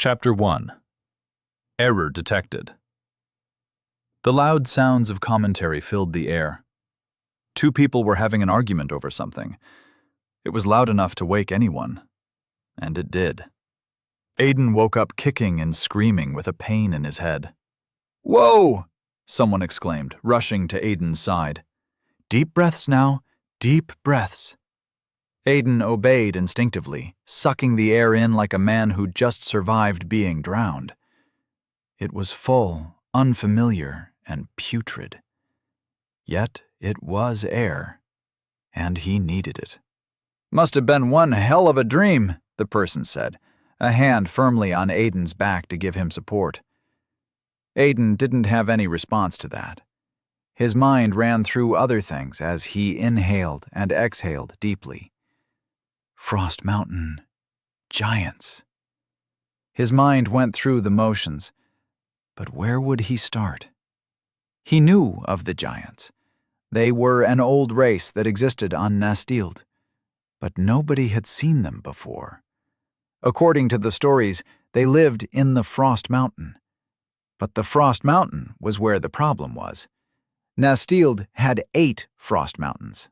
Chapter 1. Error Detected. The loud sounds of commentary filled the air. Two people were having an argument over something. It was loud enough to wake anyone. And it did. Aiden woke up kicking and screaming with a pain in his head. "Whoa!" someone exclaimed, rushing to Aiden's side. "Deep breaths now, deep breaths." Aiden obeyed instinctively, sucking the air in like a man who'd just survived being drowned. It was full, unfamiliar, and putrid. Yet it was air, and he needed it. "Must have been one hell of a dream," the person said, a hand firmly on Aiden's back to give him support. Aiden didn't have any response to that. His mind ran through other things as he inhaled and exhaled deeply. Frost Mountain. Giants. His mind went through the motions, but where would he start? He knew of the giants. They were an old race that existed on Nastild, but nobody had seen them before. According to the stories, they lived in the Frost Mountain. But the Frost Mountain was where the problem was. Nastild had 8 Frost Mountains.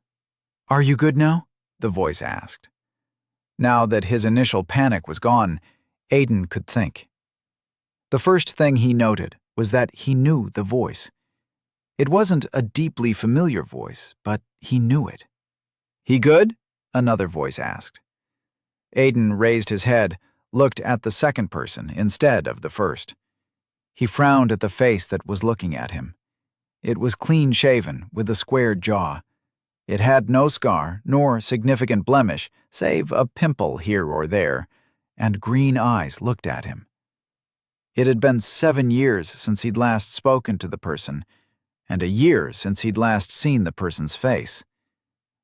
"Are you good now?" the voice asked. Now that his initial panic was gone, Aiden could think. The first thing he noted was that he knew the voice. It wasn't a deeply familiar voice, but he knew it. "He good?" another voice asked. Aiden raised his head, looked at the second person instead of the first. He frowned at the face that was looking at him. It was clean-shaven, with a squared jaw. It had no scar, nor significant blemish, save a pimple here or there, and green eyes looked at him. It had been 7 years since he'd last spoken to the person, and a year since he'd last seen the person's face.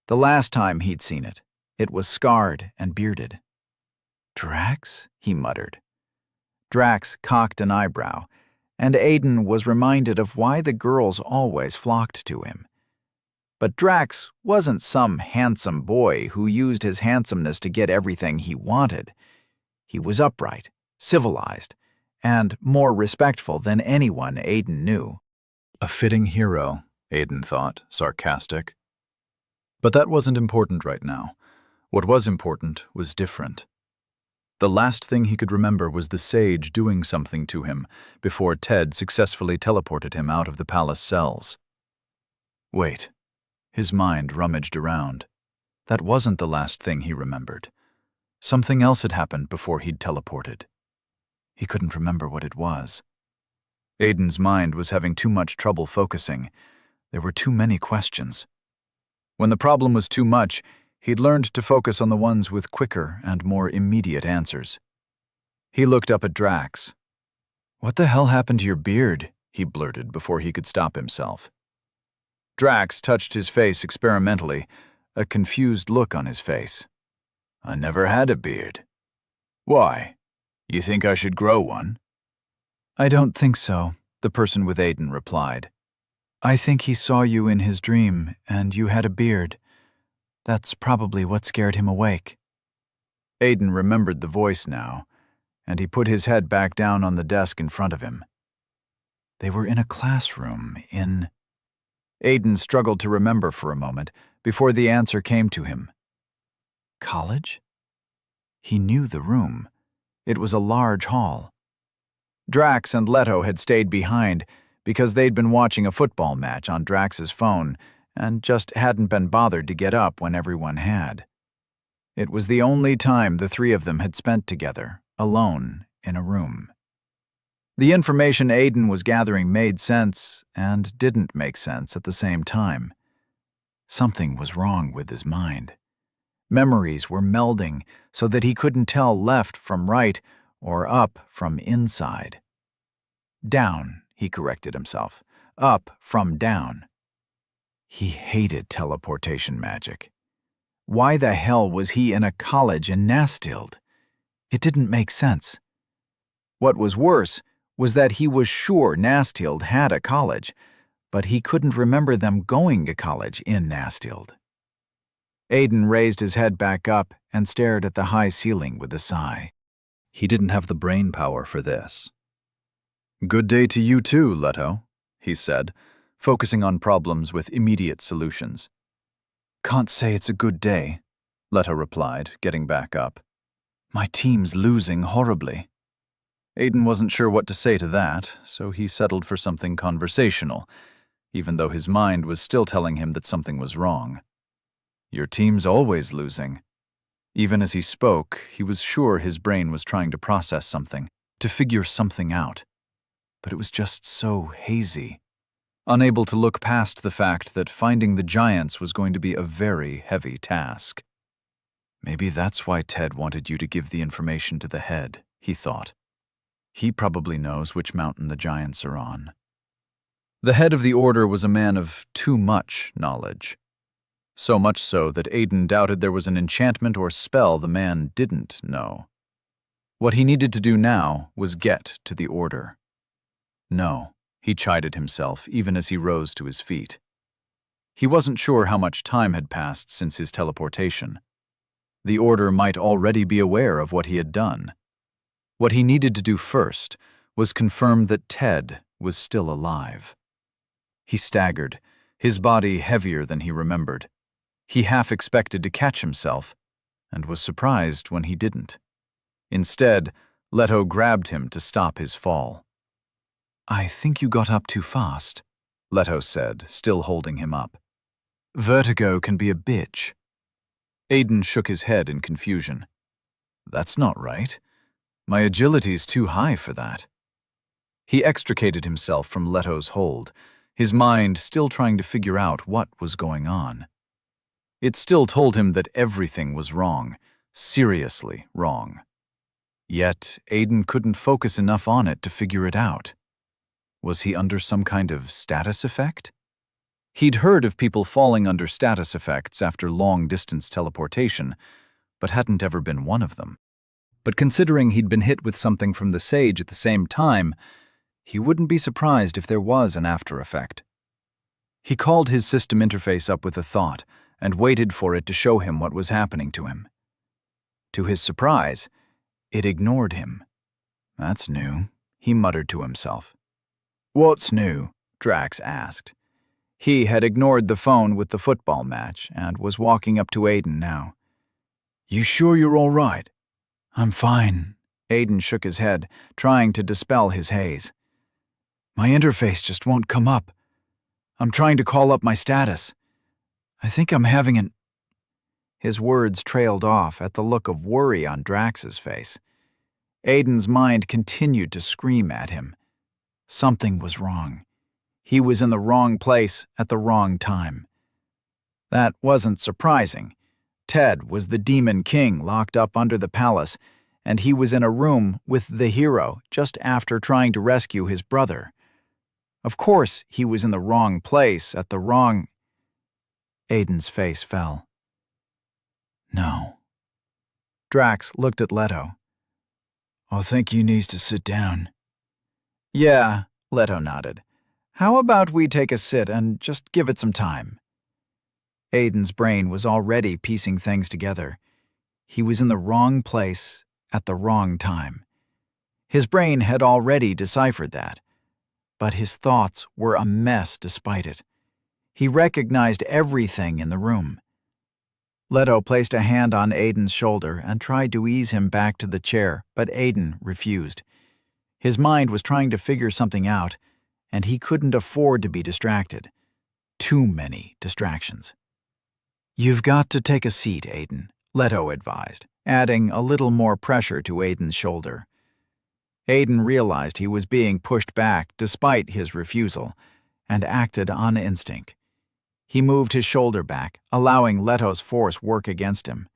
The last time he'd seen it, it was scarred and bearded. "Drax?" he muttered. Drax cocked an eyebrow, and Aiden was reminded of why the girls always flocked to him. But Drax wasn't some handsome boy who used his handsomeness to get everything he wanted. He was upright, civilized, and more respectful than anyone Aiden knew. A fitting hero, Aiden thought, sarcastic. But that wasn't important right now. What was important was different. The last thing he could remember was the sage doing something to him before Ted successfully teleported him out of the palace cells. Wait. His mind rummaged around. That wasn't the last thing he remembered. Something else had happened before he'd teleported. He couldn't remember what it was. Aiden's mind was having too much trouble focusing. There were too many questions. When the problem was too much, he'd learned to focus on the ones with quicker and more immediate answers. He looked up at Drax. "What the hell happened to your beard?" he blurted before he could stop himself. Drax touched his face experimentally, a confused look on his face. "I never had a beard." "Why? You think I should grow one?" "I don't think so," the person with Aiden replied. "I think he saw you in his dream, and you had a beard. That's probably what scared him awake." Aiden remembered the voice now, and he put his head back down on the desk in front of him. They were in a classroom in... Aiden struggled to remember for a moment before the answer came to him. College? He knew the room. It was a large hall. Drax and Leto had stayed behind because they'd been watching a football match on Drax's phone and just hadn't been bothered to get up when everyone had. It was the only time the three of them had spent together, alone, in a room. The information Aiden was gathering made sense and didn't make sense at the same time. Something was wrong with his mind. Memories were melding so that he couldn't tell left from right or up from inside. Down, he corrected himself. Up from down. He hated teleportation magic. Why the hell was he in a college in Nastild? It didn't make sense. What was worse was that he was sure Nastild had a college, but he couldn't remember them going to college in Nastild. Aiden raised his head back up and stared at the high ceiling with a sigh. He didn't have the brain power for this. "Good day to you too, Leto," he said, focusing on problems with immediate solutions. "Can't say it's a good day," Leto replied, getting back up. "My team's losing horribly." Aiden wasn't sure what to say to that, so he settled for something conversational, even though his mind was still telling him that something was wrong. "Your team's always losing." Even as he spoke, he was sure his brain was trying to process something, to figure something out. But it was just so hazy. Unable to look past the fact that finding the giants was going to be a very heavy task. Maybe that's why Ted wanted you to give the information to the head, he thought. He probably knows which mountain the giants are on. The head of the order was a man of too much knowledge. So much so that Aiden doubted there was an enchantment or spell the man didn't know. What he needed to do now was get to the order. No, he chided himself even as he rose to his feet. He wasn't sure how much time had passed since his teleportation. The order might already be aware of what he had done. What he needed to do first was confirm that Ted was still alive. He staggered, his body heavier than he remembered. He half expected to catch himself, and was surprised when he didn't. Instead, Leto grabbed him to stop his fall. "I think you got up too fast," Leto said, still holding him up. "Vertigo can be a bitch." Aiden shook his head in confusion. "That's not right. My agility's too high for that." He extricated himself from Leto's hold, his mind still trying to figure out what was going on. It still told him that everything was wrong, seriously wrong. Yet Aiden couldn't focus enough on it to figure it out. Was he under some kind of status effect? He'd heard of people falling under status effects after long-distance teleportation, but hadn't ever been one of them. But considering he'd been hit with something from the sage at the same time, he wouldn't be surprised if there was an after effect. He called his system interface up with a thought and waited for it to show him what was happening to him. To his surprise, it ignored him. "That's new," he muttered to himself. "What's new?" Drax asked. He had ignored the phone with the football match and was walking up to Aiden now. "You sure you're all right?" "I'm fine." Aiden shook his head, trying to dispel his haze. "My interface just won't come up. I'm trying to call up my status. I think I'm having an—" His words trailed off at the look of worry on Drax's face. Aiden's mind continued to scream at him. Something was wrong. He was in the wrong place at the wrong time. That wasn't surprising. Ted was the Demon King locked up under the palace, and he was in a room with the hero just after trying to rescue his brother. Of course, he was in the wrong place at the wrong— Aiden's face fell. "No." Drax looked at Leto. "I think he needs to sit down." "Yeah," Leto nodded. "How about we take a sit and just give it some time?" Aiden's brain was already piecing things together. He was in the wrong place at the wrong time. His brain had already deciphered that, but his thoughts were a mess despite it. He recognized everything in the room. Leto placed a hand on Aiden's shoulder and tried to ease him back to the chair, but Aiden refused. His mind was trying to figure something out, and he couldn't afford to be distracted. Too many distractions. "You've got to take a seat, Aiden," Leto advised, adding a little more pressure to Aiden's shoulder. Aiden realized he was being pushed back despite his refusal, and acted on instinct. He moved his shoulder back, allowing Leto's force work against him.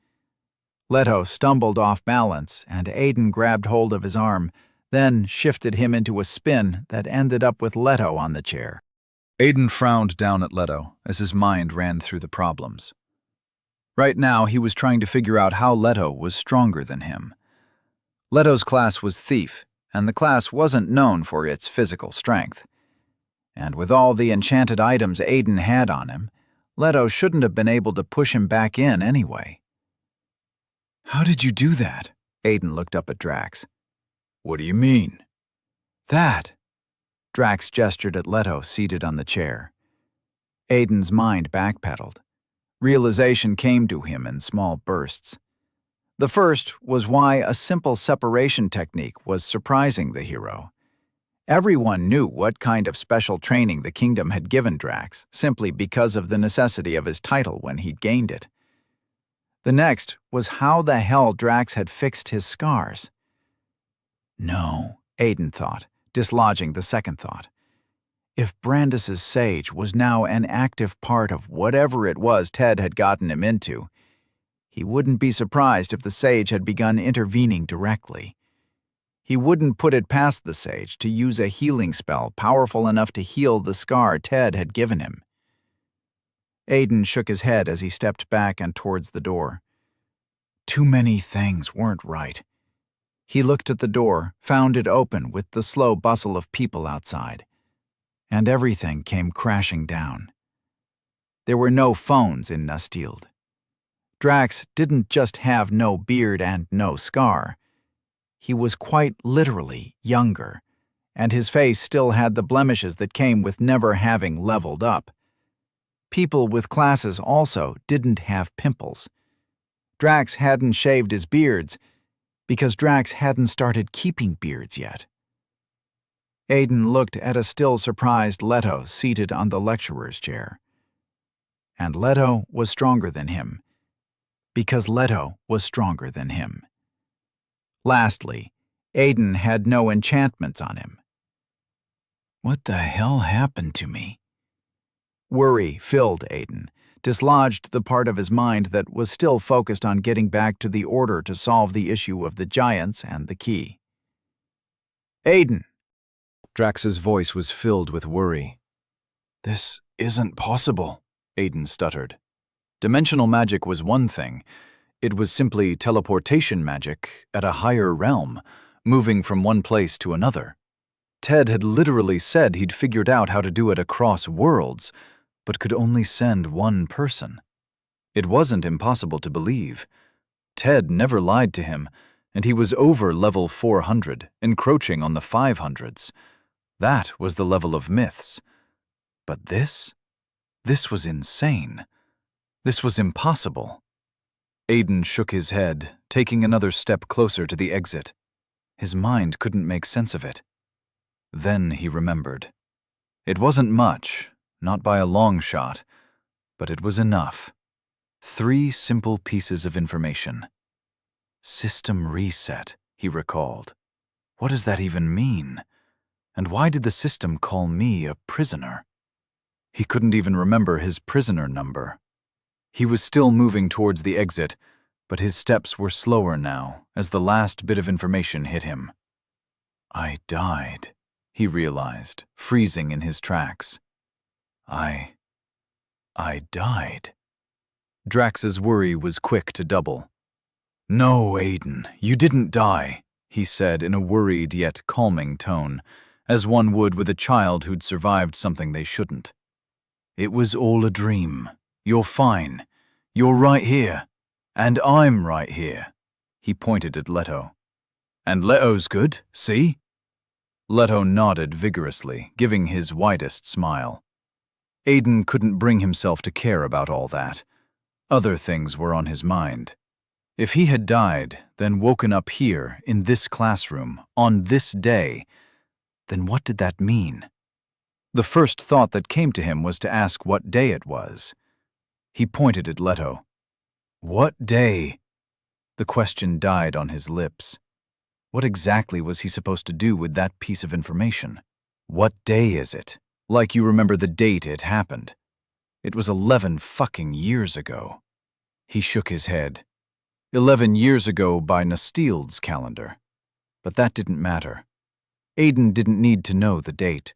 Leto stumbled off balance, and Aiden grabbed hold of his arm, then shifted him into a spin that ended up with Leto on the chair. Aiden frowned down at Leto as his mind ran through the problems. Right now, he was trying to figure out how Leto was stronger than him. Leto's class was Thief, and the class wasn't known for its physical strength. And with all the enchanted items Aiden had on him, Leto shouldn't have been able to push him back in anyway. "How did you do that?" Aiden looked up at Drax. What do you mean? That. Drax gestured at Leto seated on the chair. Aiden's mind backpedaled. Realization came to him in small bursts. The first was why a simple separation technique was surprising the hero. Everyone knew what kind of special training the kingdom had given Drax, simply because of the necessity of his title when he'd gained it. The next was how the hell Drax had fixed his scars. No, Aiden thought, dislodging the second thought. If Brandis's sage was now an active part of whatever it was Ted had gotten him into, he wouldn't be surprised if the sage had begun intervening directly. He wouldn't put it past the sage to use a healing spell powerful enough to heal the scar Ted had given him. Aiden shook his head as he stepped back and towards the door. Too many things weren't right. He looked at the door, found it open with the slow bustle of people outside, and everything came crashing down. There were no phones in Nustfield. Drax didn't just have no beard and no scar. He was quite literally younger, and his face still had the blemishes that came with never having leveled up. People with classes also didn't have pimples. Drax hadn't shaved his beards because Drax hadn't started keeping beards yet. Aiden looked at a still surprised Leto seated on the lecturer's chair. And Leto was stronger than him, because Leto was stronger than him. Lastly, Aiden had no enchantments on him. What the hell happened to me? Worry filled Aiden, dislodged the part of his mind that was still focused on getting back to the order to solve the issue of the giants and the key. Aiden! Drax's voice was filled with worry. This isn't possible, Aiden stuttered. Dimensional magic was one thing. It was simply teleportation magic at a higher realm, moving from one place to another. Ted had literally said he'd figured out how to do it across worlds, but could only send one person. It wasn't impossible to believe. Ted never lied to him, and he was over level 400, encroaching on the 500s. That was the level of myths. But this was insane. This was impossible. Aiden shook his head, taking another step closer to the exit. His mind couldn't make sense of it. Then he remembered. It wasn't much, not by a long shot, but it was enough. 3 simple pieces of information. System reset, he recalled. What does that even mean? And why did the system call me a prisoner? He couldn't even remember his prisoner number. He was still moving towards the exit, but his steps were slower now as the last bit of information hit him. I died, he realized, freezing in his tracks. I died. Drax's worry was quick to double. No, Aiden, you didn't die, he said in a worried yet calming tone, as one would with a child who'd survived something they shouldn't. It was all a dream. You're fine. You're right here. And I'm right here. He pointed at Leto. And Leto's good, see? Leto nodded vigorously, giving his widest smile. Aiden couldn't bring himself to care about all that. Other things were on his mind. If he had died, then woken up here, in this classroom, on this day, then what did that mean? The first thought that came to him was to ask what day it was. He pointed at Leto. What day? The question died on his lips. What exactly was he supposed to do with that piece of information? What day is it? Like you remember the date it happened. It was 11 fucking years ago. He shook his head. 11 years ago by Nustfield's calendar. But that didn't matter. Aiden didn't need to know the date.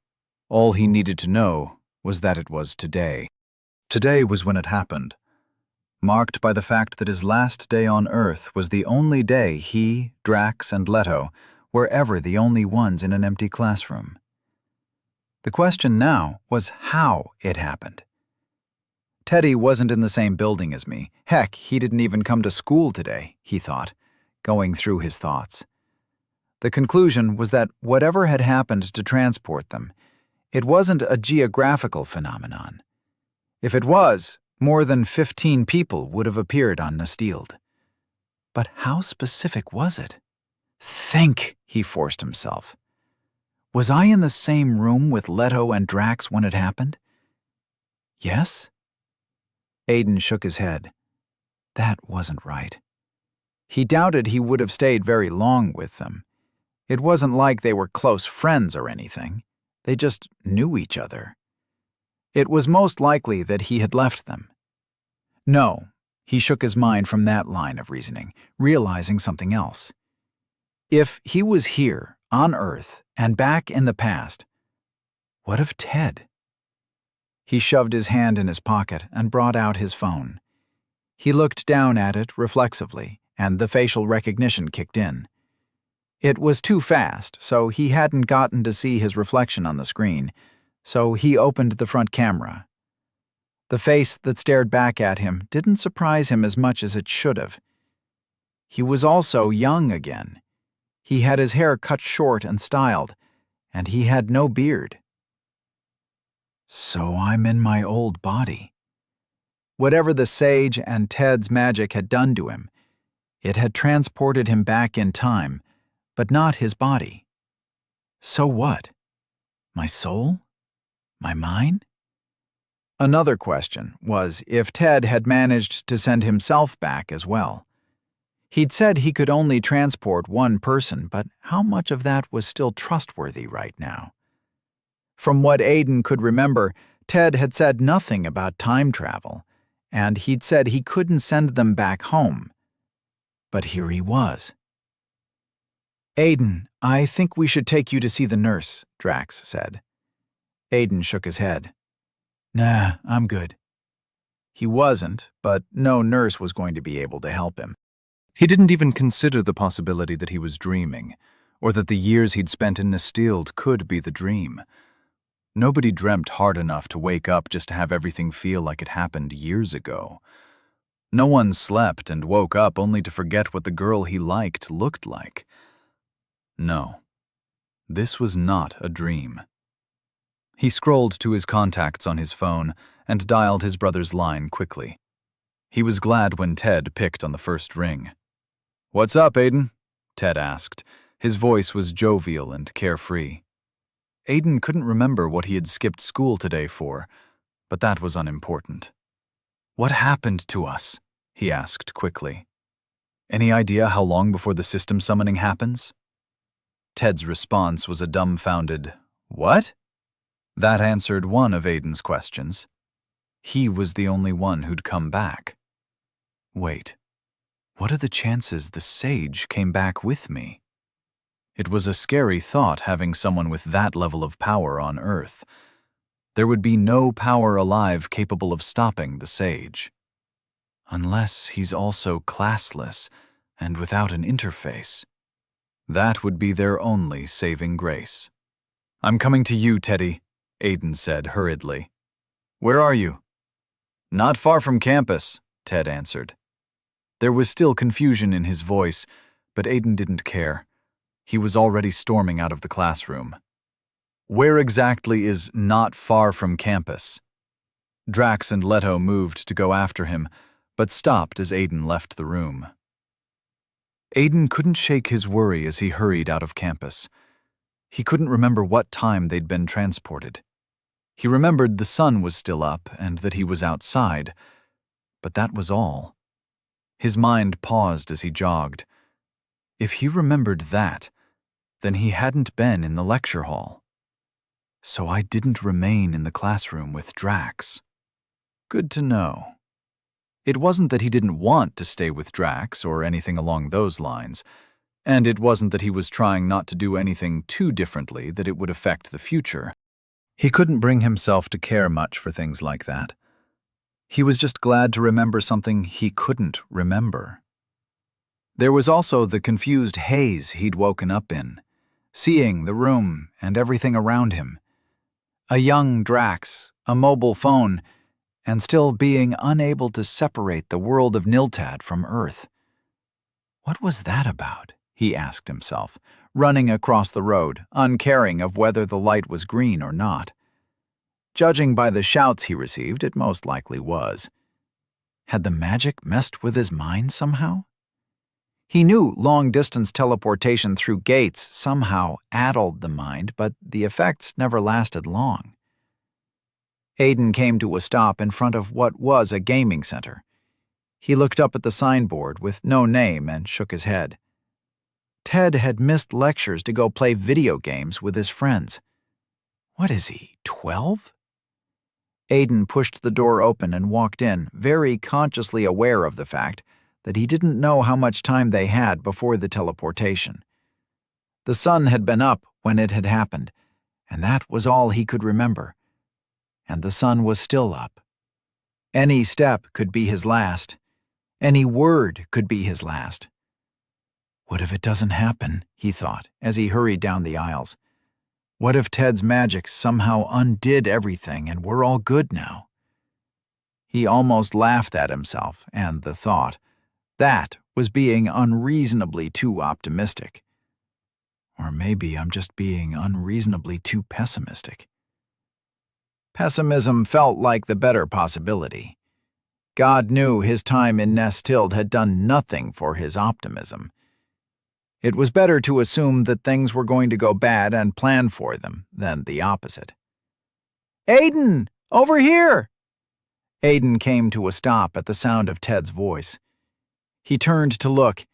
All he needed to know was that it was today. Today was when it happened, marked by the fact that his last day on Earth was the only day he, Drax, and Leto were ever the only ones in an empty classroom. The question now was how it happened. Teddy wasn't in the same building as me. Heck, he didn't even come to school today, he thought, going through his thoughts. The conclusion was that whatever had happened to transport them, it wasn't a geographical phenomenon. If it was, more than 15 people would have appeared on Nestild. But how specific was it? Think, he forced himself. Was I in the same room with Leto and Drax when it happened? Yes? Aiden shook his head. That wasn't right. He doubted he would have stayed very long with them. It wasn't like they were close friends or anything. They just knew each other. It was most likely that he had left them. No, he shook his mind from that line of reasoning, realizing something else. If he was here, on Earth, and back in the past, what of Ted? He shoved his hand in his pocket and brought out his phone. He looked down at it reflexively, and the facial recognition kicked in. It was too fast, so he hadn't gotten to see his reflection on the screen, so he opened the front camera. The face that stared back at him didn't surprise him as much as it should have. He was also young again. He had his hair cut short and styled, and he had no beard. So I'm in my old body. Whatever the sage and Ted's magic had done to him, it had transported him back in time, but not his body. So what? My soul? My mind? Another question was if Ted had managed to send himself back as well. He'd said he could only transport one person, but how much of that was still trustworthy right now? From what Aiden could remember, Ted had said nothing about time travel, and he'd said he couldn't send them back home. But here he was. Aiden, I think we should take you to see the nurse, Drax said. Aiden shook his head. Nah, I'm good. He wasn't, but no nurse was going to be able to help him. He didn't even consider the possibility that he was dreaming, or that the years he'd spent in Nestild could be the dream. Nobody dreamt hard enough to wake up just to have everything feel like it happened years ago. No one slept and woke up only to forget what the girl he liked looked like. No, this was not a dream. He scrolled to his contacts on his phone and dialed his brother's line quickly. He was glad when Ted picked on the first ring. "What's up, Aiden?" Ted asked. His voice was jovial and carefree. Aiden couldn't remember what he had skipped school today for, but that was unimportant. "What happened to us?" he asked quickly. "Any idea how long before the system summoning happens?" Ted's response was a dumbfounded, "What?" That answered one of Aiden's questions. He was the only one who'd come back. Wait, what are the chances the sage came back with me? It was a scary thought having someone with that level of power on Earth. There would be no power alive capable of stopping the sage. Unless he's also classless and without an interface. That would be their only saving grace. "I'm coming to you, Teddy," Aiden said hurriedly. "Where are you?" "Not far from campus," Ted answered. There was still confusion in his voice, but Aiden didn't care. He was already storming out of the classroom. "Where exactly is not far from campus?" Drax and Leto moved to go after him, but stopped as Aiden left the room. Aiden couldn't shake his worry as he hurried out of campus. He couldn't remember what time they'd been transported. He remembered the sun was still up and that he was outside, but that was all. His mind paused as he jogged. If he remembered that, then he hadn't been in the lecture hall. So I didn't remain in the classroom with Drax. Good to know. It wasn't that he didn't want to stay with Drax or anything along those lines, and it wasn't that he was trying not to do anything too differently that it would affect the future. He couldn't bring himself to care much for things like that. He was just glad to remember something he couldn't remember. There was also the confused haze he'd woken up in, seeing the room and everything around him. A young Drax, a mobile phone, and still being unable to separate the world of Niltad from Earth. What was that about? He asked himself, running across the road, uncaring of whether the light was green or not. Judging by the shouts he received, it most likely was. Had the magic messed with his mind somehow? He knew long-distance teleportation through gates somehow addled the mind, but the effects never lasted long. Aiden came to a stop in front of what was a gaming center. He looked up at the signboard with no name and shook his head. Ted had missed lectures to go play video games with his friends. What is he, 12? Aiden pushed the door open and walked in, very consciously aware of the fact that he didn't know how much time they had before the teleportation. The sun had been up when it had happened, and that was all he could remember. And the sun was still up. Any step could be his last. Any word could be his last. What if it doesn't happen, he thought, as he hurried down the aisles. What if Ted's magic somehow undid everything and we're all good now? He almost laughed at himself and the thought. That was being unreasonably too optimistic. Or maybe I'm just being unreasonably too pessimistic. Pessimism felt like the better possibility. God knew his time in Nestild had done nothing for his optimism. It was better to assume that things were going to go bad and plan for them than the opposite. "Aiden! Over here!" Aiden came to a stop at the sound of Ted's voice. He turned to look,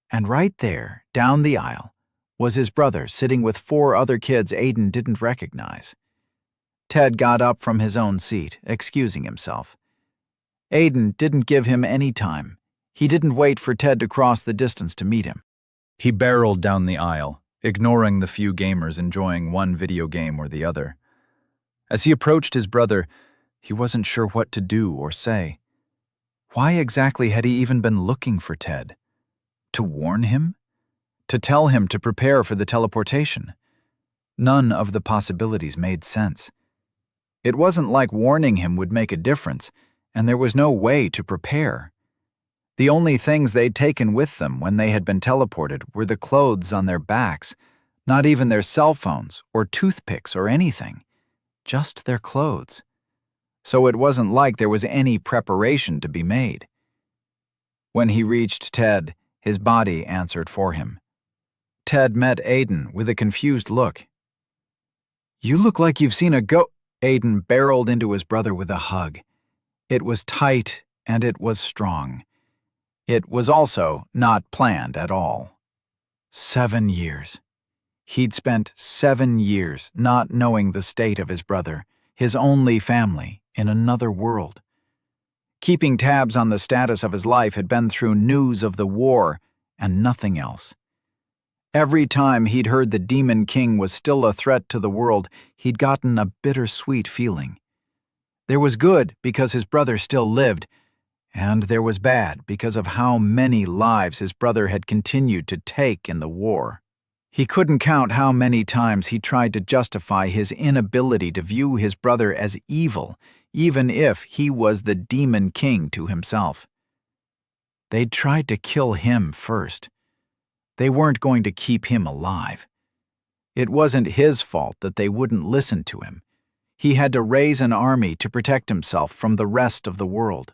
and right there, down the aisle, was his brother sitting with 4 other kids Aiden didn't recognize. Ted got up from his own seat, excusing himself. Aiden didn't give him any time. He didn't wait for Ted to cross the distance to meet him. He barreled down the aisle, ignoring the few gamers enjoying one video game or the other. As he approached his brother, he wasn't sure what to do or say. Why exactly had he even been looking for Ted? To warn him? To tell him to prepare for the teleportation? None of the possibilities made sense. It wasn't like warning him would make a difference, and there was no way to prepare. The only things they'd taken with them when they had been teleported were the clothes on their backs, not even their cell phones or toothpicks or anything, just their clothes. So it wasn't like there was any preparation to be made. When he reached Ted, his body answered for him. Ted met Aiden with a confused look. "You look like you've seen a ghost." Aiden barreled into his brother with a hug. It was tight and it was strong. It was also not planned at all. 7 years. He'd spent 7 years not knowing the state of his brother, his only family, in another world. Keeping tabs on the status of his life had been through news of the war and nothing else. Every time he'd heard the Demon King was still a threat to the world, he'd gotten a bittersweet feeling. There was good because his brother still lived, and there was bad because of how many lives his brother had continued to take in the war. He couldn't count how many times he tried to justify his inability to view his brother as evil, even if he was the Demon King to himself. They'd tried to kill him first. They weren't going to keep him alive. It wasn't his fault that they wouldn't listen to him. He had to raise an army to protect himself from the rest of the world.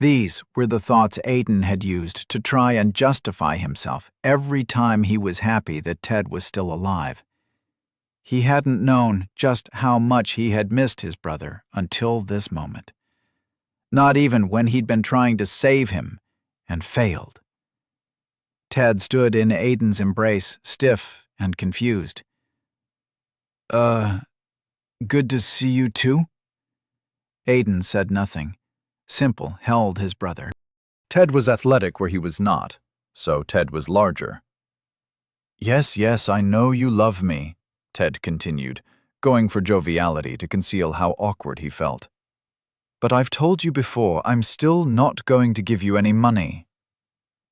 These were the thoughts Aiden had used to try and justify himself every time he was happy that Ted was still alive. He hadn't known just how much he had missed his brother until this moment. Not even when he'd been trying to save him and failed. Ted stood in Aiden's embrace, stiff and confused. Good to see you too?" Aiden said nothing. Simple held his brother. Ted was athletic where he was not, so Ted was larger. Yes, I know you love me," Ted continued, going for joviality to conceal how awkward he felt. "But I've told you before, I'm still not going to give you any money."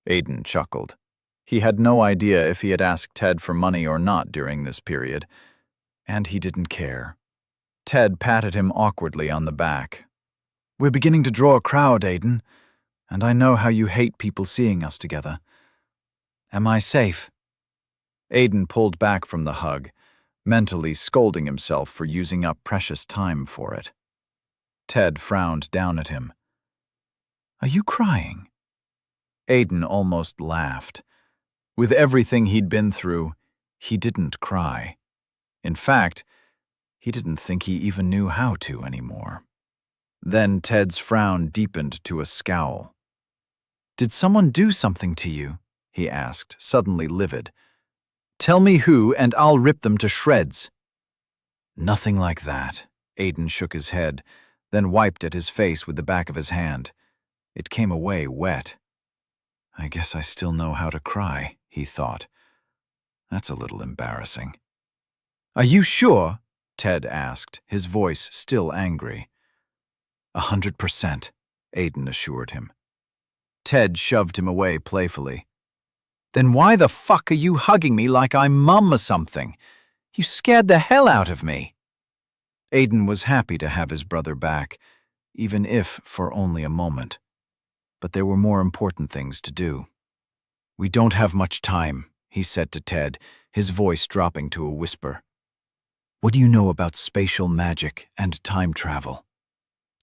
Aiden chuckled. He had no idea if he had asked Ted for money or not during this period, and he didn't care. Ted patted him awkwardly on the back. "We're beginning to draw a crowd, Aiden, and I know how you hate people seeing us together. Am I safe?" Aiden pulled back from the hug, mentally scolding himself for using up precious time for it. Ted frowned down at him. "Are you crying?" Aiden almost laughed. With everything he'd been through, he didn't cry. In fact, he didn't think he even knew how to anymore. Then Ted's frown deepened to a scowl. "Did someone do something to you?" he asked, suddenly livid. "Tell me who, and I'll rip them to shreds." "Nothing like that." Aiden shook his head, then wiped at his face with the back of his hand. It came away wet. "I guess I still know how to cry," he thought. "That's a little embarrassing." "Are you sure?" Ted asked, his voice still angry. 100%, Aiden assured him. Ted shoved him away playfully. "Then why the fuck are you hugging me like I'm Mum or something? You scared the hell out of me." Aiden was happy to have his brother back, even if for only a moment. But there were more important things to do. "We don't have much time," he said to Ted, his voice dropping to a whisper. "What do you know about spatial magic and time travel?"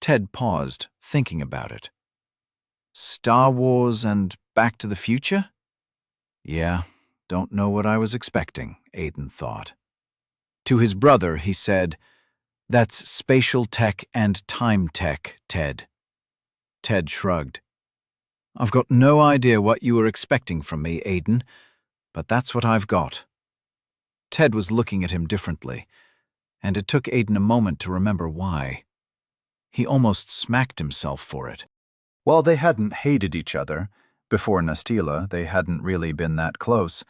Ted paused, thinking about it. "Star Wars and Back to the Future?" "Yeah, don't know what I was expecting," Aiden thought. To his brother, he said, "That's spatial tech and time tech, Ted." Ted shrugged. "I've got no idea what you were expecting from me, Aiden, but that's what I've got." Ted was looking at him differently, and it took Aiden a moment to remember why. He almost smacked himself for it. While they hadn't hated each other, before Nastila they hadn't really been that close.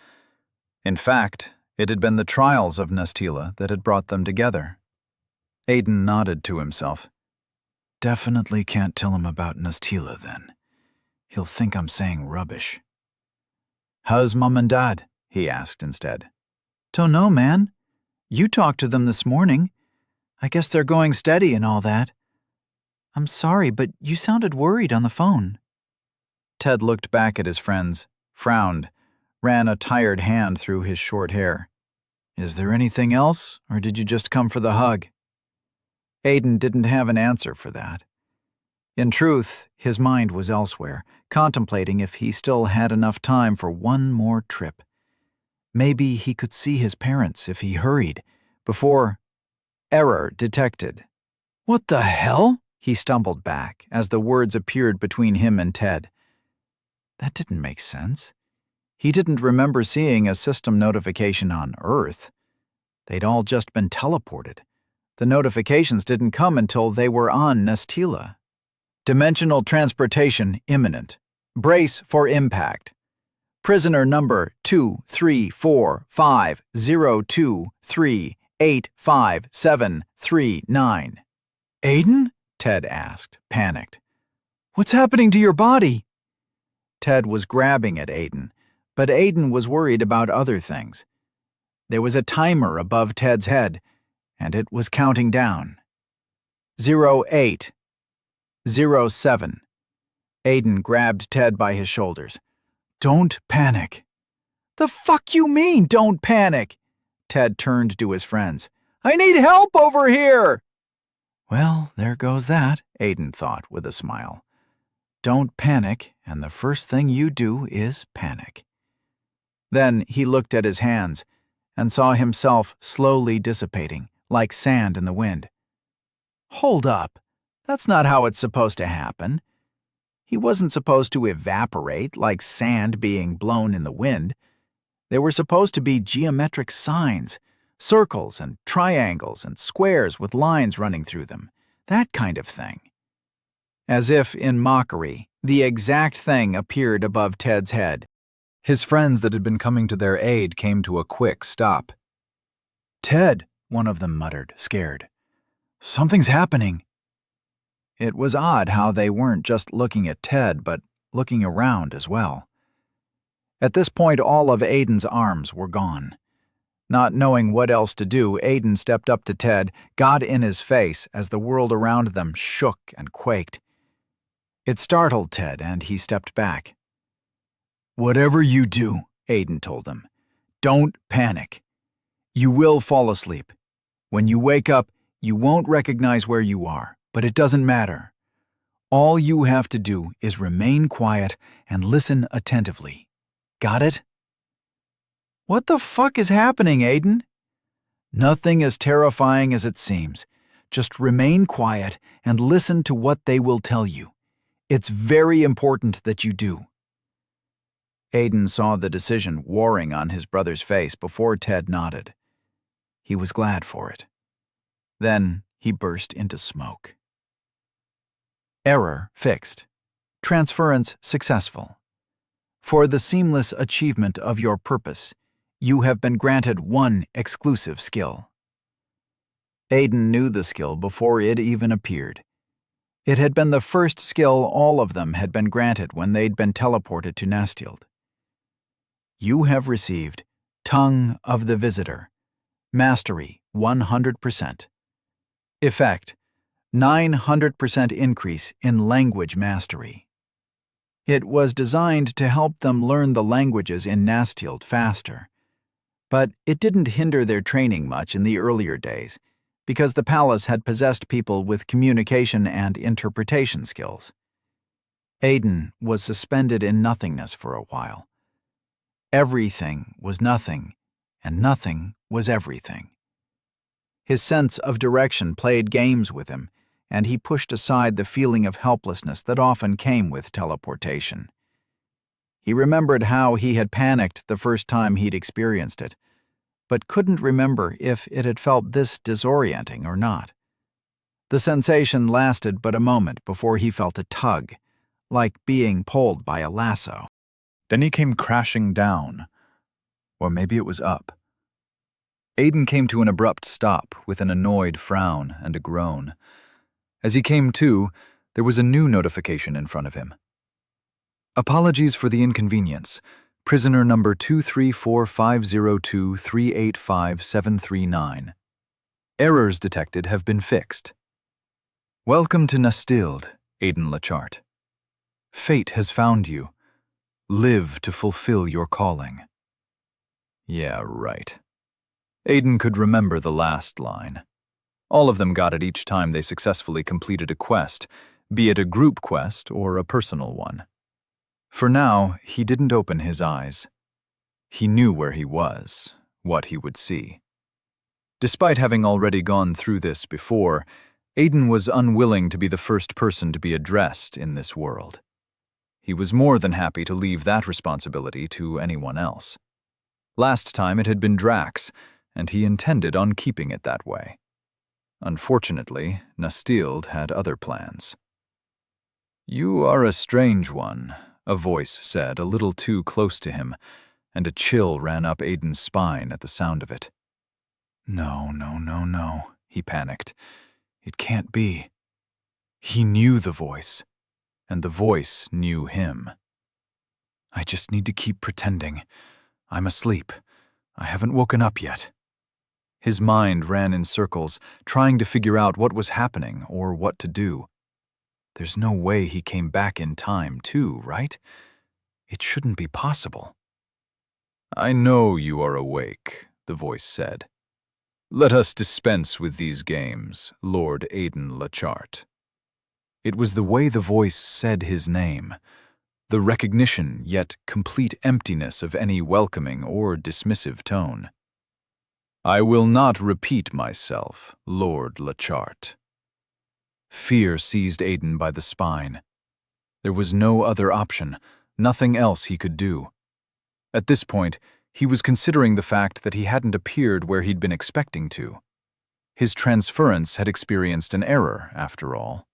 In fact, it had been the trials of Nastila that had brought them together. Aiden nodded to himself. "Definitely can't tell him about Nastila then. He'll think I'm saying rubbish." "How's Mom and Dad?" he asked instead. "Don't know, man. You talked to them this morning. I guess they're going steady and all that. I'm sorry, but you sounded worried on the phone." Ted looked back at his friends, frowned, ran a tired hand through his short hair. "Is there anything else, or did you just come for the hug?" Aiden didn't have an answer for that. In truth, his mind was elsewhere, contemplating if he still had enough time for one more trip. Maybe he could see his parents if he hurried, before... Error detected. "What the hell?" He stumbled back as the words appeared between him and Ted. That didn't make sense. He didn't remember seeing a system notification on Earth. They'd all just been teleported. The notifications didn't come until they were on Nastila. "Dimensional transportation imminent. Brace for impact. Prisoner number 2345023857739. "Aiden?" Ted asked, panicked. "What's happening to your body?" Ted was grabbing at Aiden, but Aiden was worried about other things. There was a timer above Ted's head, and it was counting down. 08. 07. Aiden grabbed Ted by his shoulders. "Don't panic." "The fuck you mean, don't panic?" Ted turned to his friends. "I need help over here!" "Well, there goes that," Aiden thought with a smile. "Don't panic, and the first thing you do is panic." Then he looked at his hands and saw himself slowly dissipating, like sand in the wind. Hold up. That's not how it's supposed to happen. He wasn't supposed to evaporate like sand being blown in the wind. There were supposed to be geometric signs, circles and triangles and squares with lines running through them, that kind of thing. As if in mockery, the exact thing appeared above Ted's head. His friends that had been coming to their aid came to a quick stop. "Ted," one of them muttered, scared. "Something's happening." It was odd how they weren't just looking at Ted, but looking around as well. At this point, all of Aiden's arms were gone. Not knowing what else to do, Aiden stepped up to Ted, got in his face as the world around them shook and quaked. It startled Ted, and he stepped back. "Whatever you do," Aiden told him, Don't panic. You will fall asleep. When you wake up, you won't recognize where you are, but it doesn't matter. All you have to do is remain quiet and listen attentively. Got it? What the fuck is happening, Aiden? Nothing as terrifying as it seems. Just remain quiet and listen to what they will tell you. It's very important that you do. Aiden saw the decision warring on his brother's face before Ted nodded. He was glad for it. Then he burst into smoke. Error fixed. Transference successful. For the seamless achievement of your purpose, you have been granted one exclusive skill. Aiden knew the skill before it even appeared. It had been the first skill all of them had been granted when they'd been teleported to Nastild. You have received Tongue of the Visitor. Mastery 100%. Effect 900% increase in language mastery. It was designed to help them learn the languages in Nastild faster. But it didn't hinder their training much in the earlier days, because the palace had possessed people with communication and interpretation skills. Aiden was suspended in nothingness for a while. Everything was nothing, and nothing was everything. His sense of direction played games with him, and he pushed aside the feeling of helplessness that often came with teleportation. He remembered how he had panicked the first time he'd experienced it, but couldn't remember if it had felt this disorienting or not. The sensation lasted but a moment before he felt a tug, like being pulled by a lasso. Then he came crashing down. Or maybe it was up. Aiden came to an abrupt stop with an annoyed frown and a groan. As he came to, there was a new notification in front of him. Apologies for the inconvenience. Prisoner number 23450238579. Errors detected have been fixed. Welcome to Nastild, Aiden Lachart. Fate has found you. Live to fulfill your calling. Yeah, right. Aiden could remember the last line. All of them got it each time they successfully completed a quest, be it a group quest or a personal one. For now, he didn't open his eyes. He knew where he was, what he would see. Despite having already gone through this before, Aiden was unwilling to be the first person to be addressed in this world. He was more than happy to leave that responsibility to anyone else. Last time it had been Drax, and he intended on keeping it that way. Unfortunately, Nastild had other plans. You are a strange one, a voice said a little too close to him, and a chill ran up Aiden's spine at the sound of it. No, he panicked. It can't be. He knew the voice, and the voice knew him. I just need to keep pretending. I'm asleep. I haven't woken up yet. His mind ran in circles, trying to figure out what was happening or what to do. There's no way he came back in time, too, right? It shouldn't be possible. I know you are awake, the voice said. Let us dispense with these games, Lord Aiden Lachart. It was the way the voice said his name, the recognition yet complete emptiness of any welcoming or dismissive tone. I will not repeat myself, Lord Lachart. Fear seized Aiden by the spine. There was no other option, nothing else he could do. At this point, he was considering the fact that he hadn't appeared where he'd been expecting to. His transference had experienced an error, after all.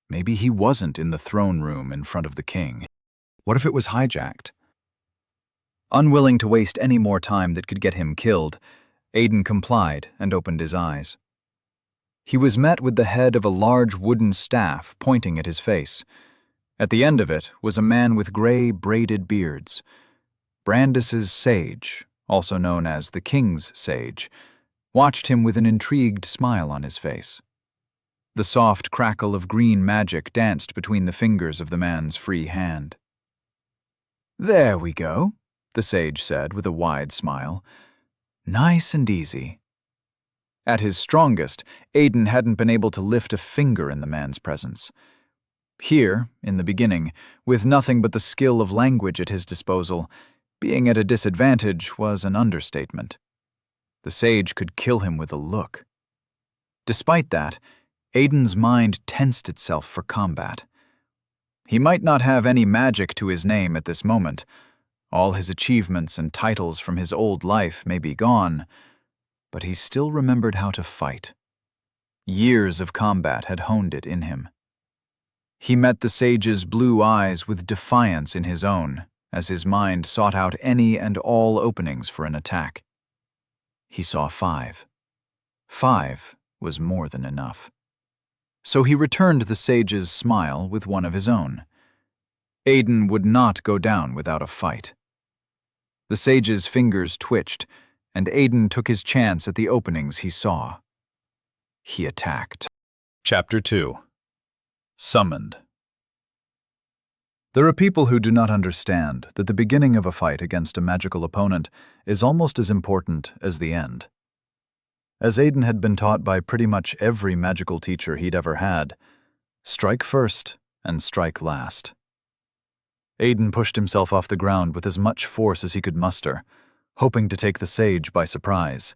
Maybe he wasn't in the throne room in front of the king. What if it was hijacked? Unwilling to waste any more time that could get him killed, Aiden complied and opened his eyes. He was met with the head of a large wooden staff pointing at his face. At the end of it was a man with gray, braided beards. Brandis's sage, also known as the king's sage, watched him with an intrigued smile on his face. The soft crackle of green magic danced between the fingers of the man's free hand. There we go, the sage said with a wide smile. Nice and easy. At his strongest, Aiden hadn't been able to lift a finger in the man's presence. Here, in the beginning, with nothing but the skill of language at his disposal, being at a disadvantage was an understatement. The sage could kill him with a look. Despite that, Aiden's mind tensed itself for combat. He might not have any magic to his name at this moment. All his achievements and titles from his old life may be gone, but he still remembered how to fight. Years of combat had honed it in him. He met the sage's blue eyes with defiance in his own, as his mind sought out any and all openings for an attack. He saw 5. 5 was more than enough. So he returned the sage's smile with one of his own. Aiden would not go down without a fight. The sage's fingers twitched, and Aiden took his chance at the openings he saw. He attacked. Chapter 2. Summoned. There are people who do not understand that the beginning of a fight against a magical opponent is almost as important as the end. As Aiden had been taught by pretty much every magical teacher he'd ever had, strike first and strike last. Aiden pushed himself off the ground with as much force as he could muster, hoping to take the sage by surprise.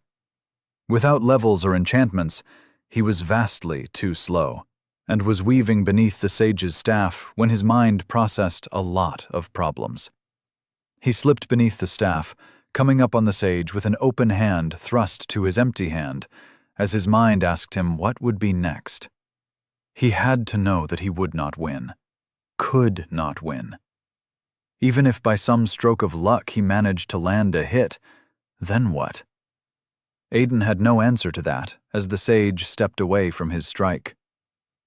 Without levels or enchantments, he was vastly too slow, and was weaving beneath the sage's staff when his mind processed a lot of problems. He slipped beneath the staff, coming up on the sage with an open hand thrust to his empty hand, as his mind asked him what would be next. He had to know that he would not win. Could not win. Even if by some stroke of luck he managed to land a hit, then what? Aiden had no answer to that as the sage stepped away from his strike.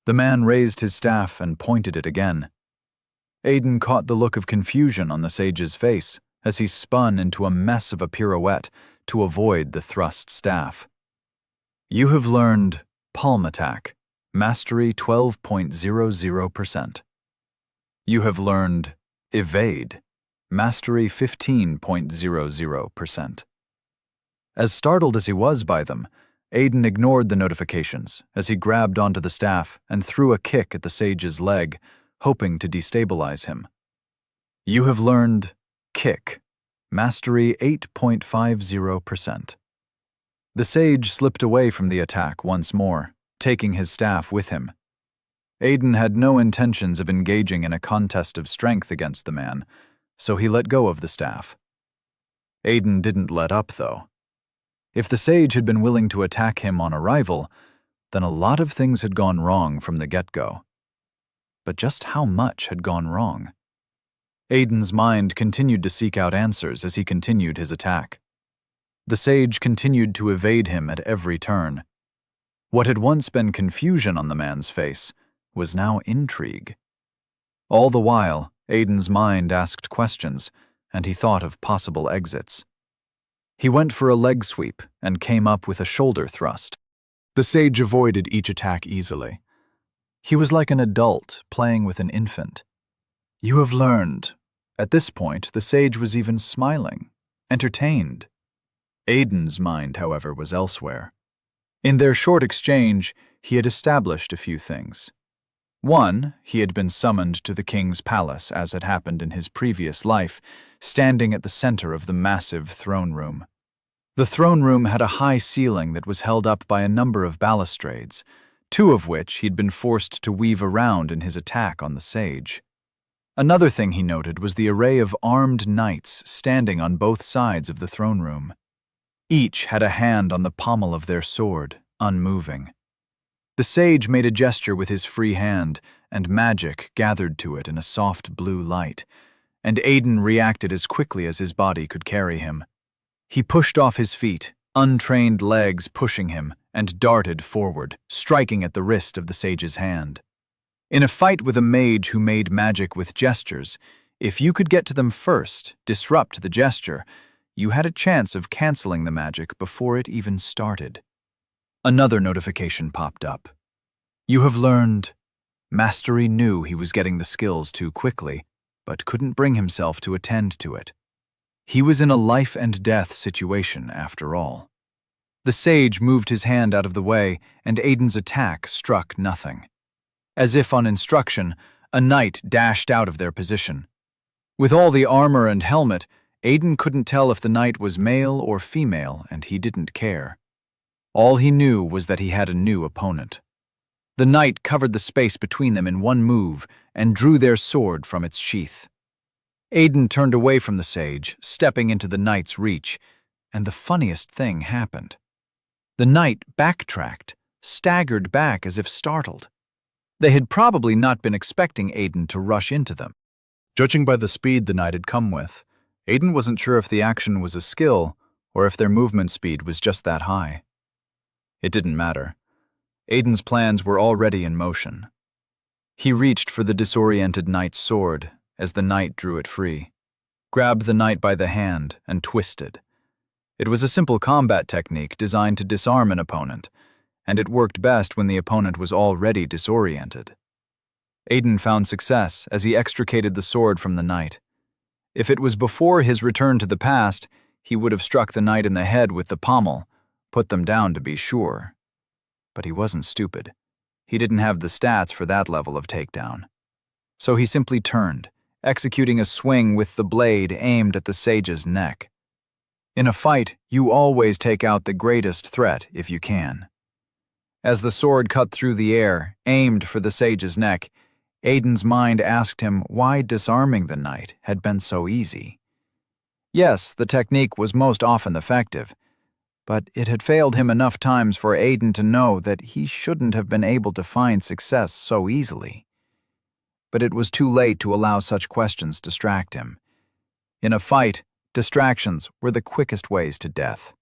The man raised his staff and pointed it again. Aiden caught the look of confusion on the sage's face as he spun into a mess of a pirouette to avoid the thrust staff. You have learned Palm Attack, Mastery 12.00%. You have learned Evade, Mastery 15.00%. As startled as he was by them, Aiden ignored the notifications as he grabbed onto the staff and threw a kick at the sage's leg, hoping to destabilize him. You have learned Kick, Mastery 8.50%. The sage slipped away from the attack once more, taking his staff with him. Aiden had no intentions of engaging in a contest of strength against the man, so he let go of the staff. Aiden didn't let up, though. If the sage had been willing to attack him on arrival, then a lot of things had gone wrong from the get-go. But just how much had gone wrong? Aiden's mind continued to seek out answers as he continued his attack. The sage continued to evade him at every turn. What had once been confusion on the man's face was now intrigue. All the while, Aiden's mind asked questions, and he thought of possible exits. He went for a leg sweep and came up with a shoulder thrust. The sage avoided each attack easily. He was like an adult playing with an infant. You have learned. At this point, the sage was even smiling, entertained. Aiden's mind, however, was elsewhere. In their short exchange, he had established a few things. One, he had been summoned to the king's palace as had happened in his previous life, standing at the center of the massive throne room. The throne room had a high ceiling that was held up by a number of balustrades, 2 of which he'd been forced to weave around in his attack on the sage. Another thing he noted was the array of armed knights standing on both sides of the throne room. Each had a hand on the pommel of their sword, unmoving. The sage made a gesture with his free hand, and magic gathered to it in a soft blue light, and Aiden reacted as quickly as his body could carry him. He pushed off his feet, untrained legs pushing him, and darted forward, striking at the wrist of the sage's hand. In a fight with a mage who made magic with gestures, if you could get to them first, disrupt the gesture, you had a chance of canceling the magic before it even started. Another notification popped up. You have learned. Mastery knew he was getting the skills too quickly, but couldn't bring himself to attend to it. He was in a life-and-death situation, after all. The sage moved his hand out of the way, and Aiden's attack struck nothing. As if on instruction, a knight dashed out of their position. With all the armor and helmet, Aiden couldn't tell if the knight was male or female, and he didn't care. All he knew was that he had a new opponent. The knight covered the space between them in one move and drew their sword from its sheath. Aiden turned away from the sage, stepping into the knight's reach, and the funniest thing happened. The knight backtracked, staggered back as if startled. They had probably not been expecting Aiden to rush into them. Judging by the speed the knight had come with, Aiden wasn't sure if the action was a skill or if their movement speed was just that high. It didn't matter. Aiden's plans were already in motion. He reached for the disoriented knight's sword as the knight drew it free, grabbed the knight by the hand, and twisted. It was a simple combat technique designed to disarm an opponent, and it worked best when the opponent was already disoriented. Aiden found success as he extricated the sword from the knight. If it was before his return to the past, he would have struck the knight in the head with the pommel, put them down to be sure. But he wasn't stupid. He didn't have the stats for that level of takedown. So he simply turned, executing a swing with the blade aimed at the sage's neck. In a fight, you always take out the greatest threat if you can. As the sword cut through the air, aimed for the sage's neck, Aiden's mind asked him why disarming the knight had been so easy. Yes, the technique was most often effective, but it had failed him enough times for Aiden to know that he shouldn't have been able to find success so easily. But it was too late to allow such questions distract him. In a fight, distractions were the quickest ways to death.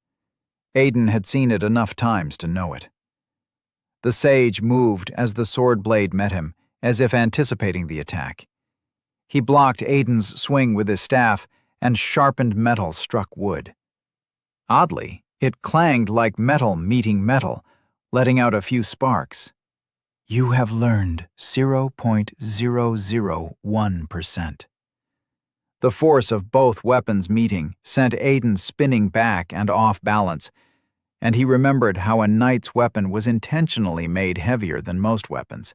Aiden had seen it enough times to know it. The sage moved as the sword blade met him, as if anticipating the attack. He blocked Aiden's swing with his staff, and sharpened metal struck wood. Oddly, it clanged like metal meeting metal, letting out a few sparks. You have learned 0.001%. The force of both weapons meeting sent Aiden spinning back and off balance, and he remembered how a knight's weapon was intentionally made heavier than most weapons.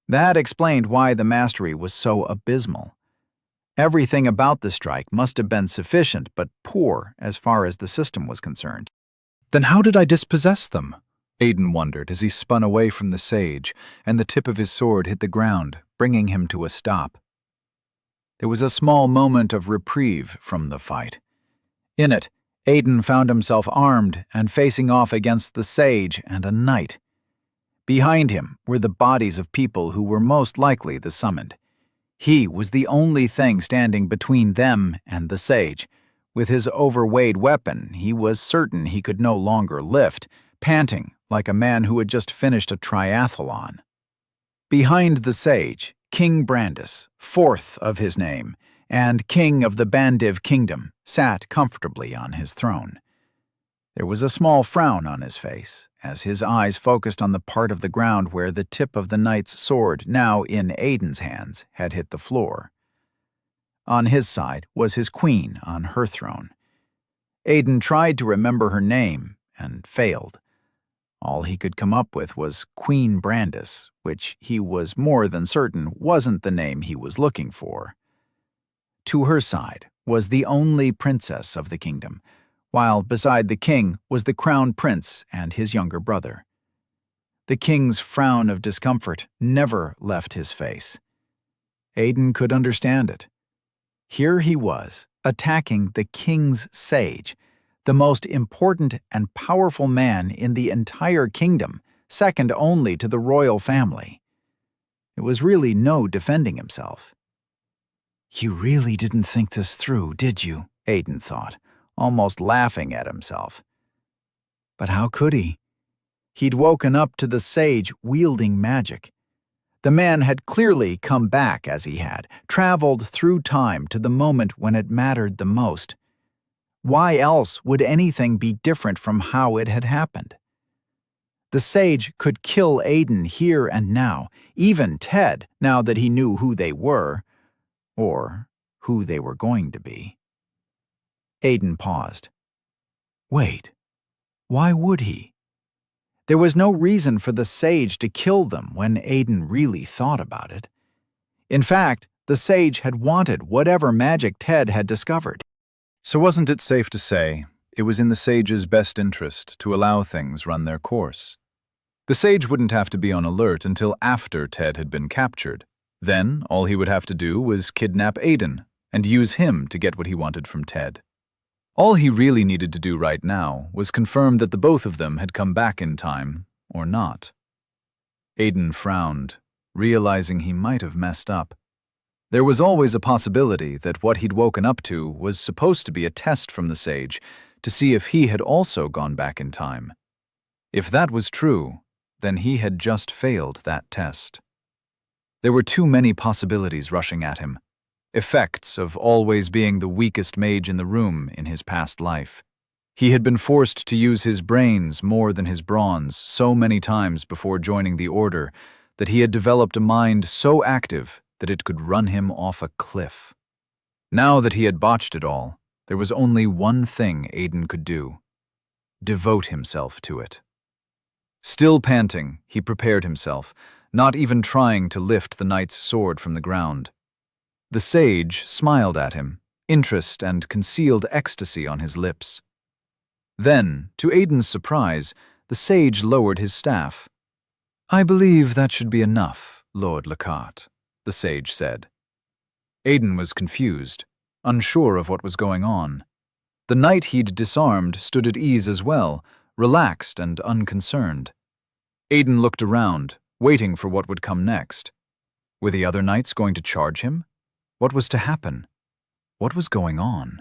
That explained why the mastery was so abysmal. Everything about the strike must have been sufficient but poor as far as the system was concerned. Then how did I dispossess them? Aiden wondered as he spun away from the sage, and the tip of his sword hit the ground, bringing him to a stop. There was a small moment of reprieve from the fight. In it, Aiden found himself armed and facing off against the sage and a knight. Behind him were the bodies of people who were most likely the summoned. He was the only thing standing between them and the sage. With his overweight weapon, he was certain he could no longer lift, panting like a man who had just finished a triathlon. Behind the sage, King Brandis, fourth of his name, and king of the Bandiv kingdom, sat comfortably on his throne. There was a small frown on his face, as his eyes focused on the part of the ground where the tip of the knight's sword, now in Aiden's hands, had hit the floor. On his side was his queen on her throne. Aiden tried to remember her name and failed. All he could come up with was Queen Brandis, which he was more than certain wasn't the name he was looking for. To her side was the only princess of the kingdom, while beside the king was the crown prince and his younger brother. The king's frown of discomfort never left his face. Aiden could understand it. Here he was, attacking the king's sage, the most important and powerful man in the entire kingdom, second only to the royal family. It was really no defending himself. You really didn't think this through, did you? Aiden thought, almost laughing at himself. But how could he? He'd woken up to the sage wielding magic. The man had clearly come back as he had, traveled through time to the moment when it mattered the most. Why else would anything be different from how it had happened? The sage could kill Aiden here and now, even Ted, now that he knew who they were, or who they were going to be. Aiden paused. Wait, why would he? There was no reason for the sage to kill them when Aiden really thought about it. In fact, the sage had wanted whatever magic Ted had discovered. So wasn't it safe to say it was in the sage's best interest to allow things run their course? The sage wouldn't have to be on alert until after Ted had been captured. Then, all he would have to do was kidnap Aiden and use him to get what he wanted from Ted. All he really needed to do right now was confirm that the both of them had come back in time, or not. Aiden frowned, realizing he might have messed up. There was always a possibility that what he'd woken up to was supposed to be a test from the sage to see if he had also gone back in time. If that was true, then he had just failed that test. There were too many possibilities rushing at him. Effects of always being the weakest mage in the room in his past life. He had been forced to use his brains more than his bronze so many times before joining the Order that he had developed a mind so active that it could run him off a cliff. Now that he had botched it all, there was only one thing Aiden could do: devote himself to it. Still panting, he prepared himself, not even trying to lift the knight's sword from the ground. The sage smiled at him, interest and concealed ecstasy on his lips. Then, to Aiden's surprise, the sage lowered his staff. "I believe that should be enough, Lord Lockhart," the sage said. Aiden was confused, unsure of what was going on. The knight he'd disarmed stood at ease as well, relaxed and unconcerned. Aiden looked around, waiting for what would come next. Were the other knights going to charge him? What was to happen? What was going on?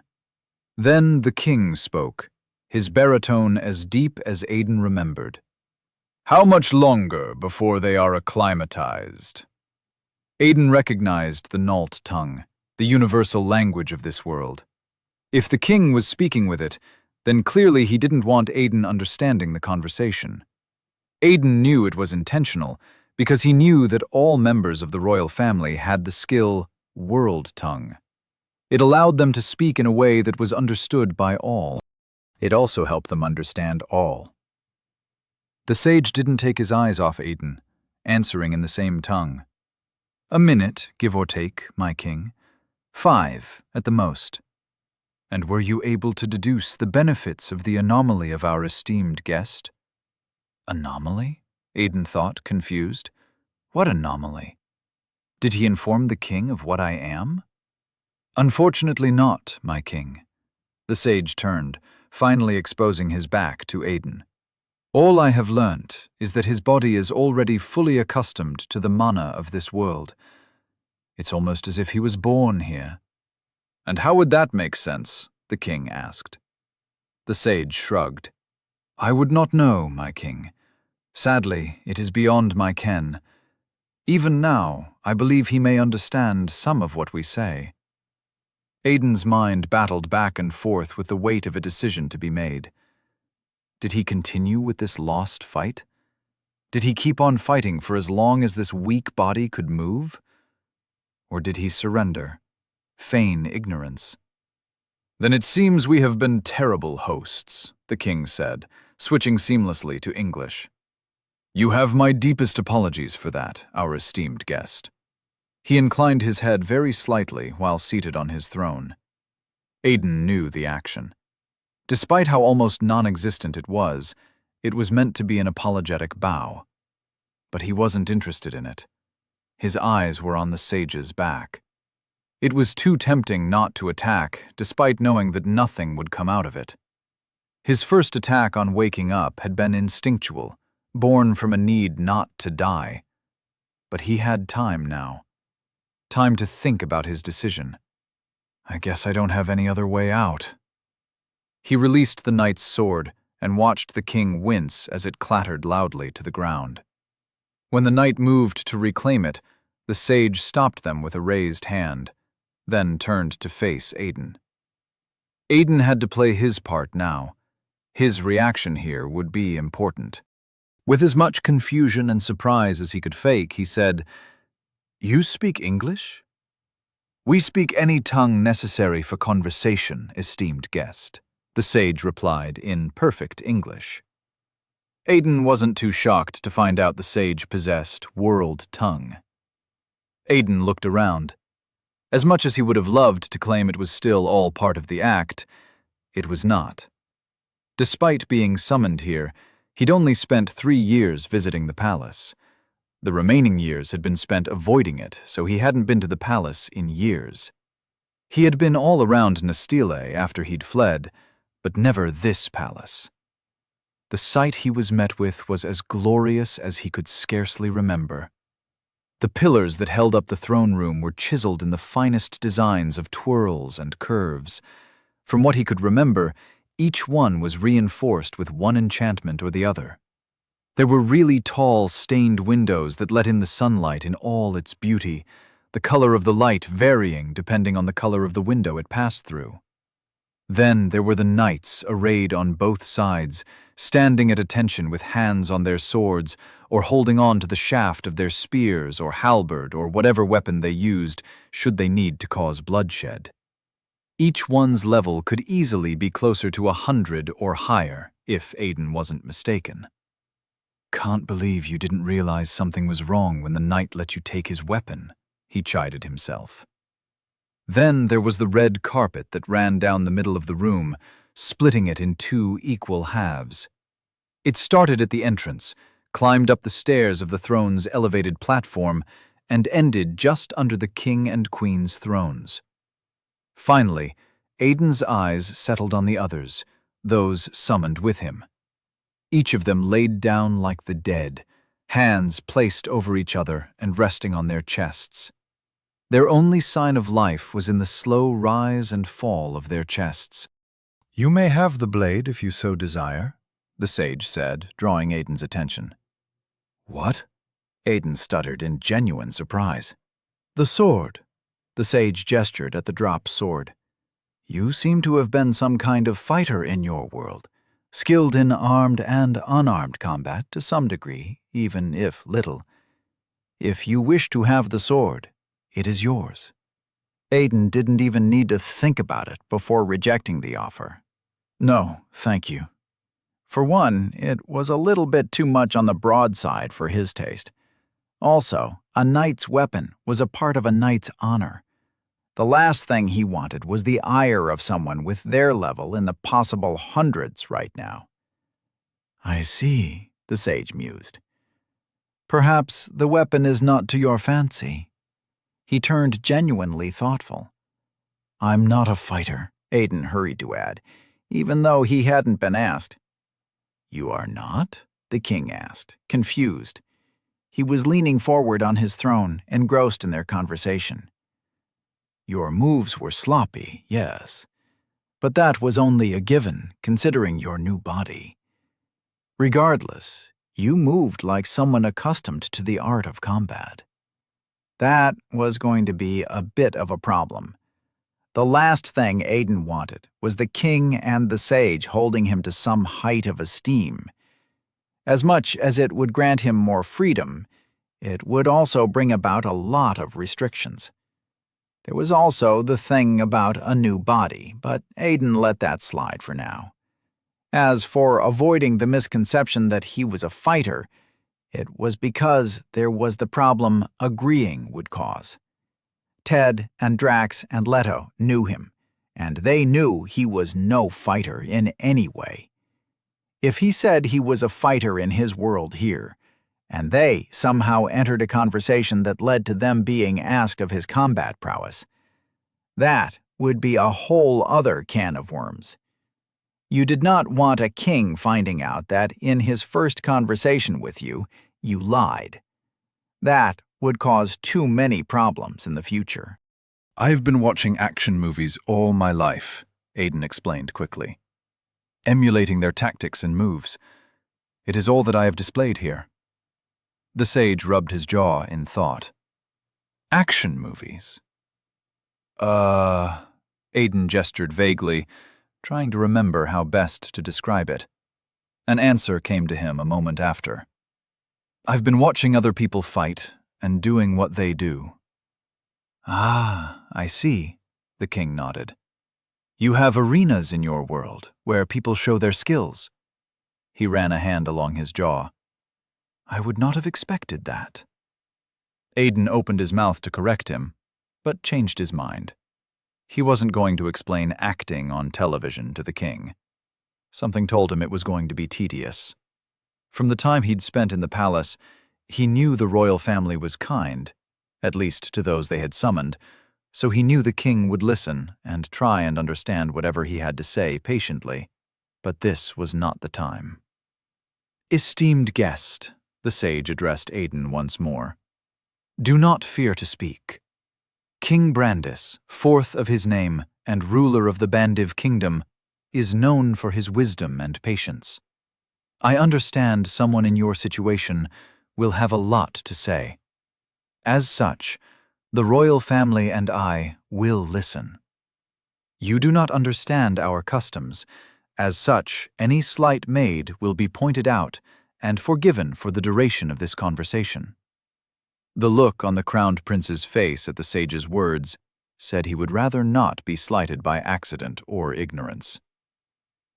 Then the king spoke, his baritone as deep as Aiden remembered. "How much longer before they are acclimatized?" Aiden recognized the Nault tongue, the universal language of this world. If the king was speaking with it, then clearly he didn't want Aiden understanding the conversation. Aiden knew it was intentional, because he knew that all members of the royal family had the skill World Tongue. It allowed them to speak in a way that was understood by all. It also helped them understand all. The sage didn't take his eyes off Aiden, answering in the same tongue. "A minute, give or take, my king. 5, at the most. And were you able to deduce the benefits of the anomaly of our esteemed guest?" "Anomaly?" Aiden thought, confused. "What anomaly? Did he inform the king of what I am?" "Unfortunately not, my king." The sage turned, finally exposing his back to Aiden. "All I have learnt is that his body is already fully accustomed to the mana of this world. It's almost as if he was born here." "And how would that make sense?" the king asked. The sage shrugged. "I would not know, my king. Sadly, it is beyond my ken. Even now, I believe he may understand some of what we say." Aiden's mind battled back and forth with the weight of a decision to be made. Did he continue with this lost fight? Did he keep on fighting for as long as this weak body could move? Or did he surrender, feign ignorance? "Then it seems we have been terrible hosts," the king said, switching seamlessly to English. "You have my deepest apologies for that, our esteemed guest." He inclined his head very slightly while seated on his throne. Aiden knew the action. Despite how almost non-existent it was meant to be an apologetic bow. But he wasn't interested in it. His eyes were on the sage's back. It was too tempting not to attack, despite knowing that nothing would come out of it. His first attack on waking up had been instinctual, born from a need not to die. But he had time now. Time to think about his decision. "I guess I don't have any other way out." He released the knight's sword and watched the king wince as it clattered loudly to the ground. When the knight moved to reclaim it, the sage stopped them with a raised hand, then turned to face Aiden. Aiden had to play his part now. His reaction here would be important. With as much confusion and surprise as he could fake, he said, "You speak English?" We speak any tongue necessary for conversation, esteemed guest, the sage replied in perfect English. Aiden wasn't too shocked to find out the sage possessed world tongue. Aiden looked around. As much as he would have loved to claim it was still all part of the act, it was not. Despite being summoned here, he'd only spent 3 years visiting the palace. The remaining years had been spent avoiding it, so he hadn't been to the palace in years. He had been all around Nastile after he'd fled, but never this palace. The sight he was met with was as glorious as he could scarcely remember. The pillars that held up the throne room were chiseled in the finest designs of twirls and curves. From what he could remember, each one was reinforced with one enchantment or the other. There were really tall, stained windows that let in the sunlight in all its beauty, the color of the light varying depending on the color of the window it passed through. Then there were the knights arrayed on both sides, standing at attention with hands on their swords or holding on to the shaft of their spears or halberd or whatever weapon they used should they need to cause bloodshed. Each one's level could easily be closer to 100 or higher, if Aiden wasn't mistaken. Can't believe you didn't realize something was wrong when the knight let you take his weapon, he chided himself. Then there was the red carpet that ran down the middle of the room, splitting it in 2 equal halves. It started at the entrance, climbed up the stairs of the throne's elevated platform, and ended just under the king and queen's thrones. Finally, Aiden's eyes settled on the others, those summoned with him. Each of them laid down like the dead, hands placed over each other and resting on their chests. Their only sign of life was in the slow rise and fall of their chests. "You may have the blade if you so desire," the sage said, drawing Aiden's attention. "What?" Aiden stuttered in genuine surprise. "The sword." The sage gestured at the dropped sword. "You seem to have been some kind of fighter in your world, skilled in armed and unarmed combat to some degree, even if little. If you wish to have the sword, it is yours." Aiden didn't even need to think about it before rejecting the offer. "No, thank you." For one, it was a little bit too much on the broad side for his taste. Also, a knight's weapon was a part of a knight's honor. The last thing he wanted was the ire of someone with their level in the possible hundreds right now. "I see," the sage mused. "Perhaps the weapon is not to your fancy." He turned genuinely thoughtful. "I'm not a fighter," Aiden hurried to add, even though he hadn't been asked. "You are not?" the king asked, confused. He was leaning forward on his throne, engrossed in their conversation. "Your moves were sloppy, yes, but that was only a given, considering your new body. Regardless, you moved like someone accustomed to the art of combat." That was going to be a bit of a problem. The last thing Aiden wanted was the king and the sage holding him to some height of esteem. As much as it would grant him more freedom, it would also bring about a lot of restrictions. There was also the thing about a new body, but Aiden let that slide for now. As for avoiding the misconception that he was a fighter, it was because there was the problem agreeing would cause. Ted and Drax and Leto knew him, and they knew he was no fighter in any way. If he said he was a fighter in his world here, and they somehow entered a conversation that led to them being asked of his combat prowess, that would be a whole other can of worms. You did not want a king finding out that in his first conversation with you, you lied. That would cause too many problems in the future. "I've been watching action movies all my life," Aiden explained quickly, emulating their tactics and moves. "It is all that I have displayed here." The sage rubbed his jaw in thought. "Action movies?" Aiden gestured vaguely, trying to remember how best to describe it. An answer came to him a moment after. "I've been watching other people fight and doing what they do." "Ah, I see, the king nodded. You have arenas in your world where people show their skills. He ran a hand along his jaw. I would not have expected that. Aiden opened his mouth to correct him, but changed his mind. He wasn't going to explain acting on television to the king. Something told him it was going to be tedious. From the time he'd spent in the palace, he knew the royal family was kind, at least to those they had summoned, so he knew the king would listen and try and understand whatever he had to say patiently. But this was not the time. Esteemed guest, the sage addressed Aiden once more. Do not fear to speak. King Brandis, fourth of his name and ruler of the Bandiv kingdom, is known for his wisdom and patience. I understand someone in your situation will have a lot to say. As such, the royal family and I will listen. You do not understand our customs. As such, any slight made will be pointed out and forgiven for the duration of this conversation. The look on the crowned prince's face at the sage's words said he would rather not be slighted by accident or ignorance.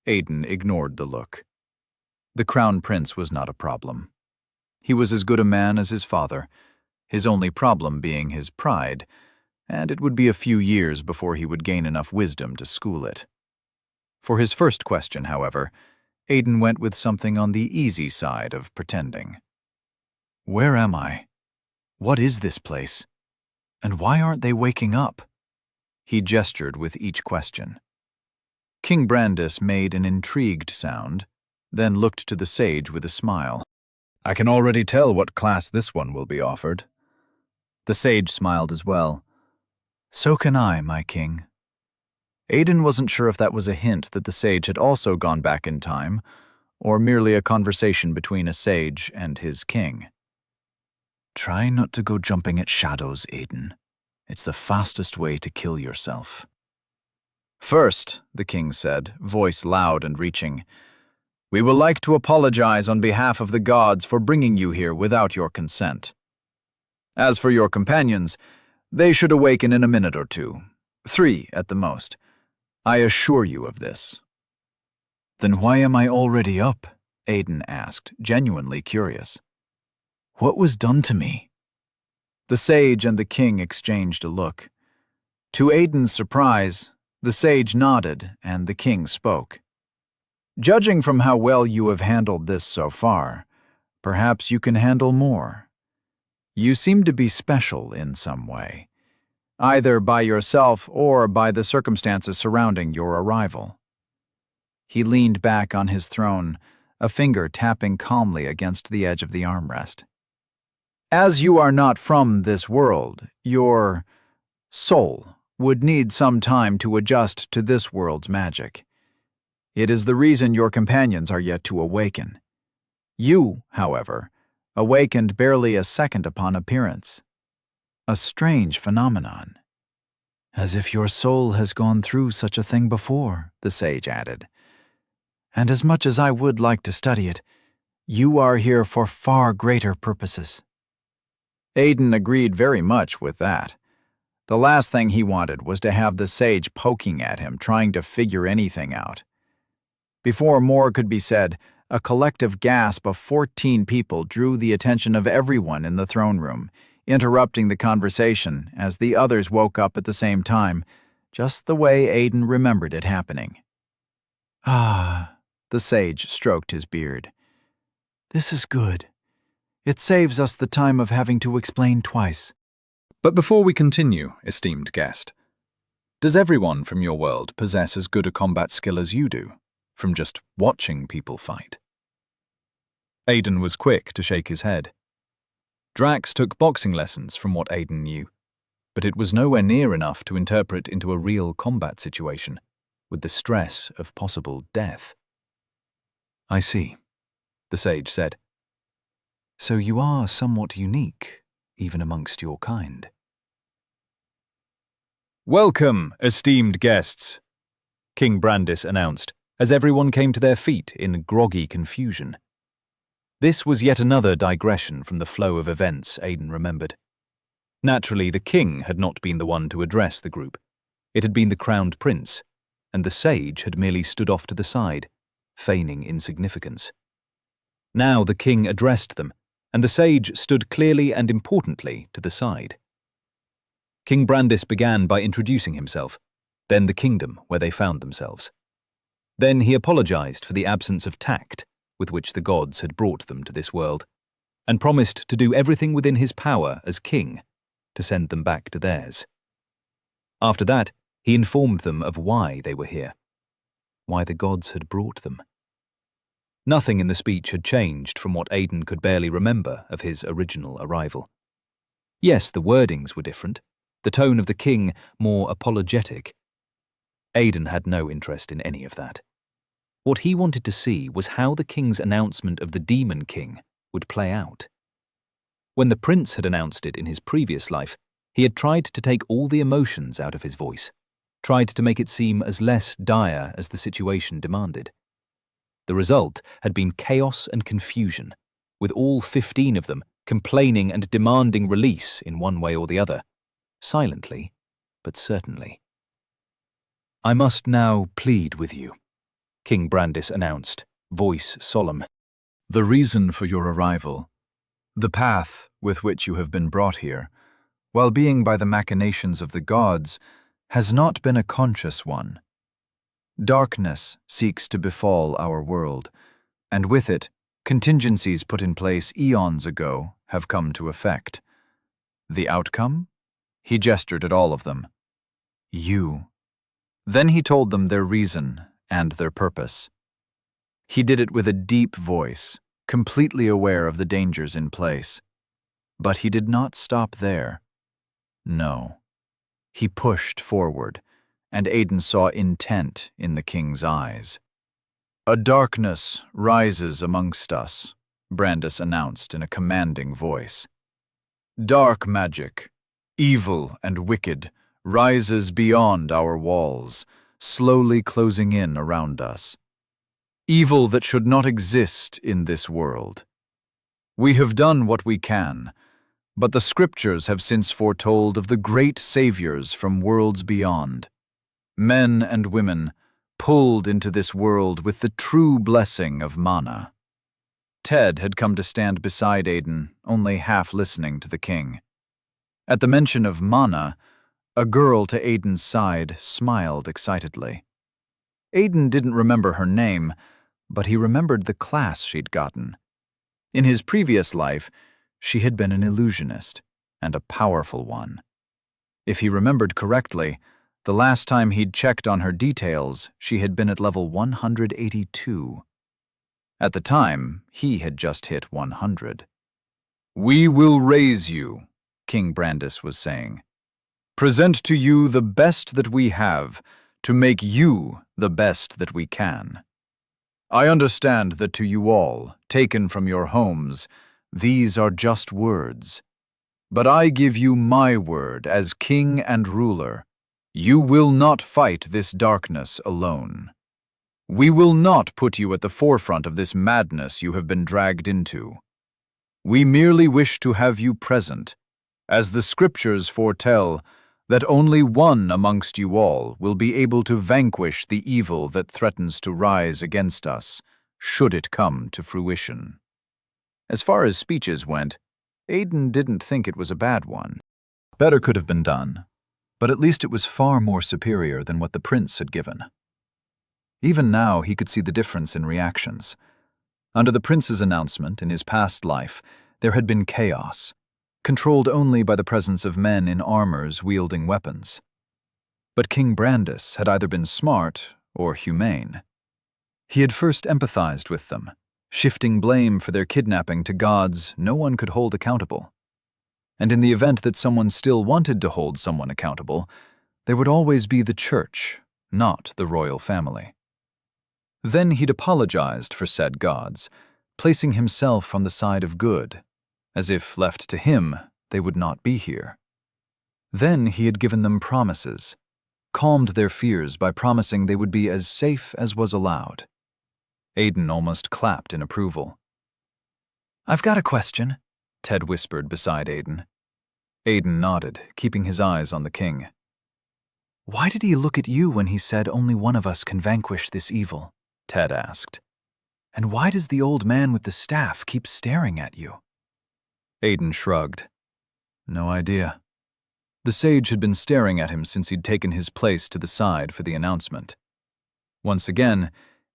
Aiden ignored the look. The crown prince was not a problem. He was as good a man as his father, his only problem being his pride, and it would be a few years before he would gain enough wisdom to school it. For his first question, however, Aiden went with something on the easy side of pretending. Where am I? What is this place? And why aren't they waking up? He gestured with each question. King Brandis made an intrigued sound, then looked to the sage with a smile. I can already tell what class this one will be offered. The sage smiled as well. So can I, my king. Aiden wasn't sure if that was a hint that the sage had also gone back in time, or merely a conversation between a sage and his king. Try not to go jumping at shadows, Aiden. It's the fastest way to kill yourself. First, the king said, voice loud and reaching, we would like to apologize on behalf of the gods for bringing you here without your consent. As for your companions, they should awaken in a minute or two, 3 at the most. I assure you of this. Then why am I already up? Aiden asked, genuinely curious. What was done to me? The sage and the king exchanged a look. To Aiden's surprise, the sage nodded and the king spoke. Judging from how well you have handled this so far, perhaps you can handle more. You seem to be special in some way, either by yourself or by the circumstances surrounding your arrival. He leaned back on his throne, a finger tapping calmly against the edge of the armrest. As you are not from this world, your soul would need some time to adjust to this world's magic. It is the reason your companions are yet to awaken. You, however, awakened barely a second upon appearance. A strange phenomenon. As if your soul has gone through such a thing before, the sage added. And as much as I would like to study it, you are here for far greater purposes. Aiden agreed very much with that. The last thing he wanted was to have the sage poking at him, trying to figure anything out. Before more could be said, a collective gasp of 14 people drew the attention of everyone in the throne room, interrupting the conversation as the others woke up at the same time, just the way Aiden remembered it happening. Ah, the sage stroked his beard. This is good. It saves us the time of having to explain twice. But before we continue, esteemed guest, does everyone from your world possess as good a combat skill as you do, from just watching people fight? Aiden was quick to shake his head. Drax took boxing lessons from what Aiden knew, but it was nowhere near enough to interpret into a real combat situation, with the stress of possible death. I see, the sage said. So you are somewhat unique, even amongst your kind. Welcome, esteemed guests, King Brandis announced, as everyone came to their feet in groggy confusion. This was yet another digression from the flow of events Aiden remembered. Naturally, the king had not been the one to address the group. It had been the crowned prince, and the sage had merely stood off to the side, feigning insignificance. Now the king addressed them, and the sage stood clearly and importantly to the side. King Brandis began by introducing himself, then the kingdom where they found themselves. Then he apologized for the absence of tact with which the gods had brought them to this world, and promised to do everything within his power as king to send them back to theirs. After that, he informed them of why they were here, why the gods had brought them. Nothing in the speech had changed from what Aiden could barely remember of his original arrival. Yes, the wordings were different, the tone of the king more apologetic. Aiden had no interest in any of that. What he wanted to see was how the king's announcement of the Demon King would play out. When the prince had announced it in his previous life, he had tried to take all the emotions out of his voice, tried to make it seem as less dire as the situation demanded. The result had been chaos and confusion, with all 15 of them complaining and demanding release in one way or the other, silently but certainly. "I must now plead with you," King Brandis announced, voice solemn. "The reason for your arrival, the path with which you have been brought here, while being by the machinations of the gods, has not been a conscious one. Darkness seeks to befall our world, and with it, contingencies put in place eons ago have come to effect. The outcome?" He gestured at all of them. "You." Then he told them their reason and their purpose. He did it with a deep voice, completely aware of the dangers in place. But he did not stop there. No. He pushed forward, and Aiden saw intent in the king's eyes. "A darkness rises amongst us," Brandis announced in a commanding voice. "Dark magic, evil and wicked, rises beyond our walls, slowly closing in around us. Evil that should not exist in this world. We have done what we can, but the scriptures have since foretold of the great saviors from worlds beyond. Men and women pulled into this world with the true blessing of mana." Ted had come to stand beside Aiden, only half listening to the king. At the mention of mana, a girl to Aiden's side smiled excitedly. Aiden didn't remember her name, but he remembered the class she'd gotten. In his previous life, she had been an illusionist, and a powerful one. If he remembered correctly, the last time he'd checked on her details, she had been at level 182. At the time, he had just hit 100. "We will raise you," King Brandis was saying. "Present to you the best that we have, to make you the best that we can. I understand that to you all, taken from your homes, these are just words. But I give you my word as king and ruler. You will not fight this darkness alone. We will not put you at the forefront of this madness you have been dragged into. We merely wish to have you present, as the scriptures foretell that only one amongst you all will be able to vanquish the evil that threatens to rise against us, should it come to fruition." As far as speeches went, Aiden didn't think it was a bad one. Better could have been done, but at least it was far more superior than what the prince had given. Even now, he could see the difference in reactions. Under the prince's announcement in his past life, there had been chaos, controlled only by the presence of men in armors wielding weapons. But King Brandis had either been smart or humane. He had first empathized with them, shifting blame for their kidnapping to gods no one could hold accountable. And in the event that someone still wanted to hold someone accountable, there would always be the church, not the royal family. Then he'd apologized for said gods, placing himself on the side of good, as if left to him, they would not be here. Then he had given them promises, calmed their fears by promising they would be as safe as was allowed. Aiden almost clapped in approval. "I've got a question," Ted whispered beside Aiden. Aiden nodded, keeping his eyes on the king. Why did he look at you when he said only one of us can vanquish this evil? Ted asked. And why does the old man with the staff keep staring at you? Aiden shrugged. No idea. The sage had been staring at him since he'd taken his place to the side for the announcement. Once again,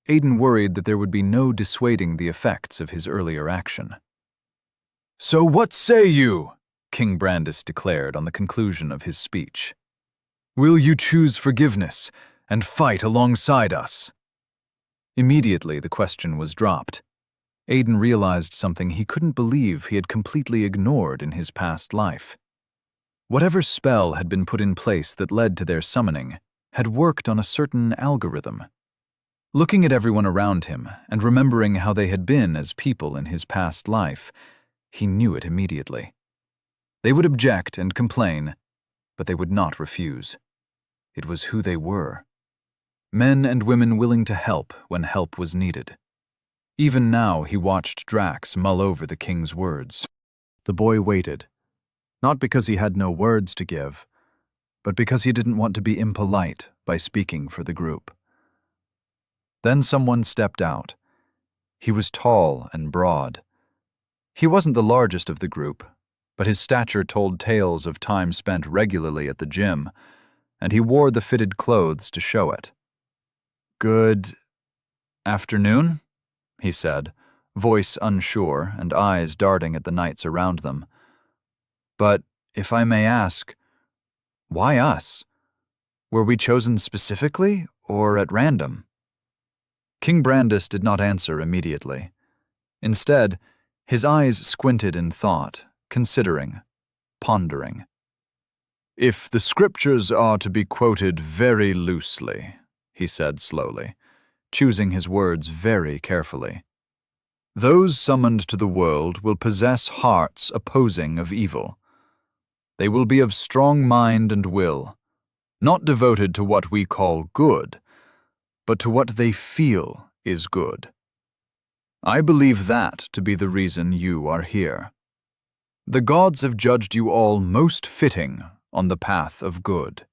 Aiden worried that there would be no dissuading the effects of his earlier action. So what say you? King Brandis declared on the conclusion of his speech. Will you choose forgiveness and fight alongside us? Immediately the question was dropped. Aiden realized something he couldn't believe he had completely ignored in his past life. Whatever spell had been put in place that led to their summoning had worked on a certain algorithm. Looking at everyone around him and remembering how they had been as people in his past life, he knew it immediately. They would object and complain, but they would not refuse. It was who they were. Men and women willing to help when help was needed. Even now he watched Drax mull over the king's words. The boy waited, not because he had no words to give, but because he didn't want to be impolite by speaking for the group. Then someone stepped out. He was tall and broad. He wasn't the largest of the group, but his stature told tales of time spent regularly at the gym, and he wore the fitted clothes to show it. Good afternoon, he said, voice unsure and eyes darting at the knights around them. But, if I may ask, why us? Were we chosen specifically or at random? King Brandis did not answer immediately. Instead, his eyes squinted in thought, considering, pondering. If the scriptures are to be quoted very loosely, he said slowly, choosing his words very carefully, those summoned to the world will possess hearts opposing of evil. They will be of strong mind and will, not devoted to what we call good, but to what they feel is good. I believe that to be the reason you are here. The gods have judged you all most fitting on the path of good.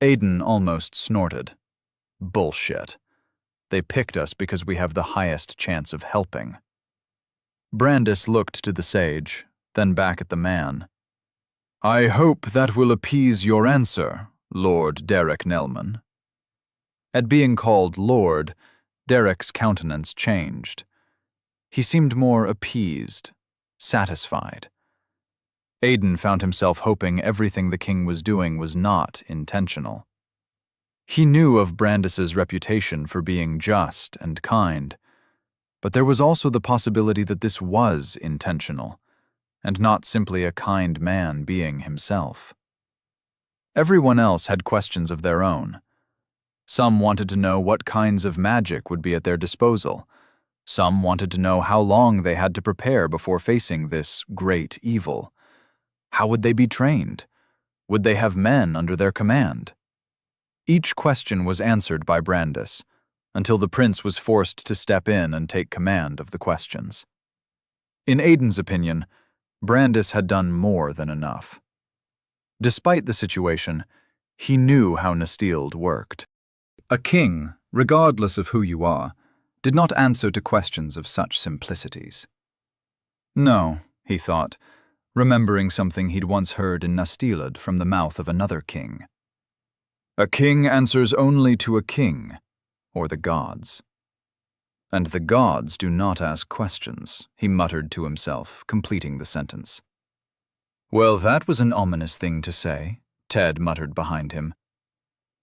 Aiden almost snorted. Bullshit. They picked us because we have the highest chance of helping. Brandis looked to the sage, then back at the man. I hope that will appease your answer, Lord Derek Nelman. At being called Lord, Derek's countenance changed. He seemed more appeased, satisfied. Aiden found himself hoping everything the king was doing was not intentional. He knew of Brandis's reputation for being just and kind, but there was also the possibility that this was intentional, and not simply a kind man being himself. Everyone else had questions of their own. Some wanted to know what kinds of magic would be at their disposal. Some wanted to know how long they had to prepare before facing this great evil. How would they be trained? Would they have men under their command? Each question was answered by Brandis, until the prince was forced to step in and take command of the questions. In Aiden's opinion, Brandis had done more than enough. Despite the situation, he knew how Nestild worked. A king, regardless of who you are, did not answer to questions of such simplicities. No, he thought, remembering something he'd once heard in Nastilad from the mouth of another king. A king answers only to a king, or the gods. And the gods do not ask questions, he muttered to himself, completing the sentence. Well, that was an ominous thing to say, Ted muttered behind him.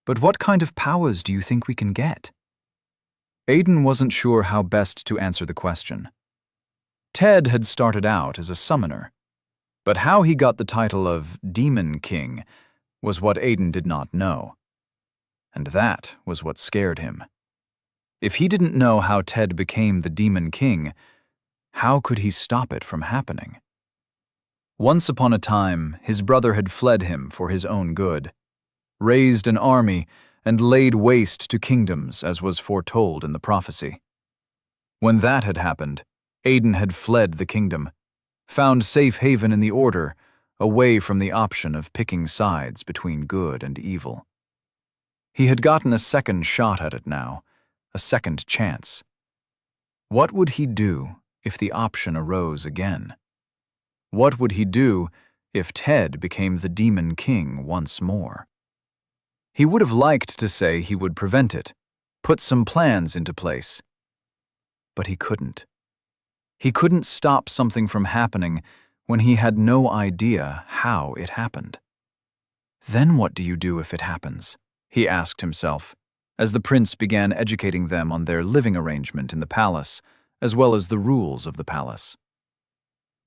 But what kind of powers do you think we can get? Aiden wasn't sure how best to answer the question. Ted had started out as a summoner, but how he got the title of Demon King was what Aiden did not know. And that was what scared him. If he didn't know how Ted became the Demon King, how could he stop it from happening? Once upon a time, his brother had fled him for his own good, raised an army, and laid waste to kingdoms as was foretold in the prophecy. When that had happened, Aiden had fled the kingdom, found safe haven in the Order, away from the option of picking sides between good and evil. He had gotten a second shot at it now, a second chance. What would he do if the option arose again? What would he do if Ted became the Demon King once more? He would have liked to say he would prevent it, put some plans into place. But he couldn't. He couldn't stop something from happening when he had no idea how it happened. Then what do you do if it happens? He asked himself, as the prince began educating them on their living arrangement in the palace, as well as the rules of the palace.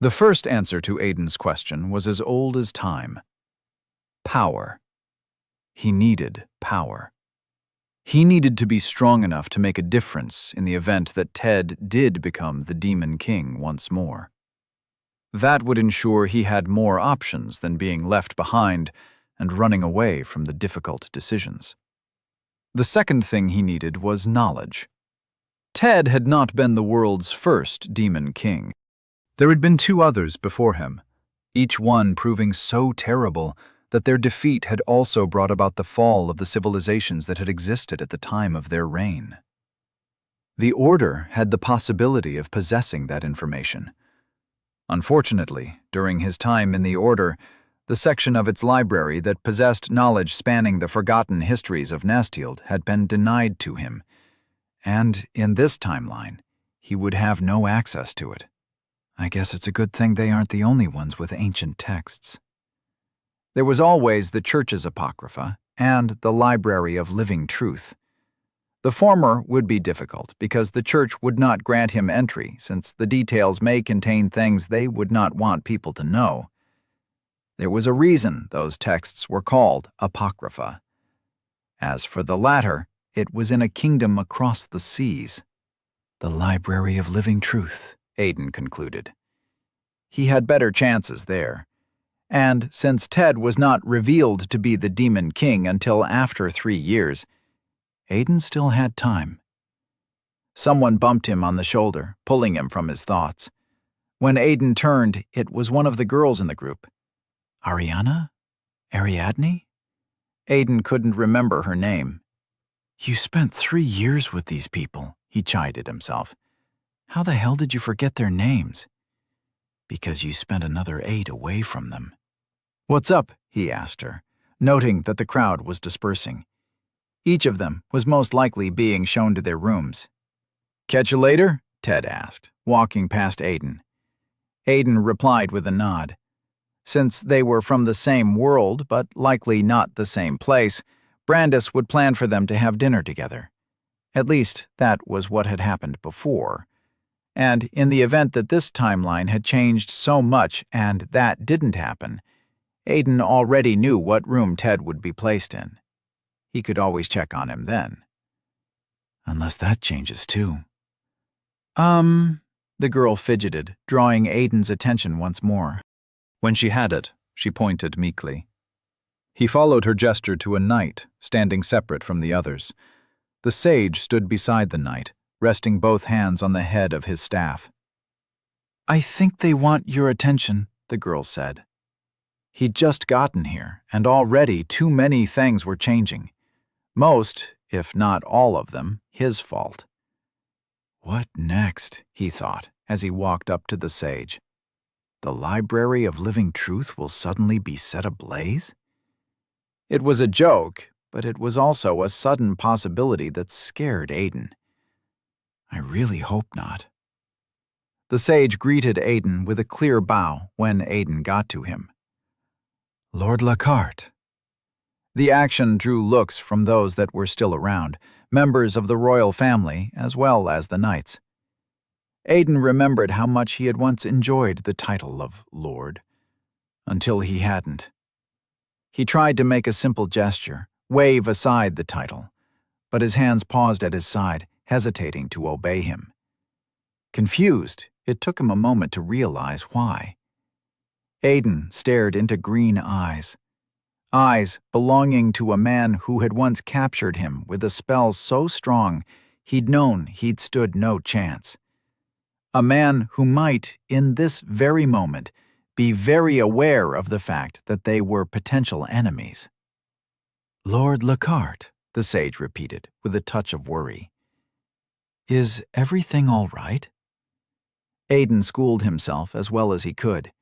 The first answer to Aiden's question was as old as time. Power. He needed power. He needed to be strong enough to make a difference in the event that Ted did become the Demon King once more. That would ensure he had more options than being left behind and running away from the difficult decisions. The second thing he needed was knowledge. Ted had not been the world's first Demon King. There had been 2 others before him, each one proving so terrible that their defeat had also brought about the fall of the civilizations that had existed at the time of their reign. The Order had the possibility of possessing that information. Unfortunately, during his time in the Order, the section of its library that possessed knowledge spanning the forgotten histories of Nastild had been denied to him, and in this timeline, he would have no access to it. I guess it's a good thing they aren't the only ones with ancient texts. There was always the Church's Apocrypha and the Library of Living Truth. The former would be difficult because the Church would not grant him entry, since the details may contain things they would not want people to know. There was a reason those texts were called Apocrypha. As for the latter, it was in a kingdom across the seas. The Library of Living Truth, Aiden concluded. He had better chances there. And since Ted was not revealed to be the Demon King until after 3 years, Aiden still had time. Someone bumped him on the shoulder, pulling him from his thoughts. When Aiden turned, it was one of the girls in the group. Ariana? Ariadne? Aiden couldn't remember her name. You spent 3 years with these people, he chided himself. How the hell did you forget their names? Because you spent another 8 away from them. What's up? He asked her, noting that the crowd was dispersing. Each of them was most likely being shown to their rooms. Catch you later? Ted asked, walking past Aiden. Aiden replied with a nod. Since they were from the same world, but likely not the same place, Brandis would plan for them to have dinner together. At least, that was what had happened before. And in the event that this timeline had changed so much and that didn't happen, Aiden already knew what room Ted would be placed in. He could always check on him then. Unless that changes too. The girl fidgeted, drawing Aiden's attention once more. When she had it, she pointed meekly. He followed her gesture to a knight, standing separate from the others. The sage stood beside the knight, resting both hands on the head of his staff. I think they want your attention, the girl said. He'd just gotten here, and already too many things were changing. Most, if not all of them, his fault. What next, he thought, as he walked up to the sage. The Library of Living Truth will suddenly be set ablaze? It was a joke, but it was also a sudden possibility that scared Aiden. I really hope not. The sage greeted Aiden with a clear bow when Aiden got to him. Lord Lockhart. The action drew looks from those that were still around, members of the royal family as well as the knights. Aiden remembered how much he had once enjoyed the title of Lord, until he hadn't. He tried to make a simple gesture, wave aside the title, but his hands paused at his side, hesitating to obey him. Confused, it took him a moment to realize why. Aiden stared into green eyes belonging to a man who had once captured him with a spell so strong he'd known he'd stood no chance. A man who might, in this very moment, be very aware of the fact that they were potential enemies. "Lord Lockhart," the sage repeated, with a touch of worry. "Is everything all right?" Aiden schooled himself as well as he could.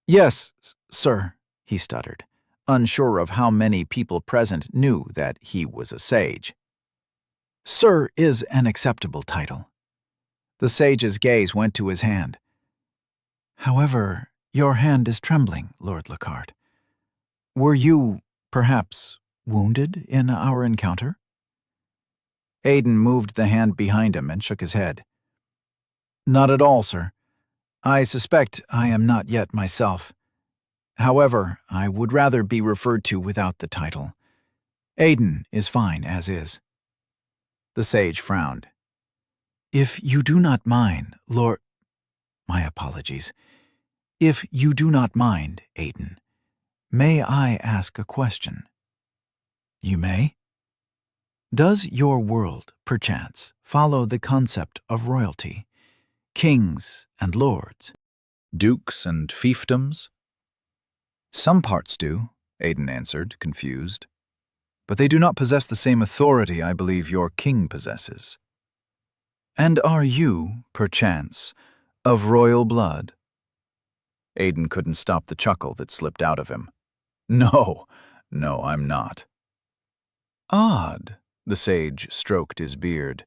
"Yes, sir," he stuttered, unsure of how many people present knew that he was a sage. "Sir is an acceptable title." The sage's gaze went to his hand. "However, your hand is trembling, Lord Lockhart. Were you, perhaps, wounded in our encounter?" Aiden moved the hand behind him and shook his head. "Not at all, sir. I suspect I am not yet myself. However, I would rather be referred to without the title. Aiden is fine as is." The sage frowned. "If you do not mind, Lord—" "My apologies. If you do not mind, Aiden, may I ask a question?" "You may." "Does your world, perchance, follow the concept of royalty? Kings and lords?" Dukes and fiefdoms? Some parts do, Aiden answered, confused. But they do not possess the same authority I believe your king possesses. And are you, perchance, of royal blood? Aiden couldn't stop the chuckle that slipped out of him. No, I'm not. Odd, the sage stroked his beard.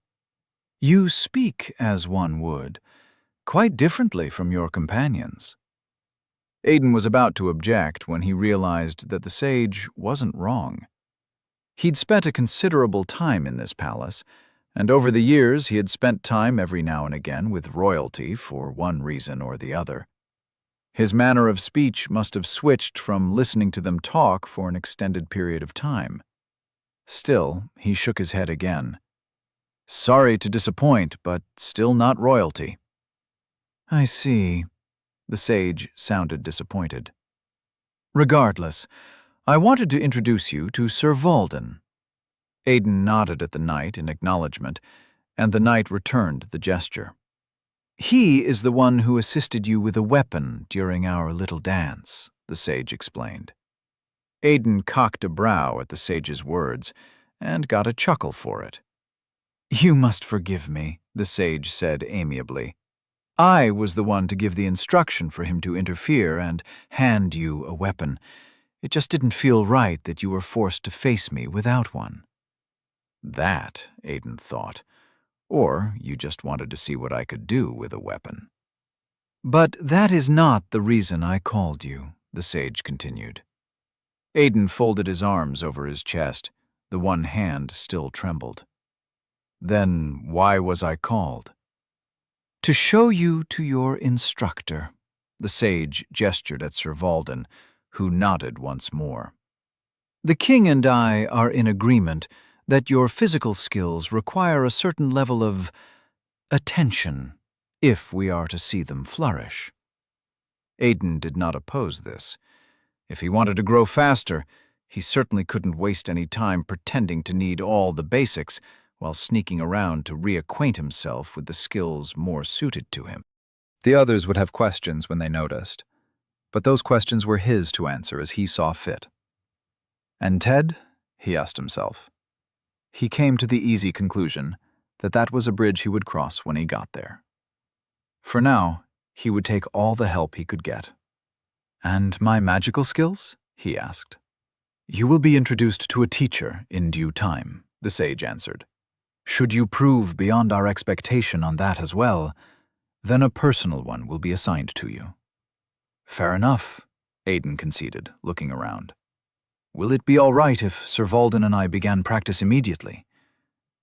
You speak as one would, quite differently from your companions. Aiden was about to object when he realized that the sage wasn't wrong. He'd spent a considerable time in this palace, and over the years he had spent time every now and again with royalty for one reason or the other. His manner of speech must have switched from listening to them talk for an extended period of time. Still, he shook his head again. Sorry to disappoint, but still not royalty. I see. The sage sounded disappointed. Regardless, I wanted to introduce you to Sir Valden. Aiden nodded at the knight in acknowledgement, and the knight returned the gesture. He is the one who assisted you with a weapon during our little dance, the sage explained. Aiden cocked a brow at the sage's words and got a chuckle for it. You must forgive me, the sage said amiably. I was the one to give the instruction for him to interfere and hand you a weapon. It just didn't feel right that you were forced to face me without one. That, Aiden thought. Or you just wanted to see what I could do with a weapon. But that is not the reason I called you, the sage continued. Aiden folded his arms over his chest. The one hand still trembled. Then why was I called? To show you to your instructor, the sage gestured at Sir Valden, who nodded once more. The king and I are in agreement that your physical skills require a certain level of attention if we are to see them flourish. Aiden did not oppose this. If he wanted to grow faster, he certainly couldn't waste any time pretending to need all the basics while sneaking around to reacquaint himself with the skills more suited to him. The others would have questions when they noticed, but those questions were his to answer as he saw fit. And Ted? He asked himself. He came to the easy conclusion that that was a bridge he would cross when he got there. For now, he would take all the help he could get. And my magical skills? He asked. You will be introduced to a teacher in due time, the sage answered. Should you prove beyond our expectation on that as well, then a personal one will be assigned to you. Fair enough, Aiden conceded, looking around. Will it be all right if Sir Valden and I began practice immediately?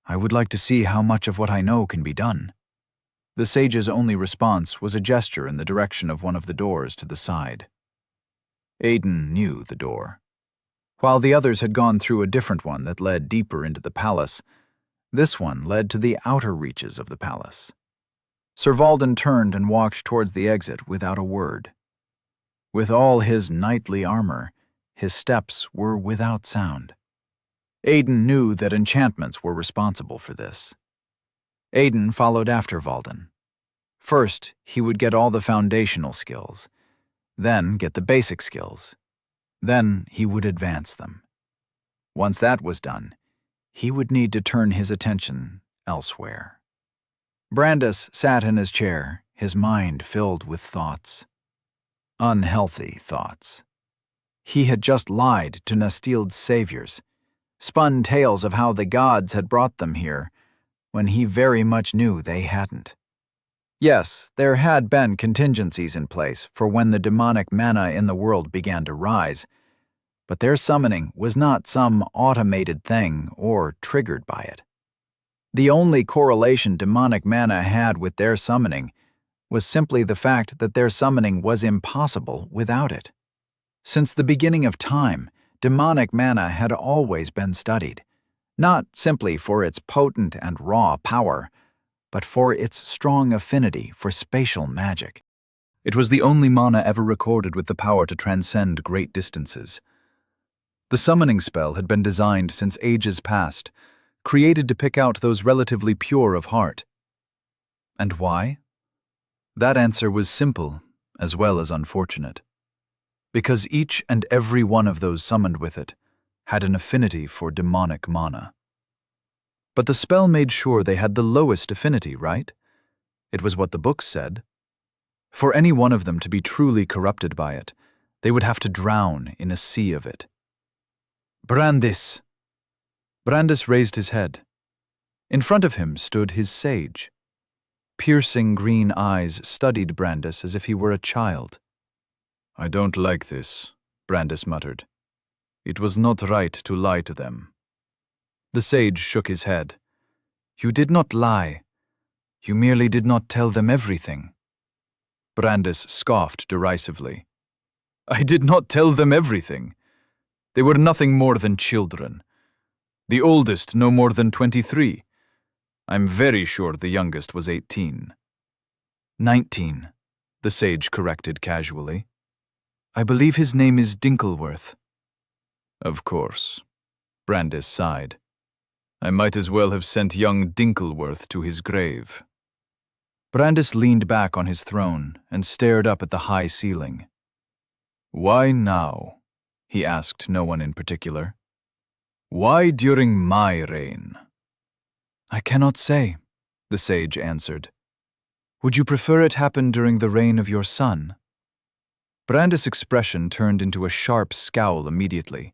I would like to see how much of what I know can be done. The sage's only response was a gesture in the direction of one of the doors to the side. Aiden knew the door. While the others had gone through a different one that led deeper into the palace, this one led to the outer reaches of the palace. Sir Valden turned and walked towards the exit without a word. With all his knightly armor, his steps were without sound. Aiden knew that enchantments were responsible for this. Aiden followed after Valden. First, he would get all the foundational skills. then get the basic skills. Then he would advance them. Once that was done, he would need to turn his attention elsewhere. Brandis sat in his chair, his mind filled with thoughts. Unhealthy thoughts. He had just lied to Nastild's saviors, spun tales of how the gods had brought them here, when he very much knew they hadn't. Yes, there had been contingencies in place for when the demonic mana in the world began to rise, but their summoning was not some automated thing or triggered by it. The only correlation demonic mana had with their summoning was simply the fact that their summoning was impossible without it. Since the beginning of time, demonic mana had always been studied, not simply for its potent and raw power, but for its strong affinity for spatial magic. It was the only mana ever recorded with the power to transcend great distances. The summoning spell had been designed since ages past, created to pick out those relatively pure of heart. And why? That answer was simple as well as unfortunate. Because each and every one of those summoned with it had an affinity for demonic mana. But the spell made sure they had the lowest affinity, right? It was what the books said. For any one of them to be truly corrupted by it, they would have to drown in a sea of it. Brandis! Brandis raised his head. In front of him stood his sage. Piercing green eyes studied Brandis as if he were a child. I don't like this, Brandis muttered. It was not right to lie to them. The sage shook his head. You did not lie. You merely did not tell them everything. Brandis scoffed derisively. I did not tell them everything. They were nothing more than children. The oldest no more than 23. I'm very sure the youngest was 18. 19, the sage corrected casually. I believe his name is Dinkleworth. Of course, Brandis sighed. I might as well have sent young Dinkleworth to his grave. Brandis leaned back on his throne and stared up at the high ceiling. Why now? He asked no one in particular. Why during my reign? I cannot say, the sage answered. Would you prefer it happen during the reign of your son? Brandis' expression turned into a sharp scowl immediately.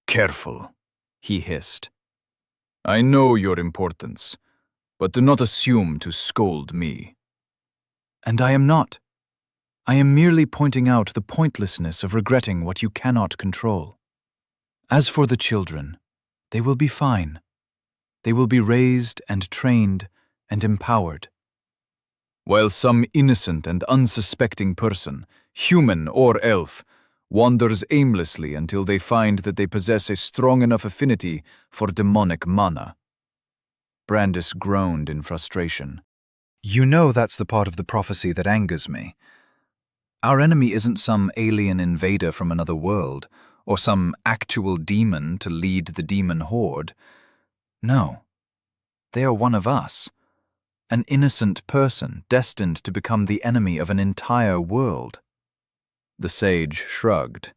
Careful, he hissed. I know your importance, but do not assume to scold me. And I am not. I am merely pointing out the pointlessness of regretting what you cannot control. As for the children, they will be fine. They will be raised and trained and empowered. While some innocent and unsuspecting person, human or elf, wanders aimlessly until they find that they possess a strong enough affinity for demonic mana. Brandis groaned in frustration. You know that's the part of the prophecy that angers me. Our enemy isn't some alien invader from another world, or some actual demon to lead the demon horde. No, they are one of us, an innocent person destined to become the enemy of an entire world. The sage shrugged.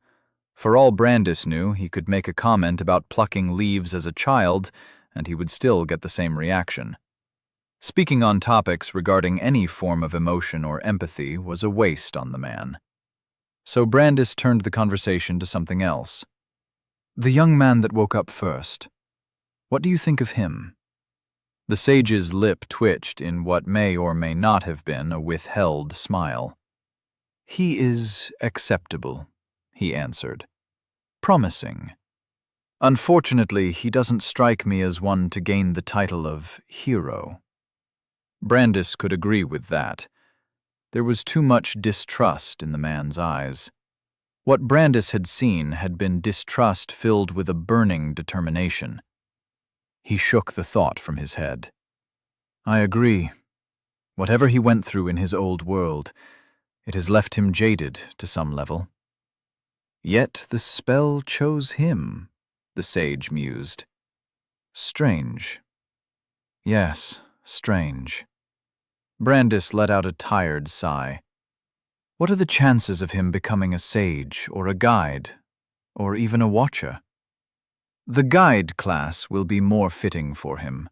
For all Brandis knew, he could make a comment about plucking leaves as a child, and he would still get the same reaction. Speaking on topics regarding any form of emotion or empathy was a waste on the man. So Brandis turned the conversation to something else. The young man that woke up first. What do you think of him? The sage's lip twitched in what may or may not have been a withheld smile. He is acceptable, he answered. Promising. Unfortunately, he doesn't strike me as one to gain the title of hero. Brandis could agree with that. There was too much distrust in the man's eyes. What Brandis had seen had been distrust filled with a burning determination. He shook the thought from his head. I agree. Whatever he went through in his old world, it has left him jaded to some level. Yet the spell chose him, the sage mused. Strange. Yes, strange. Brandis let out a tired sigh. What are the chances of him becoming a sage or a guide, or even a watcher? The guide class will be more fitting for him,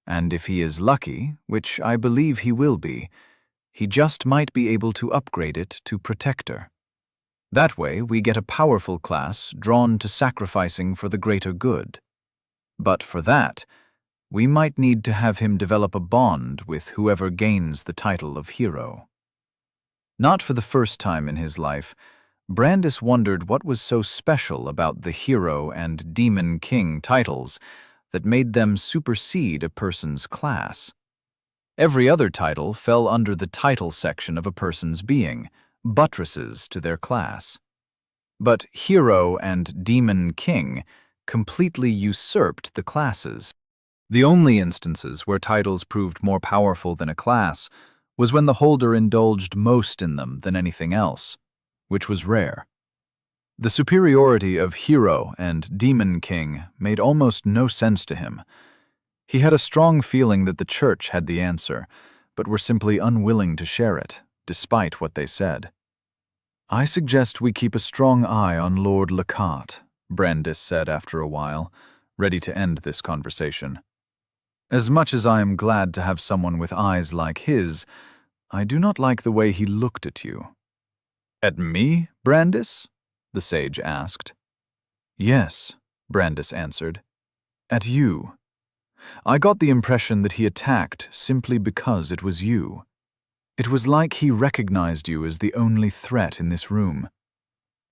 and if he is lucky, which I believe he will be, he just might be able to upgrade it to protector. That way, we get a powerful class drawn to sacrificing for the greater good. But for that, we might need to have him develop a bond with whoever gains the title of hero. Not for the first time in his life, Brandis wondered what was so special about the hero and demon king titles that made them supersede a person's class. Every other title fell under the title section of a person's being, buttresses to their class. But hero and demon king completely usurped the classes. The only instances where titles proved more powerful than a class was when the holder indulged most in them than anything else, which was rare. The superiority of hero and demon king made almost no sense to him. He had a strong feeling that the church had the answer, but were simply unwilling to share it, despite what they said. "I suggest we keep a strong eye on Lord Lacarte," Brandis said after a while, ready to end this conversation. "As much as I am glad to have someone with eyes like his, I do not like the way he looked at you." "At me, Brandis?" the sage asked. "Yes," Brandis answered. "At you. I got the impression that he attacked simply because it was you. It was like he recognized you as the only threat in this room.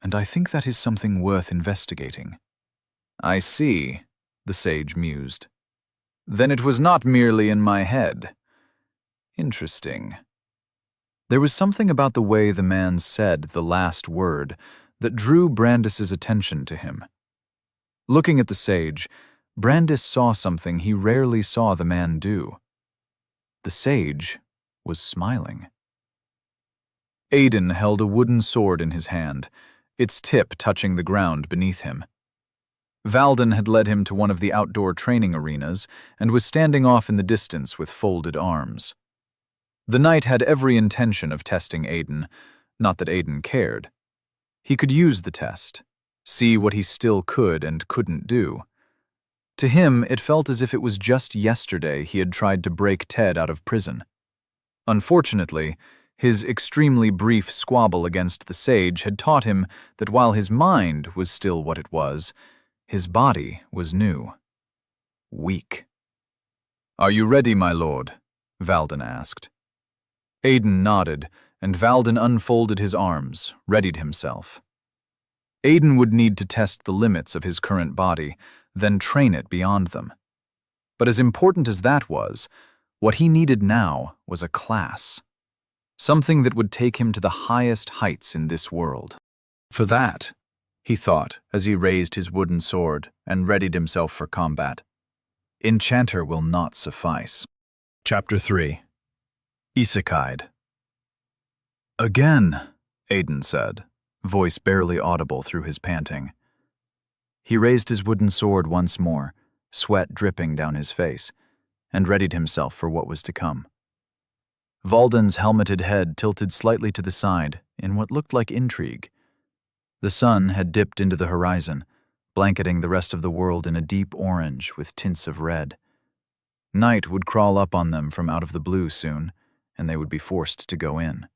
And I think that is something worth investigating." "I see," the sage mused. "Then it was not merely in my head. Interesting." There was something about the way the man said the last word that drew Brandis's attention to him. Looking at the sage, Brandis saw something he rarely saw the man do. The sage was smiling. Aiden held a wooden sword in his hand, its tip touching the ground beneath him. Valden had led him to one of the outdoor training arenas and was standing off in the distance with folded arms. The knight had every intention of testing Aiden, not that Aiden cared. He could use the test, see what he still could and couldn't do. To him, it felt as if it was just yesterday he had tried to break Ted out of prison. Unfortunately, his extremely brief squabble against the sage had taught him that while his mind was still what it was, his body was new. Weak. "Are you ready, my lord?" Valden asked. Aiden nodded, and Valden unfolded his arms, readied himself. Aiden would need to test the limits of his current body, then train it beyond them. But as important as that was, what he needed now was a class. Something that would take him to the highest heights in this world. For that, he thought as he raised his wooden sword and readied himself for combat, enchanter will not suffice. Chapter 3. Isekai'd. "Again," Aiden said, voice barely audible through his panting. He raised his wooden sword once more, sweat dripping down his face, and readied himself for what was to come. Valden's helmeted head tilted slightly to the side in what looked like intrigue. The sun had dipped into the horizon, blanketing the rest of the world in a deep orange with tints of red. Night would crawl up on them from out of the blue soon, and they would be forced to go in.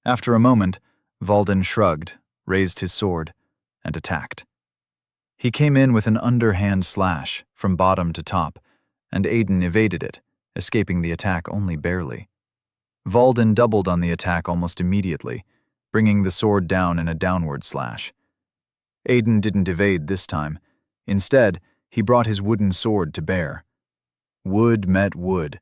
After a moment, Valden shrugged, raised his sword, and attacked. He came in with an underhand slash from bottom to top, and Aiden evaded it, escaping the attack only barely. Valden doubled on the attack almost immediately, bringing the sword down in a downward slash. Aiden didn't evade this time. Instead, he brought his wooden sword to bear. Wood met wood,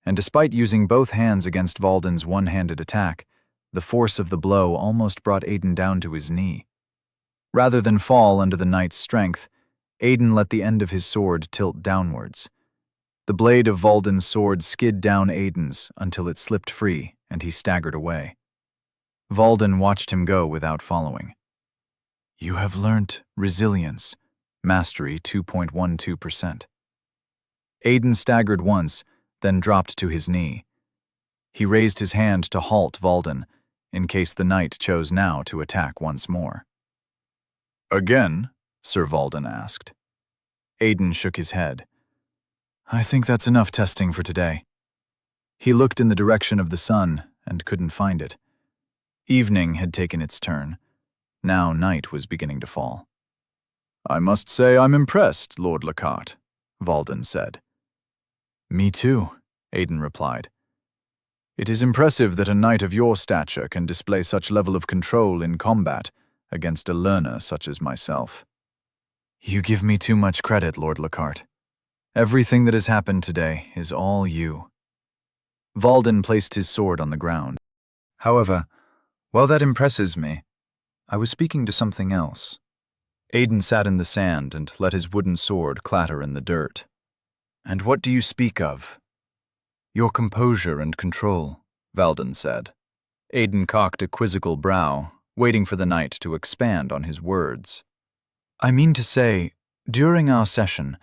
and despite using both hands against Valden's one-handed attack, the force of the blow almost brought Aiden down to his knee. Rather than fall under the knight's strength, Aiden let the end of his sword tilt downwards. The blade of Valden's sword skid down Aiden's until it slipped free and he staggered away. Valden watched him go without following. "You have learnt resilience, mastery 2.12%. Aiden staggered once, then dropped to his knee. He raised his hand to halt Valden, in case the knight chose now to attack once more. Again? Sir Valden asked. Aiden shook his head. I think that's enough testing for today. He looked in the direction of the sun and couldn't find it. Evening had taken its turn. Now night was beginning to fall. I must say I'm impressed, Lord Lockhart, Valden said. Me too, Aiden replied. It is impressive that a knight of your stature can display such level of control in combat against a learner such as myself. You give me too much credit, Lord Lockhart. Everything that has happened today is all you. Valden placed his sword on the ground. However, while that impresses me, I was speaking to something else. Aiden sat in the sand and let his wooden sword clatter in the dirt. And what do you speak of? Your composure and control, Valden said. Aiden cocked a quizzical brow, waiting for the knight to expand on his words. I mean to say, during our session,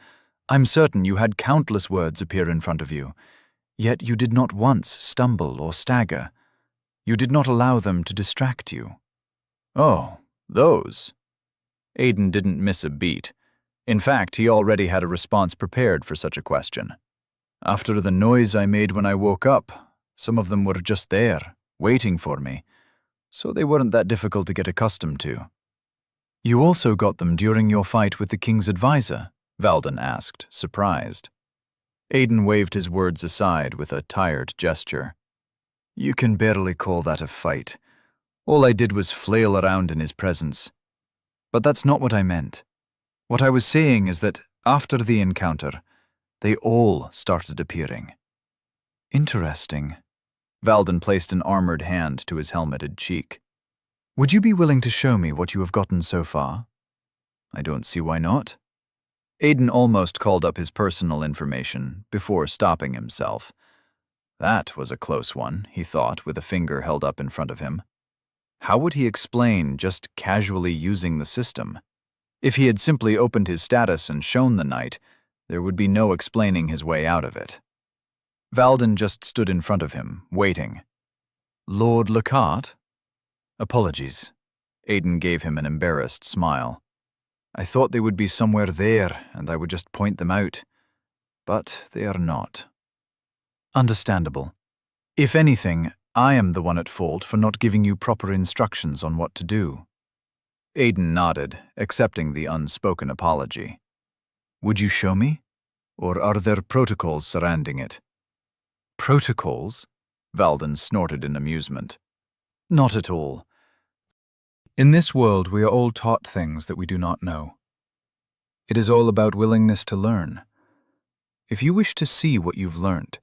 I'm certain you had countless words appear in front of you, yet you did not once stumble or stagger. You did not allow them to distract you. Oh, those. Aiden didn't miss a beat. In fact, he already had a response prepared for such a question. After the noise I made when I woke up, some of them were just there, waiting for me, so they weren't that difficult to get accustomed to. You also got them during your fight with the king's advisor? Valden asked, surprised. Aiden waved his words aside with a tired gesture. You can barely call that a fight. All I did was flail around in his presence. But that's not what I meant. What I was saying is that after the encounter, they all started appearing. Interesting. Valden placed an armored hand to his helmeted cheek. Would you be willing to show me what you have gotten so far? I don't see why not. Aiden almost called up his personal information before stopping himself. That was a close one, he thought, with a finger held up in front of him. How would he explain just casually using the system? If he had simply opened his status and shown the knight, there would be no explaining his way out of it. Valden just stood in front of him, waiting. Lord Lockhart? Apologies. Aiden gave him an embarrassed smile. I thought they would be somewhere there, and I would just point them out. But they are not. Understandable. If anything, I am the one at fault for not giving you proper instructions on what to do. Aiden nodded, accepting the unspoken apology. Would you show me? Or are there protocols surrounding it? Protocols? Valden snorted in amusement. Not at all. In this world, we are all taught things that we do not know. It is all about willingness to learn. If you wish to see what you've learned,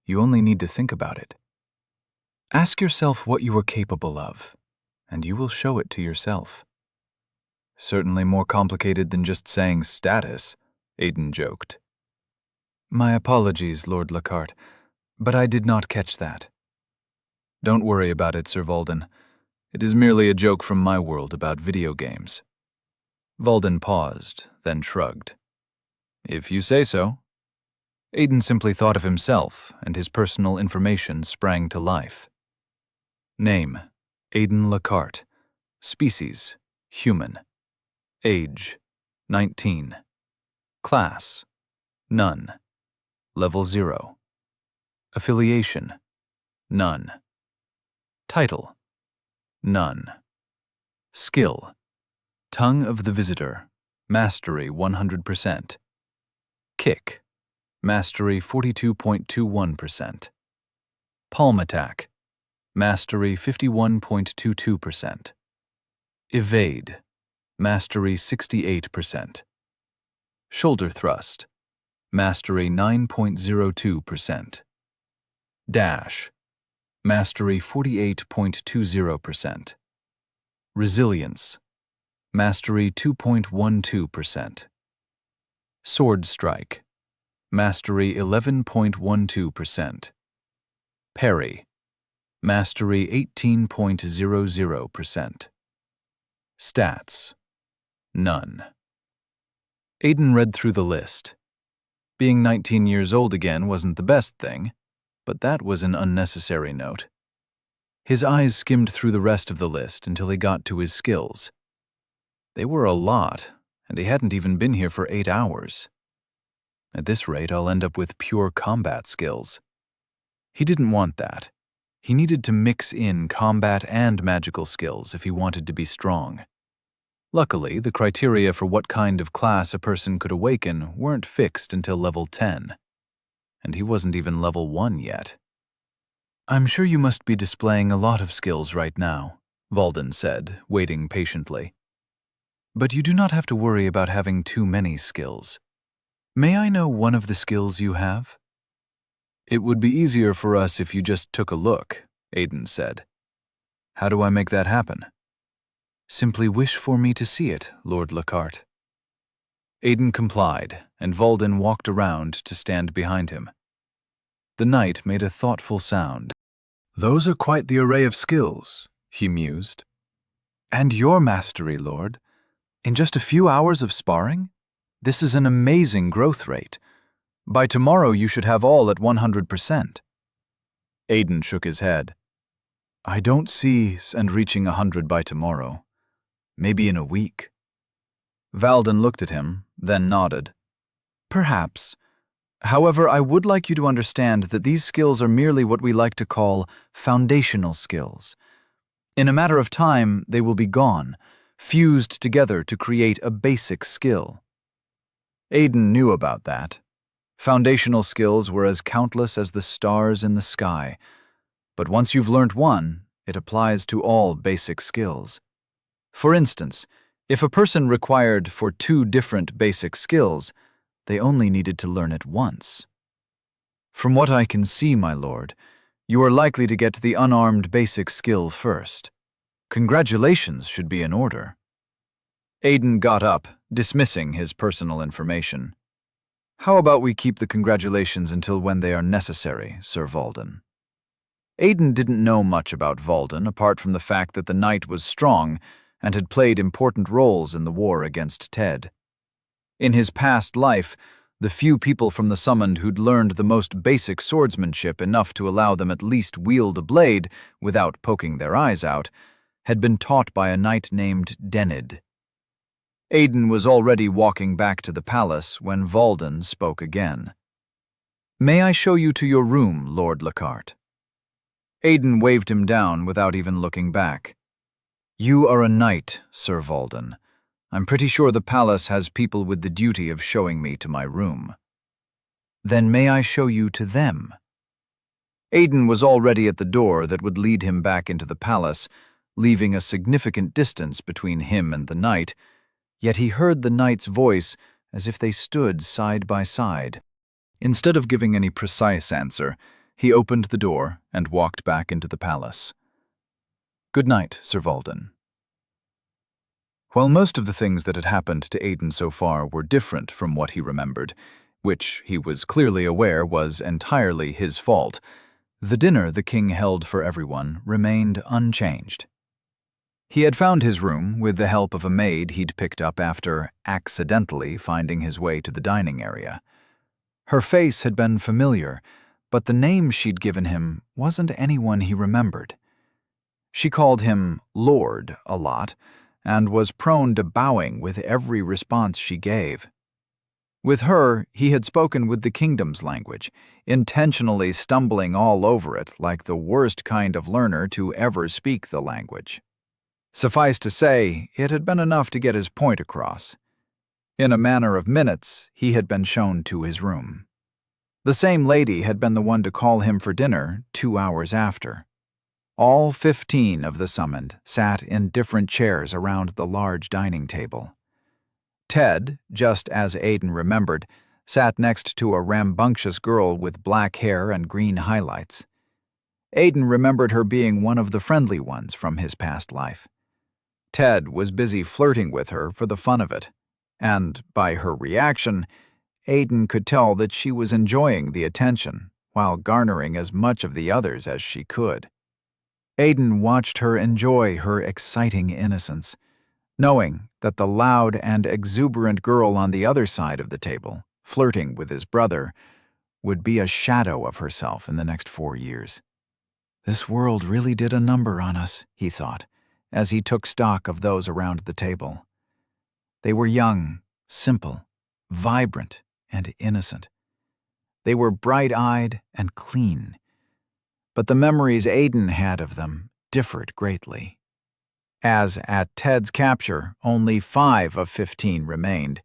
you only need to think about it. Ask yourself what you are capable of, and you will show it to yourself. Certainly more complicated than just saying status, Aiden joked. My apologies, Lord Lockhart, but I did not catch that. Don't worry about it, Sir Valden. It is merely a joke from my world about video games. Valden paused, then shrugged. If you say so. Aiden simply thought of himself, and his personal information sprang to life. Name, Aiden Lockhart. Species, human. Age, 19. Class, none. Level 0. Affiliation, none. Title, none. Skill, Tongue of the Visitor, Mastery 100%. Kick, Mastery 42.21%. Palm Attack, Mastery 51.22%. Evade, Mastery 68%. Shoulder Thrust, Mastery 9.02%. Dash, Mastery 48.20%. Resilience, Mastery 2.12%. Sword Strike, Mastery 11.12%. Parry, Mastery 18.00%. Stats, none. Aiden read through the list. Being 19 years old again wasn't the best thing, but that was an unnecessary note. His eyes skimmed through the rest of the list until he got to his skills. They were a lot, and he hadn't even been here for 8 hours. At this rate, I'll end up with pure combat skills. He didn't want that. He needed to mix in combat and magical skills if he wanted to be strong. Luckily, the criteria for what kind of class a person could awaken weren't fixed until level 10. And he wasn't even level 1 yet. "I'm sure you must be displaying a lot of skills right now," Valden said, waiting patiently. "But you do not have to worry about having too many skills. May I know one of the skills you have?" "It would be easier for us if you just took a look," Aiden said. "How do I make that happen?" "Simply wish for me to see it, Lord Lockhart." Aiden complied, and Valden walked around to stand behind him. The knight made a thoughtful sound. "Those are quite the array of skills," he mused. "And your mastery, Lord. In just a few hours of sparring? This is an amazing growth rate. By tomorrow you should have all at 100%. Aiden shook his head. "I don't see and reaching 100 by tomorrow. Maybe in a week." Valden looked at him, then nodded. "Perhaps. However, I would like you to understand that these skills are merely what we like to call foundational skills. In a matter of time, they will be gone, fused together to create a basic skill." Aiden knew about that. Foundational skills were as countless as the stars in the sky. But once you've learned one, it applies to all basic skills. For instance, if a person required for 2 different basic skills, they only needed to learn it once. "From what I can see, my lord, you are likely to get the unarmed basic skill first. Congratulations should be in order." Aiden got up, dismissing his personal information. "How about we keep the congratulations until when they are necessary, Sir Valden?" Aiden didn't know much about Valden apart from the fact that the knight was strong and had played important roles in the war against Ted. In his past life, the few people from the Summoned who'd learned the most basic swordsmanship enough to allow them at least wield a blade without poking their eyes out had been taught by a knight named Denid. Aiden was already walking back to the palace when Valden spoke again. "May I show you to your room, Lord Lockhart?" Aiden waved him down without even looking back. "You are a knight, Sir Valden. I'm pretty sure the palace has people with the duty of showing me to my room." "Then may I show you to them?" Aiden was already at the door that would lead him back into the palace, leaving a significant distance between him and the knight, yet he heard the knight's voice as if they stood side by side. Instead of giving any precise answer, he opened the door and walked back into the palace. "Good night, Sir Valden." While most of the things that had happened to Aiden so far were different from what he remembered, which he was clearly aware was entirely his fault, the dinner the king held for everyone remained unchanged. He had found his room with the help of a maid he'd picked up after accidentally finding his way to the dining area. Her face had been familiar, but the name she'd given him wasn't anyone he remembered. She called him Lord a lot, and was prone to bowing with every response she gave. With her, he had spoken with the kingdom's language, intentionally stumbling all over it like the worst kind of learner to ever speak the language. Suffice to say, it had been enough to get his point across. In a matter of minutes, he had been shown to his room. The same lady had been the one to call him for dinner 2 hours after. All 15 of the summoned sat in different chairs around the large dining table. Ted, just as Aiden remembered, sat next to a rambunctious girl with black hair and green highlights. Aiden remembered her being one of the friendly ones from his past life. Ted was busy flirting with her for the fun of it, and by her reaction, Aiden could tell that she was enjoying the attention while garnering as much of the others as she could. Aiden watched her enjoy her exciting innocence, knowing that the loud and exuberant girl on the other side of the table, flirting with his brother, would be a shadow of herself in the next 4 years. This world really did a number on us, he thought, as he took stock of those around the table. They were young, simple, vibrant, and innocent. They were bright-eyed and clean. But the memories Aiden had of them differed greatly. As at Ted's capture, only 5 of 15 remained,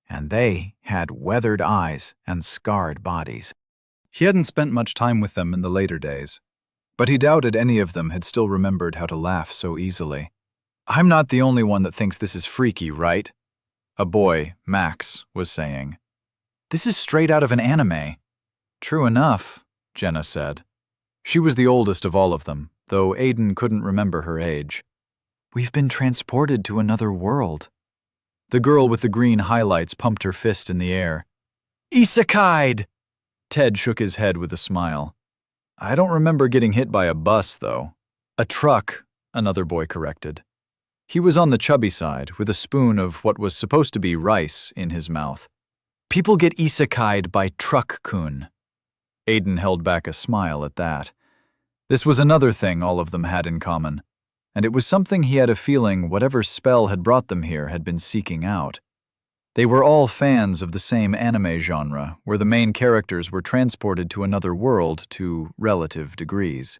and they had weathered eyes and scarred bodies. He hadn't spent much time with them in the later days, but he doubted any of them had still remembered how to laugh so easily. "I'm not the only one that thinks this is freaky, right?" A boy, Max, was saying. "This is straight out of an anime." "True enough," Jenna said. She was the oldest of all of them, though Aiden couldn't remember her age. "We've been transported to another world." The girl with the green highlights pumped her fist in the air. "Isekai'd!" Ted shook his head with a smile. "I don't remember getting hit by a bus, though." "A truck," another boy corrected. He was on the chubby side, with a spoon of what was supposed to be rice in his mouth. "People get isekai'd by truck-kun." Aiden held back a smile at that. This was another thing all of them had in common, and it was something he had a feeling whatever spell had brought them here had been seeking out. They were all fans of the same anime genre, where the main characters were transported to another world to relative degrees.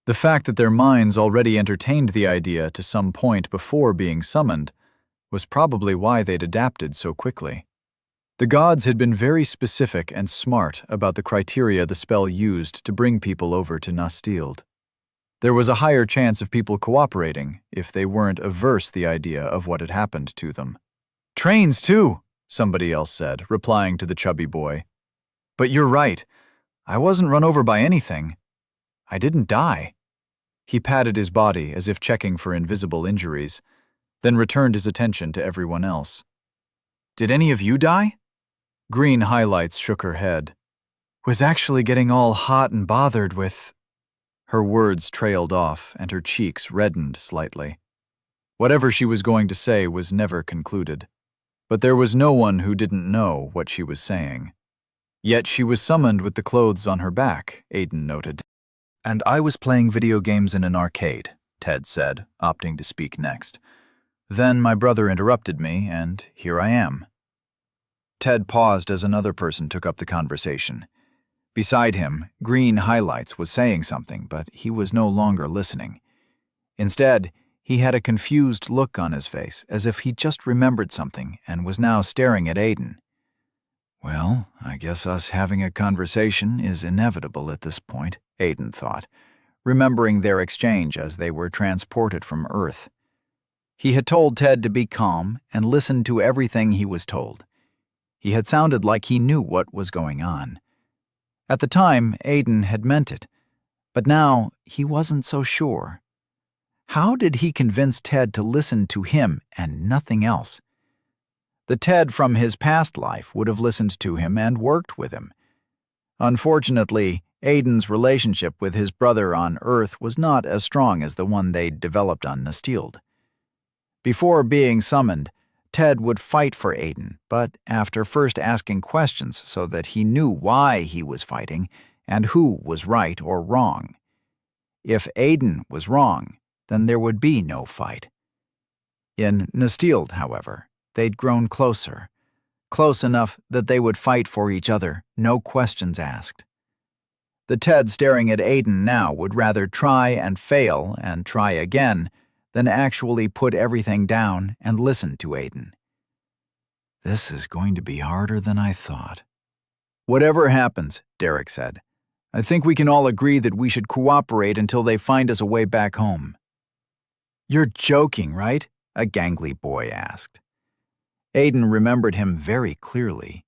The fact that their minds already entertained the idea to some point before being summoned was probably why they'd adapted so quickly. The gods had been very specific and smart about the criteria the spell used to bring people over to Nastild. There was a higher chance of people cooperating if they weren't averse the idea of what had happened to them. "Trains, too," somebody else said, replying to the chubby boy. "But you're right. I wasn't run over by anything. I didn't die." He patted his body as if checking for invisible injuries, then returned his attention to everyone else. "Did any of you die?" Green highlights shook her head. "Was actually getting all hot and bothered with—" Her words trailed off, and her cheeks reddened slightly. Whatever she was going to say was never concluded. But there was no one who didn't know what she was saying. Yet she was summoned with the clothes on her back, Aiden noted. "And I was playing video games in an arcade," Ted said, opting to speak next. "Then my brother interrupted me, and here I am." Ted paused as another person took up the conversation. Beside him, Green Highlights was saying something, but he was no longer listening. Instead, he had a confused look on his face, as if he'd just remembered something and was now staring at Aiden. "Well, I guess us having a conversation is inevitable at this point," Aiden thought, remembering their exchange as they were transported from Earth. He had told Ted to be calm and listen to everything he was told. He had sounded like he knew what was going on. At the time, Aiden had meant it, but now he wasn't so sure. How did he convince Ted to listen to him and nothing else? The Ted from his past life would have listened to him and worked with him. Unfortunately, Aiden's relationship with his brother on Earth was not as strong as the one they'd developed on Nastild. Before being summoned, Ted would fight for Aiden, but after first asking questions so that he knew why he was fighting and who was right or wrong. If Aiden was wrong, then there would be no fight. In Nastild, however, they'd grown closer, close enough that they would fight for each other, no questions asked. The Ted staring at Aiden now would rather try and fail and try again than actually put everything down and listen to Aiden. "This is going to be harder than I thought." "Whatever happens," Derek said, "I think we can all agree that we should cooperate until they find us a way back home." "You're joking, right?" a gangly boy asked. Aiden remembered him very clearly.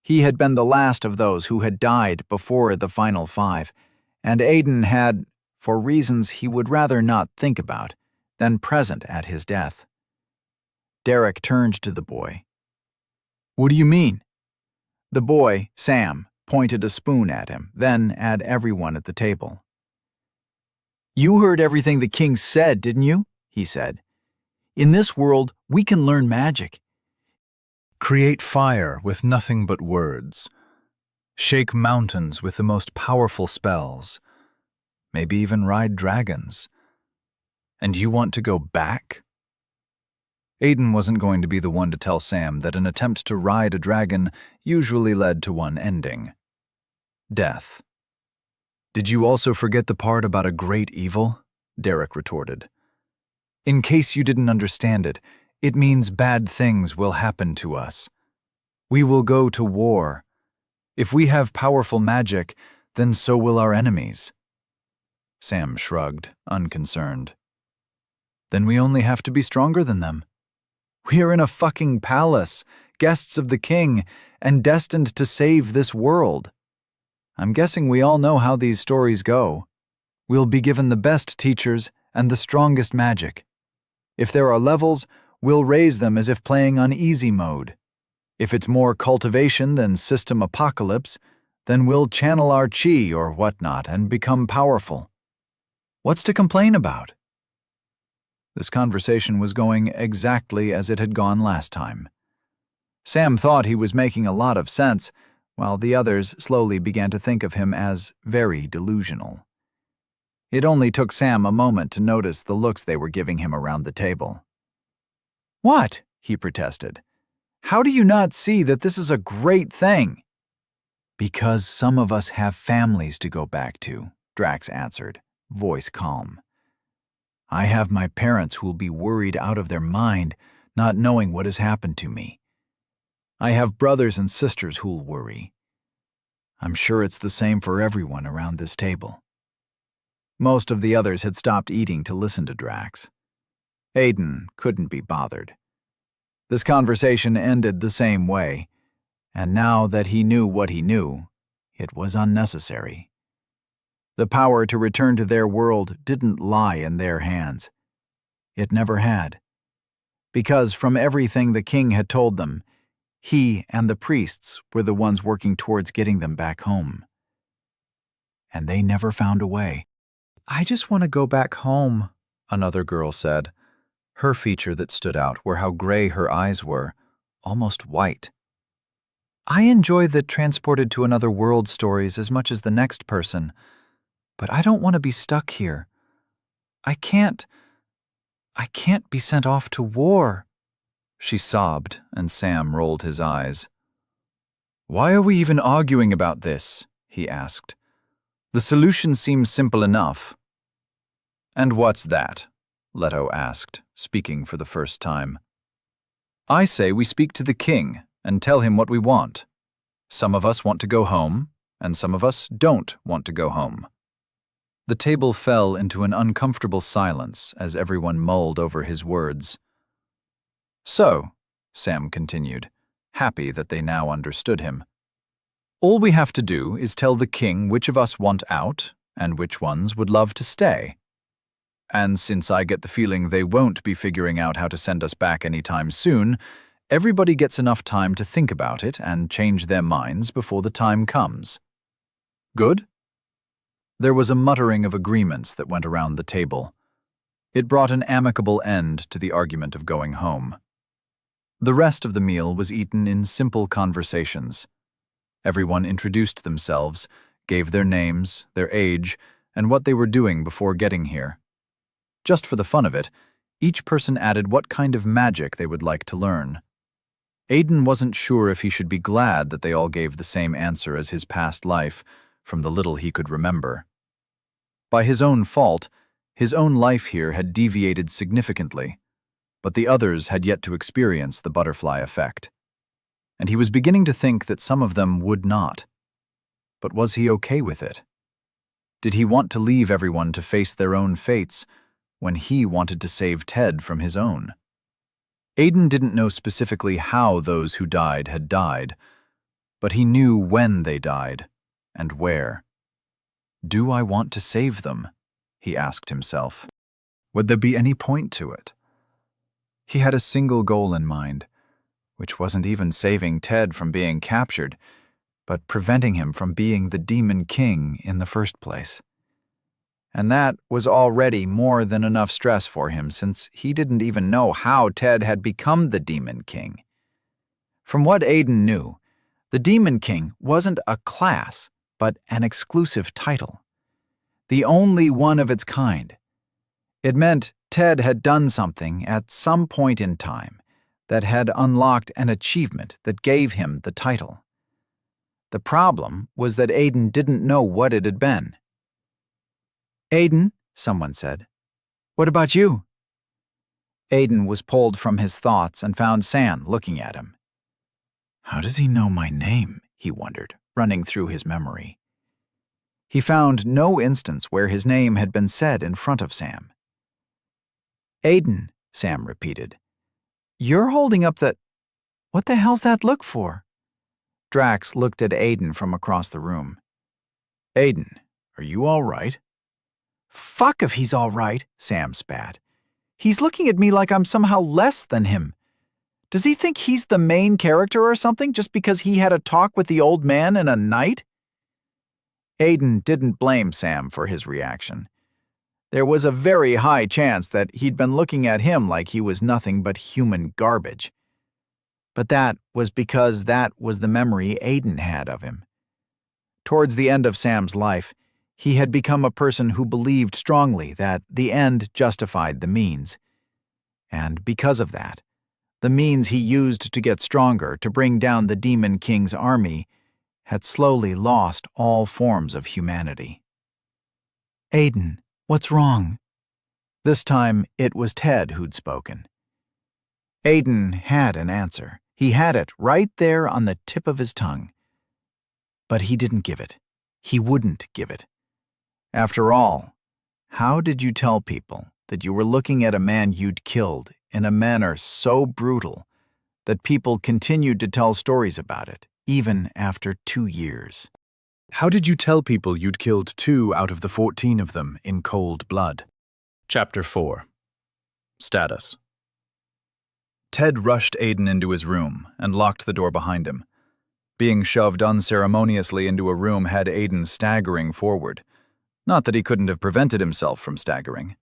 He had been the last of those who had died before the final 5, and Aiden had, for reasons he would rather not think about, been present at his death. Derek turned to the boy. "What do you mean?" The boy, Sam, pointed a spoon at him, then at everyone at the table. "You heard everything the king said, didn't you?" he said. "In this world, we can learn magic. Create fire with nothing but words. Shake mountains with the most powerful spells. maybe even ride dragons. And you want to go back? Aiden wasn't going to be the one to tell Sam that an attempt to ride a dragon usually led to one ending: death. Did you also forget the part about a great evil? Derek retorted. In case you didn't understand it, it means bad things will happen to us. We will go to war. If we have powerful magic, then so will our enemies. Sam shrugged, unconcerned. Then we only have to be stronger than them. We are in a fucking palace, guests of the king, and destined to save this world. I'm guessing we all know how these stories go. We'll be given the best teachers and the strongest magic. If there are levels, we'll raise them as if playing on easy mode. If it's more cultivation than system apocalypse, then we'll channel our chi or whatnot and become powerful. What's to complain about? This conversation was going exactly as it had gone last time. Sam thought he was making a lot of sense, while the others slowly began to think of him as very delusional. It only took Sam a moment to notice the looks they were giving him around the table. What? He protested. How do you not see that this is a great thing? Because some of us have families to go back to, Drax answered, voice calm. I have my parents who'll be worried out of their mind, not knowing what has happened to me. I have brothers and sisters who'll worry. I'm sure it's the same for everyone around this table. Most of the others had stopped eating to listen to Drax. Aiden couldn't be bothered. This conversation ended the same way, and now that he knew what he knew, it was unnecessary. The power to return to their world didn't lie in their hands. It never had. Because from everything the king had told them, he and the priests were the ones working towards getting them back home. And they never found a way. I just want to go back home, another girl said. Her feature that stood out were how gray her eyes were, almost white. I enjoy the transported to another world stories as much as the next person, but I don't want to be stuck here. I can't be sent off to war. She sobbed, and Sam rolled his eyes. Why are we even arguing about this? He asked. The solution seems simple enough. And what's that? Leto asked, speaking for the first time. I say we speak to the king and tell him what we want. Some of us want to go home, and some of us don't want to go home. The table fell into an uncomfortable silence as everyone mulled over his words. So, Sam continued, happy that they now understood him. All we have to do is tell the king which of us want out and which ones would love to stay. And since I get the feeling they won't be figuring out how to send us back anytime soon, everybody gets enough time to think about it and change their minds before the time comes. Good? There was a muttering of agreements that went around the table. It brought an amicable end to the argument of going home. The rest of the meal was eaten in simple conversations. Everyone introduced themselves, gave their names, their age, and what they were doing before getting here. Just for the fun of it, each person added what kind of magic they would like to learn. Aiden wasn't sure if he should be glad that they all gave the same answer as his past life, from the little he could remember. By his own fault, his own life here had deviated significantly, but the others had yet to experience the butterfly effect. And he was beginning to think that some of them would not. But was he okay with it? Did he want to leave everyone to face their own fates when he wanted to save Ted from his own? Aiden didn't know specifically how those who died had died, but he knew when they died and where. Do I want to save them? He asked himself. Would there be any point to it? He had a single goal in mind, which wasn't even saving Ted from being captured, but preventing him from being the Demon King in the first place. And that was already more than enough stress for him, since he didn't even know how Ted had become the Demon King. From what Aiden knew, the Demon King wasn't a class, but an exclusive title. the only one of its kind. It meant Ted had done something at some point in time that had unlocked an achievement that gave him the title. The problem was that Aiden didn't know what it had been. "Aiden," someone said, "what about you?" Aiden was pulled from his thoughts and found Sam looking at him. How does he know my name? He wondered, running through his memory. He found no instance where his name had been said in front of Sam. "Aiden," Sam repeated. "You're holding up that... What the hell's that look for?" Drax looked at Aiden from across the room. "Aiden, are you all right?" "Fuck if he's all right," Sam spat. "He's looking at me like I'm somehow less than him. Does he think he's the main character or something just because he had a talk with the old man in a night?" Aiden didn't blame Sam for his reaction. There was a very high chance that he'd been looking at him like he was nothing but human garbage. But that was because that was the memory Aiden had of him. Towards the end of Sam's life, he had become a person who believed strongly that the end justified the means. And because of that, the means he used to get stronger to bring down the Demon King's army had slowly lost all forms of humanity. "Aiden, what's wrong?" This time it was Ted who'd spoken. Aiden had an answer. He had it right there on the tip of his tongue. But he didn't give it. He wouldn't give it. After all, how did you tell people that you were looking at a man you'd killed in a manner so brutal that people continued to tell stories about it, even after 2 years? How did you tell people you'd killed 2 out of the 14 of them in cold blood? Chapter 4. Status. Ted rushed Aiden into his room and locked the door behind him. Being shoved unceremoniously into a room had Aiden staggering forward. Not that he couldn't have prevented himself from staggering.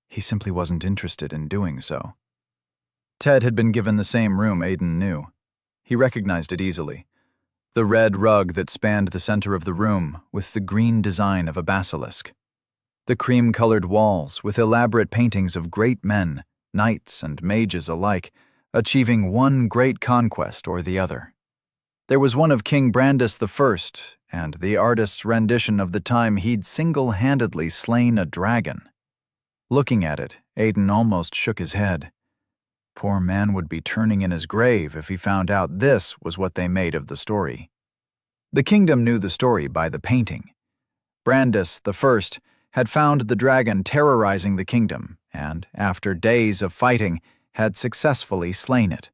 He simply wasn't interested in doing so. Ted had been given the same room Aiden knew. He recognized it easily. The red rug that spanned the center of the room with the green design of a basilisk. The cream-colored walls with elaborate paintings of great men, knights and mages alike, achieving one great conquest or the other. There was one of King Brandis I, and the artist's rendition of the time he'd single-handedly slain a dragon. Looking at it, Aiden almost shook his head. Poor man would be turning in his grave if he found out this was what they made of the story. The kingdom knew the story by the painting. Brandis I had found the dragon terrorizing the kingdom, and, after days of fighting, had successfully slain it.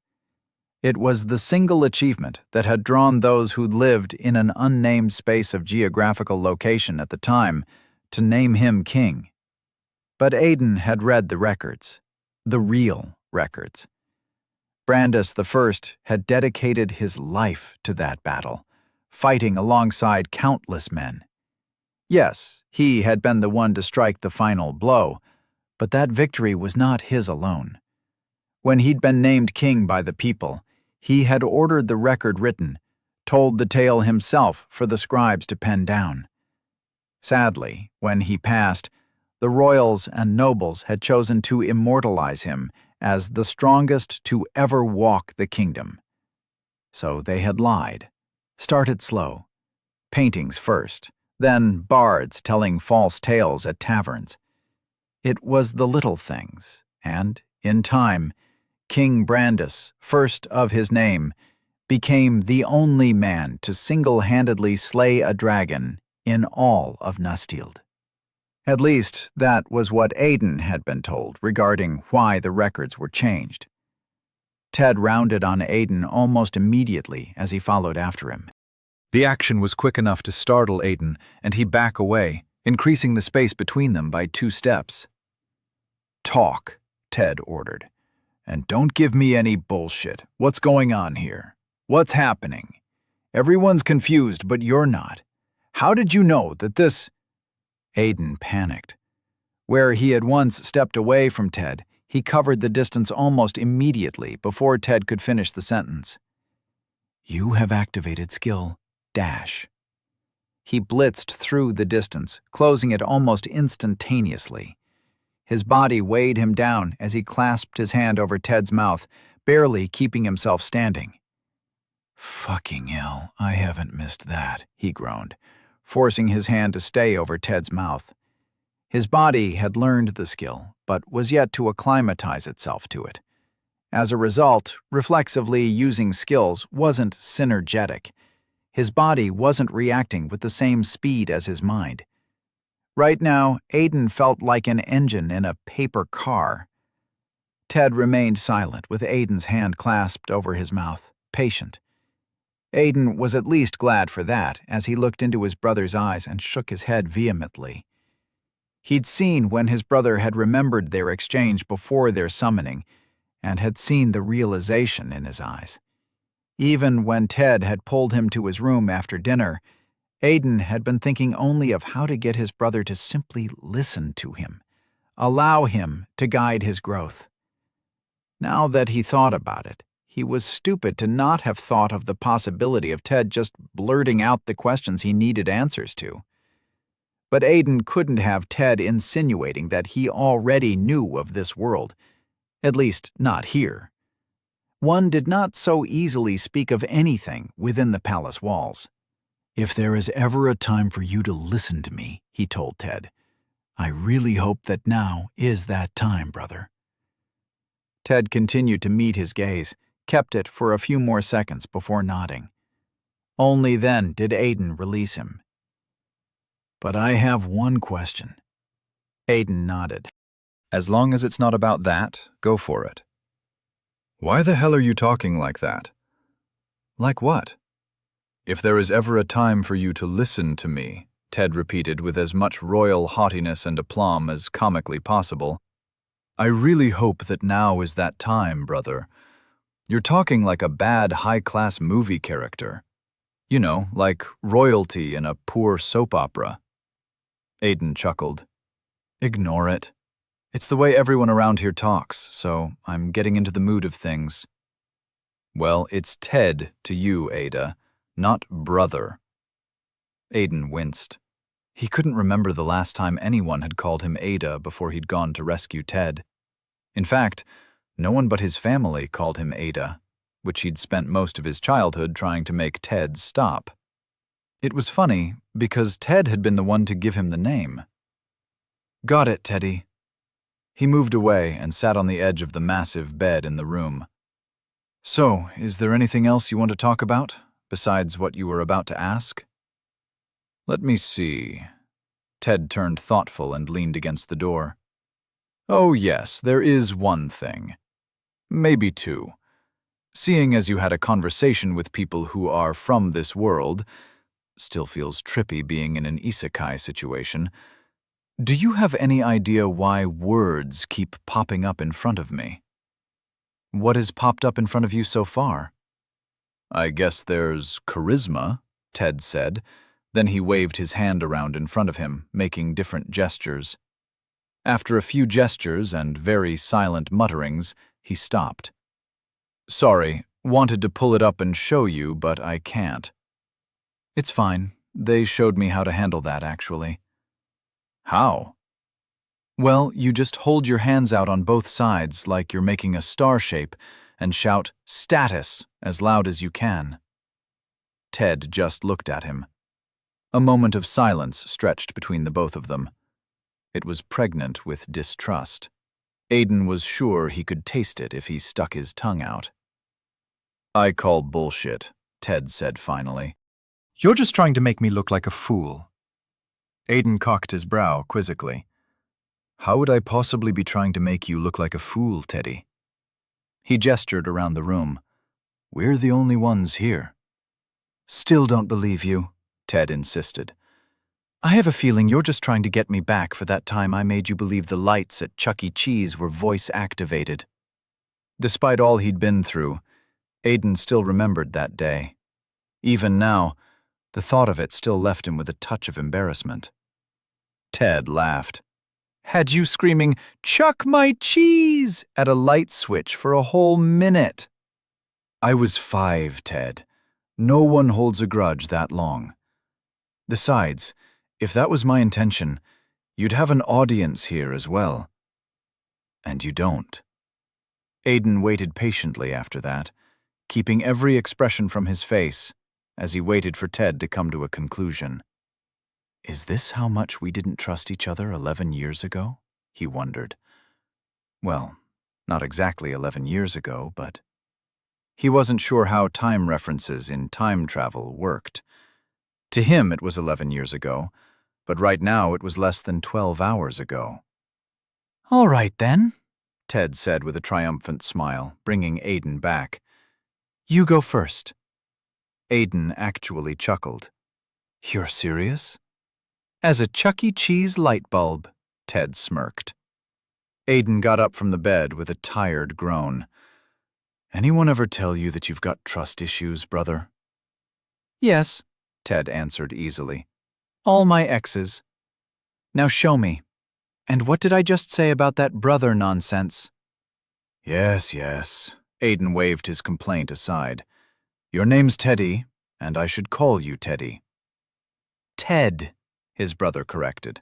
It was the single achievement that had drawn those who lived in an unnamed space of geographical location at the time to name him king. But Aiden had read the records, the real records. Brandis I had dedicated his life to that battle, fighting alongside countless men. Yes, he had been the one to strike the final blow, but that victory was not his alone. When he'd been named king by the people, he had ordered the record written, told the tale himself for the scribes to pen down. Sadly, when he passed, the royals and nobles had chosen to immortalize him as the strongest to ever walk the kingdom. So they had lied. Started slow. Paintings first, then bards telling false tales at taverns. It was the little things, and, in time, King Brandis, first of his name, became the only man to single-handedly slay a dragon in all of Nustield. At least, that was what Aiden had been told regarding why the records were changed. Ted rounded on Aiden almost immediately as he followed after him. The action was quick enough to startle Aiden, and he backed away, increasing the space between them by 2 steps. "Talk," Ted ordered. "And don't give me any bullshit. What's going on here? What's happening? Everyone's confused, but you're not. How did you know that this—" Aiden panicked. Where he had once stepped away from Ted, he covered the distance almost immediately before Ted could finish the sentence. "You have activated skill, dash." He blitzed through the distance, closing it almost instantaneously. His body weighed him down as he clasped his hand over Ted's mouth, barely keeping himself standing. "Fucking hell, I haven't missed that," he groaned, forcing his hand to stay over Ted's mouth. His body had learned the skill, but was yet to acclimatize itself to it. As a result, reflexively using skills wasn't synergetic. His body wasn't reacting with the same speed as his mind. Right now, Aiden felt like an engine in a paper car. Ted remained silent with Aiden's hand clasped over his mouth, patient. Aiden was at least glad for that as he looked into his brother's eyes and shook his head vehemently. He'd seen when his brother had remembered their exchange before their summoning and had seen the realization in his eyes. Even when Ted had pulled him to his room after dinner, Aiden had been thinking only of how to get his brother to simply listen to him, allow him to guide his growth. Now that he thought about it, he was stupid to not have thought of the possibility of Ted just blurting out the questions he needed answers to. But Aiden couldn't have Ted insinuating that he already knew of this world, at least not here. One did not so easily speak of anything within the palace walls. "If there is ever a time for you to listen to me," he told Ted, "I really hope that now is that time, brother." Ted continued to meet his gaze, kept it for a few more seconds before nodding. Only then did Aiden release him. "But I have one question." Aiden nodded. As long as it's not about that, go for it. Why the hell are you talking like that? Like what? If there is ever a time for you to listen to me, Ted repeated with as much royal haughtiness and aplomb as comically possible. I really hope that now is that time, brother. You're talking like a bad high-class movie character. You know, like royalty in a poor soap opera. Aiden chuckled. Ignore it. It's the way everyone around here talks, so I'm getting into the mood of things. Well, it's Ted to you, Ada, not brother. Aiden winced. He couldn't remember the last time anyone had called him Ada before he'd gone to rescue Ted. In fact, no one but his family called him Ada, which he'd spent most of his childhood trying to make Ted stop. It was funny, because Ted had been the one to give him the name. Got it, Teddy. He moved away and sat on the edge of the massive bed in the room. So, is there anything else you want to talk about, besides what you were about to ask? Let me see. Ted turned thoughtful and leaned against the door. Oh yes, there is one thing. Maybe two. Seeing as you had a conversation with people who are from this world, still feels trippy being in an isekai situation, do you have any idea why words keep popping up in front of me? What has popped up in front of you so far? I guess there's charisma, Ted said. Then he waved his hand around in front of him, making different gestures. After a few gestures and very silent mutterings, he stopped. Sorry, wanted to pull it up and show you, but I can't. It's fine. They showed me how to handle that, actually. How? Well, you just hold your hands out on both sides like you're making a star shape and shout, "Status," as loud as you can. Ted just looked at him. A moment of silence stretched between the both of them. It was pregnant with distrust. Aiden was sure he could taste it if he stuck his tongue out. I call bullshit, Ted said finally. You're just trying to make me look like a fool. Aiden cocked his brow quizzically. How would I possibly be trying to make you look like a fool, Teddy? He gestured around the room. We're the only ones here. Still don't believe you, Ted insisted. I have a feeling you're just trying to get me back for that time I made you believe the lights at Chuck E. Cheese were voice-activated. Despite all he'd been through, Aiden still remembered that day. Even now, the thought of it still left him with a touch of embarrassment. Ted laughed. Had you screaming, "Chuck my cheese!" at a light switch for a whole minute. I was 5, Ted. No one holds a grudge that long. Besides, if that was my intention, you'd have an audience here as well. And you don't. Aiden waited patiently after that, keeping every expression from his face as he waited for Ted to come to a conclusion. Is this how much we didn't trust each other 11 years ago? He wondered. Well, not exactly 11 years ago, but... He wasn't sure how time references in time travel worked. To him it was 11 years ago, but right now it was less than 12 hours ago. All right then, Ted said with a triumphant smile, bringing Aiden back. You go first. Aiden actually chuckled. You're serious? As a Chuck E. Cheese light bulb, Ted smirked. Aiden got up from the bed with a tired groan. Anyone ever tell you that you've got trust issues, brother? Yes, Ted answered easily. All my exes. Now show me. And what did I just say about that brother nonsense? Yes, Aiden waved his complaint aside. Your name's Teddy, and I should call you Teddy. Ted, his brother corrected.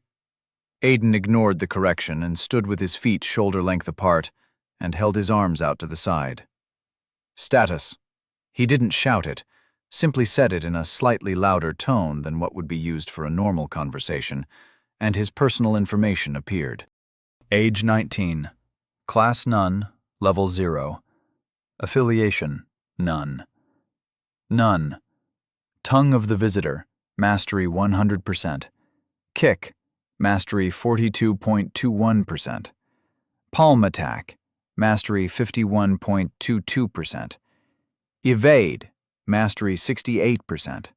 Aiden ignored the correction and stood with his feet shoulder-length apart and held his arms out to the side. Status. He didn't shout it, simply said it in a slightly louder tone than what would be used for a normal conversation, and his personal information appeared. Age 19. Class none. Level 0. Affiliation none. None. Tongue of the visitor. Mastery 100%. Kick. Mastery 42.21%. Palm attack. Mastery 51.22%. Evade. Mastery 68%.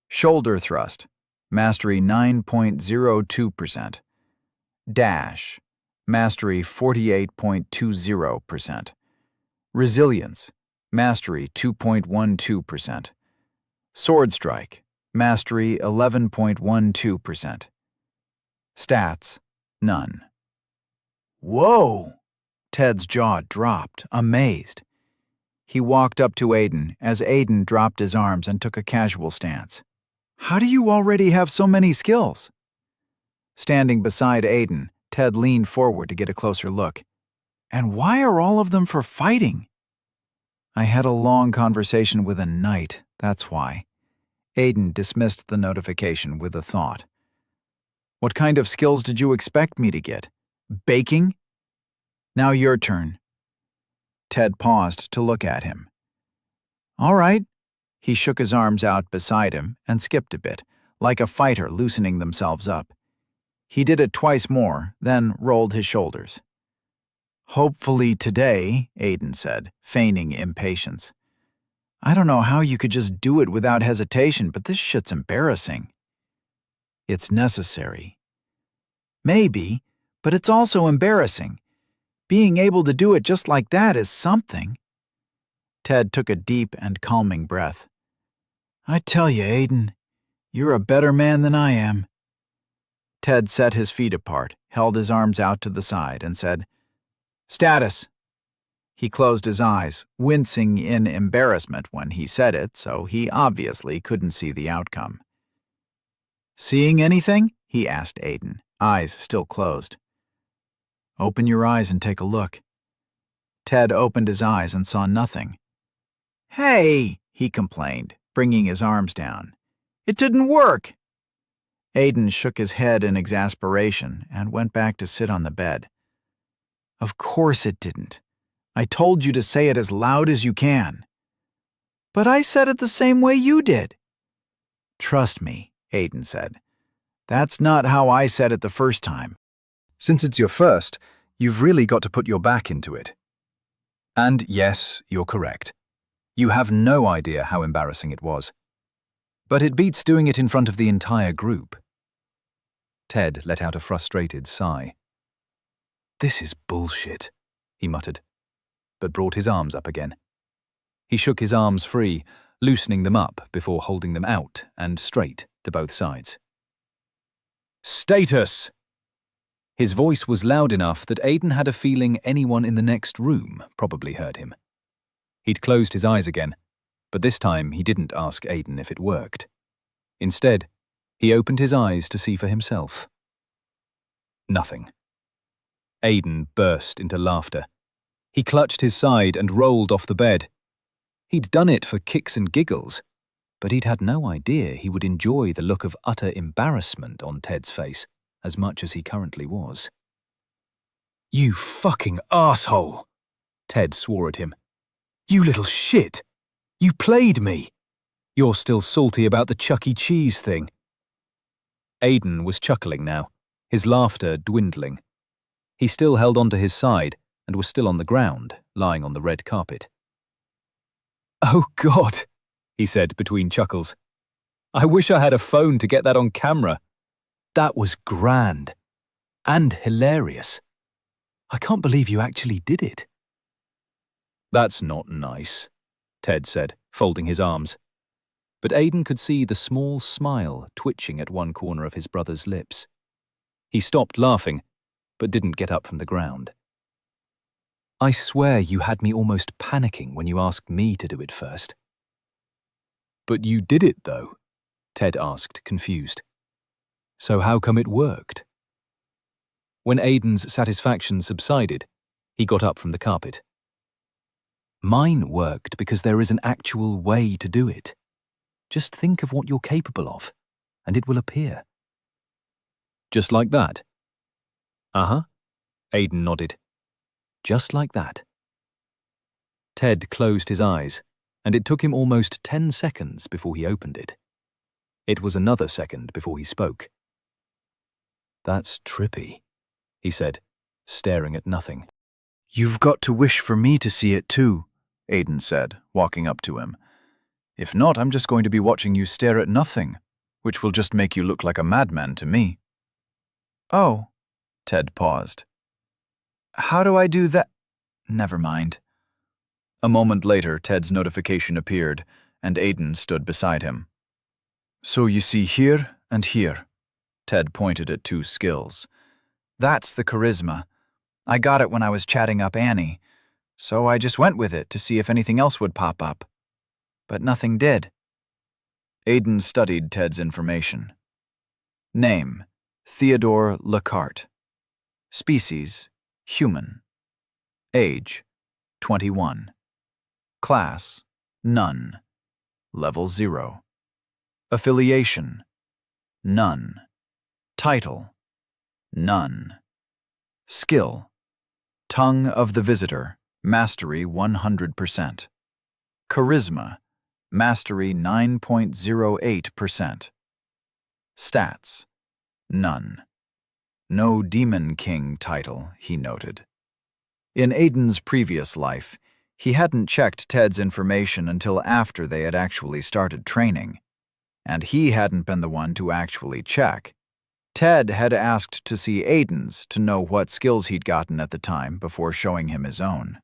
Shoulder thrust. Mastery 9.02%. Dash. Mastery 48.20%. Resilience. Mastery 2.12%. Sword strike. Mastery 11.12%. Stats. None. Whoa! Ted's jaw dropped, amazed. He walked up to Aiden as Aiden dropped his arms and took a casual stance. How do you already have so many skills? Standing beside Aiden, Ted leaned forward to get a closer look. And why are all of them for fighting? I had a long conversation with a knight, that's why. Aiden dismissed the notification with a thought. What kind of skills did you expect me to get? Baking? Now your turn. Ted paused to look at him. All right. He shook his arms out beside him and skipped a bit, like a fighter loosening themselves up. He did it twice more, then rolled his shoulders. Hopefully today, Aiden said, feigning impatience. I don't know how you could just do it without hesitation, but this shit's embarrassing. It's necessary. Maybe, but it's also embarrassing. Being able to do it just like that is something. Ted took a deep and calming breath. I tell you, Aiden, you're a better man than I am. Ted set his feet apart, held his arms out to the side, and said, Status. He closed his eyes, wincing in embarrassment when he said it, so he obviously couldn't see the outcome. Seeing anything? He asked Aiden, eyes still closed. Open your eyes and take a look. Ted opened his eyes and saw nothing. Hey, he complained, bringing his arms down. It didn't work. Aiden shook his head in exasperation and went back to sit on the bed. Of course it didn't. I told you to say it as loud as you can. But I said it the same way you did. Trust me, Aiden said. That's not how I said it the first time. Since it's your first, you've really got to put your back into it. And yes, you're correct. You have no idea how embarrassing it was. But it beats doing it in front of the entire group. Ted let out a frustrated sigh. This is bullshit, he muttered, but brought his arms up again. He shook his arms free, loosening them up before holding them out and straight to both sides. Status! His voice was loud enough that Aiden had a feeling anyone in the next room probably heard him. He'd closed his eyes again, but this time he didn't ask Aiden if it worked. Instead, He opened his eyes to see for himself. Nothing. Aiden burst into laughter. He clutched his side and rolled off the bed. He'd done it for kicks and giggles, but he'd had no idea he would enjoy the look of utter embarrassment on Ted's face as much as he currently was. "You fucking asshole!" Ted swore at him. "You little shit! You played me! You're still salty about the Chuck E. Cheese thing." Aiden was chuckling now, his laughter dwindling. He still held onto his side and was still on the ground, lying on the red carpet. "Oh God," he said between chuckles. "I wish I had a phone to get that on camera. That was grand. And hilarious. I can't believe you actually did it." "That's not nice," Ted said, folding his arms. But Aiden could see the small smile twitching at one corner of his brother's lips. He stopped laughing, but didn't get up from the ground. "I swear you had me almost panicking when you asked me to do it first." "But you did it, though," Ted asked, confused. "So how come it worked?" When Aiden's satisfaction subsided, he got up from the carpet. "Mine worked because there is an actual way to do it. Just think of what you're capable of, and it will appear." "Just like that?" "Uh-huh," Aiden nodded. "Just like that." Ted closed his eyes, and it took him almost 10 seconds before he opened it. It was another second before he spoke. "That's trippy," he said, staring at nothing. "You've got to wish for me to see it too," Aiden said, walking up to him. "If not, I'm just going to be watching you stare at nothing, which will just make you look like a madman to me." "Oh," Ted paused. "How do I do that?" "Never mind." A moment later, Ted's notification appeared, and Aiden stood beside him. "So you see here and here." Ted pointed at 2 skills. "That's the charisma. I got it when I was chatting up Annie, so I just went with it to see if anything else would pop up. But nothing did." Aiden studied Ted's information. Name: Theodore Lacarte. Species: human. Age: 21. Class: none. Level 0. Affiliation: none. Title: none. Skill: Tongue of the Visitor, Mastery 100%. Charisma, Mastery 9.08%. Stats: none. No Demon King title, he noted. In Aiden's previous life, he hadn't checked Ted's information until after they had actually started training, and he hadn't been the one to actually check. Ted had asked to see Aiden's to know what skills he'd gotten at the time before showing him his own.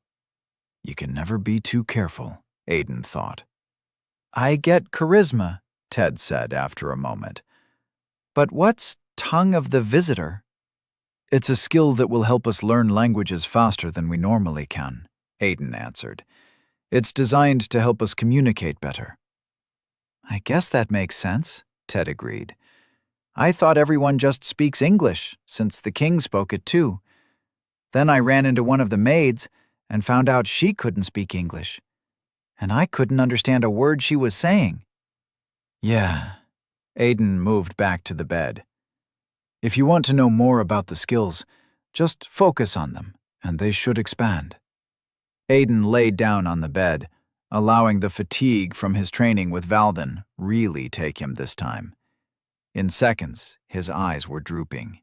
You can never be too careful, Aiden thought. "I get charisma," Ted said after a moment. "But what's Tongue of the Visitor?" "It's a skill that will help us learn languages faster than we normally can," Aiden answered. "It's designed to help us communicate better." "I guess that makes sense," Ted agreed. "I thought everyone just speaks English, since the king spoke it too. Then I ran into one of the maids and found out she couldn't speak English. And I couldn't understand a word she was saying." "Yeah." Aiden moved back to the bed. "If you want to know more about the skills, just focus on them, and they should expand." Aiden laid down on the bed, allowing the fatigue from his training with Valden really take him this time. In seconds, his eyes were drooping.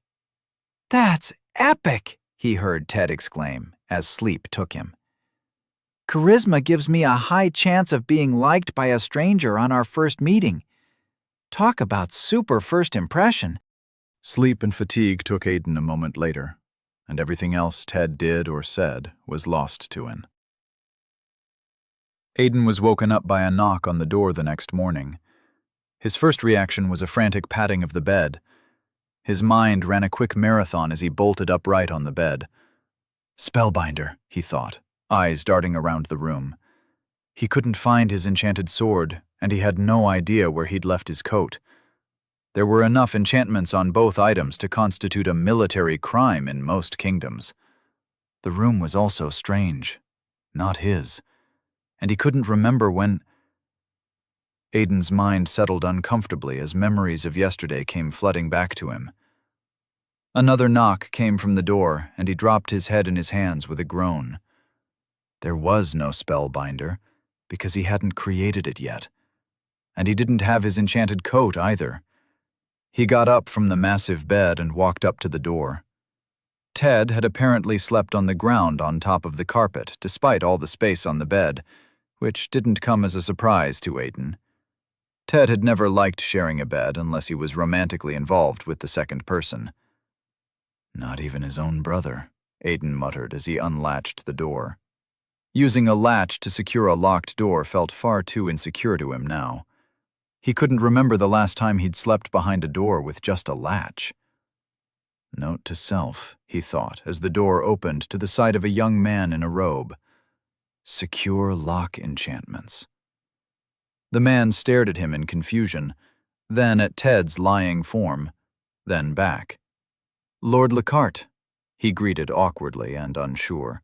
"That's epic!" he heard Ted exclaim as sleep took him. "Charisma gives me a high chance of being liked by a stranger on our first meeting. Talk about super first impression." Sleep and fatigue took Aiden a moment later, and everything else Ted did or said was lost to him. Aiden was woken up by a knock on the door the next morning. His first reaction was a frantic patting of the bed. His mind ran a quick marathon as he bolted upright on the bed. Spellbinder, he thought, eyes darting around the room. He couldn't find his enchanted sword, and he had no idea where he'd left his coat. There were enough enchantments on both items to constitute a military crime in most kingdoms. The room was also strange, not his, and he couldn't remember when. Aiden's mind settled uncomfortably as memories of yesterday came flooding back to him. Another knock came from the door, and he dropped his head in his hands with a groan. There was no spellbinder, because he hadn't created it yet, and he didn't have his enchanted coat either. He got up from the massive bed and walked up to the door. Ted had apparently slept on the ground on top of the carpet, despite all the space on the bed, which didn't come as a surprise to Aiden. Ted had never liked sharing a bed unless he was romantically involved with the second person. Not even his own brother, Aiden muttered as he unlatched the door. Using a latch to secure a locked door felt far too insecure to him now. He couldn't remember the last time he'd slept behind a door with just a latch. Note to self, he thought, as the door opened to the sight of a young man in a robe. Secure lock enchantments. The man stared at him in confusion, then at Ted's lying form, then back. "Lord Lockhart," he greeted awkwardly and unsure.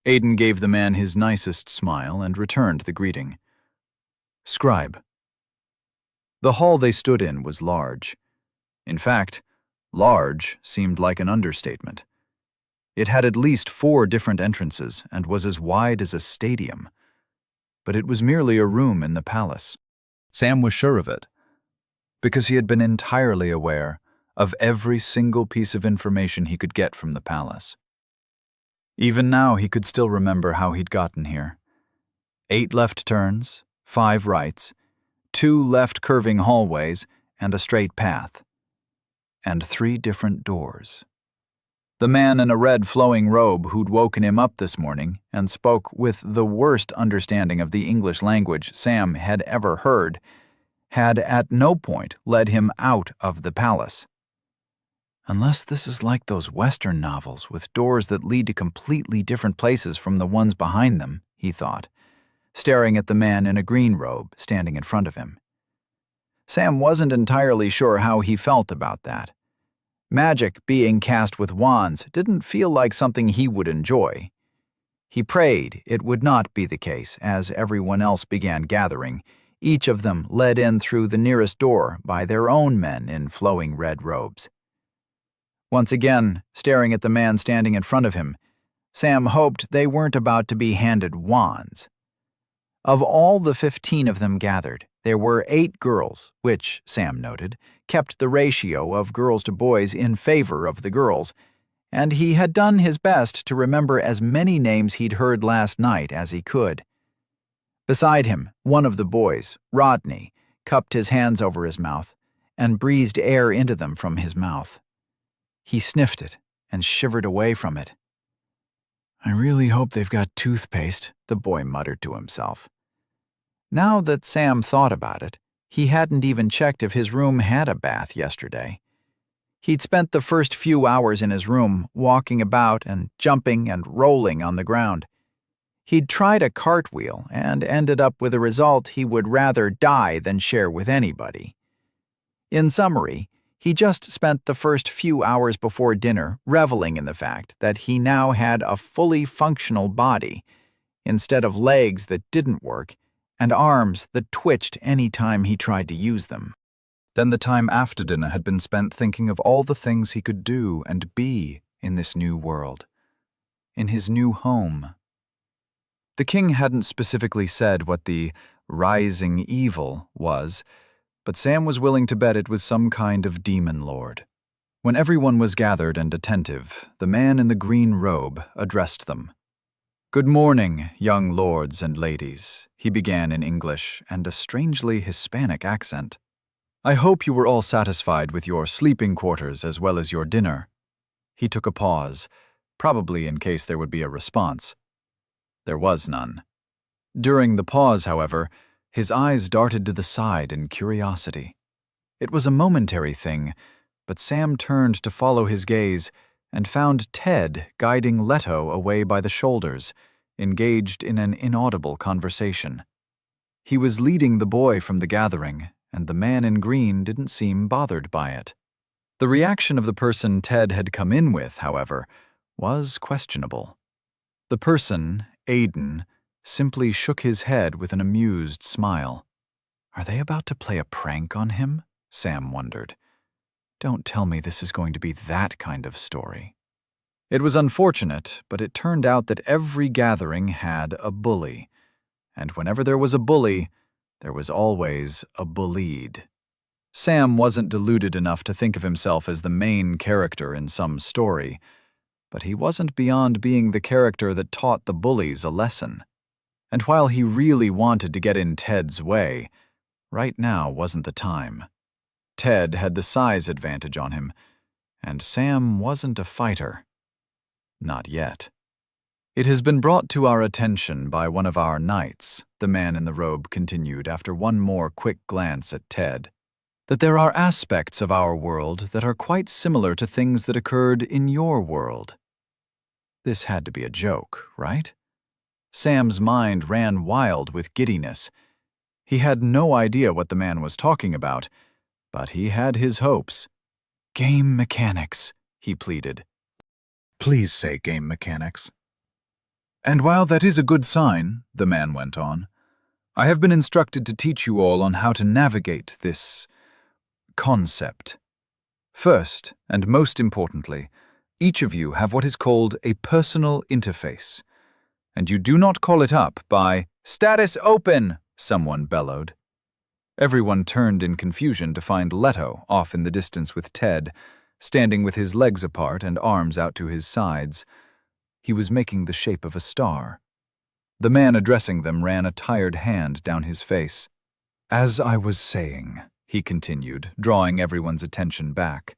Aiden gave the man his nicest smile and returned the greeting. "Scribe." The hall they stood in was large. In fact, large seemed like an understatement. It had at least 4 different entrances and was as wide as a stadium. But it was merely a room in the palace. Sam was sure of it, because he had been entirely aware of every single piece of information he could get from the palace. Even now he could still remember how he'd gotten here. 8 left turns, 5 rights, 2 left curving hallways, and a straight path. And 3 different doors. The man in a red flowing robe who'd woken him up this morning and spoke with the worst understanding of the English language Sam had ever heard had at no point led him out of the palace. Unless this is like those Western novels with doors that lead to completely different places from the ones behind them, he thought, staring at the man in a green robe standing in front of him. Sam wasn't entirely sure how he felt about that. Magic being cast with wands didn't feel like something he would enjoy. He prayed it would not be the case as everyone else began gathering, each of them led in through the nearest door by their own men in flowing red robes. Once again, staring at the man standing in front of him, Sam hoped they weren't about to be handed wands. Of all the 15 of them gathered, there were 8 girls, which, Sam noted, kept the ratio of girls to boys in favor of the girls, and he had done his best to remember as many names he'd heard last night as he could. Beside him, one of the boys, Rodney, cupped his hands over his mouth and breathed air into them from his mouth. He sniffed it and shivered away from it. "I really hope they've got toothpaste," the boy muttered to himself. Now that Sam thought about it, he hadn't even checked if his room had a bath yesterday. He'd spent the first few hours in his room walking about and jumping and rolling on the ground. He'd tried a cartwheel and ended up with a result he would rather die than share with anybody. In summary, he just spent the first few hours before dinner reveling in the fact that he now had a fully functional body, instead of legs that didn't work and arms that twitched any time he tried to use them. Then the time after dinner had been spent thinking of all the things he could do and be in this new world, in his new home. The king hadn't specifically said what the rising evil was, but Sam was willing to bet it was some kind of demon lord. When everyone was gathered and attentive, the man in the green robe addressed them. "Good morning, young lords and ladies," he began in English and a strangely Hispanic accent. "I hope you were all satisfied with your sleeping quarters as well as your dinner." He took a pause, probably in case there would be a response. There was none. During the pause, however, his eyes darted to the side in curiosity. It was a momentary thing, but Sam turned to follow his gaze and found Ted guiding Leto away by the shoulders, engaged in an inaudible conversation. He was leading the boy from the gathering, and the man in green didn't seem bothered by it. The reaction of the person Ted had come in with, however, was questionable. The person, Aiden, simply shook his head with an amused smile. Are they about to play a prank on him? Sam wondered. Don't tell me this is going to be that kind of story. It was unfortunate, but it turned out that every gathering had a bully. And whenever there was a bully, there was always a bullied. Sam wasn't deluded enough to think of himself as the main character in some story, but he wasn't beyond being the character that taught the bullies a lesson. And while he really wanted to get in Ted's way, right now wasn't the time. Ted had the size advantage on him, and Sam wasn't a fighter. Not yet. It has been brought to our attention by one of our knights, the man in the robe continued after one more quick glance at Ted, that there are aspects of our world that are quite similar to things that occurred in your world. This had to be a joke, right? Sam's mind ran wild with giddiness. He had no idea what the man was talking about, but he had his hopes. Game mechanics, he pleaded. Please say game mechanics. And while that is a good sign, the man went on, I have been instructed to teach you all on how to navigate this concept. First, and most importantly, each of you have what is called a personal interface, and you do not call it up by "Status open," someone bellowed. Everyone turned in confusion to find Leto off in the distance with Ted, standing with his legs apart and arms out to his sides. He was making the shape of a star. The man addressing them ran a tired hand down his face. As I was saying, he continued, drawing everyone's attention back.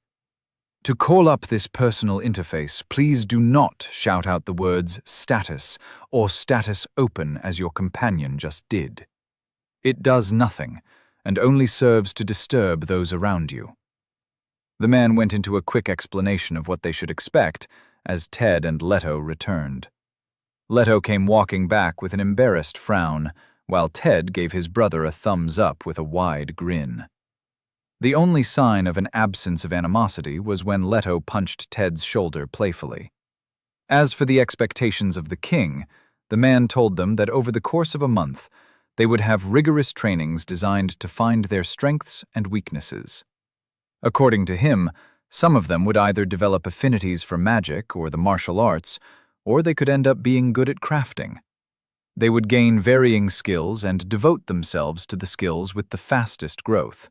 To call up this personal interface, please do not shout out the words status or status open as your companion just did. It does nothing, and only serves to disturb those around you. The man went into a quick explanation of what they should expect as Ted and Leto returned. Leto came walking back with an embarrassed frown, while Ted gave his brother a thumbs up with a wide grin. The only sign of an absence of animosity was when Leto punched Ted's shoulder playfully. As for the expectations of the king, the man told them that over the course of a month, they would have rigorous trainings designed to find their strengths and weaknesses. According to him, some of them would either develop affinities for magic or the martial arts, or they could end up being good at crafting. They would gain varying skills and devote themselves to the skills with the fastest growth.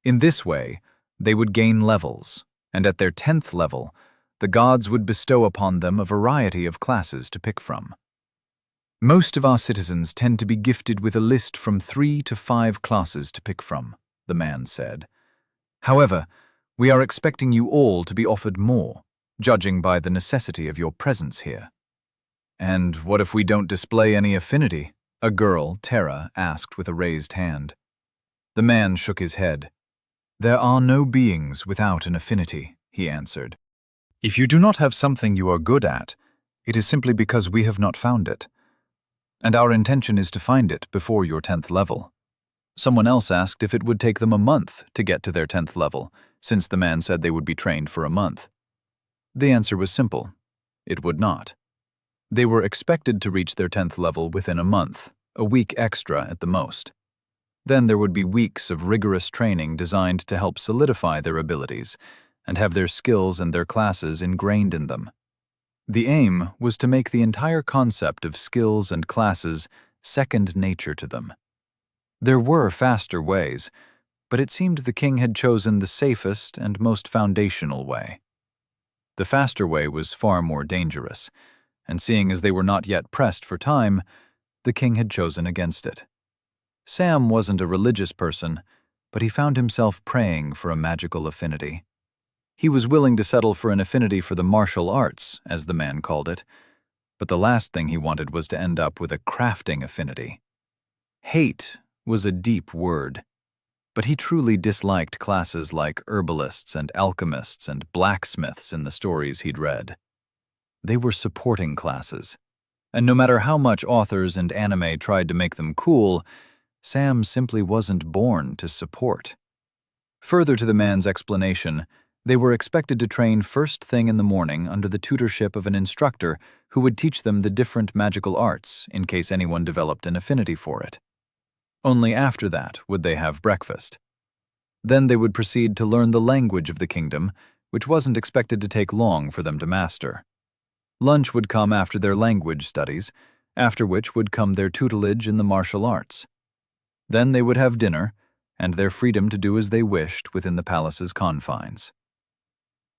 In this way, they would gain levels, and at their 10th level, the gods would bestow upon them a variety of classes to pick from. Most of our citizens tend to be gifted with a list from 3 to 5 classes to pick from, the man said. However, we are expecting you all to be offered more, judging by the necessity of your presence here. And what if we don't display any affinity? A girl, Tara, asked with a raised hand. The man shook his head. There are no beings without an affinity, he answered. If you do not have something you are good at, it is simply because we have not found it. And our intention is to find it before your 10th level. Someone else asked if it would take them a month to get to their 10th level, since the man said they would be trained for a month. The answer was simple. It would not. They were expected to reach their 10th level within a month, a week extra at the most. Then there would be weeks of rigorous training designed to help solidify their abilities and have their skills and their classes ingrained in them. The aim was to make the entire concept of skills and classes second nature to them. There were faster ways, but it seemed the king had chosen the safest and most foundational way. The faster way was far more dangerous, and seeing as they were not yet pressed for time, the king had chosen against it. Sam wasn't a religious person, but he found himself praying for a magical affinity. He was willing to settle for an affinity for the martial arts, as the man called it, but the last thing he wanted was to end up with a crafting affinity. Hate was a deep word, but he truly disliked classes like herbalists and alchemists and blacksmiths in the stories he'd read. They were supporting classes, and no matter how much authors and anime tried to make them cool, Sam simply wasn't born to support. Further to the man's explanation, they were expected to train first thing in the morning under the tutorship of an instructor who would teach them the different magical arts in case anyone developed an affinity for it. Only after that would they have breakfast. Then they would proceed to learn the language of the kingdom, which wasn't expected to take long for them to master. Lunch would come after their language studies, after which would come their tutelage in the martial arts. Then they would have dinner, and their freedom to do as they wished within the palace's confines.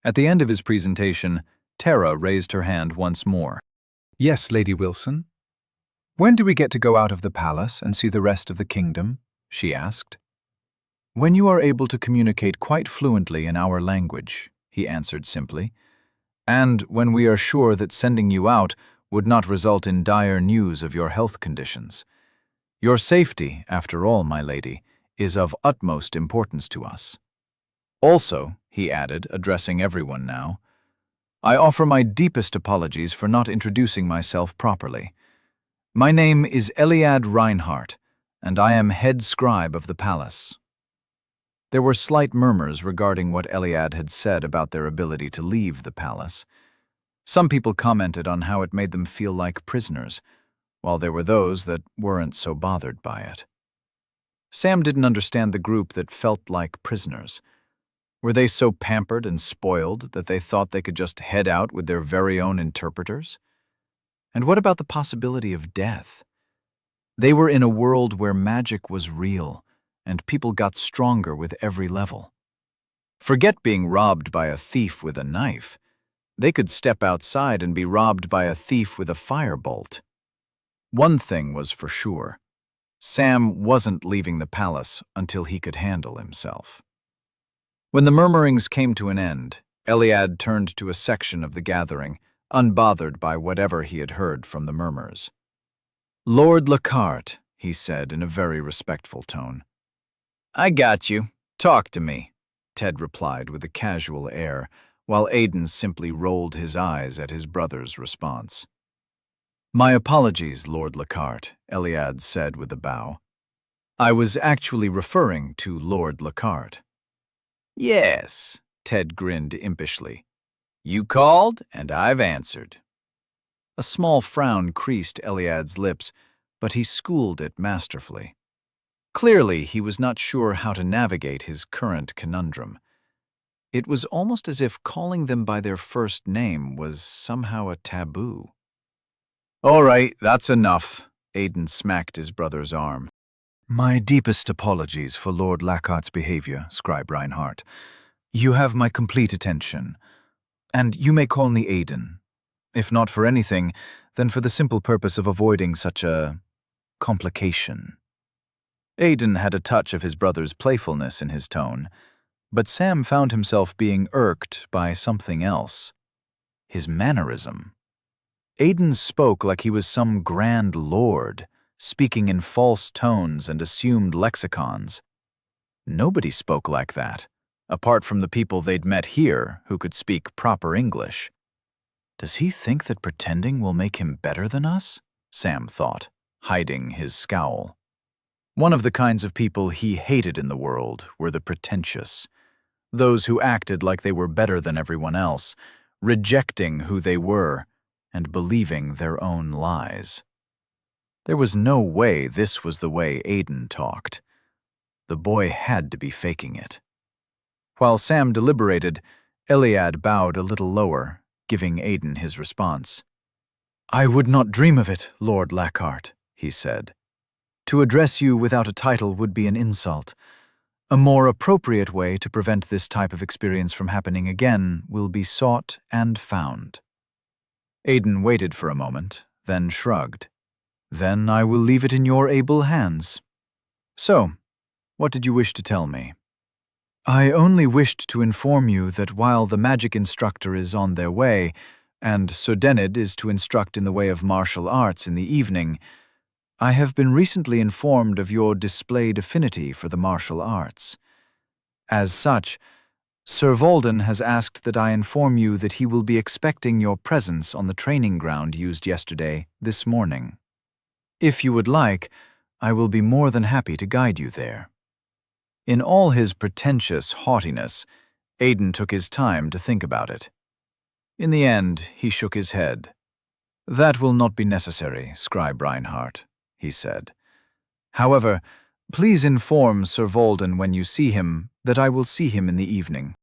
At the end of his presentation, Tara raised her hand once more. Yes, Lady Wilson. When do we get to go out of the palace and see the rest of the kingdom? She asked. When you are able to communicate quite fluently in our language, he answered simply, and when we are sure that sending you out would not result in dire news of your health conditions. Your safety, after all, my lady, is of utmost importance to us. Also, he added, addressing everyone now, I offer my deepest apologies for not introducing myself properly. My name is Eliad Reinhardt, and I am head scribe of the palace. There were slight murmurs regarding what Eliad had said about their ability to leave the palace. Some people commented on how it made them feel like prisoners, while there were those that weren't so bothered by it. Sam didn't understand the group that felt like prisoners. Were they so pampered and spoiled that they thought they could just head out with their very own interpreters? And what about the possibility of death? They were in a world where magic was real, and people got stronger with every level. Forget being robbed by a thief with a knife. They could step outside and be robbed by a thief with a firebolt. One thing was for sure. Sam wasn't leaving the palace until he could handle himself. When the murmurings came to an end, Eliad turned to a section of the gathering, unbothered by whatever he had heard from the murmurs. Lord Lockhart, he said in a very respectful tone. I got you. Talk to me, Ted replied with a casual air, while Aidan simply rolled his eyes at his brother's response. My apologies, Lord Lockhart, Eliad said with a bow. I was actually referring to Lord Lockhart. Yes, Ted grinned impishly. You called, and I've answered. A small frown creased Eliad's lips, but he schooled it masterfully. Clearly, he was not sure how to navigate his current conundrum. It was almost as if calling them by their first name was somehow a taboo. All right, that's enough, Aidan smacked his brother's arm. My deepest apologies for Lord Lockhart's behavior, Scribe Reinhardt. You have my complete attention. And you may call me Aidan. If not for anything, then for the simple purpose of avoiding such a complication. Aidan had a touch of his brother's playfulness in his tone, but Sam found himself being irked by something else. His mannerism. Aidan spoke like he was some grand lord, speaking in false tones and assumed lexicons. Nobody spoke like that, apart from the people they'd met here who could speak proper English. Does he think that pretending will make him better than us? Sam thought, hiding his scowl. One of the kinds of people he hated in the world were the pretentious, those who acted like they were better than everyone else, rejecting who they were and believing their own lies. There was no way this was the way Aidan talked. The boy had to be faking it. While Sam deliberated, Eliad bowed a little lower, giving Aidan his response. I would not dream of it, Lord Lockhart, he said. To address you without a title would be an insult. A more appropriate way to prevent this type of experience from happening again will be sought and found. Aidan waited for a moment, then shrugged. Then I will leave it in your able hands. So, what did you wish to tell me? I only wished to inform you that while the magic instructor is on their way, and Sodenid is to instruct in the way of martial arts in the evening, I have been recently informed of your displayed affinity for the martial arts. As such, Sir Volden has asked that I inform you that he will be expecting your presence on the training ground used yesterday, this morning. If you would like, I will be more than happy to guide you there." In all his pretentious haughtiness, Aiden took his time to think about it. In the end, he shook his head. "That will not be necessary, Scribe Reinhardt," he said. "However, please inform Sir Volden when you see him that I will see him in the evening."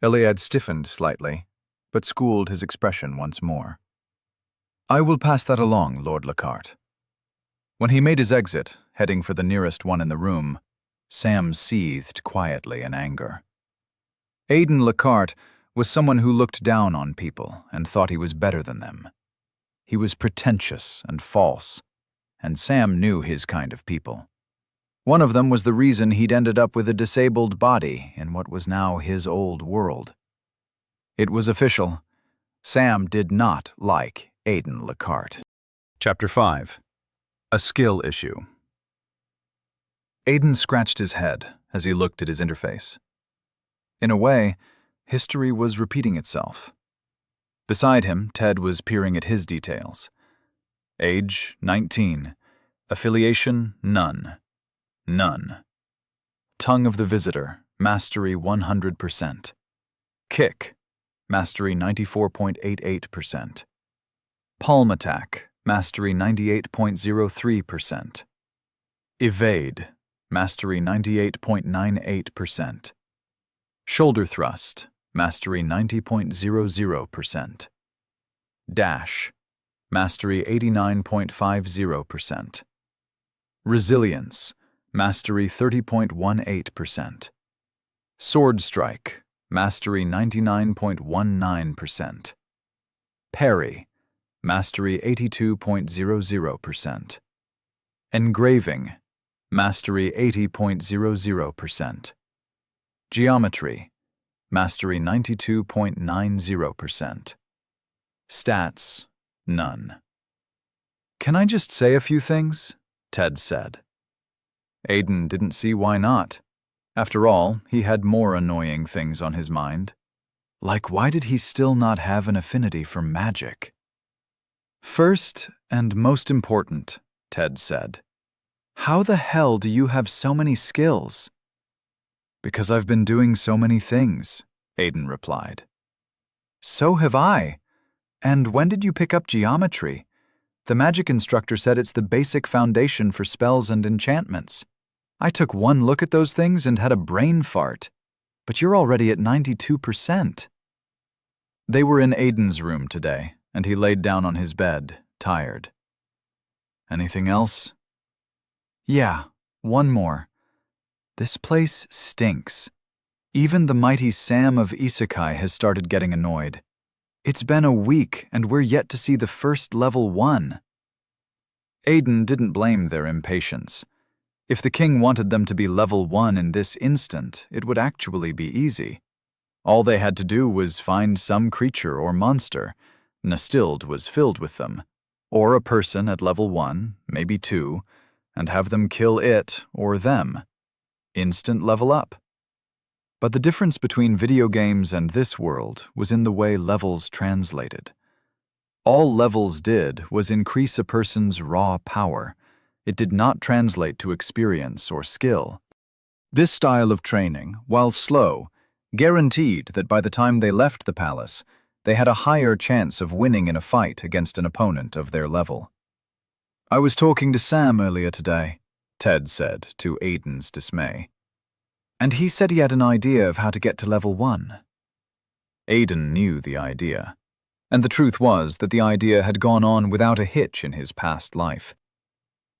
Iliad stiffened slightly, but schooled his expression once more. "I will pass that along, Lord Lockhart." When he made his exit, heading for the nearest one in the room, Sam seethed quietly in anger. Aiden Lockhart was someone who looked down on people and thought he was better than them. He was pretentious and false, and Sam knew his kind of people. One of them was the reason he'd ended up with a disabled body in what was now his old world. It was official. Sam did not like Aiden Lockhart. Chapter 5. A Skill Issue. Aiden scratched his head as he looked at his interface. In a way, history was repeating itself. Beside him, Ted was peering at his details. Age, 19. Affiliation, none. None. Tongue of the Visitor, Mastery 100%. Kick, Mastery 94.88%. Palm Attack, Mastery 98.03%. Evade, Mastery 98.98%. Shoulder Thrust, Mastery 90.00%. Dash, Mastery 89.50%. Resilience, Mastery 30.18%. Sword Strike, Mastery 99.19%. Parry, Mastery 82.00%. Engraving, Mastery 80.00%. Geometry, Mastery 92.90%. Stats, none. "Can I just say a few things?" Ted said. Aiden didn't see why not. After all, he had more annoying things on his mind. Like, why did he still not have an affinity for magic? "First and most important," Ted said, "how the hell do you have so many skills?" "Because I've been doing so many things," Aiden replied. "So have I. And when did you pick up geometry? The magic instructor said it's the basic foundation for spells and enchantments. I took one look at those things and had a brain fart. But you're already at 92%. They were in Aiden's room today, and he laid down on his bed, tired. "Anything else?" "Yeah, one more. This place stinks. Even the mighty Sam of Isekai has started getting annoyed. It's been a week, and we're yet to see the first level 1. Aiden didn't blame their impatience. If the king wanted them to be level 1 in this instant, it would actually be easy. All they had to do was find some creature or monster, Nastild was filled with them, or a person at level 1, maybe 2, and have them kill it or them. Instant level up. But the difference between video games and this world was in the way levels translated. All levels did was increase a person's raw power. It did not translate to experience or skill. This style of training, while slow, guaranteed that by the time they left the palace, they had a higher chance of winning in a fight against an opponent of their level. "I was talking to Sam earlier today," Ted said, to Aiden's dismay. "And he said he had an idea of how to get to level 1. Aiden knew the idea. And the truth was that the idea had gone on without a hitch in his past life.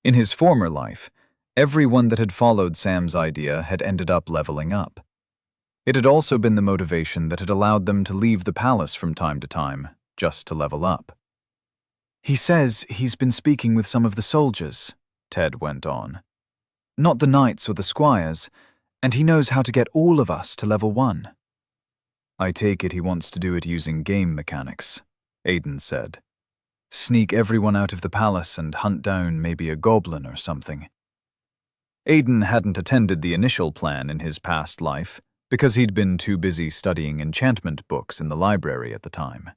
In his former life, everyone that had followed Sam's idea had ended up leveling up. It had also been the motivation that had allowed them to leave the palace from time to time, just to level up. "He says he's been speaking with some of the soldiers," Ted went on. "Not the knights or the squires, and he knows how to get all of us to level 1. "I take it he wants to do it using game mechanics," Aiden said. "Sneak everyone out of the palace and hunt down maybe a goblin or something." Aiden hadn't attended the initial plan in his past life because he'd been too busy studying enchantment books in the library at the time.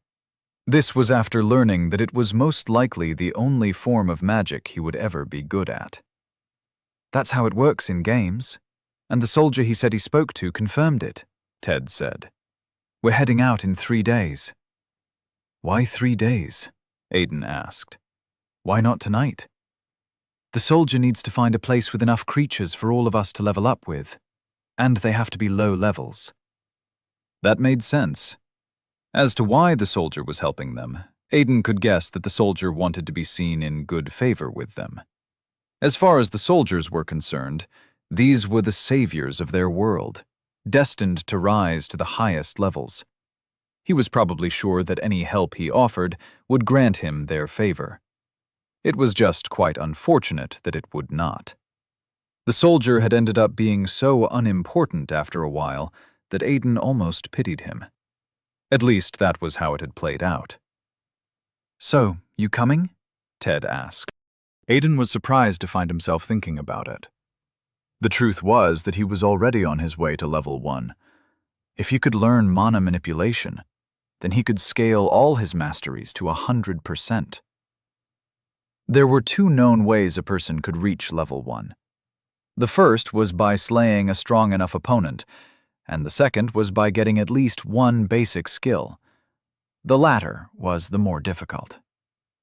This was after learning that it was most likely the only form of magic he would ever be good at. That's how it works in games. And the soldier he said he spoke to confirmed it, Ted said. We're heading out in 3 days. Why 3 days? Aiden asked. Why not tonight? The soldier needs to find a place with enough creatures for all of us to level up with, and they have to be low levels. That made sense. As to why the soldier was helping them, Aiden could guess that the soldier wanted to be seen in good favor with them. As far as the soldiers were concerned, these were the saviors of their world, destined to rise to the highest levels. He was probably sure that any help he offered would grant him their favor. It was just quite unfortunate that it would not. The soldier had ended up being so unimportant after a while that Aiden almost pitied him. At least that was how it had played out. So, you coming? Ted asked. Aiden was surprised to find himself thinking about it. The truth was that he was already on his way to level 1. If he could learn mana manipulation, then he could scale all his masteries to 100%. There were 2 known ways a person could reach level 1. The first was by slaying a strong enough opponent, and the second was by getting at least 1 basic skill. The latter was the more difficult.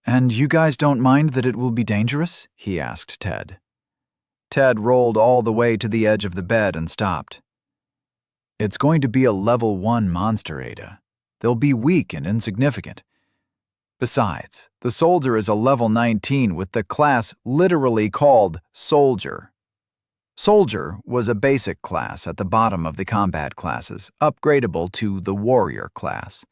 And you guys don't mind that it will be dangerous? He asked Ted. Ted rolled all the way to the edge of the bed and stopped. It's going to be a level 1 monster, Ada. They'll be weak and insignificant. Besides, the soldier is a level 19 with the class literally called Soldier. Soldier was a basic class at the bottom of the combat classes, upgradable to the Warrior class.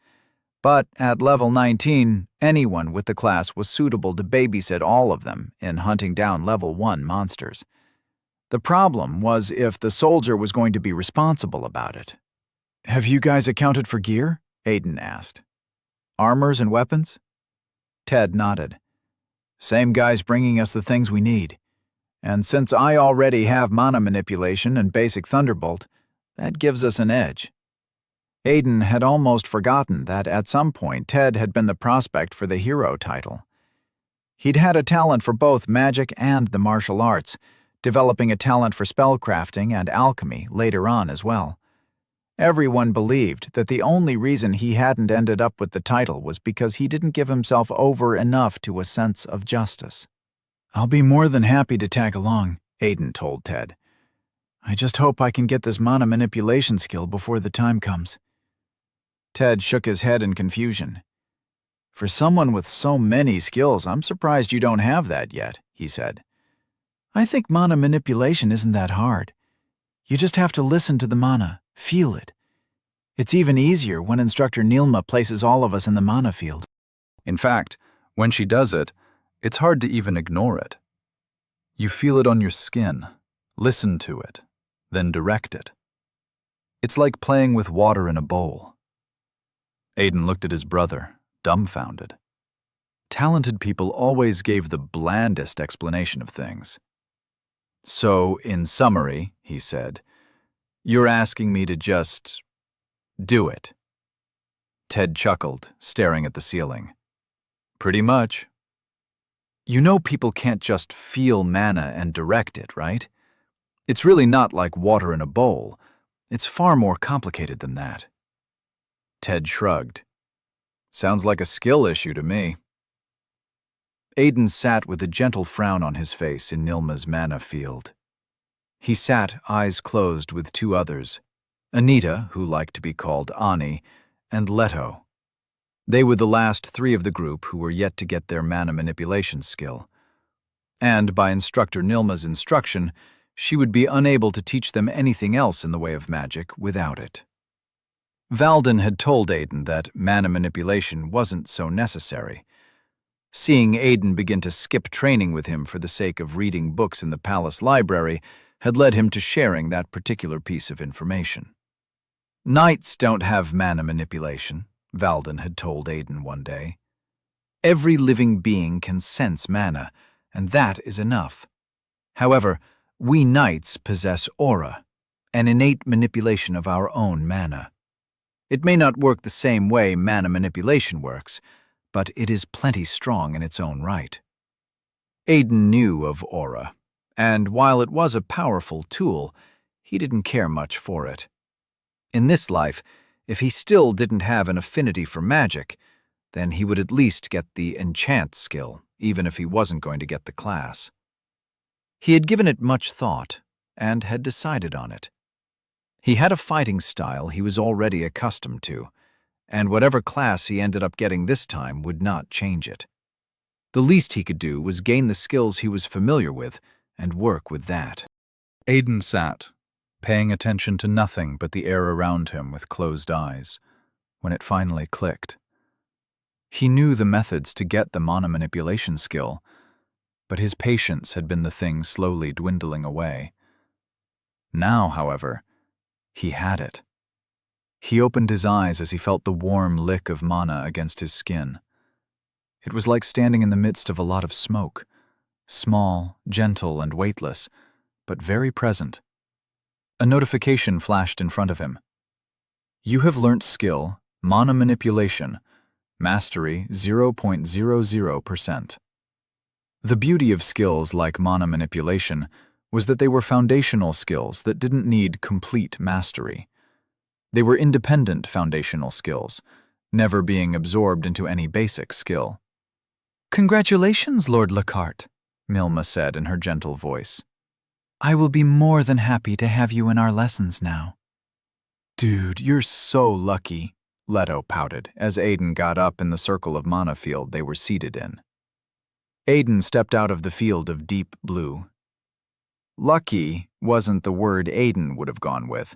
But at level 19, anyone with the class was suitable to babysit all of them in hunting down level 1 monsters. The problem was if the soldier was going to be responsible about it. Have you guys accounted for gear? Aiden asked. Armors and weapons? Ted nodded. Same guy's bringing us the things we need. And since I already have mana manipulation and basic thunderbolt, that gives us an edge. Aiden had almost forgotten that at some point Ted had been the prospect for the hero title. He'd had a talent for both magic and the martial arts, developing a talent for spellcrafting and alchemy later on as well. Everyone believed that the only reason he hadn't ended up with the title was because he didn't give himself over enough to a sense of justice. I'll be more than happy to tag along, Aiden told Ted. I just hope I can get this mana manipulation skill before the time comes. Ted shook his head in confusion. For someone with so many skills, I'm surprised you don't have that yet, he said. I think mana manipulation isn't that hard. You just have to listen to the mana, feel it. It's even easier when Instructor Nilma places all of us in the mana field. In fact, when she does it, it's hard to even ignore it. You feel it on your skin, listen to it, then direct it. It's like playing with water in a bowl. Aiden looked at his brother, dumbfounded. Talented people always gave the blandest explanation of things. So, in summary, he said, you're asking me to just do it. Ted chuckled, staring at the ceiling. Pretty much. You know people can't just feel mana and direct it, right? It's really not like water in a bowl. It's far more complicated than that. Ted shrugged. Sounds like a skill issue to me. Aiden sat with a gentle frown on his face in Nilma's mana field. He sat, eyes closed, with 2 others, Anita, who liked to be called Ani, and Leto. They were the last 3 of the group who were yet to get their mana manipulation skill. And by Instructor Nilma's instruction, she would be unable to teach them anything else in the way of magic without it. Valden had told Aiden that mana manipulation wasn't so necessary. Seeing Aiden begin to skip training with him for the sake of reading books in the palace library had led him to sharing that particular piece of information. Knights don't have mana manipulation, Valden had told Aiden one day. Every living being can sense mana, and that is enough. However, we knights possess aura, an innate manipulation of our own mana. It may not work the same way mana manipulation works, but it is plenty strong in its own right. Aiden knew of aura, And while it was a powerful tool, he didn't care much for it. In this life, if he still didn't have an affinity for magic, then he would at least get the enchant skill, even if he wasn't going to get the class. He had given it much thought, and had decided on it. He had a fighting style he was already accustomed to, and whatever class he ended up getting this time would not change it. The least he could do was gain the skills he was familiar with and work with that. Aiden sat, paying attention to nothing but the air around him with closed eyes, when it finally clicked. He knew the methods to get the mana manipulation skill, but his patience had been the thing slowly dwindling away. Now, however, he had it. He opened his eyes as he felt the warm lick of mana against his skin. It was like standing in the midst of a lot of smoke, small, gentle, and weightless, but very present. A notification flashed in front of him. You have learnt skill, mana manipulation, mastery 0.00%. The beauty of skills like mana manipulation was that they were foundational skills that didn't need complete mastery. They were independent foundational skills, never being absorbed into any basic skill. Congratulations, Lord Lockhart, Milma said in her gentle voice. I will be more than happy to have you in our lessons now. Dude, you're so lucky, Leto pouted as Aiden got up in the circle of mana field they were seated in. Aiden stepped out of the field of deep blue. Lucky wasn't the word Aiden would have gone with.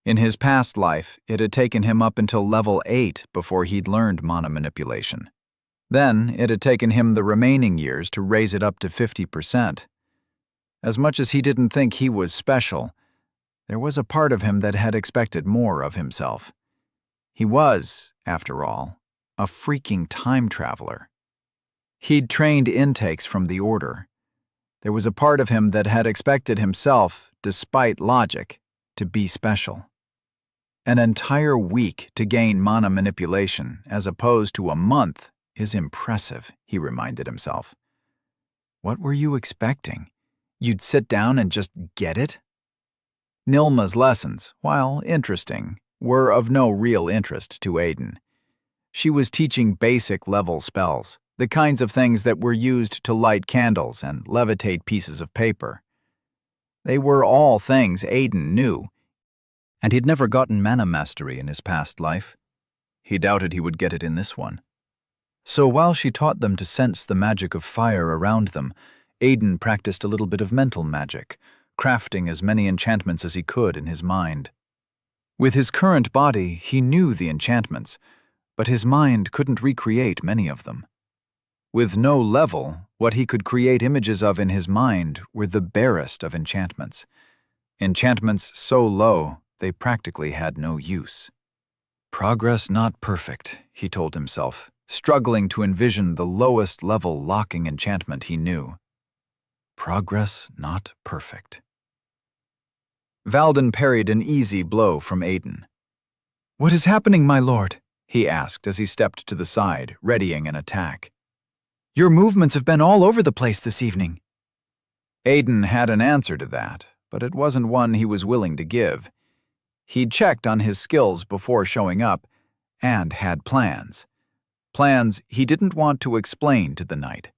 In his past life, it had taken him up until level 8 before he'd learned mana manipulation. Then, it had taken him the remaining years to raise it up to 50%. As much as he didn't think he was special, there was a part of him that had expected more of himself. He was, after all, a freaking time traveler. He'd trained intakes from the Order. There was a part of him that had expected himself, despite logic, to be special. An entire week to gain mana manipulation, as opposed to a month, is impressive, he reminded himself. What were you expecting? You'd sit down and just get it? Nilma's lessons, while interesting, were of no real interest to Aiden. She was teaching basic level spells, the kinds of things that were used to light candles and levitate pieces of paper. They were all things Aiden knew, and he'd never gotten mana mastery in his past life. He doubted he would get it in this one. So while she taught them to sense the magic of fire around them, Aiden practiced a little bit of mental magic, crafting as many enchantments as he could in his mind. With his current body, he knew the enchantments, but his mind couldn't recreate many of them. With no level, what he could create images of in his mind were the barest of enchantments. Enchantments so low, they practically had no use. Progress not perfect, he told himself, struggling to envision the lowest level locking enchantment he knew. Progress not perfect. Valden parried an easy blow from Aiden. What is happening, my lord? He asked as he stepped to the side, readying an attack. Your movements have been all over the place this evening. Aiden had an answer to that, but it wasn't one he was willing to give. He'd checked on his skills before showing up, and had plans. Plans he didn't want to explain to the knight.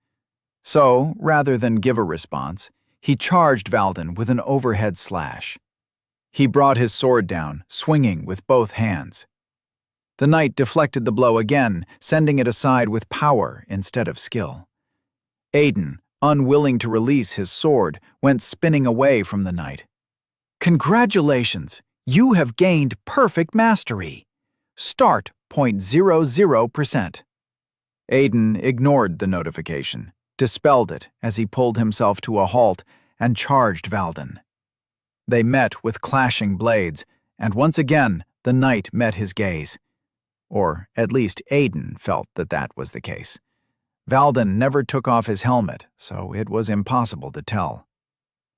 So, rather than give a response, he charged Valden with an overhead slash. He brought his sword down, swinging with both hands. The knight deflected the blow again, sending it aside with power instead of skill. Aiden, unwilling to release his sword, went spinning away from the knight. Congratulations! You have gained perfect mastery. Start 0.00%. Aiden ignored the notification, dispelled it as he pulled himself to a halt and charged Valden. They met with clashing blades, and once again the knight met his gaze. Or at least Aiden felt that that was the case. Valden never took off his helmet, so it was impossible to tell.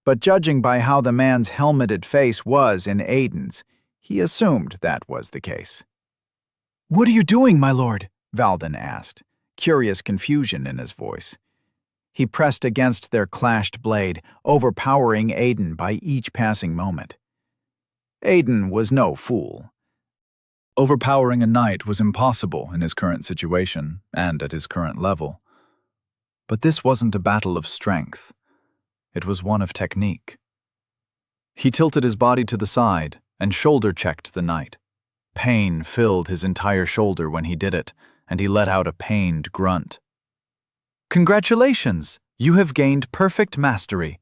But judging by how the man's helmeted face was in Aiden's, he assumed that was the case. What are you doing, my lord? Valden asked, curious confusion in his voice. He pressed against their clashed blade, overpowering Aiden by each passing moment. Aiden was no fool. Overpowering a knight was impossible in his current situation and at his current level. But this wasn't a battle of strength. It was one of technique. He tilted his body to the side and shoulder-checked the knight. Pain filled his entire shoulder when he did it, and he let out a pained grunt. Congratulations! You have gained perfect mastery.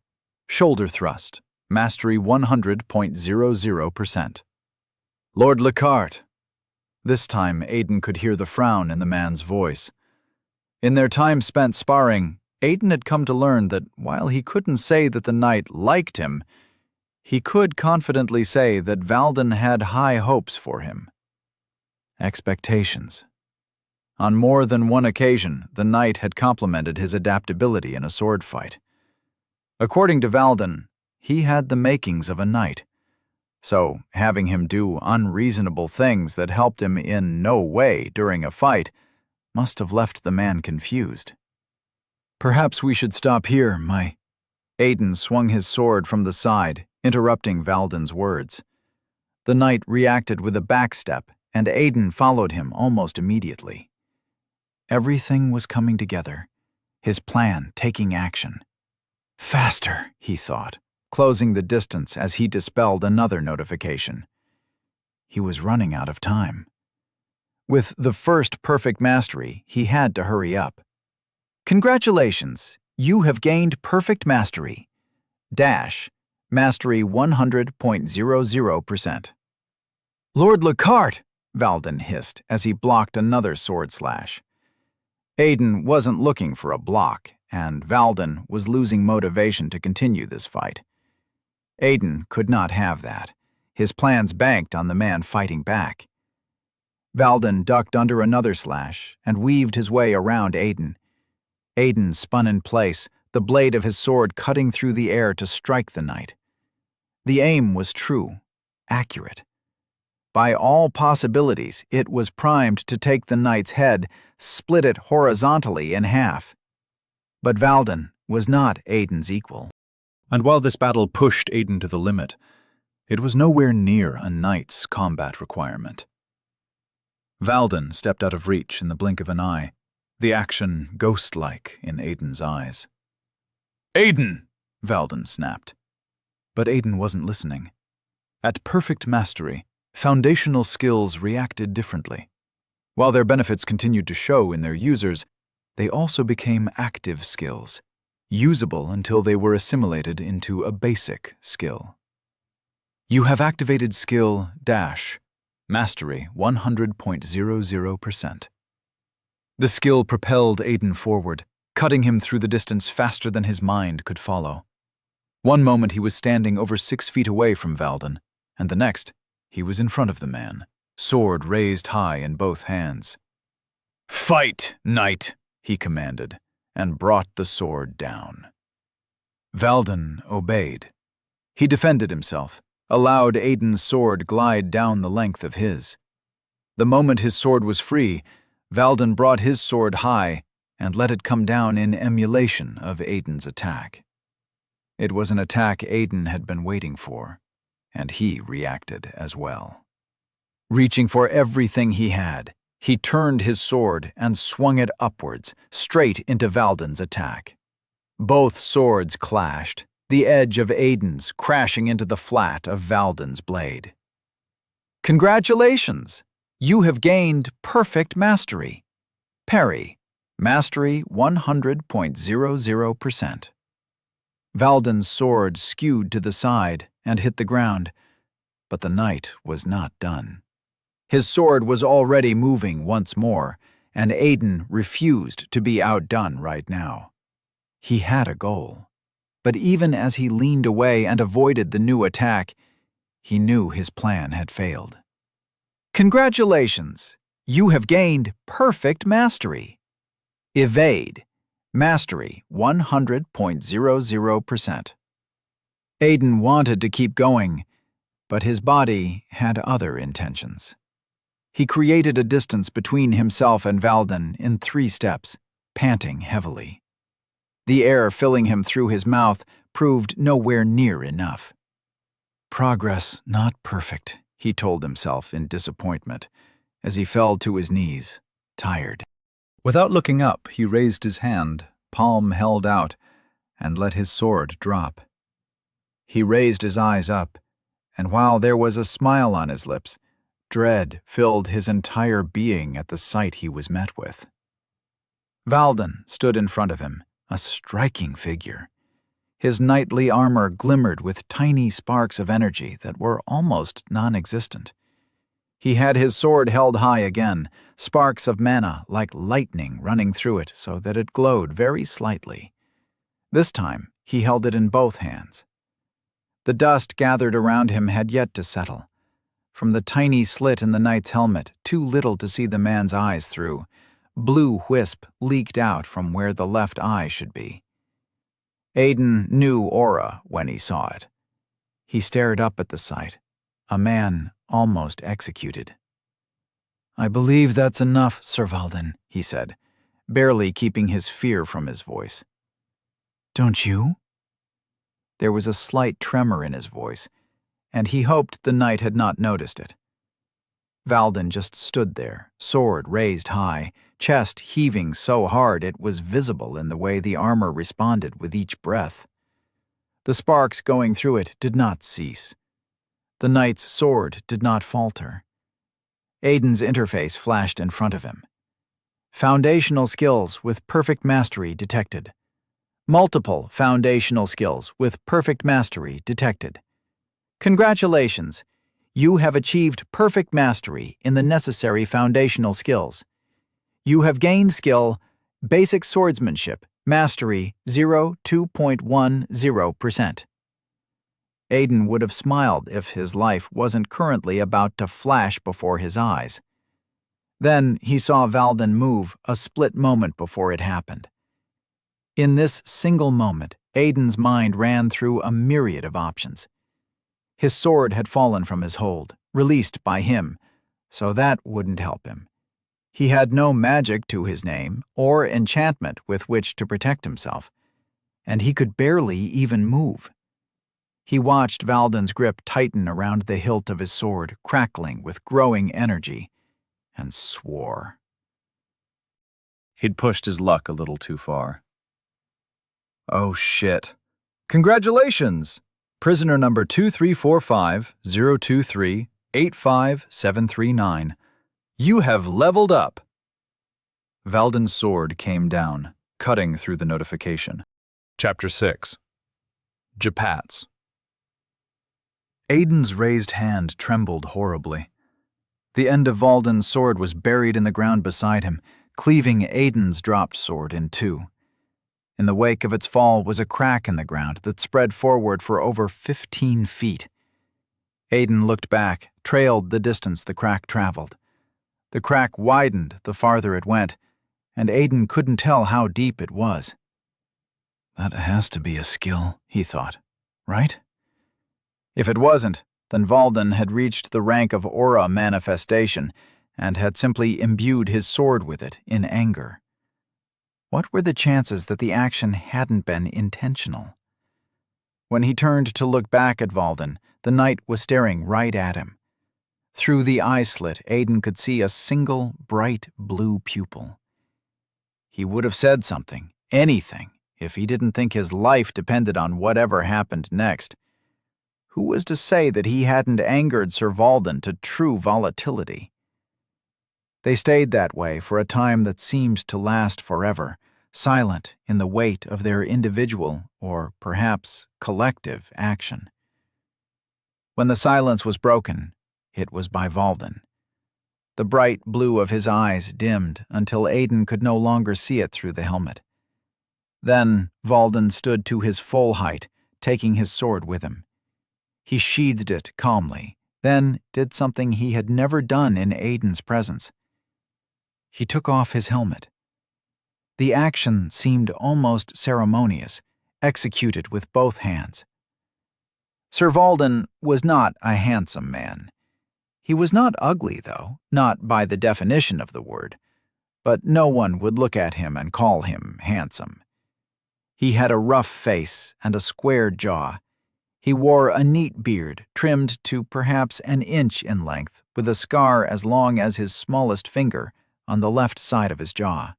Shoulder thrust. Mastery 100.00%. Lord Lockhart. This time, Aiden could hear the frown in the man's voice. In their time spent sparring, Aiden had come to learn that while he couldn't say that the knight liked him, he could confidently say that Valden had high hopes for him. Expectations. On more than one occasion, the knight had complimented his adaptability in a sword fight. According to Valden, he had the makings of a knight, so having him do unreasonable things that helped him in no way during a fight must have left the man confused. Perhaps we should stop here, my... Aiden swung his sword from the side, interrupting Valden's words. The knight reacted with a backstep, and Aiden followed him almost immediately. Everything was coming together, his plan taking action. Faster, he thought, closing the distance as he dispelled another notification. He was running out of time. With the first perfect mastery, he had to hurry up. Congratulations, you have gained perfect mastery. Mastery 100.00%. Lord Lockhart, Valden hissed as he blocked another sword slash. Aiden wasn't looking for a block, and Valden was losing motivation to continue this fight. Aiden could not have that. His plans banked on the man fighting back. Valden ducked under another slash and weaved his way around Aiden. Aiden spun in place, the blade of his sword cutting through the air to strike the knight. The aim was true, accurate. By all possibilities, it was primed to take the knight's head, split it horizontally in half. But Valden was not Aiden's equal. And while this battle pushed Aiden to the limit, it was nowhere near a knight's combat requirement. Valden stepped out of reach in the blink of an eye, the action ghost-like in Aiden's eyes. "Aiden!" Valden snapped. But Aiden wasn't listening. At perfect mastery, foundational skills reacted differently. While their benefits continued to show in their users, they also became active skills, usable until they were assimilated into a basic skill. You have activated skill Mastery 100.00%. The skill propelled Aiden forward, cutting him through the distance faster than his mind could follow. One moment he was standing over 6 feet away from Valden, and the next, he was in front of the man, sword raised high in both hands. "Fight, knight!" he commanded, and brought the sword down. Valden obeyed. He defended himself, allowed Aiden's sword glide down the length of his. The moment his sword was free, Valden brought his sword high and let it come down in emulation of Aiden's attack. It was an attack Aiden had been waiting for, and he reacted as well. Reaching for everything he had, he turned his sword and swung it upwards, straight into Valden's attack. Both swords clashed, the edge of Aiden's crashing into the flat of Valden's blade. Congratulations! You have gained perfect mastery. Parry, mastery 100.00%. Valden's sword skewed to the side and hit the ground, but the knight was not done. His sword was already moving once more, and Aiden refused to be outdone right now. He had a goal, but even as he leaned away and avoided the new attack, he knew his plan had failed. Congratulations! You have gained perfect mastery. Evade, mastery 100.00%. Aiden wanted to keep going, but his body had other intentions. He created a distance between himself and Valden in 3 steps, panting heavily. The air filling him through his mouth proved nowhere near enough. Progress not perfect, he told himself in disappointment, as he fell to his knees, tired. Without looking up, he raised his hand, palm held out, and let his sword drop. He raised his eyes up, and while there was a smile on his lips, dread filled his entire being at the sight he was met with. Valden stood in front of him, a striking figure. His knightly armor glimmered with tiny sparks of energy that were almost non-existent. He had his sword held high again, sparks of mana like lightning running through it so that it glowed very slightly. This time, he held it in both hands. The dust gathered around him had yet to settle. From the tiny slit in the knight's helmet, too little to see the man's eyes through, blue wisp leaked out from where the left eye should be. Aiden knew aura when he saw it. He stared up at the sight, a man almost executed. "I believe that's enough, Sir Valden," he said, barely keeping his fear from his voice. "Don't you?" There was a slight tremor in his voice, and he hoped the knight had not noticed it. Valden just stood there, sword raised high, chest heaving so hard it was visible in the way the armor responded with each breath. The sparks going through it did not cease. The knight's sword did not falter. Aiden's interface flashed in front of him. Foundational skills with perfect mastery detected. Multiple foundational skills with perfect mastery detected. Congratulations! You have achieved perfect mastery in the necessary foundational skills. You have gained skill Basic Swordsmanship, Mastery 2.10%. Aiden would have smiled if his life wasn't currently about to flash before his eyes. Then he saw Valden move a split moment before it happened. In this single moment, Aiden's mind ran through a myriad of options. His sword had fallen from his hold, released by him, so that wouldn't help him. He had no magic to his name or enchantment with which to protect himself, and he could barely even move. He watched Valden's grip tighten around the hilt of his sword, crackling with growing energy, and swore. He'd pushed his luck a little too far. "Oh shit. Congratulations! Prisoner number 2345-023-85739. You have leveled up." Valden's sword came down, cutting through the notification. Chapter 6. Japats. Aiden's raised hand trembled horribly. The end of Valden's sword was buried in the ground beside him, cleaving Aiden's dropped sword in two. In the wake of its fall was a crack in the ground that spread forward for over 15 feet. Aiden looked back, trailed the distance the crack traveled. The crack widened the farther it went, and Aiden couldn't tell how deep it was. That has to be a skill, he thought, right? If it wasn't, then Valden had reached the rank of aura manifestation and had simply imbued his sword with it in anger. What were the chances that the action hadn't been intentional? When he turned to look back at Valden, the knight was staring right at him. Through the eye slit, Aiden could see a single, bright blue pupil. He would have said something, anything, if he didn't think his life depended on whatever happened next. Who was to say that he hadn't angered Sir Valden to true volatility? They stayed that way for a time that seemed to last forever, silent in the weight of their individual, or perhaps collective, action. When the silence was broken, it was by Valden. The bright blue of his eyes dimmed until Aiden could no longer see it through the helmet. Then Valden stood to his full height, taking his sword with him. He sheathed it calmly, then did something he had never done in Aiden's presence. He took off his helmet. The action seemed almost ceremonious, executed with both hands. Sir Valden was not a handsome man. He was not ugly, though, not by the definition of the word, but no one would look at him and call him handsome. He had a rough face and a square jaw. He wore a neat beard, trimmed to perhaps an inch in length, with a scar as long as his smallest finger on the left side of his jaw.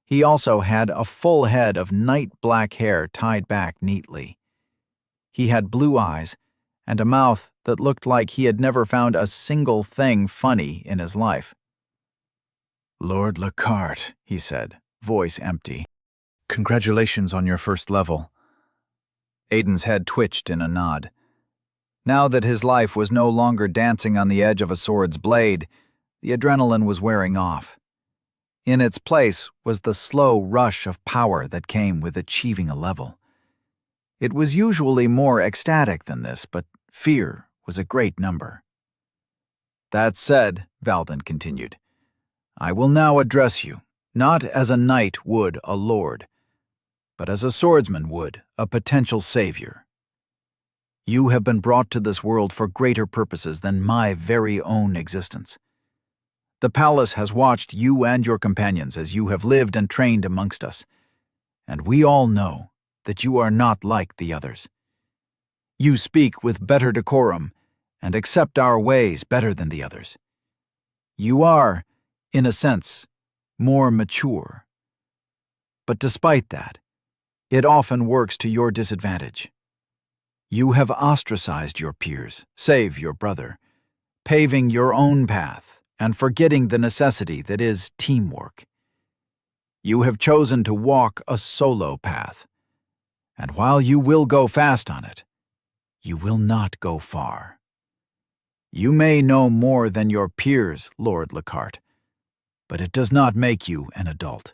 He also had a full head of night-black hair tied back neatly. He had blue eyes and a mouth that looked like he had never found a single thing funny in his life. "Lord Lockhart," he said, voice empty. "Congratulations on your first level." Aiden's head twitched in a nod. Now that his life was no longer dancing on the edge of a sword's blade, the adrenaline was wearing off. In its place was the slow rush of power that came with achieving a level. It was usually more ecstatic than this, but fear was a great number. "That said," Valden continued, "I will now address you, not as a knight would a lord, but as a swordsman would a potential savior. You have been brought to this world for greater purposes than my very own existence. The palace has watched you and your companions as you have lived and trained amongst us, and we all know that you are not like the others. You speak with better decorum and accept our ways better than the others. You are, in a sense, more mature. But despite that, it often works to your disadvantage. You have ostracized your peers, save your brother, paving your own path and forgetting the necessity that is teamwork. You have chosen to walk a solo path, and while you will go fast on it, you will not go far. You may know more than your peers, Lord Lockhart, but it does not make you an adult.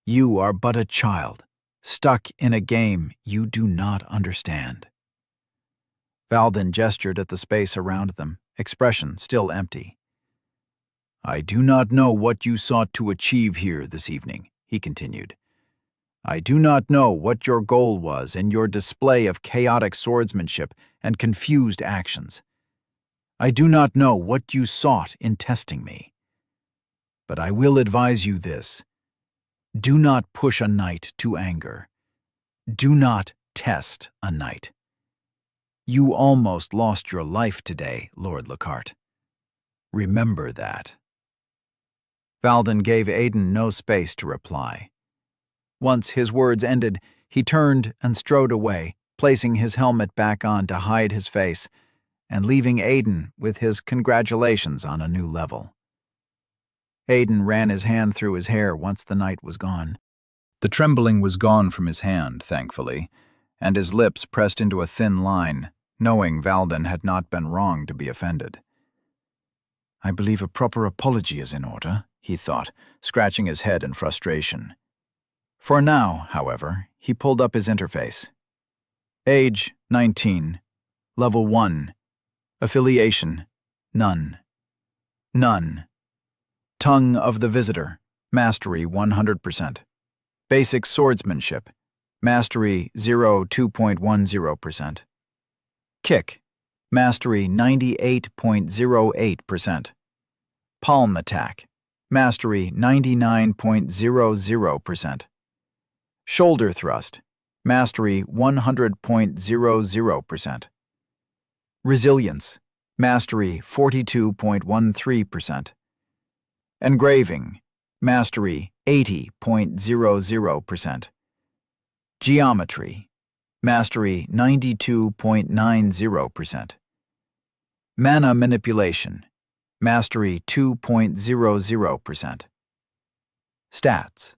You are but a child, stuck in a game you do not understand." Valden gestured at the space around them, expression still empty. "I do not know what you sought to achieve here this evening," he continued. "I do not know what your goal was in your display of chaotic swordsmanship and confused actions. I do not know what you sought in testing me. But I will advise you this. Do not push a knight to anger. Do not test a knight. You almost lost your life today, Lord Lockhart. Remember that." Valden gave Aiden no space to reply. Once his words ended, he turned and strode away, placing his helmet back on to hide his face, and leaving Aiden with his congratulations on a new level. Aiden ran his hand through his hair once the knight was gone. The trembling was gone from his hand, thankfully, and his lips pressed into a thin line, knowing Valden had not been wrong to be offended. "I believe a proper apology is in order," he thought, scratching his head in frustration. For now, however, he pulled up his interface. Age, 19. Level 1. Affiliation, none. None. Tongue of the Visitor, Mastery 100%. Basic Swordsmanship, Mastery 2.10%. Kick, Mastery 98.08%. Palm Attack, Mastery 99.00%. Shoulder Thrust, Mastery 100.00%. Resilience, Mastery 42.13%. Engraving, Mastery 80.00%. Geometry, Mastery 92.90%. Mana Manipulation, Mastery 2.00%. Stats,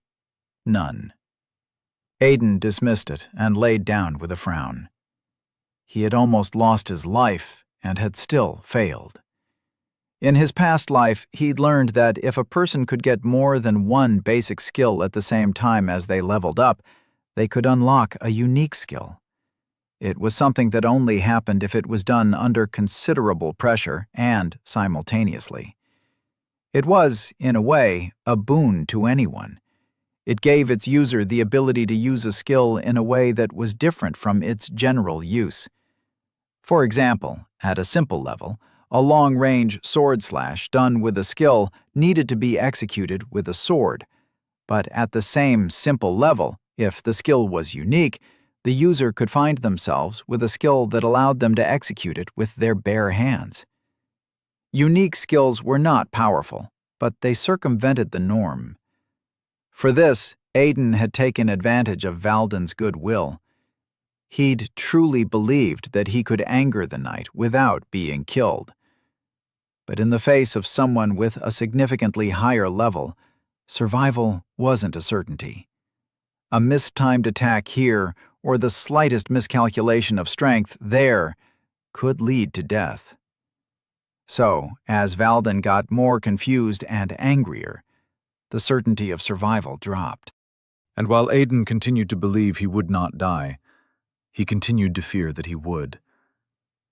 none. Aiden dismissed it and laid down with a frown. He had almost lost his life and had still failed. In his past life, he'd learned that if a person could get more than one basic skill at the same time as they leveled up, they could unlock a unique skill. It was something that only happened if it was done under considerable pressure and simultaneously. It was, in a way, a boon to anyone. It gave its user the ability to use a skill in a way that was different from its general use. For example, at a simple level, a long-range sword slash done with a skill needed to be executed with a sword, but at the same simple level, If the skill was unique, the user could find themselves with a skill that allowed them to execute it with their bare hands. Unique skills were not powerful, but they circumvented the norm. For this, Aiden had taken advantage of Valden's goodwill. He'd truly believed that he could anger the knight without being killed. But in the face of someone with a significantly higher level, survival wasn't a certainty. A mistimed attack here, or the slightest miscalculation of strength there, could lead to death. So, as Valden got more confused and angrier, the certainty of survival dropped. And while Aiden continued to believe he would not die, he continued to fear that he would.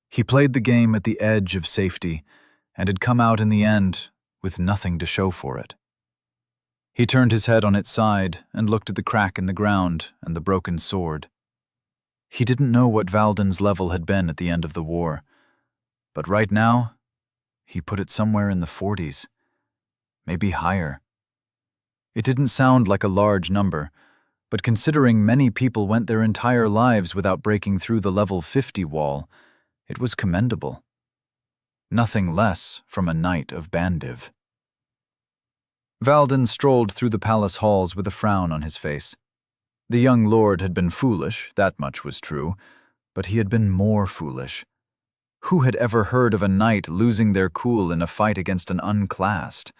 He played the game at the edge of safety and had come out in the end with nothing to show for it. He turned his head on its side and looked at the crack in the ground and the broken sword. He didn't know what Valden's level had been at the end of the war, but right now, he put it somewhere in the 40s, maybe higher. It didn't sound like a large number, but considering many people went their entire lives without breaking through the level 50 wall, it was commendable. Nothing less from a knight of Bandiv. Valden strolled through the palace halls with a frown on his face. The young lord had been foolish, that much was true, but he had been more foolish. Who had ever heard of a knight losing their cool in a fight against an unclassed?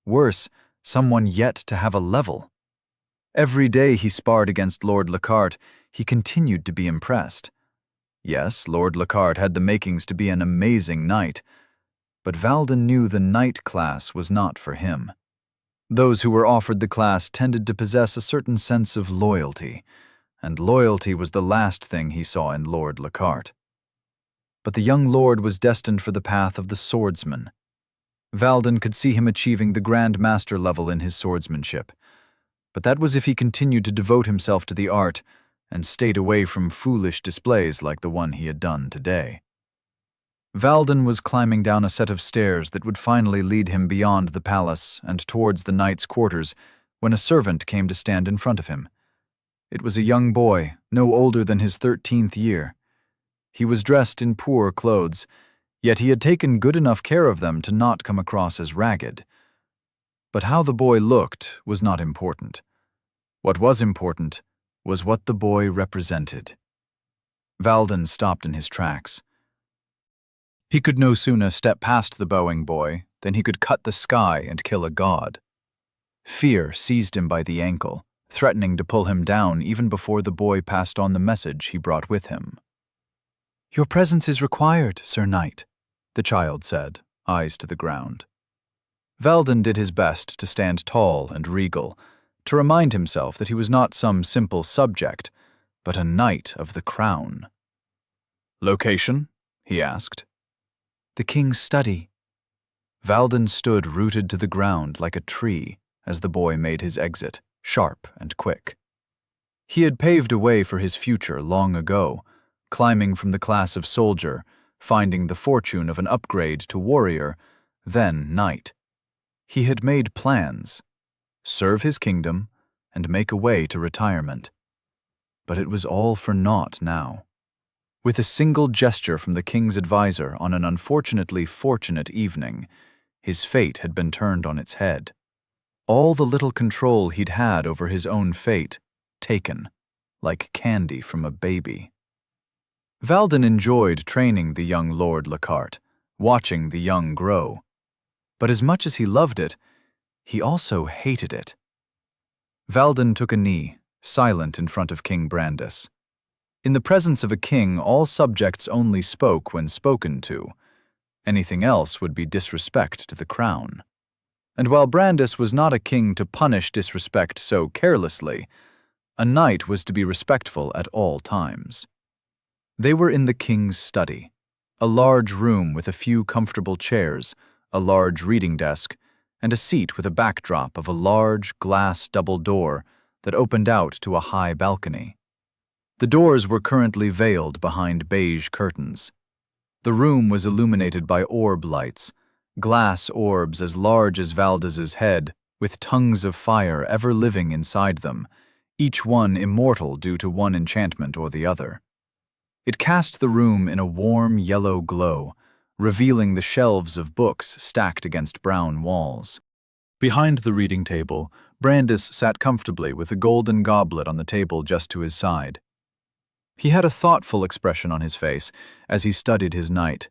Worse, someone yet to have a level. Every day he sparred against Lord Lockhart, he continued to be impressed. Yes, Lord Lockhart had the makings to be an amazing knight, but Valden knew the knight class was not for him. Those who were offered the class tended to possess a certain sense of loyalty, and loyalty was the last thing he saw in Lord Lockhart. But the young lord was destined for the path of the swordsman. Valden could see him achieving the Grand Master level in his swordsmanship, but that was if he continued to devote himself to the art and stayed away from foolish displays like the one he had done today. Valden was climbing down a set of stairs that would finally lead him beyond the palace and towards the knight's quarters when a servant came to stand in front of him. It was a young boy, no older than his 13th year. He was dressed in poor clothes, yet he had taken good enough care of them to not come across as ragged. But how the boy looked was not important. What was important was what the boy represented. Valden stopped in his tracks. He could no sooner step past the bowing boy than he could cut the sky and kill a god. Fear seized him by the ankle, threatening to pull him down even before the boy passed on the message he brought with him. "Your presence is required, Sir Knight," the child said, eyes to the ground. Valden did his best to stand tall and regal, to remind himself that he was not some simple subject, but a knight of the crown. "Location?" he asked. "The king's study." Valden stood rooted to the ground like a tree as the boy made his exit, sharp and quick. He had paved a way for his future long ago, climbing from the class of soldier, finding the fortune of an upgrade to warrior, then knight. He had made plans, serve his kingdom, and make a way to retirement. But it was all for naught now. With a single gesture from the king's advisor on an unfortunately fortunate evening, his fate had been turned on its head. All the little control he'd had over his own fate, taken, like candy from a baby. Valden enjoyed training the young Lord Lockhart, watching the young grow. But as much as he loved it, he also hated it. Valden took a knee, silent in front of King Brandis. In the presence of a king, all subjects only spoke when spoken to. Anything else would be disrespect to the crown. And while Brandis was not a king to punish disrespect so carelessly, a knight was to be respectful at all times. They were in the king's study, a large room with a few comfortable chairs, a large reading desk, and a seat with a backdrop of a large glass double door that opened out to a high balcony. The doors were currently veiled behind beige curtains. The room was illuminated by orb lights, glass orbs as large as Valdez's head, with tongues of fire ever living inside them, each one immortal due to one enchantment or the other. It cast the room in a warm yellow glow, revealing the shelves of books stacked against brown walls. Behind the reading table, Brandis sat comfortably with a golden goblet on the table just to his side. He had a thoughtful expression on his face as he studied his knight.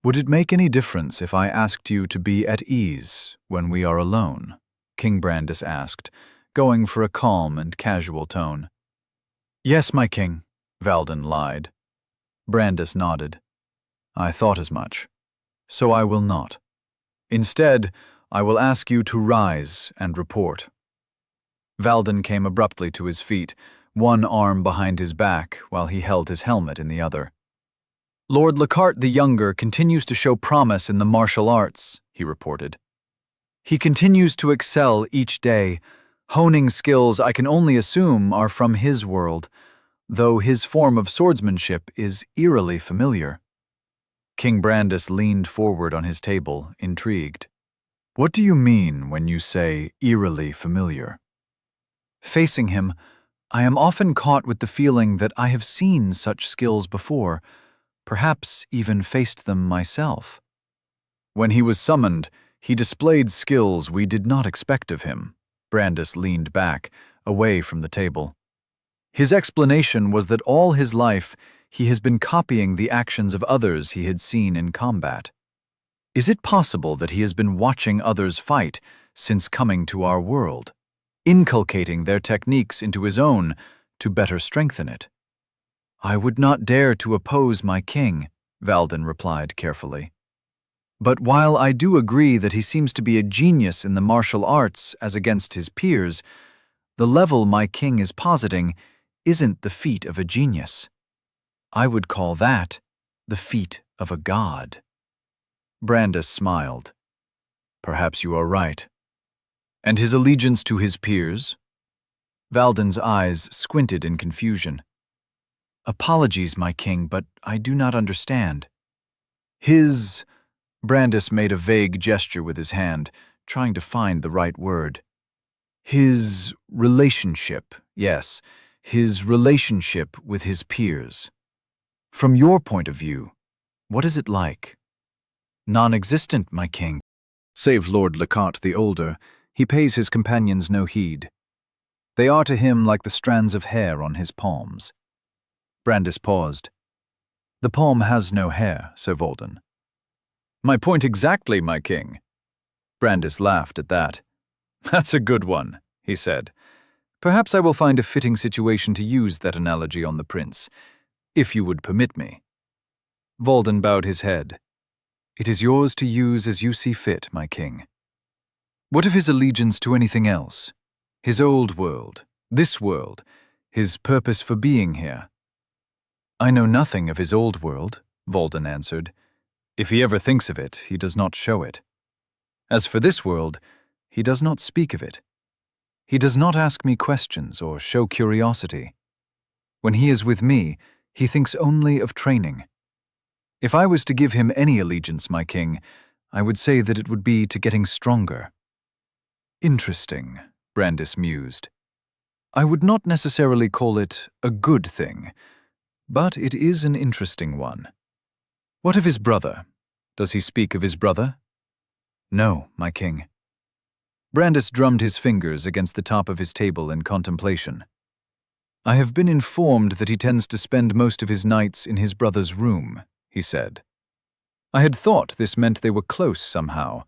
"Would it make any difference if I asked you to be at ease when we are alone?" King Brandis asked, going for a calm and casual tone. "Yes, my king," Valden lied. Brandis nodded. "I thought as much. So I will not. Instead, I will ask you to rise and report." Valden came abruptly to his feet, one arm behind his back while he held his helmet in the other. "Lord Lockhart the Younger continues to show promise in the martial arts," he reported. "He continues to excel each day, honing skills I can only assume are from his world, though his form of swordsmanship is eerily familiar." King Brandis leaned forward on his table, intrigued. "What do you mean when you say eerily familiar?" Facing him, I am often caught with the feeling that I have seen such skills before, perhaps even faced them myself. When he was summoned, he displayed skills we did not expect of him. Brandis leaned back, away from the table. His explanation was that all his life he has been copying the actions of others he had seen in combat. Is it possible that he has been watching others fight since coming to our world, inculcating their techniques into his own to better strengthen it? "I would not dare to oppose my king," Valden replied carefully. "But while I do agree that he seems to be a genius in the martial arts as against his peers, the level my king is positing isn't the feat of a genius. I would call that the feat of a god." Brandis smiled. "Perhaps you are right. And his allegiance to his peers?" Valden's eyes squinted in confusion. "Apologies, my king, but I do not understand." Brandis made a vague gesture with his hand, trying to find the right word. "His relationship, yes, his relationship with his peers. From your point of view, what is it like?" "Non-existent, my king." Save Lord Lockhart the Older, he pays his companions no heed. They are to him like the strands of hair on his palms. Brandis paused. "The palm has no hair, Sir Valden." "My point exactly, my king." Brandis laughed at that. "That's a good one," he said. "Perhaps I will find a fitting situation to use that analogy on the prince, if you would permit me." Valden bowed his head. "It is yours to use as you see fit, my king." "What of his allegiance to anything else? His old world, this world, his purpose for being here?" "I know nothing of his old world," Valden answered. "If he ever thinks of it, he does not show it. As for this world, he does not speak of it. He does not ask me questions or show curiosity. When he is with me, he thinks only of training. If I was to give him any allegiance, my king, I would say that it would be to getting stronger." "Interesting," Brandis mused. "I would not necessarily call it a good thing, but it is an interesting one. What of his brother? Does he speak of his brother?" "No, my king." Brandis drummed his fingers against the top of his table in contemplation. "I have been informed that he tends to spend most of his nights in his brother's room," he said. "I had thought this meant they were close somehow,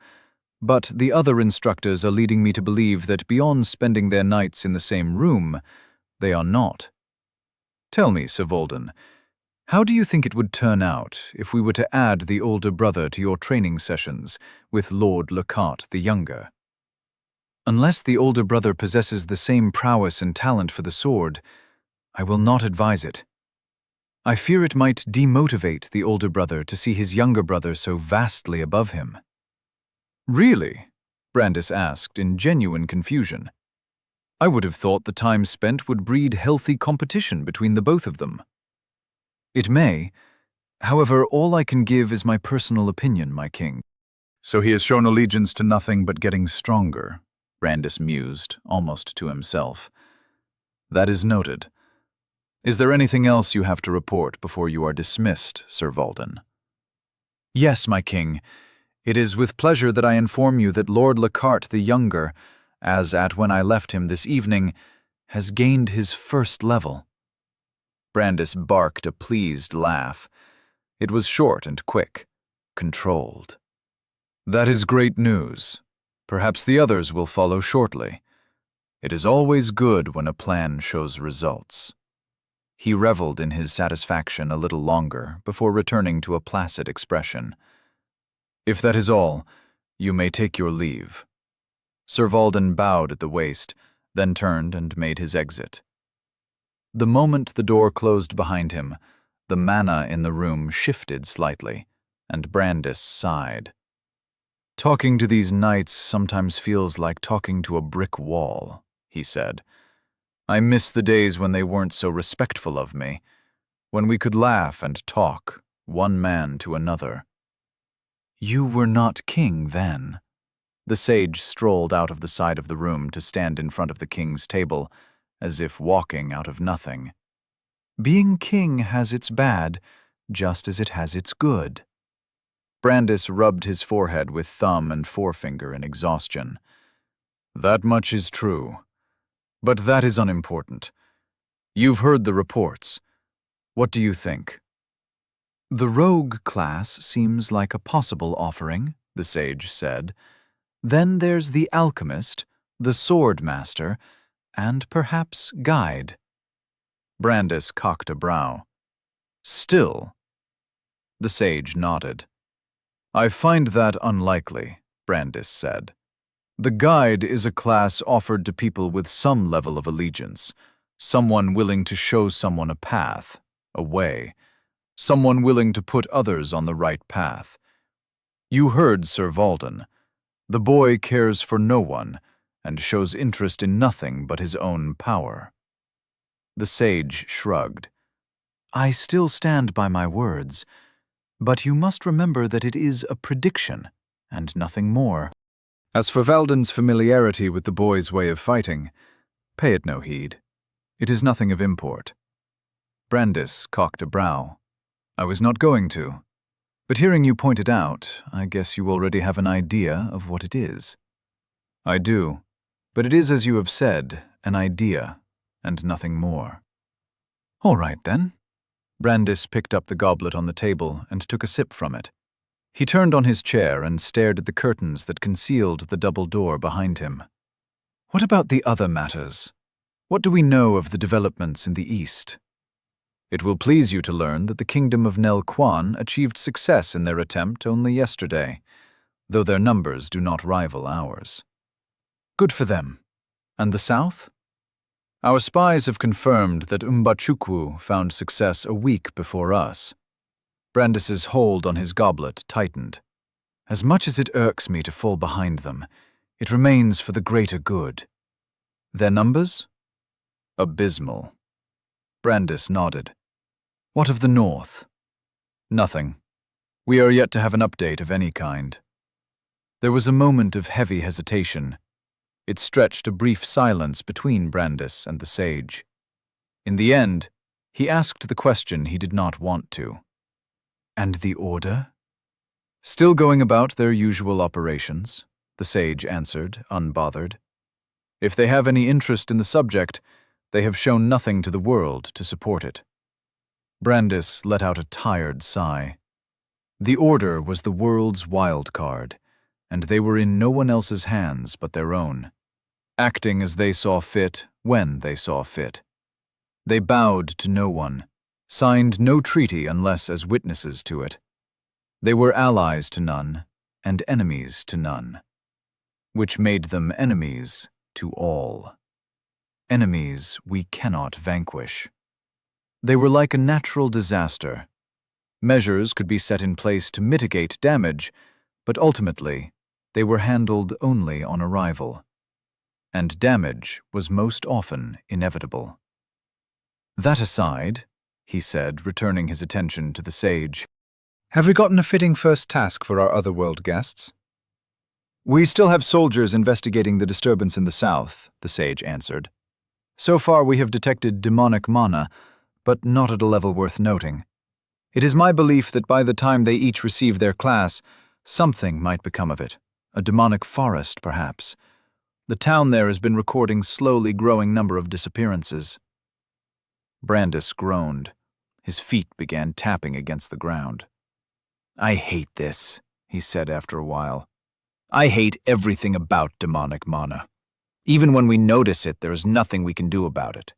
but the other instructors are leading me to believe that beyond spending their nights in the same room, they are not. Tell me, Sir Valden, how do you think it would turn out if we were to add the older brother to your training sessions with Lord Lockhart the Younger? Unless the older brother possesses the same prowess and talent for the sword, I will not advise it. I fear it might demotivate the older brother to see his younger brother so vastly above him." "Really?" Brandis asked in genuine confusion. "I would have thought the time spent would breed healthy competition between the both of them." "It may. However, all I can give is my personal opinion, my king." "So he has shown allegiance to nothing but getting stronger," Brandis mused, almost to himself. That is noted. Is there anything else you have to report before you are dismissed, Sir Valden? Yes, my king. It is with pleasure that I inform you that Lord Lockhart the Younger, as at when I left him this evening, has gained his first level. Brandis barked a pleased laugh. It was short and quick, controlled. That is great news. Perhaps the others will follow shortly. It is always good when a plan shows results. He reveled in his satisfaction a little longer before returning to a placid expression. If that is all, you may take your leave. Sir Valden bowed at the waist, then turned and made his exit. The moment the door closed behind him, the mana in the room shifted slightly, and Brandis sighed. Talking to these knights sometimes feels like talking to a brick wall, he said. I miss the days when they weren't so respectful of me, when we could laugh and talk, one man to another. You were not king then. The sage strolled out of the side of the room to stand in front of the king's table, as if walking out of nothing. Being king has its bad, just as it has its good. Brandis rubbed his forehead with thumb and forefinger in exhaustion. That much is true. But that is unimportant. You've heard the reports. What do you think? The rogue class seems like a possible offering, the sage said. Then there's the alchemist, the sword master, and perhaps guide. Brandis cocked a brow. Still? The sage nodded. I find that unlikely, Brandis said. The guide is a class offered to people with some level of allegiance, someone willing to show someone a path, a way, someone willing to put others on the right path. You heard Sir Valden. The boy cares for no one and shows interest in nothing but his own power. The sage shrugged. I still stand by my words, but you must remember that it is a prediction and nothing more. As for Valden's familiarity with the boy's way of fighting, pay it no heed. It is nothing of import. Brandis cocked a brow. I was not going to. But hearing you point it out, I guess you already have an idea of what it is. I do, but it is, as you have said, an idea, and nothing more. All right, then. Brandis picked up the goblet on the table and took a sip from it. He turned on his chair and stared at the curtains that concealed the double door behind him. What about the other matters? What do we know of the developments in the East? It will please you to learn that the kingdom of Nel Quan achieved success in their attempt only yesterday, though their numbers do not rival ours. Good for them. And the South? Our spies have confirmed that Mbachukwu found success a week before us. Brandis's hold on his goblet tightened. As much as it irks me to fall behind them, it remains for the greater good. Their numbers? Abysmal. Brandis nodded. What of the North? Nothing. We are yet to have an update of any kind. There was a moment of heavy hesitation. It stretched a brief silence between Brandis and the sage. In the end, he asked the question he did not want to. And the Order? Still going about their usual operations, the sage answered, unbothered. If they have any interest in the subject, they have shown nothing to the world to support it. Brandis let out a tired sigh. The Order was the world's wild card, and they were in no one else's hands but their own, acting as they saw fit when they saw fit. They bowed to no one, signed no treaty unless as witnesses to it. They were allies to none and enemies to none, which made them enemies to all. Enemies we cannot vanquish. They were like a natural disaster. Measures could be set in place to mitigate damage, but ultimately, they were handled only on arrival. And damage was most often inevitable. That aside, he said, returning his attention to the sage, have we gotten a fitting first task for our otherworld guests? We still have soldiers investigating the disturbance in the south, the sage answered. So far we have detected demonic mana, but not at a level worth noting. It is my belief that by the time they each receive their class, something might become of it. A demonic forest, perhaps. The town there has been recording slowly growing number of disappearances. Brandis groaned. His feet began tapping against the ground. I hate this, he said after a while. I hate everything about demonic mana. Even when we notice it, there is nothing we can do about it.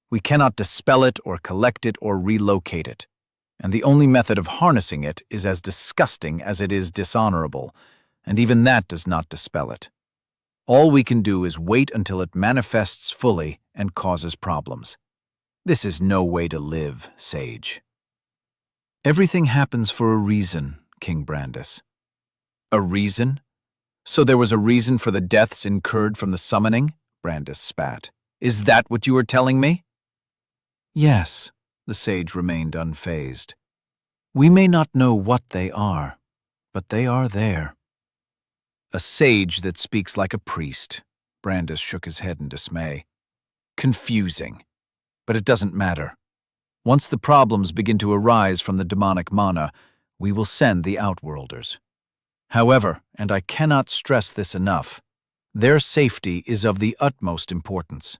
We cannot dispel it or collect it or relocate it. And the only method of harnessing it is as disgusting as it is dishonorable, and even that does not dispel it. All we can do is wait until it manifests fully and causes problems. This is no way to live, Sage. Everything happens for a reason, King Brandis. A reason? So there was a reason for the deaths incurred from the summoning? Brandis spat. Is that what you are telling me? Yes, the sage remained unfazed. We may not know what they are, but they are there. A sage that speaks like a priest. Brandis shook his head in dismay. Confusing. But it doesn't matter. Once the problems begin to arise from the demonic mana, we will send the Outworlders. However, and I cannot stress this enough, their safety is of the utmost importance.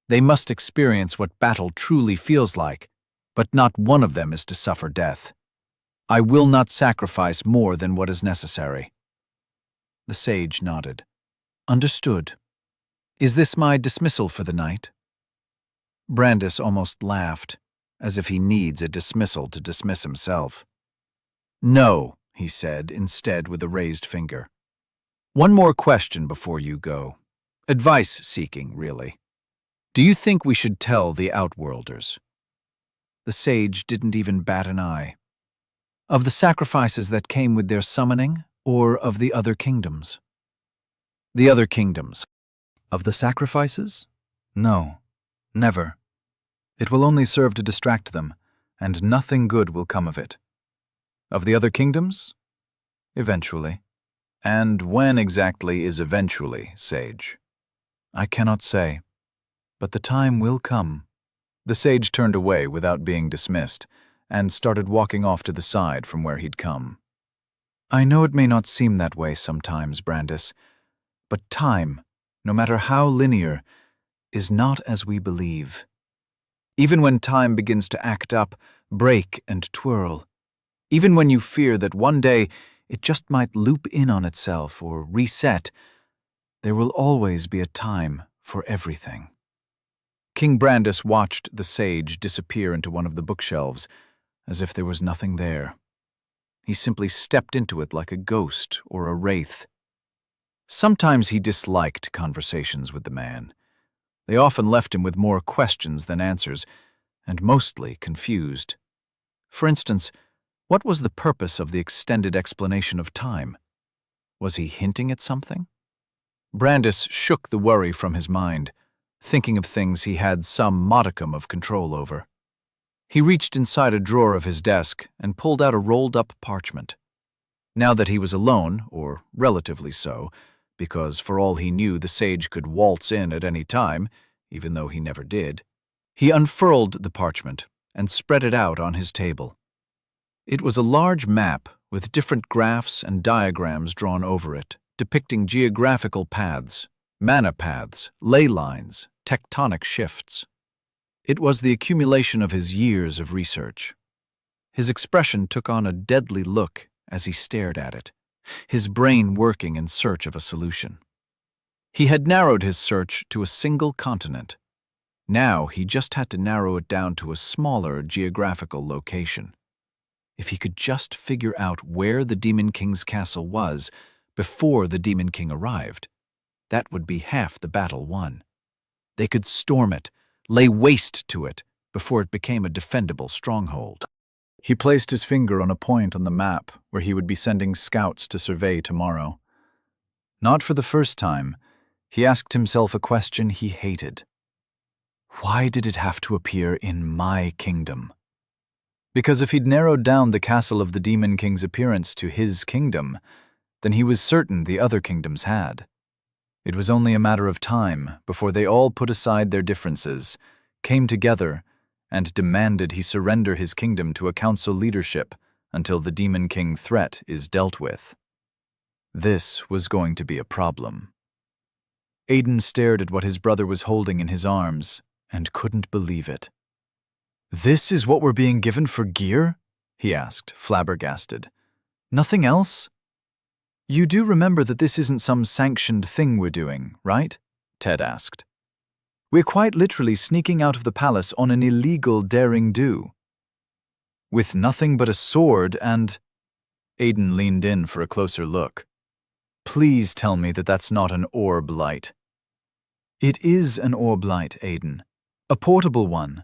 They must experience what battle truly feels like, but not one of them is to suffer death. I will not sacrifice more than what is necessary. The sage nodded. Understood. Is this my dismissal for the night? Brandis almost laughed, as if he needs a dismissal to dismiss himself. No, he said, instead with a raised finger. One more question before you go. Advice-seeking, really. Do you think we should tell the Outworlders? The sage didn't even bat an eye. Of the sacrifices that came with their summoning, or of the other kingdoms? The other kingdoms. Of the sacrifices? No, never. It will only serve to distract them, and nothing good will come of it. Of the other kingdoms? Eventually. And when exactly is eventually, Sage? I cannot say, but the time will come. The sage turned away without being dismissed, and started walking off to the side from where he'd come. I know it may not seem that way sometimes, Brandis, but time, no matter how linear, is not as we believe. Even when time begins to act up, break and twirl, even when you fear that one day it just might loop in on itself or reset, there will always be a time for everything. King Brandis watched the sage disappear into one of the bookshelves, as if there was nothing there. He simply stepped into it like a ghost or a wraith. Sometimes he disliked conversations with the man. They often left him with more questions than answers, and mostly confused. For instance, what was the purpose of the extended explanation of time? Was he hinting at something? Brandis shook the worry from his mind, thinking of things he had some modicum of control over. He reached inside a drawer of his desk and pulled out a rolled-up parchment. Now that he was alone, or relatively so, because for all he knew the sage could waltz in at any time, even though he never did, he unfurled the parchment and spread it out on his table. It was a large map with different graphs and diagrams drawn over it, depicting geographical paths, mana paths, ley lines, tectonic shifts. It was the accumulation of his years of research. His expression took on a deadly look as he stared at it, his brain working in search of a solution. He had narrowed his search to a single continent. Now he just had to narrow it down to a smaller geographical location. If he could just figure out where the Demon King's castle was before the Demon King arrived, that would be half the battle won. They could storm it, lay waste to it, before it became a defendable stronghold. He placed his finger on a point on the map where he would be sending scouts to survey tomorrow. Not for the first time, he asked himself a question he hated. Why did it have to appear in my kingdom? Because if he'd narrowed down the castle of the Demon King's appearance to his kingdom, then he was certain the other kingdoms had. It was only a matter of time before they all put aside their differences, came together, and demanded he surrender his kingdom to a council leadership until the Demon King threat is dealt with. This was going to be a problem. Aiden stared at what his brother was holding in his arms and couldn't believe it. "This is what we're being given for gear?" he asked, flabbergasted. "Nothing else?" "You do remember that this isn't some sanctioned thing we're doing, right?" Ted asked. "We're quite literally sneaking out of the palace on an illegal daring-do. With nothing but a sword and—" Aiden leaned in for a closer look. "Please tell me that that's not an orb light." "It is an orb light, Aiden. A portable one."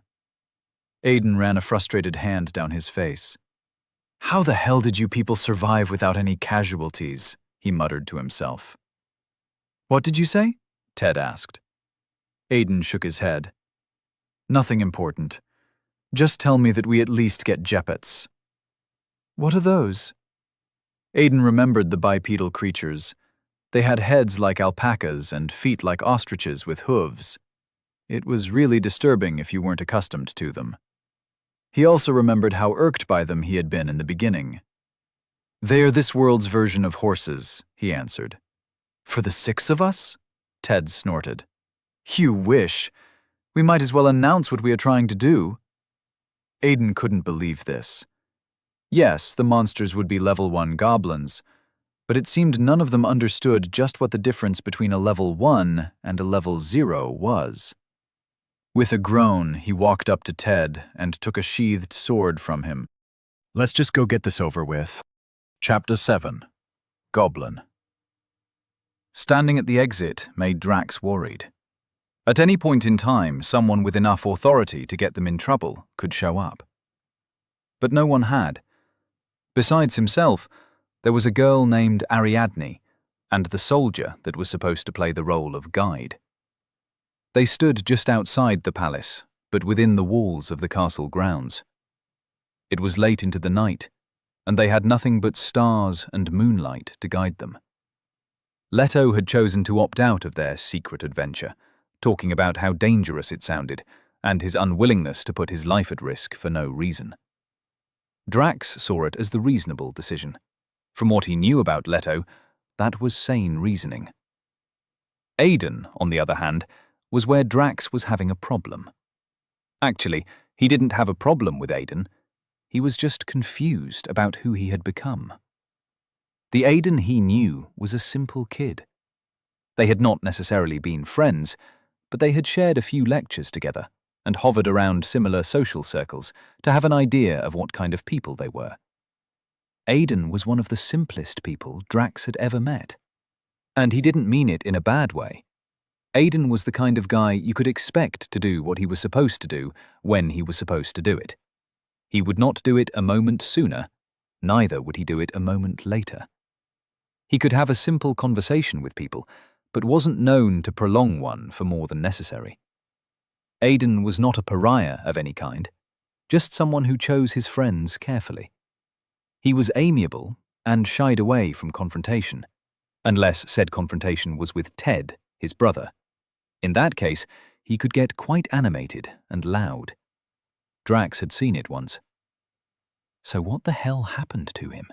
Aiden ran a frustrated hand down his face. "How the hell did you people survive without any casualties?" he muttered to himself. "What did you say?" Ted asked. Aiden shook his head. "Nothing important. Just tell me that we at least get jeppets." "What are those?" Aiden remembered the bipedal creatures. They had heads like alpacas and feet like ostriches with hooves. It was really disturbing if you weren't accustomed to them. He also remembered how irked by them he had been in the beginning. "They are this world's version of horses," he answered. "For the 6 of us?" Ted snorted. "You wish. We might as well announce what we are trying to do." Aiden couldn't believe this. Yes, the monsters would be level 1 goblins, but it seemed none of them understood just what the difference between a level 1 and a level 0 was. With a groan, he walked up to Ted and took a sheathed sword from him. "Let's just go get this over with." Chapter 7. Goblin. Standing at the exit made Drax worried. At any point in time, someone with enough authority to get them in trouble could show up. But no one had. Besides himself, there was a girl named Ariadne and the soldier that was supposed to play the role of guide. They stood just outside the palace, but within the walls of the castle grounds. It was late into the night, and they had nothing but stars and moonlight to guide them. Leto had chosen to opt out of their secret adventure, talking about how dangerous it sounded and his unwillingness to put his life at risk for no reason. Drax saw it as the reasonable decision. From what he knew about Leto, that was sane reasoning. Aiden, on the other hand, was where Drax was having a problem. Actually, he didn't have a problem with Aiden. He was just confused about who he had become. The Aiden he knew was a simple kid. They had not necessarily been friends, but they had shared a few lectures together and hovered around similar social circles to have an idea of what kind of people they were. Aiden was one of the simplest people Drax had ever met. And he didn't mean it in a bad way. Aiden was the kind of guy you could expect to do what he was supposed to do when he was supposed to do it. He would not do it a moment sooner, neither would he do it a moment later. He could have a simple conversation with people, but wasn't known to prolong one for more than necessary. Aiden was not a pariah of any kind, just someone who chose his friends carefully. He was amiable and shied away from confrontation, unless said confrontation was with Ted, his brother. In that case, he could get quite animated and loud. Drax had seen it once. So what the hell happened to him?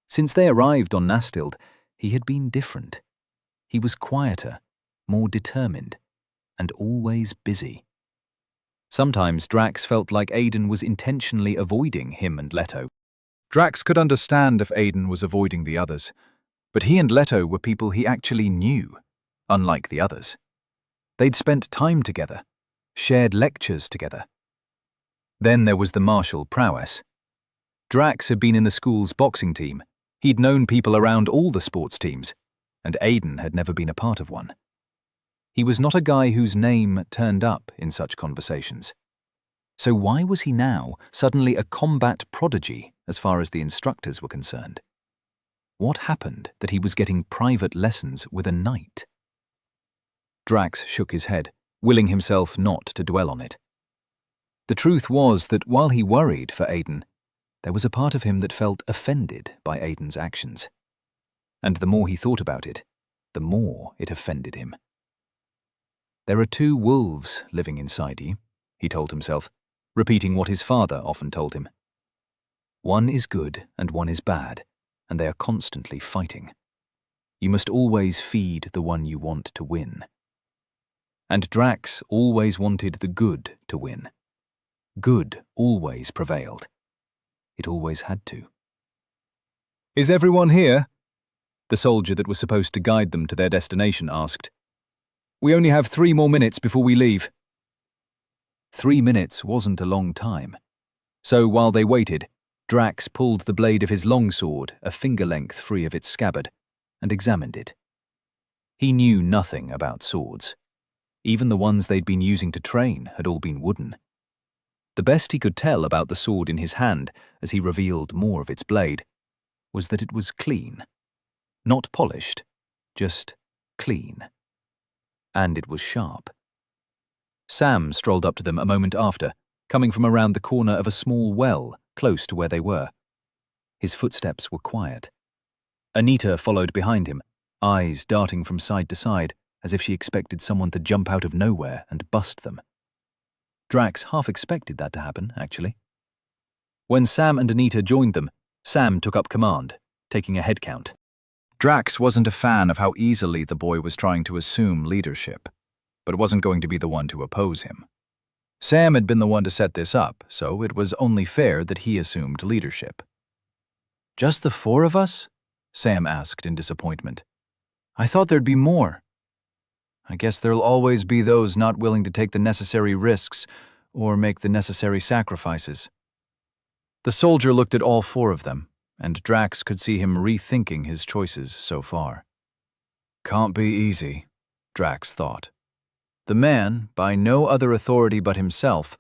Since they arrived on Nastild, he had been different. He was quieter, more determined, and always busy. Sometimes Drax felt like Aiden was intentionally avoiding him and Leto. Drax could understand if Aiden was avoiding the others, but he and Leto were people he actually knew, unlike the others. They'd spent time together, shared lectures together. Then there was the martial prowess. Drax had been in the school's boxing team. He'd known people around all the sports teams, and Aiden had never been a part of one. He was not a guy whose name turned up in such conversations. So why was he now suddenly a combat prodigy as far as the instructors were concerned? What happened that he was getting private lessons with a knight? Drax shook his head, willing himself not to dwell on it. The truth was that while he worried for Aiden, there was a part of him that felt offended by Aiden's actions. And the more he thought about it, the more it offended him. There are 2 wolves living inside you, he told himself, repeating what his father often told him. One is good and one is bad, and they are constantly fighting. You must always feed the one you want to win. And Drax always wanted the good to win. Good always prevailed. It always had to. "Is everyone here?" the soldier that was supposed to guide them to their destination asked. "We only have 3 more minutes before we leave." 3 minutes wasn't a long time. So while they waited, Drax pulled the blade of his longsword a finger-length free of its scabbard and examined it. He knew nothing about swords. Even the ones they'd been using to train had all been wooden. The best he could tell about the sword in his hand, as he revealed more of its blade, was that it was clean. Not polished, just clean. And it was sharp. Sam strolled up to them a moment after, coming from around the corner of a small well close to where they were. His footsteps were quiet. Anita followed behind him, eyes darting from side to side, as if she expected someone to jump out of nowhere and bust them. Drax half expected that to happen, actually. When Sam and Anita joined them, Sam took up command, taking a head count. Drax wasn't a fan of how easily the boy was trying to assume leadership, but wasn't going to be the one to oppose him. Sam had been the one to set this up, so it was only fair that he assumed leadership. "Just the 4 of us?" Sam asked in disappointment. "I thought there'd be more." "I guess there'll always be those not willing to take the necessary risks or make the necessary sacrifices." The soldier looked at all 4 of them, and Drax could see him rethinking his choices so far. Can't be easy, Drax thought. The man, by no other authority but himself,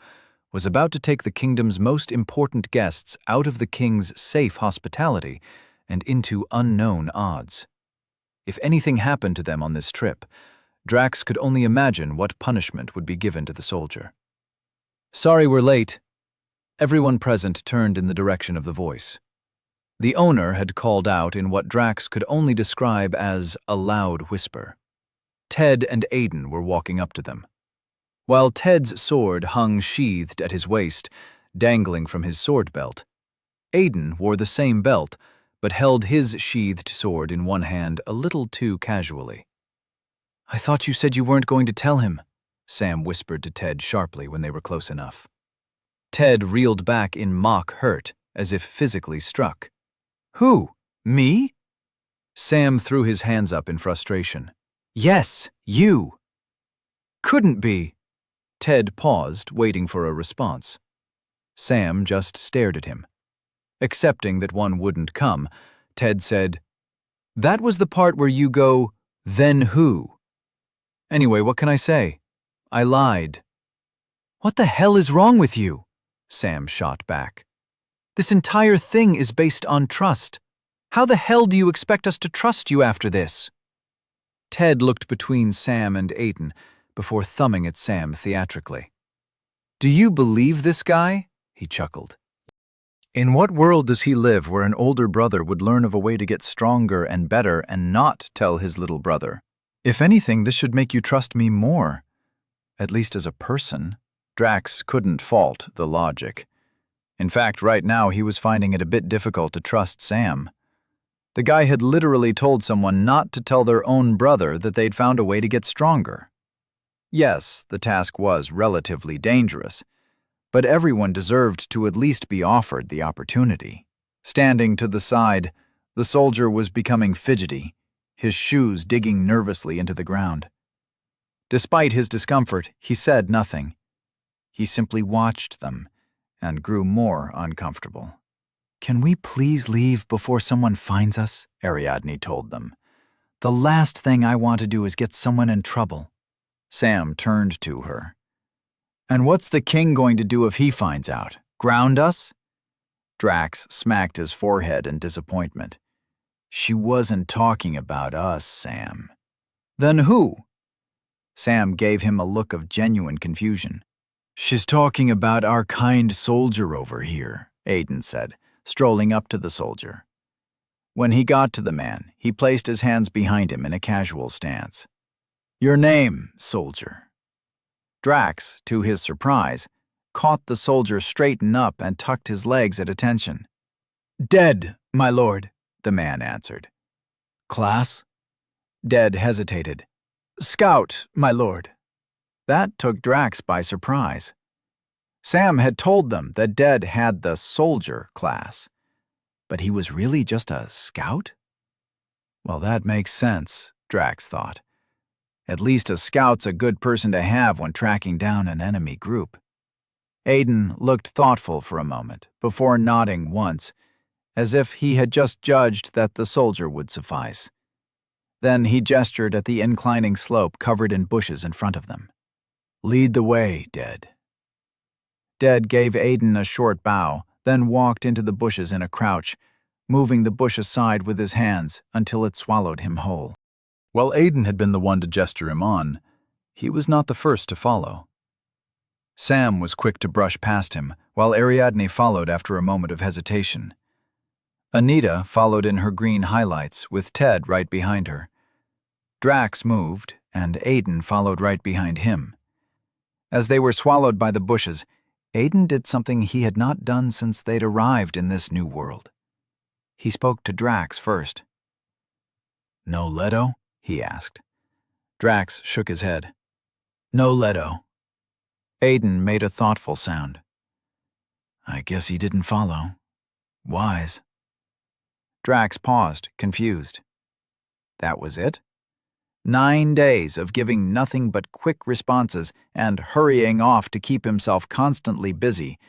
was about to take the kingdom's most important guests out of the king's safe hospitality and into unknown odds. If anything happened to them on this trip, Drax could only imagine what punishment would be given to the soldier. "Sorry we're late." Everyone present turned in the direction of the voice. The owner had called out in what Drax could only describe as a loud whisper. Ted and Aiden were walking up to them. While Ted's sword hung sheathed at his waist, dangling from his sword belt, Aiden wore the same belt, but held his sheathed sword in one hand a little too casually. "I thought you said you weren't going to tell him," Sam whispered to Ted sharply when they were close enough. Ted reeled back in mock hurt, as if physically struck. "Who? Me?" Sam threw his hands up in frustration. "Yes, you." "Couldn't be." Ted paused, waiting for a response. Sam just stared at him. Accepting that one wouldn't come, Ted said, "That was the part where you go, 'Then who?' Anyway, what can I say? I lied." "What the hell is wrong with you?" Sam shot back. "This entire thing is based on trust. How the hell do you expect us to trust you after this?" Ted looked between Sam and Aiden before thumbing at Sam theatrically. "Do you believe this guy?" he chuckled. In what world does he live where an older brother would learn of a way to get stronger and better and not tell his little brother? If anything, this should make you trust me more. At least as a person. Drax couldn't fault the logic. In fact, right now he was finding it a bit difficult to trust Sam. The guy had literally told someone not to tell their own brother that they'd found a way to get stronger. Yes, the task was relatively dangerous, but everyone deserved to at least be offered the opportunity. Standing to the side, the soldier was becoming fidgety, his shoes digging nervously into the ground. Despite his discomfort, he said nothing. He simply watched them and grew more uncomfortable. "Can we please leave before someone finds us?" Ariadne told them. "The last thing I want to do is get someone in trouble." Sam turned to her. "And what's the king going to do if he finds out? Ground us?" Drax smacked his forehead in disappointment. "She wasn't talking about us, Sam." "Then who?" Sam gave him a look of genuine confusion. "She's talking about our kind soldier over here," Aiden said, strolling up to the soldier. When he got to the man, he placed his hands behind him in a casual stance. "Your name, soldier." Drax, to his surprise, caught the soldier straighten up and tucked his legs at attention. "Dead, my lord," the man answered. "Class?" Dead hesitated. "Scout, my lord." That took Drax by surprise. Sam had told them that Dead had the soldier class, but he was really just a scout? Well, that makes sense, Drax thought. At least a scout's a good person to have when tracking down an enemy group. Aiden looked thoughtful for a moment, before nodding once, as if he had just judged that the soldier would suffice. Then he gestured at the inclining slope covered in bushes in front of them. "Lead the way, Dead." Dead gave Aiden a short bow, then walked into the bushes in a crouch, moving the bush aside with his hands until it swallowed him whole. While Aiden had been the one to gesture him on, he was not the first to follow. Sam was quick to brush past him, while Ariadne followed after a moment of hesitation. Anita followed in her green highlights, with Ted right behind her. Drax moved, and Aiden followed right behind him. As they were swallowed by the bushes, Aiden did something he had not done since they'd arrived in this new world. He spoke to Drax first. "No Leto?" he asked. Drax shook his head. "No Leto." Aiden made a thoughtful sound. "I guess he didn't follow. Wise." Drax paused, confused. That was it? 9 days of giving nothing but quick responses and hurrying off to keep himself constantly busy,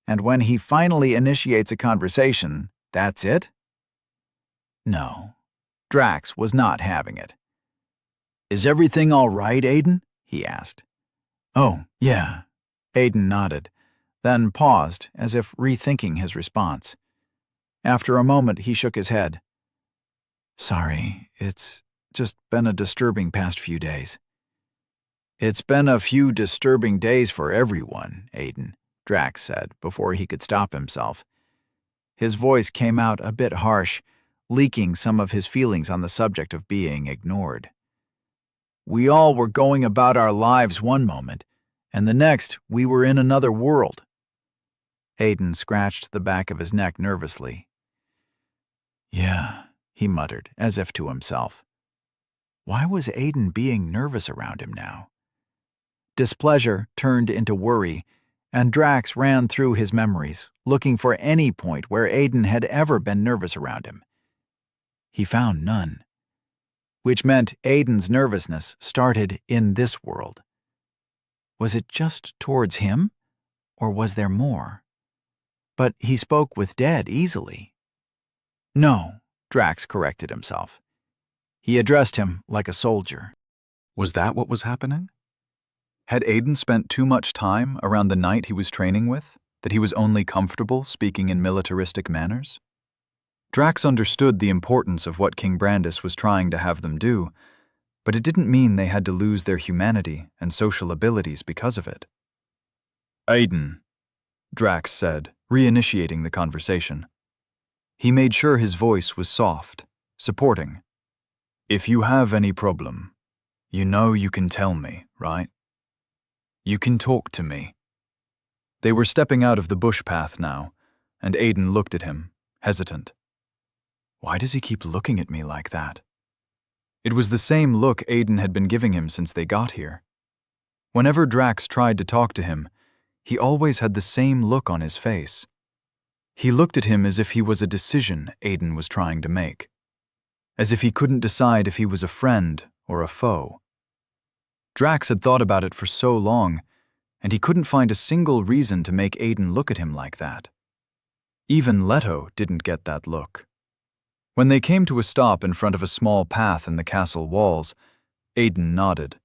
and when he finally initiates a conversation, that's it? No, Drax was not having it. "Is everything all right, Aiden?" he asked. "Oh, yeah." Aiden nodded, then paused as if rethinking his response. After a moment, he shook his head. "Sorry, it's just been a disturbing past few days." "It's been a few disturbing days for everyone, Aiden," Drax said before he could stop himself. His voice came out a bit harsh, leaking some of his feelings on the subject of being ignored. "We all were going about our lives one moment, and the next we were in another world." Aiden scratched the back of his neck nervously. "Yeah," he muttered, as if to himself. Why was Aiden being nervous around him now? Displeasure turned into worry, and Drax ran through his memories, looking for any point where Aiden had ever been nervous around him. He found none, which meant Aiden's nervousness started in this world. Was it just towards him, or was there more? But he spoke with Dead easily. No, Drax corrected himself. He addressed him like a soldier. Was that what was happening? Had Aiden spent too much time around the knight he was training with, that he was only comfortable speaking in militaristic manners? Drax understood the importance of what King Brandis was trying to have them do, but it didn't mean they had to lose their humanity and social abilities because of it. "Aiden," Drax said, reinitiating the conversation. He made sure his voice was soft, supporting. "If you have any problem, you know you can tell me, right? You can talk to me." They were stepping out of the bush path now, and Aiden looked at him, hesitant. Why does he keep looking at me like that? It was the same look Aiden had been giving him since they got here. Whenever Drax tried to talk to him, he always had the same look on his face. He looked at him as if he was a decision Aiden was trying to make, as if he couldn't decide if he was a friend or a foe. Drax had thought about it for so long, and he couldn't find a single reason to make Aiden look at him like that. Even Leto didn't get that look. When they came to a stop in front of a small path in the castle walls, Aiden nodded.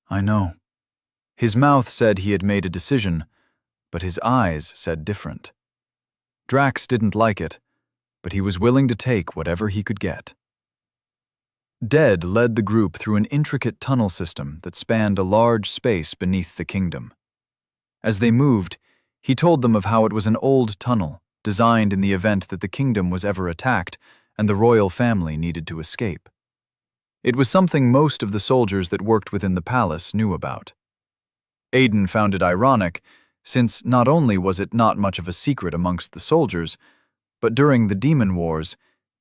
"I know." His mouth said he had made a decision, but his eyes said different. Drax didn't like it, but he was willing to take whatever he could get. Dead led the group through an intricate tunnel system that spanned a large space beneath the kingdom. As they moved, he told them of how it was an old tunnel, designed in the event that the kingdom was ever attacked, and the royal family needed to escape. It was something most of the soldiers that worked within the palace knew about. Aiden found it ironic, since not only was it not much of a secret amongst the soldiers, but during the demon wars,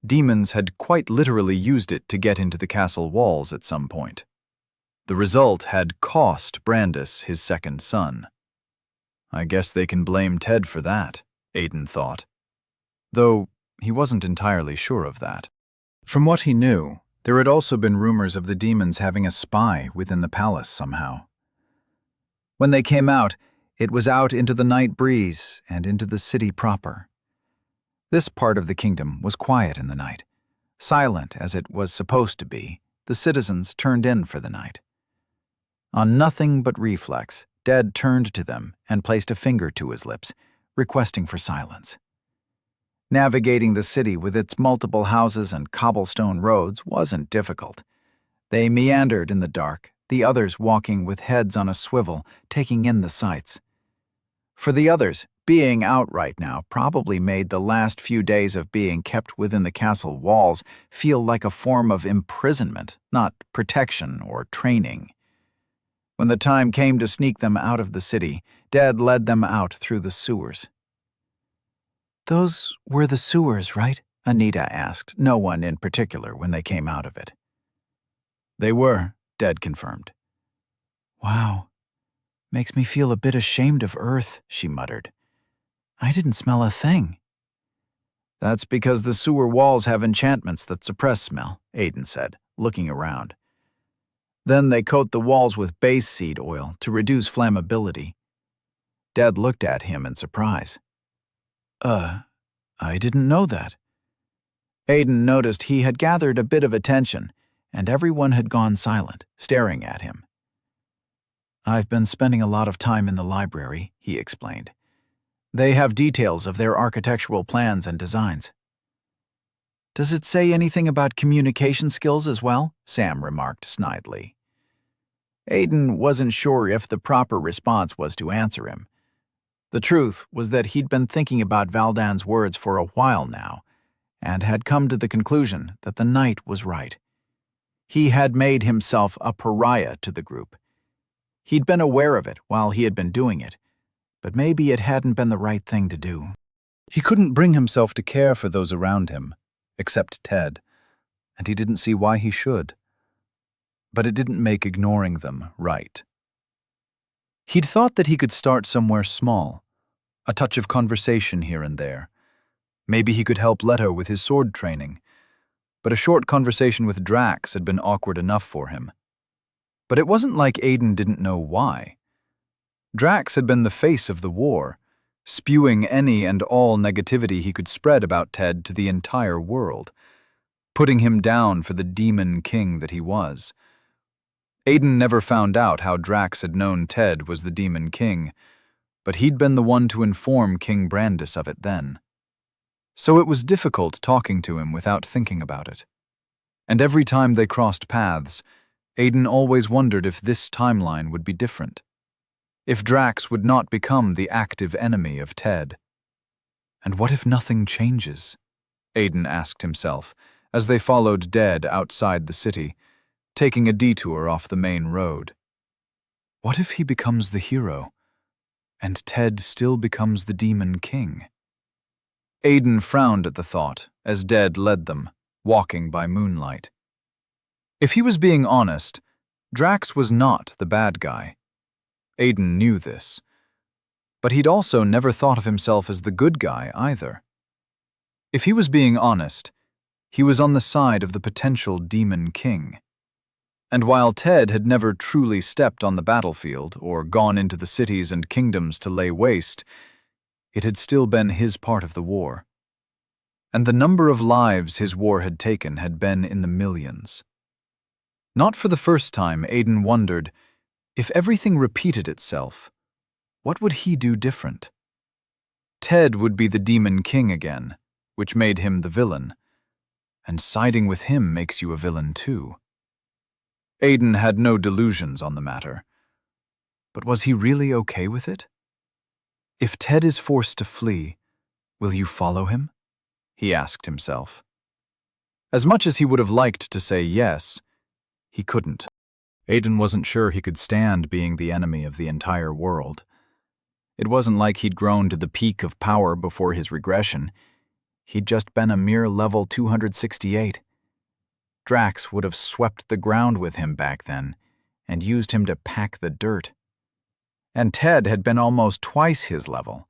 demons had quite literally used it to get into the castle walls at some point. The result had cost Brandis his second son. I guess they can blame Ted for that, Aiden thought, though he wasn't entirely sure of that. From what he knew, there had also been rumors of the demons having a spy within the palace somehow. When they came out, it was out into the night breeze and into the city proper. This part of the kingdom was quiet in the night. Silent as it was supposed to be, the citizens turned in for the night. On nothing but reflex, Dad turned to them and placed a finger to his lips, requesting for silence. Navigating the city with its multiple houses and cobblestone roads wasn't difficult. They meandered in the dark, the others walking with heads on a swivel, taking in the sights. For the others, being out right now probably made the last few days of being kept within the castle walls feel like a form of imprisonment, not protection or training. When the time came to sneak them out of the city, Dad led them out through the sewers. "Those were the sewers, right?" Anita asked, no one in particular when they came out of it. "They were," Dad confirmed. "Wow. Makes me feel a bit ashamed of Earth," she muttered. "I didn't smell a thing." "That's because the sewer walls have enchantments that suppress smell," Aiden said, looking around. "Then they coat the walls with base seed oil to reduce flammability." Dad looked at him in surprise. I didn't know that." Aiden noticed he had gathered a bit of attention, and everyone had gone silent, staring at him. "I've been spending a lot of time in the library," he explained. "They have details of their architectural plans and designs." "Does it say anything about communication skills as well?" Sam remarked snidely. Aiden wasn't sure if the proper response was to answer him. The truth was that he'd been thinking about Valdan's words for a while now, and had come to the conclusion that the night was right. He had made himself a pariah to the group. He'd been aware of it while he had been doing it, but maybe it hadn't been the right thing to do. He couldn't bring himself to care for those around him, except Ted, and he didn't see why he should. But it didn't make ignoring them right. He'd thought that he could start somewhere small, a touch of conversation here and there. Maybe he could help Leto with his sword training, but a short conversation with Drax had been awkward enough for him. But it wasn't like Aiden didn't know why. Drax had been the face of the war, spewing any and all negativity he could spread about Ted to the entire world, putting him down for the demon king that he was. Aiden never found out how Drax had known Ted was the demon king, but he'd been the one to inform King Brandis of it then. So it was difficult talking to him without thinking about it. And every time they crossed paths, Aiden always wondered if this timeline would be different. If Drax would not become the active enemy of Ted. And what if nothing changes? Aiden asked himself as they followed Dead outside the city, taking a detour off the main road. What if he becomes the hero, and Ted still becomes the demon king? Aiden frowned at the thought as Dead led them, walking by moonlight. If he was being honest, Drax was not the bad guy. Aiden knew this, but he'd also never thought of himself as the good guy either. If he was being honest, he was on the side of the potential demon king. And while Ted had never truly stepped on the battlefield or gone into the cities and kingdoms to lay waste, it had still been his part of the war. And the number of lives his war had taken had been in the millions. Not for the first time, Aiden wondered, if everything repeated itself, what would he do different? Ted would be the demon king again, which made him the villain. And siding with him makes you a villain too. Aiden had no delusions on the matter. But was he really okay with it? If Ted is forced to flee, will you follow him? He asked himself. As much as he would have liked to say yes, he couldn't. Aiden wasn't sure he could stand being the enemy of the entire world. It wasn't like he'd grown to the peak of power before his regression. He'd just been a mere level 268. Drax would have swept the ground with him back then and used him to pack the dirt. And Ted had been almost twice his level.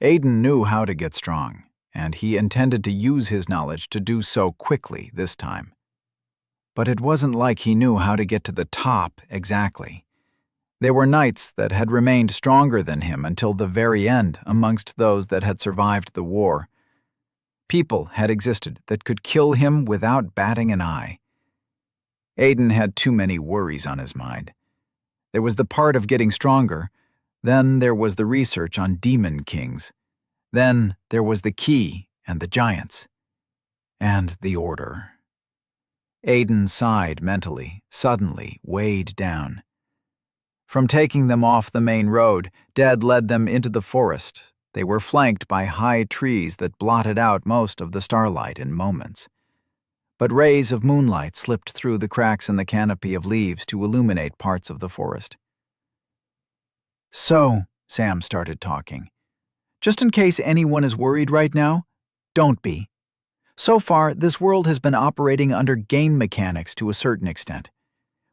Aiden knew how to get strong, and he intended to use his knowledge to do so quickly this time. But it wasn't like he knew how to get to the top exactly. There were knights that had remained stronger than him until the very end amongst those that had survived the war. People had existed that could kill him without batting an eye. Aiden had too many worries on his mind. There was the part of getting stronger, then there was the research on demon kings, then there was the key and the giants, and the order. Aiden sighed mentally, suddenly weighed down. From taking them off the main road, Dad led them into the forest. They were flanked by high trees that blotted out most of the starlight in moments. But rays of moonlight slipped through the cracks in the canopy of leaves to illuminate parts of the forest. "So," Sam started talking, "just in case anyone is worried right now, don't be. So far, this world has been operating under game mechanics to a certain extent.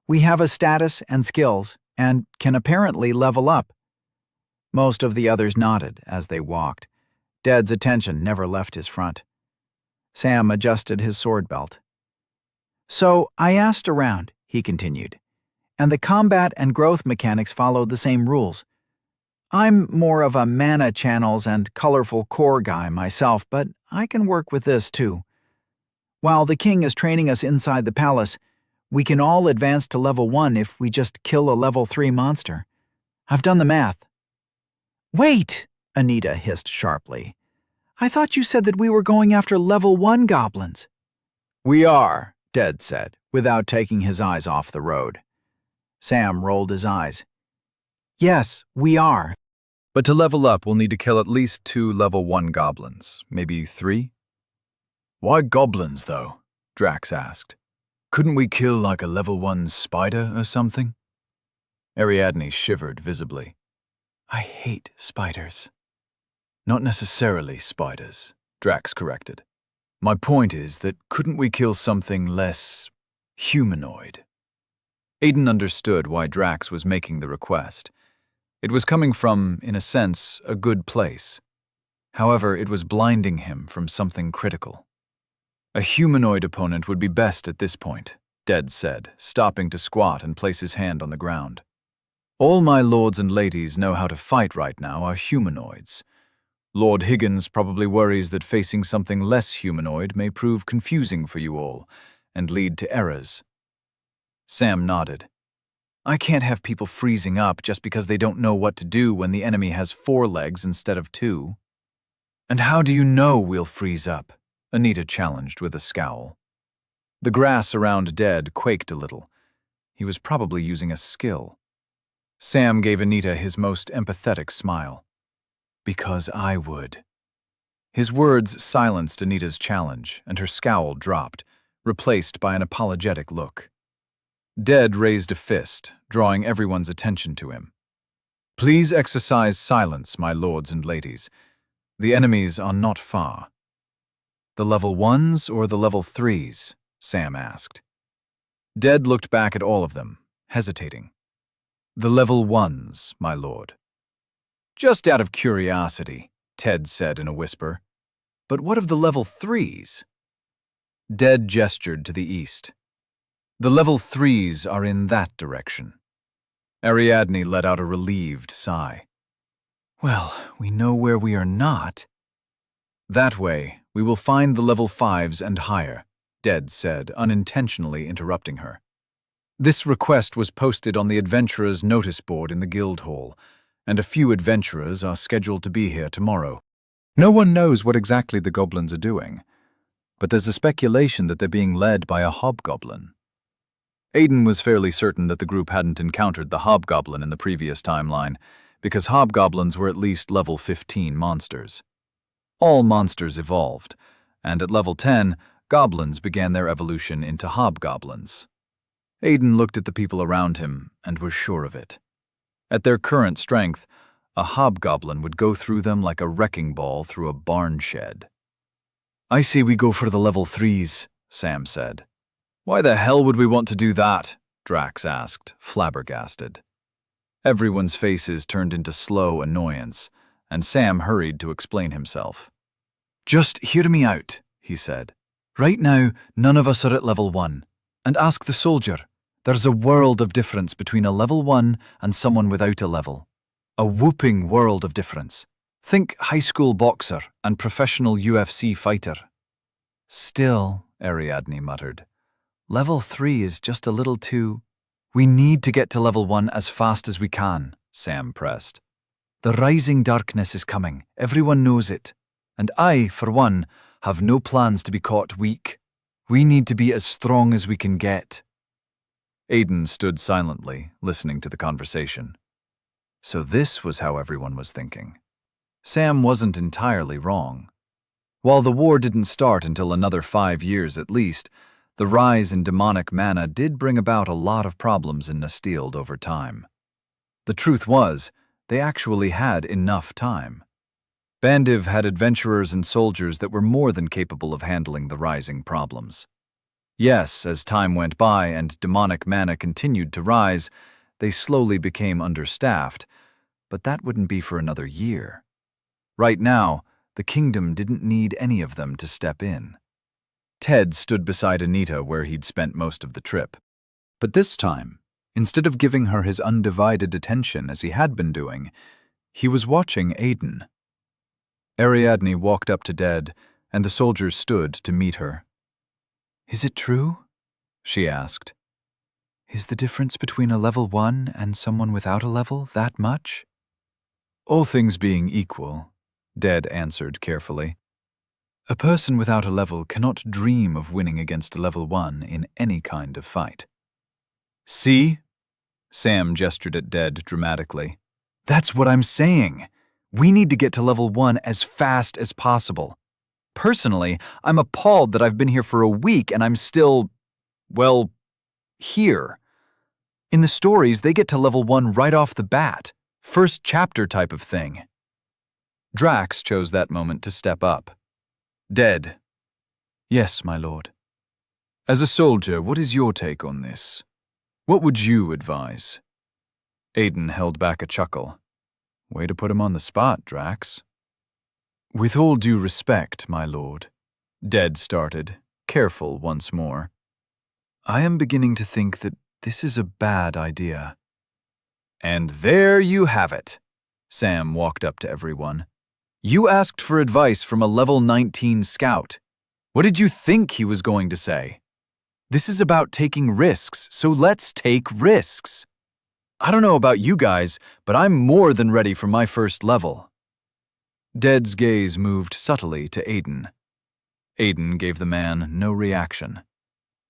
We have a status and skills, and can apparently level up." Most of the others nodded as they walked. Dad's attention never left his front. Sam adjusted his sword belt. "So I asked around," he continued, "and the combat and growth mechanics follow the same rules. I'm more of a mana channels and colorful core guy myself, but I can work with this too. While the king is training us inside the palace, we can all advance to level 1 if we just kill a level 3 monster. I've done the math." "Wait!" Anita hissed sharply. "I thought you said that we were going after level 1 goblins." "We are," Ted said, without taking his eyes off the road. Sam rolled his eyes. "Yes, we are. But to level up, we'll need to kill at least 2 level 1 goblins, maybe 3? "Why goblins, though?" Drax asked. "Couldn't we kill like a level 1 spider or something?" Ariadne shivered visibly. "I hate spiders." "Not necessarily spiders," Drax corrected. "My point is that couldn't we kill something less humanoid?" Aiden understood why Drax was making the request. It was coming from, in a sense, a good place. However, it was blinding him from something critical. "A humanoid opponent would be best at this point," Ded said, stopping to squat and place his hand on the ground. "All my lords and ladies know how to fight right now are humanoids. Lord Higgins probably worries that facing something less humanoid may prove confusing for you all and lead to errors." Sam nodded. "I can't have people freezing up just because they don't know what to do when the enemy has 4 legs instead of 2. "And how do you know we'll freeze up?" Anita challenged with a scowl. The grass around Ded quaked a little. He was probably using a skill. Sam gave Anita his most empathetic smile. "Because I would." His words silenced Anita's challenge, and her scowl dropped, replaced by an apologetic look. Ded raised a fist, drawing everyone's attention to him. "Please exercise silence, my lords and ladies. The enemies are not far." "The level 1s or the level 3s?" Sam asked. Ded looked back at all of them, hesitating. "The level 1s, my lord." "Just out of curiosity," Ted said in a whisper. "But what of the level 3s?" Ded gestured to the east. "The level 3s are in that direction." Ariadne let out a relieved sigh. "Well, we know where we are not." "That way, we will find the level 5s and higher," Ded said, unintentionally interrupting her. This request was posted on the adventurers' notice board in the guild hall, and a few adventurers are scheduled to be here tomorrow. No one knows what exactly the goblins are doing, but there's a speculation that they're being led by a hobgoblin. Aiden was fairly certain that the group hadn't encountered the hobgoblin in the previous timeline, because hobgoblins were at least level 15 monsters. All monsters evolved, and at level 10, Goblins began their evolution into hobgoblins. Aiden looked at the people around him and was sure of it. At their current strength, a hobgoblin would go through them like a wrecking ball through a barn shed. "I say we go for the level 3s, Sam said. "Why the hell would we want to do that?" Drax asked, flabbergasted. Everyone's faces turned into slow annoyance, and Sam hurried to explain himself. "Just hear me out," he said. "Right now, none of us are at level 1. And ask the soldier. There's a world of difference between a level 1 and someone without a level. A whooping world of difference. Think high school boxer and professional UFC fighter." "Still," Ariadne muttered, "level 3 is just a little too—" "We need to get to level 1 as fast as we can," Sam pressed. "The rising darkness is coming, everyone knows it. And I, for one, have no plans to be caught weak. We need to be as strong as we can get." Aiden stood silently, listening to the conversation. So this was how everyone was thinking. Sam wasn't entirely wrong. While the war didn't start until another 5 years at least, the rise in demonic mana did bring about a lot of problems in Nastiled over time. The truth was, they actually had enough time. Bandiv had adventurers and soldiers that were more than capable of handling the rising problems. Yes, as time went by and demonic mana continued to rise, they slowly became understaffed, but that wouldn't be for another year. Right now, the kingdom didn't need any of them to step in. Ted stood beside Anita where he'd spent most of the trip. But this time, instead of giving her his undivided attention as he had been doing, he was watching Aiden. Ariadne walked up to Ted, and the soldiers stood to meet her. "Is it true?" she asked. "Is the difference between a level 1 and someone without a level that much?" "All things being equal," Ted answered carefully, "a person without a level cannot dream of winning against a level 1 in any kind of fight." "See?" Sam gestured at Ted dramatically. "That's what I'm saying. We need to get to level 1 as fast as possible. Personally, I'm appalled that I've been here for a week and I'm still, well, here. In the stories, they get to level 1 right off the bat. First chapter type of thing." Drax chose that moment to step up. "Dead." "Yes, my lord." "As a soldier, what is your take on this? What would you advise?" Aiden held back a chuckle. "Way to put him on the spot, Drax." "With all due respect, my lord," Dead started, careful once more, "I am beginning to think that this is a bad idea." "And there you have it." Sam walked up to everyone. "You asked for advice from a level 19 scout. What did you think he was going to say? This is about taking risks, so let's take risks. I don't know about you guys, but I'm more than ready for my first level." Dead's gaze moved subtly to Aiden. Aiden gave the man no reaction.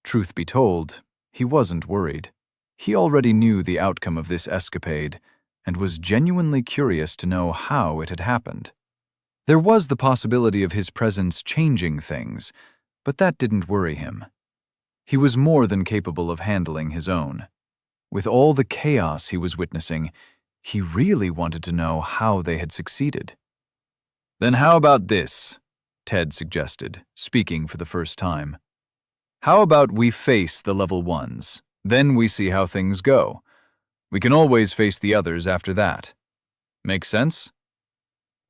Truth be told, he wasn't worried. He already knew the outcome of this escapade and was genuinely curious to know how it had happened. There was the possibility of his presence changing things, but that didn't worry him. He was more than capable of handling his own. With all the chaos he was witnessing, he really wanted to know how they had succeeded. "Then how about this?" Ted suggested, speaking for the first time. "How about we face the level 1s, then we see how things go. We can always face the others after that. Make sense?"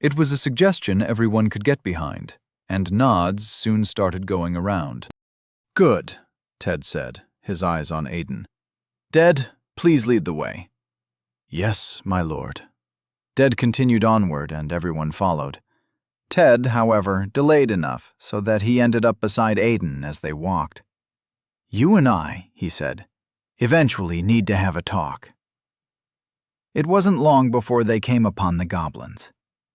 It was a suggestion everyone could get behind, and nods soon started going around. "Good," Ted said, his eyes on Aiden. "Dead, please lead the way." "Yes, my lord." Dead continued onward, and everyone followed. Ted, however, delayed enough so that he ended up beside Aiden as they walked. "You and I," he said, "eventually need to have a talk." It wasn't long before they came upon the goblins.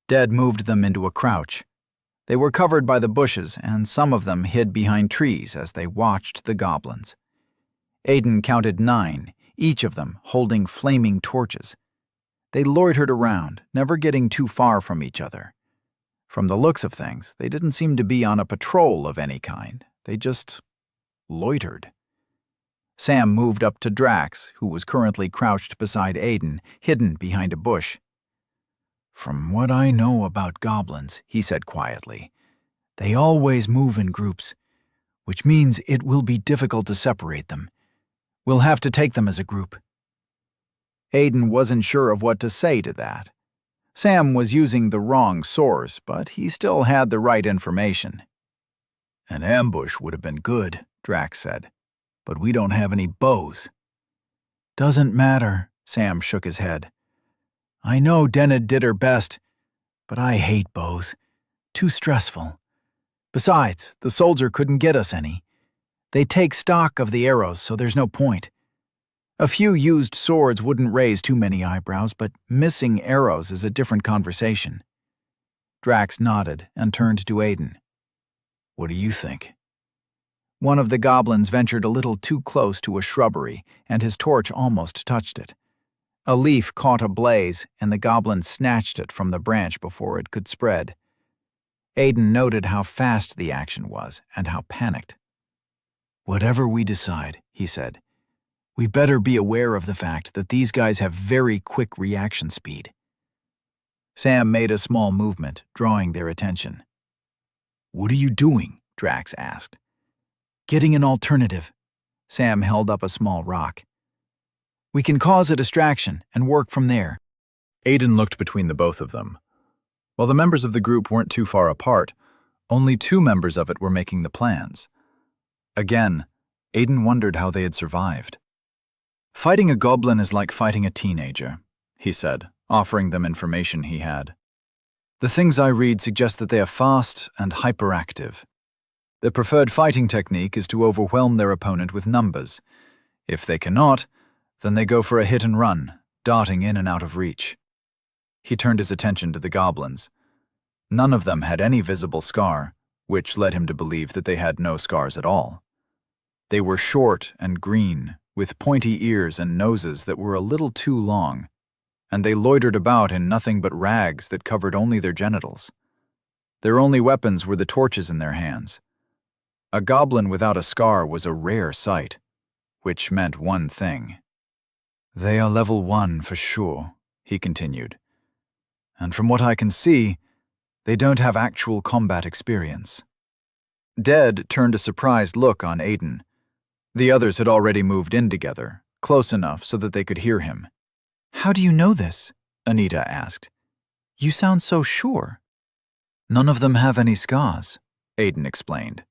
Dead moved them into a crouch. They were covered by the bushes, and some of them hid behind trees as they watched the goblins. Aiden counted 9, each of them holding flaming torches. They loitered around, never getting too far from each other. From the looks of things, they didn't seem to be on a patrol of any kind. They just loitered. Sam moved up to Drax, who was currently crouched beside Aiden, hidden behind a bush. "From what I know about goblins," he said quietly, "they always move in groups, which means it will be difficult to separate them. We'll have to take them as a group." Aiden wasn't sure of what to say to that. Sam was using the wrong source, but he still had the right information. "An ambush would have been good," Drax said, "but we don't have any bows." "Doesn't matter," Sam shook his head. "I know Denna did her best, but I hate bows. Too stressful. Besides, the soldier couldn't get us any. They take stock of the arrows, so there's no point. A few used swords wouldn't raise too many eyebrows, but missing arrows is a different conversation." Drax nodded and turned to Aiden. "What do you think?" One of the goblins ventured a little too close to a shrubbery, and his torch almost touched it. A leaf caught ablaze, and the goblin snatched it from the branch before it could spread. Aiden noted how fast the action was and how panicked. "Whatever we decide," he said, "we better be aware of the fact that these guys have very quick reaction speed." Sam made a small movement, drawing their attention. "What are you doing?" Drax asked. "Getting an alternative." Sam held up a small rock. "We can cause a distraction and work from there." Aiden looked between the both of them. While the members of the group weren't too far apart, only 2 members of it were making the plans. Again, Aiden wondered how they had survived. "Fighting a goblin is like fighting a teenager," he said, offering them information he had. "The things I read suggest that they are fast and hyperactive. Their preferred fighting technique is to overwhelm their opponent with numbers. If they cannot, then they go for a hit and run, darting in and out of reach." He turned his attention to the goblins. None of them had any visible scar, which led him to believe that they had no scars at all. They were short and green, with pointy ears and noses that were a little too long, and they loitered about in nothing but rags that covered only their genitals. Their only weapons were the torches in their hands. A goblin without a scar was a rare sight, which meant one thing. "They are level 1 for sure," he continued. "And from what I can see, they don't have actual combat experience." Dead turned a surprised look on Aiden. The others had already moved in together, close enough so that they could hear him. "How do you know this?" Anita asked. "You sound so sure." "None of them have any scars," Aiden explained.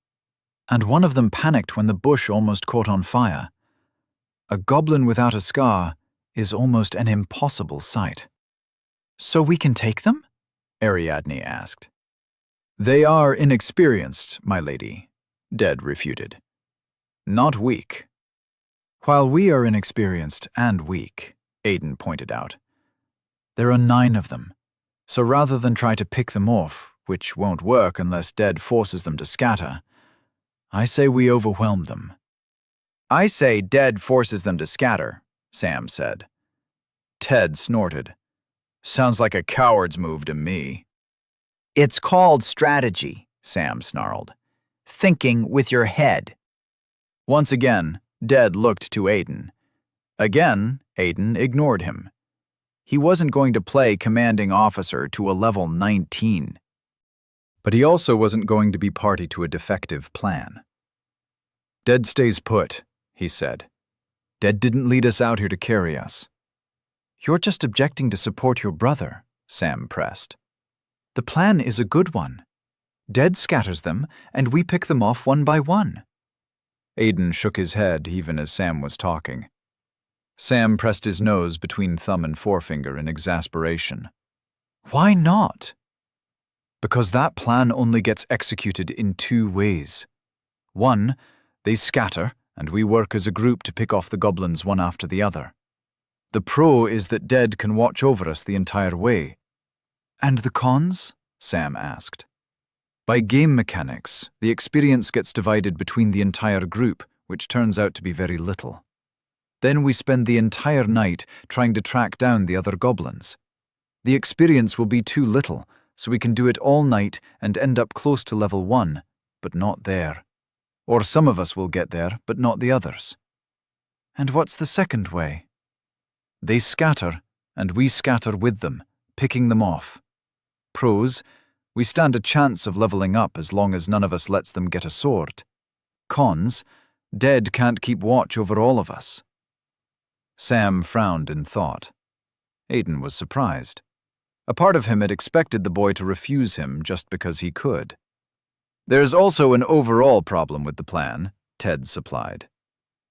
"And one of them panicked when the bush almost caught on fire. A goblin without a scar is almost an impossible sight." "So we can take them?" Ariadne asked. "They are inexperienced, my lady," Dead refuted. "Not weak." "While we are inexperienced and weak," Aiden pointed out, "there are 9 of them, so rather than try to pick them off, which won't work unless Dead forces them to scatter, I say we overwhelm them." "I say Dead forces them to scatter," Sam said. Ted snorted. "Sounds like a coward's move to me." "It's called strategy," Sam snarled. "Thinking with your head." Once again, Dead looked to Aiden. Again, Aiden ignored him. He wasn't going to play commanding officer to a level 19. But he also wasn't going to be party to a defective plan. "Dead stays put," he said. "Dead didn't lead us out here to carry us." "You're just objecting to support your brother," Sam pressed. "The plan is a good one. Dead scatters them, and we pick them off one by one." Aiden shook his head even as Sam was talking. Sam pressed his nose between thumb and forefinger in exasperation. "Why not?" "Because that plan only gets executed in 2 ways. 1, they scatter, and we work as a group to pick off the goblins one after the other. The pro is that Dead can watch over us the entire way." "And the cons?" Sam asked. "By game mechanics, the experience gets divided between the entire group, which turns out to be very little. Then we spend the entire night trying to track down the other goblins. The experience will be too little, so we can do it all night and end up close to level 1, but not there. Or some of us will get there, but not the others. And what's the second way? They scatter, and we scatter with them, picking them off. Pros, we stand a chance of leveling up as long as none of us lets them get a sword. Cons, Dead can't keep watch over all of us. Sam frowned in thought. Aiden was surprised. A part of him had expected the boy to refuse him just because he could. There's also an overall problem with the plan, Ted supplied.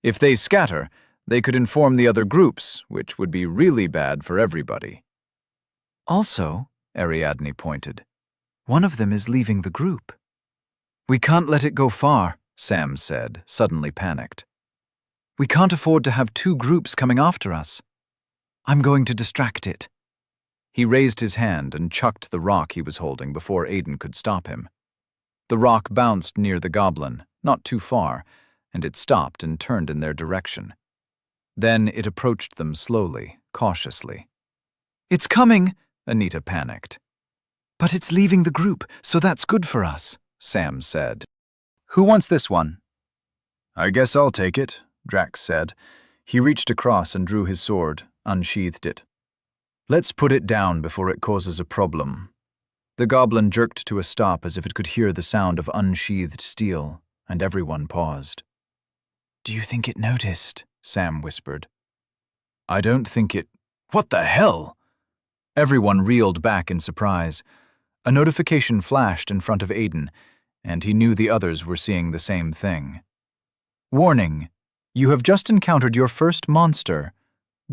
If they scatter, they could inform the other groups, which would be really bad for everybody. Also, Ariadne pointed, one of them is leaving the group. We can't let it go far, Sam said, suddenly panicked. We can't afford to have two groups coming after us. I'm going to distract it. He raised his hand and chucked the rock he was holding before Aiden could stop him. The rock bounced near the goblin, not too far, and it stopped and turned in their direction. Then it approached them slowly, cautiously. It's coming, Anita panicked. But it's leaving the group, so that's good for us, Sam said. Who wants this one? I guess I'll take it, Drax said. He reached across and drew his sword, unsheathed it. Let's put it down before it causes a problem. The goblin jerked to a stop as if it could hear the sound of unsheathed steel, and everyone paused. Do you think it noticed? Sam whispered. I don't think it... What the hell? Everyone reeled back in surprise. A notification flashed in front of Aiden, and he knew the others were seeing the same thing. Warning! You have just encountered your first monster,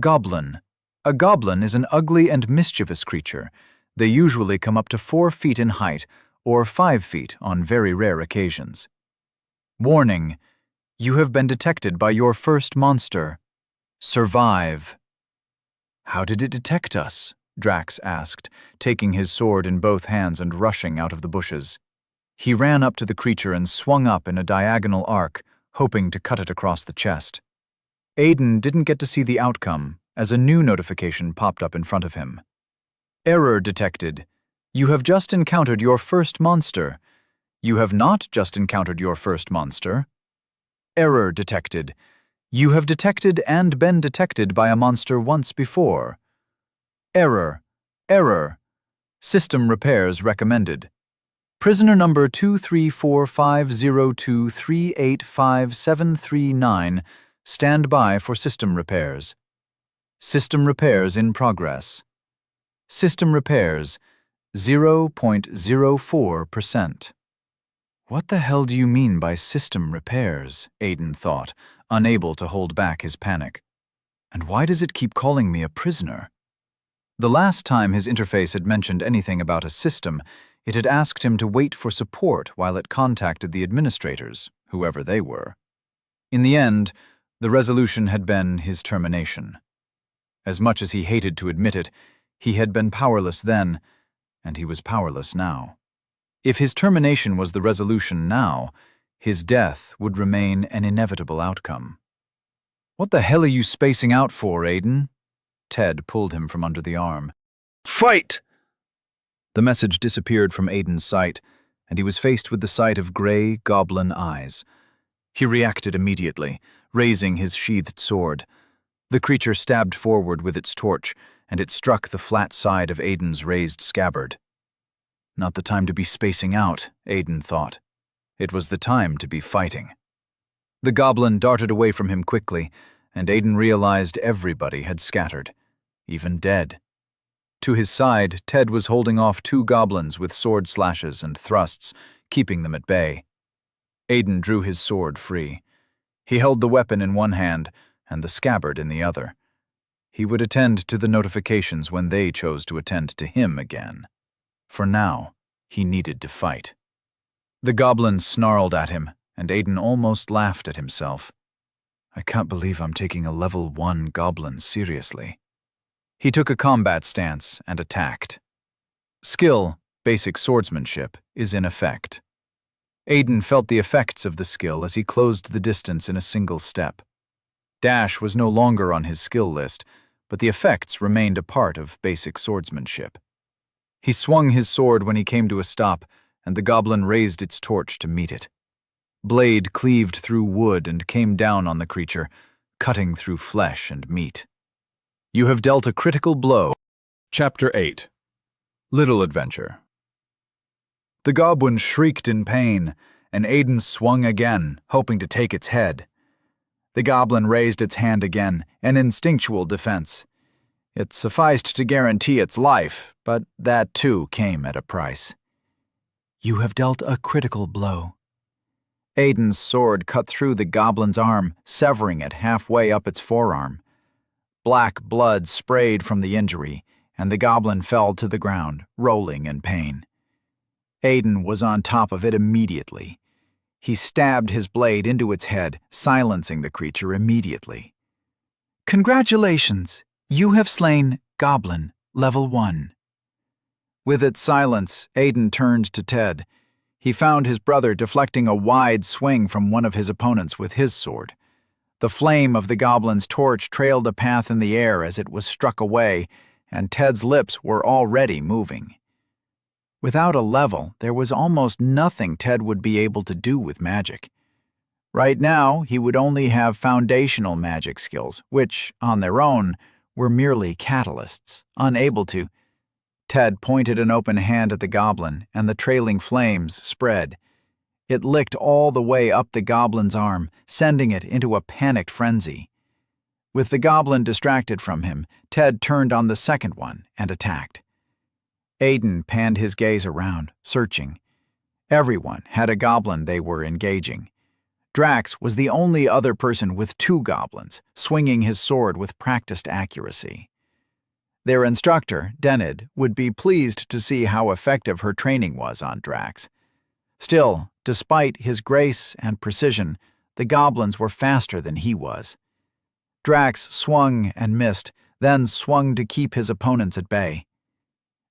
Goblin. A goblin is an ugly and mischievous creature. They usually come up to 4 feet in height, or 5 feet on very rare occasions. Warning! You have been detected by your first monster. Survive. How did it detect us? Drax asked, taking his sword in both hands and rushing out of the bushes. He ran up to the creature and swung up in a diagonal arc, hoping to cut it across the chest. Aiden didn't get to see the outcome, as a new notification popped up in front of him. Error detected. You have just encountered your first monster. You have not just encountered your first monster. Error detected. You have detected and been detected by a monster once before. Error. Error. System repairs recommended. Prisoner number 2345023857339, stand by for system repairs. System repairs in progress. System repairs, 0.04%. What the hell do you mean by system repairs? Aiden thought, unable to hold back his panic. And why does it keep calling me a prisoner? The last time his interface had mentioned anything about a system, it had asked him to wait for support while it contacted the administrators, whoever they were. In the end, the resolution had been his termination. As much as he hated to admit it, he had been powerless then, and he was powerless now. If his termination was the resolution now, his death would remain an inevitable outcome. What the hell are you spacing out for, Aiden? Ted pulled him from under the arm. Fight! The message disappeared from Aiden's sight, and he was faced with the sight of gray, goblin eyes. He reacted immediately, raising his sheathed sword. The creature stabbed forward with its torch, and it struck the flat side of Aiden's raised scabbard. Not the time to be spacing out, Aiden thought. It was the time to be fighting. The goblin darted away from him quickly, and Aiden realized everybody had scattered, even dead. To his side, Ted was holding off 2 goblins with sword slashes and thrusts, keeping them at bay. Aiden drew his sword free. He held the weapon in one hand and the scabbard in the other. He would attend to the notifications when they chose to attend to him again. For now, he needed to fight. The goblin snarled at him, and Aiden almost laughed at himself. I can't believe I'm taking a level 1 goblin seriously. He took a combat stance and attacked. Skill, basic swordsmanship, is in effect. Aiden felt the effects of the skill as he closed the distance in a single step. Dash was no longer on his skill list, but the effects remained a part of basic swordsmanship. He swung his sword when he came to a stop, and the goblin raised its torch to meet it. Blade cleaved through wood and came down on the creature, cutting through flesh and meat. You have dealt a critical blow. Chapter 8. Little Adventure. The goblin shrieked in pain, and Aiden swung again, hoping to take its head. The goblin raised its hand again, an instinctual defense. It sufficed to guarantee its life, but that too came at a price. You have dealt a critical blow. Aiden's sword cut through the goblin's arm, severing it halfway up its forearm. Black blood sprayed from the injury, and the goblin fell to the ground, rolling in pain. Aiden was on top of it immediately. He stabbed his blade into its head, silencing the creature immediately. Congratulations! You have slain Goblin, Level 1. With its silence, Aiden turned to Ted. He found his brother deflecting a wide swing from one of his opponents with his sword. The flame of the goblin's torch trailed a path in the air as it was struck away, and Ted's lips were already moving. Without a level, there was almost nothing Ted would be able to do with magic. Right now, he would only have foundational magic skills, which, on their own, were merely catalysts, unable to. Ted pointed an open hand at the goblin, and the trailing flames spread. It licked all the way up the goblin's arm, sending it into a panicked frenzy. With the goblin distracted from him, Ted turned on the second one and attacked. Aiden panned his gaze around, searching. Everyone had a goblin they were engaging. Drax was the only other person with 2 goblins, swinging his sword with practiced accuracy. Their instructor, Denid, would be pleased to see how effective her training was on Drax. Still, despite his grace and precision, the goblins were faster than he was. Drax swung and missed, then swung to keep his opponents at bay.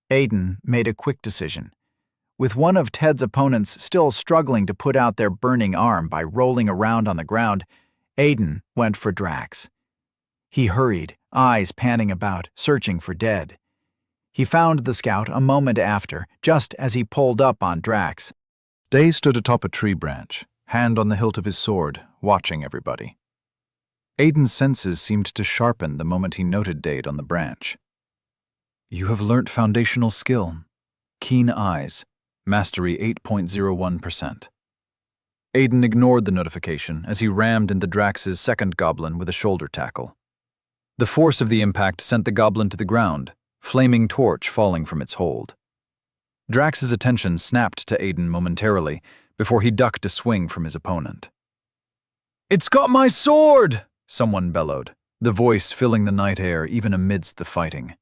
Aiden made a quick decision. With one of Ted's opponents still struggling to put out their burning arm by rolling around on the ground, Aiden went for Drax. He hurried, eyes panning about, searching for Dead. He found the scout a moment after, just as he pulled up on Drax. Day stood atop a tree branch, hand on the hilt of his sword, watching everybody. Aiden's senses seemed to sharpen the moment he noted Dade on the branch. You have learnt foundational skill. Keen eyes. Mastery 8.01%. Aiden ignored the notification as he rammed into Drax's second goblin with a shoulder tackle. The force of the impact sent the goblin to the ground, flaming torch falling from its hold. Drax's attention snapped to Aiden momentarily before he ducked a swing from his opponent. "It's got my sword!" someone bellowed, the voice filling the night air even amidst the fighting.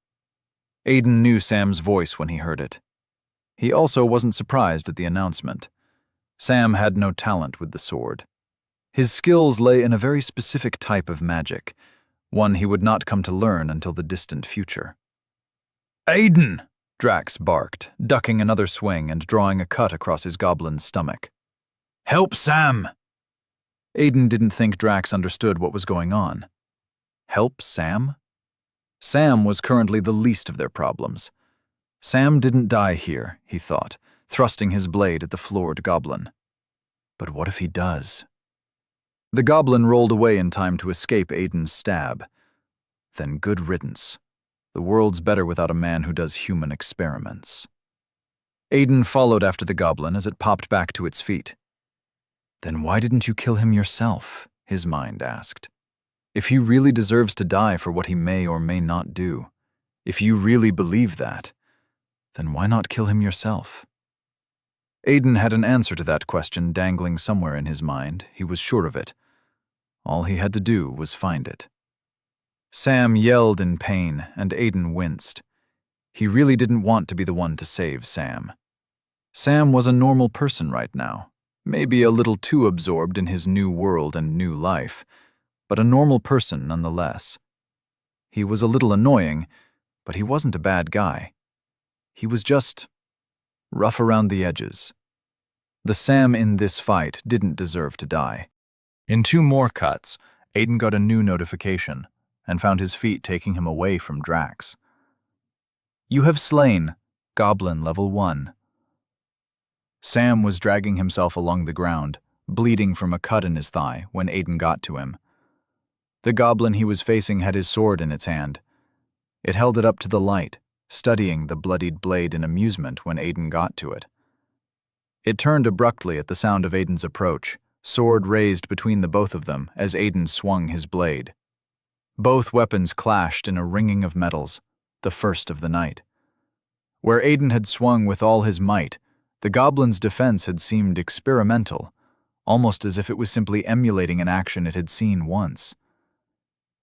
Aiden knew Sam's voice when he heard it. He also wasn't surprised at the announcement. Sam had no talent with the sword. His skills lay in a very specific type of magic, one he would not come to learn until the distant future. "Aiden!" Drax barked, ducking another swing and drawing a cut across his goblin's stomach. "Help Sam!" Aiden didn't think Drax understood what was going on. Help Sam? Sam was currently the least of their problems. Sam didn't die here, he thought, thrusting his blade at the floored goblin. But what if he does? The goblin rolled away in time to escape Aiden's stab. Then good riddance. The world's better without a man who does human experiments. Aiden followed after the goblin as it popped back to its feet. Then why didn't you kill him yourself? His mind asked. If he really deserves to die for what he may or may not do, if you really believe that, then why not kill him yourself? Aiden had an answer to that question dangling somewhere in his mind, he was sure of it. All he had to do was find it. Sam yelled in pain, and Aiden winced. He really didn't want to be the one to save Sam. Sam was a normal person right now, maybe a little too absorbed in his new world and new life, but a normal person nonetheless. He was a little annoying, but he wasn't a bad guy. He was just rough around the edges. The Sam in this fight didn't deserve to die. In 2 more cuts, Aiden got a new notification and found his feet taking him away from Drax. You have slain Goblin Level 1. Sam was dragging himself along the ground, bleeding from a cut in his thigh when Aiden got to him. The goblin he was facing had his sword in its hand. It held it up to the light, studying the bloodied blade in amusement when Aiden got to it. It turned abruptly at the sound of Aiden's approach, sword raised between the both of them as Aiden swung his blade. Both weapons clashed in a ringing of metals, the first of the night. Where Aiden had swung with all his might, the goblin's defense had seemed experimental, almost as if it was simply emulating an action it had seen once.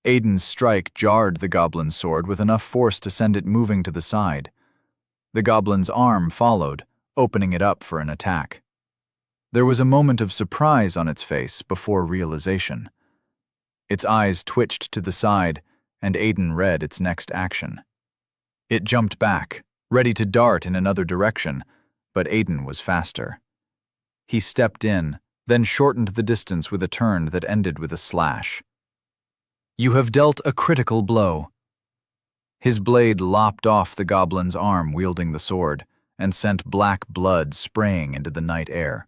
Aiden's strike jarred the goblin's sword with enough force to send it moving to the side. The goblin's arm followed, opening it up for an attack. There was a moment of surprise on its face before realization. Its eyes twitched to the side, and Aiden read its next action. It jumped back, ready to dart in another direction, but Aiden was faster. He stepped in, then shortened the distance with a turn that ended with a slash. "You have dealt a critical blow." His blade lopped off the goblin's arm wielding the sword and sent black blood spraying into the night air.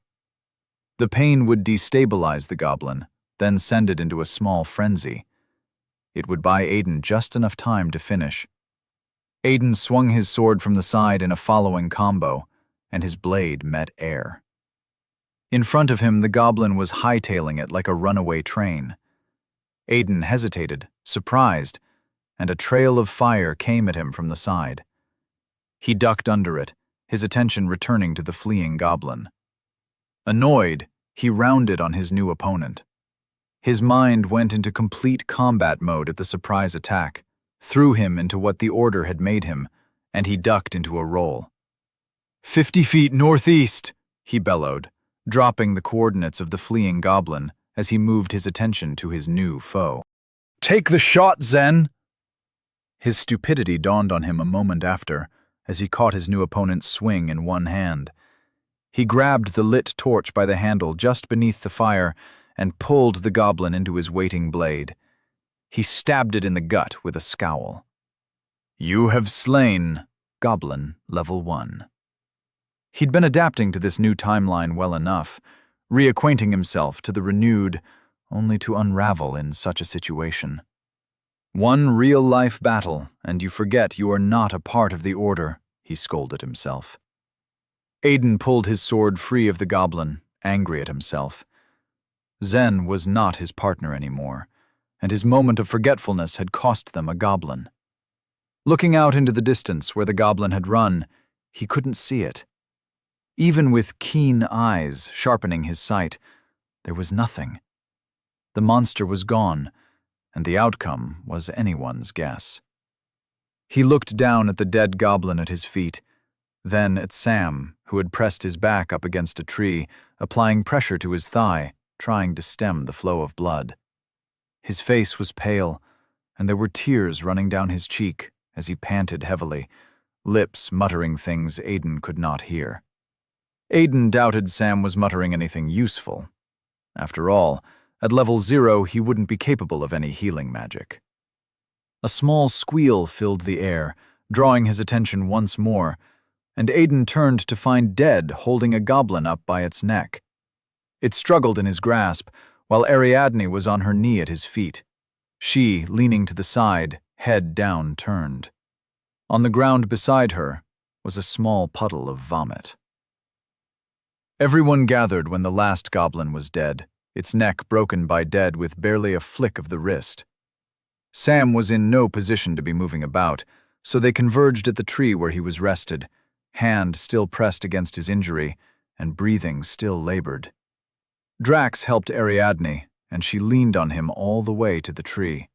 The pain would destabilize the goblin, then send it into a small frenzy. It would buy Aiden just enough time to finish. Aiden swung his sword from the side in a following combo, and his blade met air. In front of him, the goblin was hightailing it like a runaway train. Aiden hesitated, surprised, and a trail of fire came at him from the side. He ducked under it, his attention returning to the fleeing goblin. Annoyed, he rounded on his new opponent. His mind went into complete combat mode at the surprise attack, threw him into what the order had made him, and he ducked into a roll. 50 feet northeast, he bellowed, dropping the coordinates of the fleeing goblin as he moved his attention to his new foe. "Take the shot, Zen!" His stupidity dawned on him a moment after, as he caught his new opponent's swing in one hand. He grabbed the lit torch by the handle just beneath the fire and pulled the goblin into his waiting blade. He stabbed it in the gut with a scowl. "You have slain Goblin Level 1. He'd been adapting to this new timeline well enough, reacquainting himself to the renewed, only to unravel in such a situation. One real-life battle, and you forget you are not a part of the Order, he scolded himself. Aiden pulled his sword free of the goblin, angry at himself. Zen was not his partner anymore, and his moment of forgetfulness had cost them a goblin. Looking out into the distance where the goblin had run, he couldn't see it. Even with keen eyes sharpening his sight, there was nothing. The monster was gone, and the outcome was anyone's guess. He looked down at the dead goblin at his feet, then at Sam, who had pressed his back up against a tree, applying pressure to his thigh, trying to stem the flow of blood. His face was pale, and there were tears running down his cheek as he panted heavily, lips muttering things Aiden could not hear. Aiden doubted Sam was muttering anything useful. After all, at level 0 he wouldn't be capable of any healing magic. A small squeal filled the air, drawing his attention once more, and Aiden turned to find Dead holding a goblin up by its neck. It struggled in his grasp, while Ariadne was on her knee at his feet. She, leaning to the side, head down turned. On the ground beside her was a small puddle of vomit. Everyone gathered when the last goblin was dead, its neck broken by Dead with barely a flick of the wrist. Sam was in no position to be moving about, so they converged at the tree where he was rested, hand still pressed against his injury, and breathing still labored. Drax helped Ariadne, and she leaned on him all the way to the tree.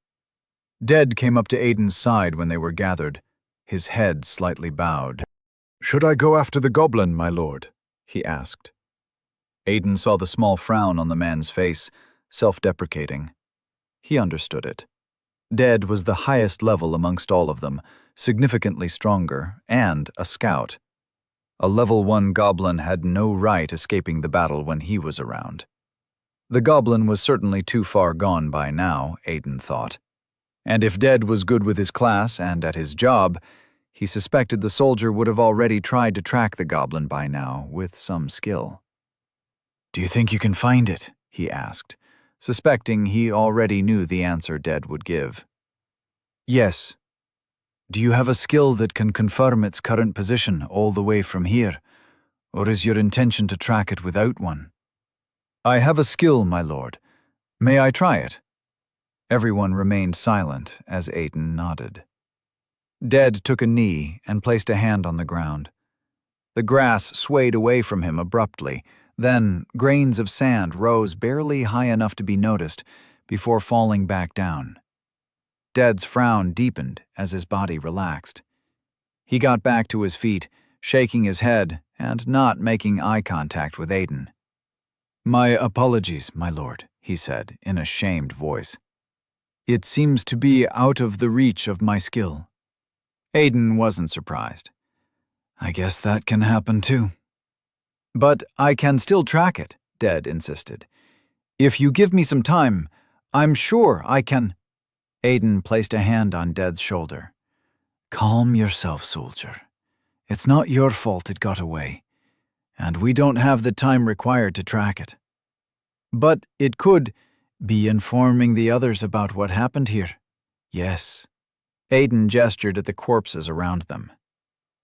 Dead came up to Aiden's side when they were gathered, his head slightly bowed. "Should I go after the goblin, my lord?" he asked. Aiden saw the small frown on the man's face, self-deprecating. He understood it. Dead was the highest level amongst all of them, significantly stronger, and a scout. A level 1 goblin had no right escaping the battle when he was around. The goblin was certainly too far gone by now, Aiden thought. And if Dead was good with his class and at his job, he suspected the soldier would have already tried to track the goblin by now with some skill. "Do you think you can find it?" he asked, suspecting he already knew the answer Dead would give. "Yes. Do you have a skill that can confirm its current position all the way from here, or is your intention to track it without one?" "I have a skill, my lord. May I try it?" Everyone remained silent as Aiden nodded. Dead took a knee and placed a hand on the ground. The grass swayed away from him abruptly, then grains of sand rose barely high enough to be noticed before falling back down. Dead's frown deepened as his body relaxed. He got back to his feet, shaking his head and not making eye contact with Aiden. "My apologies, my lord," he said in a shamed voice. "It seems to be out of the reach of my skill." Aiden wasn't surprised. "I guess that can happen too." "But I can still track it," Dead insisted. "If you give me some time, I'm sure I can—" Aiden placed a hand on Dead's shoulder. "Calm yourself, soldier. It's not your fault it got away, and we don't have the time required to track it. But it could be informing the others about what happened here." "Yes." Aiden gestured at the corpses around them.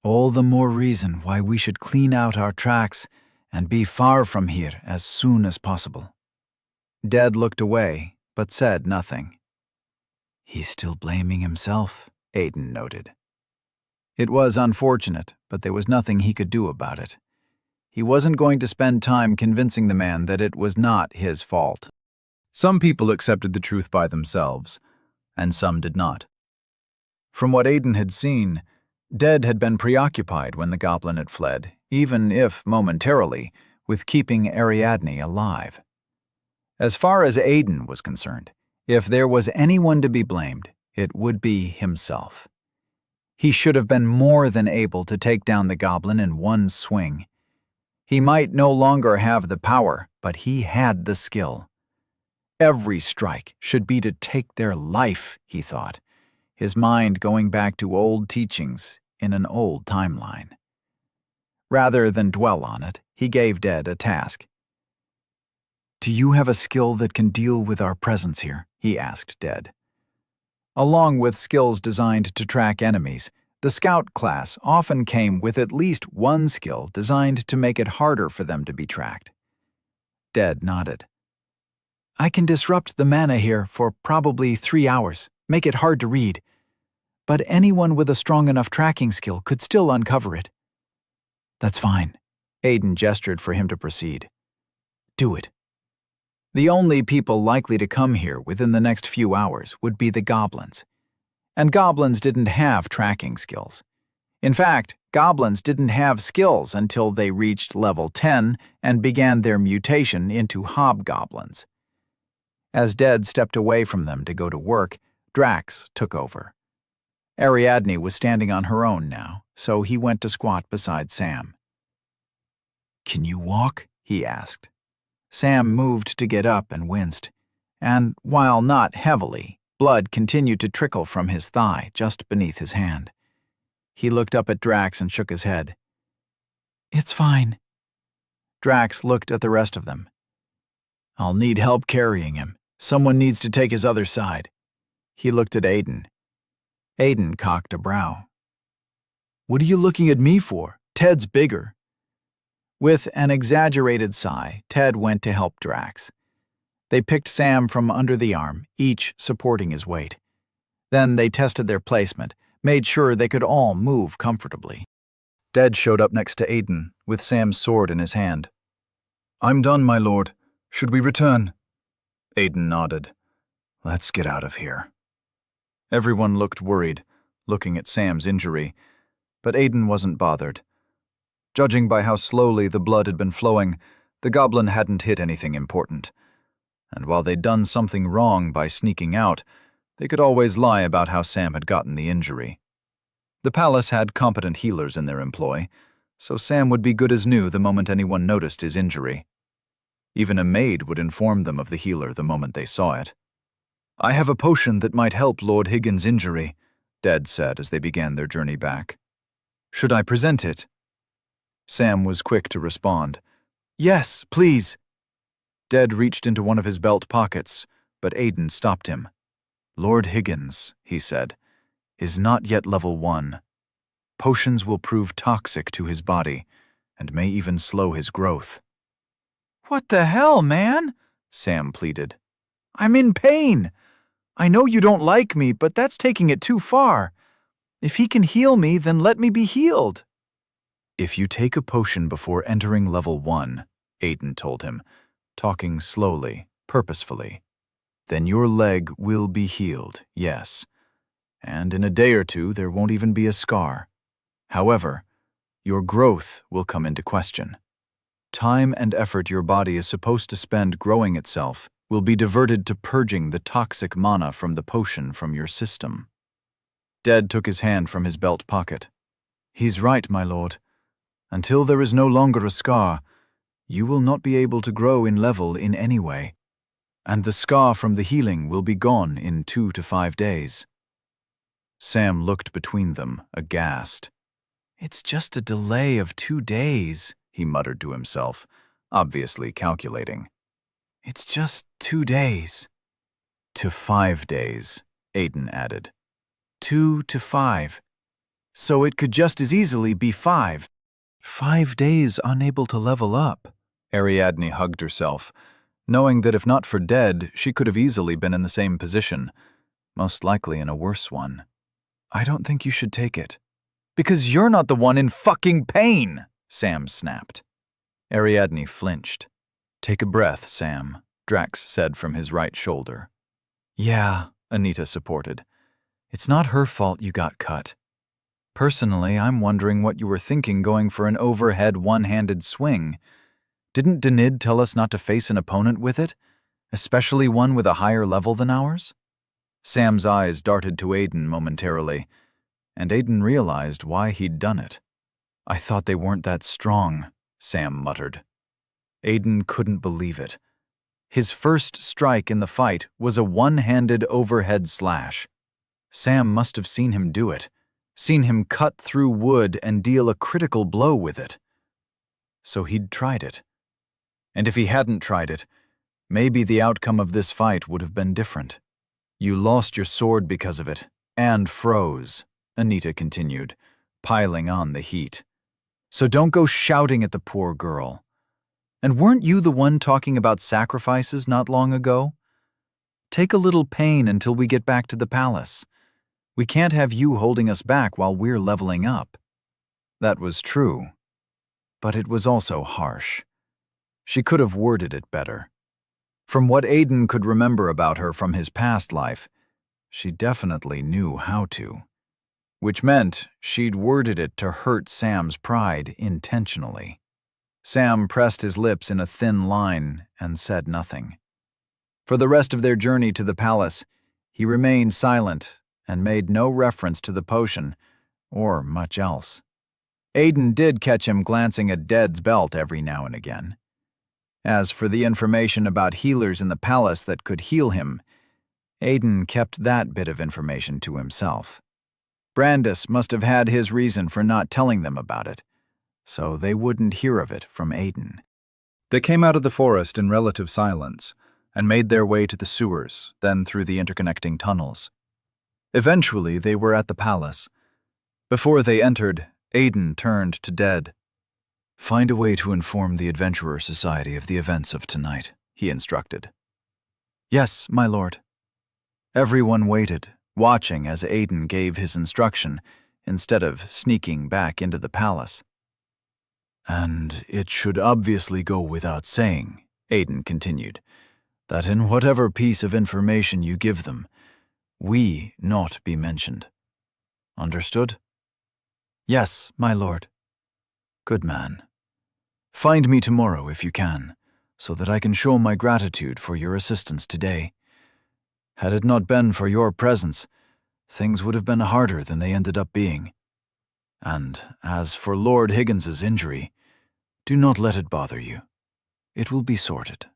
"All the more reason why we should clean out our tracks and be far from here as soon as possible." Dead looked away, but said nothing. "He's still blaming himself," Aiden noted. It was unfortunate, but there was nothing he could do about it. He wasn't going to spend time convincing the man that it was not his fault. Some people accepted the truth by themselves, and some did not. From what Aiden had seen, Dead had been preoccupied when the goblin had fled, even if momentarily, with keeping Ariadne alive. As far as Aiden was concerned, if there was anyone to be blamed, it would be himself. He should have been more than able to take down the goblin in one swing. He might no longer have the power, but he had the skill. Every strike should be to take their life, he thought, his mind going back to old teachings in an old timeline. Rather than dwell on it, he gave Dead a task. "Do you have a skill that can deal with our presence here?" he asked Dead. Along with skills designed to track enemies, the scout class often came with at least one skill designed to make it harder for them to be tracked. Dead nodded. "I can disrupt the mana here for probably 3 hours, make it hard to read. But anyone with a strong enough tracking skill could still uncover it." "That's fine." Aiden gestured for him to proceed. "Do it." The only people likely to come here within the next few hours would be the goblins. And goblins didn't have tracking skills. In fact, goblins didn't have skills until they reached level 10 and began their mutation into hobgoblins. As Dead stepped away from them to go to work, Drax took over. Ariadne was standing on her own now, so he went to squat beside Sam. "Can you walk?" he asked. Sam moved to get up and winced, and while not heavily, blood continued to trickle from his thigh just beneath his hand. He looked up at Drax and shook his head. "It's fine." Drax looked at the rest of them. "I'll need help carrying him. Someone needs to take his other side." He looked at Aiden. Aiden cocked a brow. "What are you looking at me for? Ted's bigger." With an exaggerated sigh, Ted went to help Drax. They picked Sam from under the arm, each supporting his weight. Then they tested their placement, made sure they could all move comfortably. Dead showed up next to Aiden, with Sam's sword in his hand. "I'm done, my lord. Should we return?" Aiden nodded. "Let's get out of here." Everyone looked worried, looking at Sam's injury, but Aiden wasn't bothered. Judging by how slowly the blood had been flowing, the goblin hadn't hit anything important. And while they'd done something wrong by sneaking out, they could always lie about how Sam had gotten the injury. The palace had competent healers in their employ, so Sam would be good as new the moment anyone noticed his injury. Even a maid would inform them of the healer the moment they saw it. "I have a potion that might help Lord Higgins' injury," Dead said as they began their journey back. "Should I present it?" Sam was quick to respond. "Yes, please." Dead reached into one of his belt pockets, but Aiden stopped him. "Lord Higgins," he said, "is not yet level 1. Potions will prove toxic to his body, and may even slow his growth." "What the hell, man?" Sam pleaded. "I'm in pain. I know you don't like me, but that's taking it too far. If he can heal me, then let me be healed." "If you take a potion before entering level 1, Aiden told him, talking slowly, purposefully, "then your leg will be healed, yes. And in a day or two, there won't even be a scar. However, your growth will come into question. Time and effort your body is supposed to spend growing itself will be diverted to purging the toxic mana from the potion from your system." Dead took his hand from his belt pocket. "He's right, my lord. Until there is no longer a scar, you will not be able to grow in level in any way, and the scar from the healing will be gone in 2 to 5 days. Sam looked between them, aghast. "It's just a delay of 2 days, he muttered to himself, obviously calculating. "It's just 2 days. "To 5 days, Aiden added. 2 to 5. So it could just as easily be 5. 5 days unable to level up." Ariadne hugged herself, knowing that if not for Dead, she could have easily been in the same position, most likely in a worse one. "I don't think you should take it." "Because you're not the one in fucking pain," Sam snapped. Ariadne flinched. "Take a breath, Sam," Drax said from his right shoulder. "Yeah," Anita supported. "It's not her fault you got cut. Personally, I'm wondering what you were thinking going for an overhead one-handed swing. Didn't Denid tell us not to face an opponent with it, especially one with a higher level than ours?" Sam's eyes darted to Aiden momentarily, and Aiden realized why he'd done it. "I thought they weren't that strong," Sam muttered. Aiden couldn't believe it. His first strike in the fight was a one-handed overhead slash. Sam must have seen him do it, seen him cut through wood and deal a critical blow with it. So he'd tried it. And if he hadn't tried it, maybe the outcome of this fight would have been different. "You lost your sword because of it, and froze," Anita continued, piling on the heat. "So don't go shouting at the poor girl. And weren't you the one talking about sacrifices not long ago? Take a little pain until we get back to the palace. We can't have you holding us back while we're leveling up." That was true, but it was also harsh. She could have worded it better. From what Aiden could remember about her from his past life, she definitely knew how to. Which meant she'd worded it to hurt Sam's pride intentionally. Sam pressed his lips in a thin line and said nothing. For the rest of their journey to the palace, he remained silent and made no reference to the potion, or much else. Aiden did catch him glancing at Dead's belt every now and again. As for the information about healers in the palace that could heal him, Aiden kept that bit of information to himself. Brandis must have had his reason for not telling them about it, so they wouldn't hear of it from Aiden. They came out of the forest in relative silence and made their way to the sewers, then through the interconnecting tunnels. Eventually, they were at the palace. Before they entered, Aiden turned to Dead. "Find a way to inform the Adventurer Society of the events of tonight," he instructed. "Yes, my lord." Everyone waited, watching as Aiden gave his instruction, instead of sneaking back into the palace. "And it should obviously go without saying," Aiden continued, "that in whatever piece of information you give them, we not be mentioned. Understood?" "Yes, my lord." "Good man. Find me tomorrow if you can, so that I can show my gratitude for your assistance today. Had it not been for your presence, things would have been harder than they ended up being. And as for Lord Higgins's injury, do not let it bother you. It will be sorted."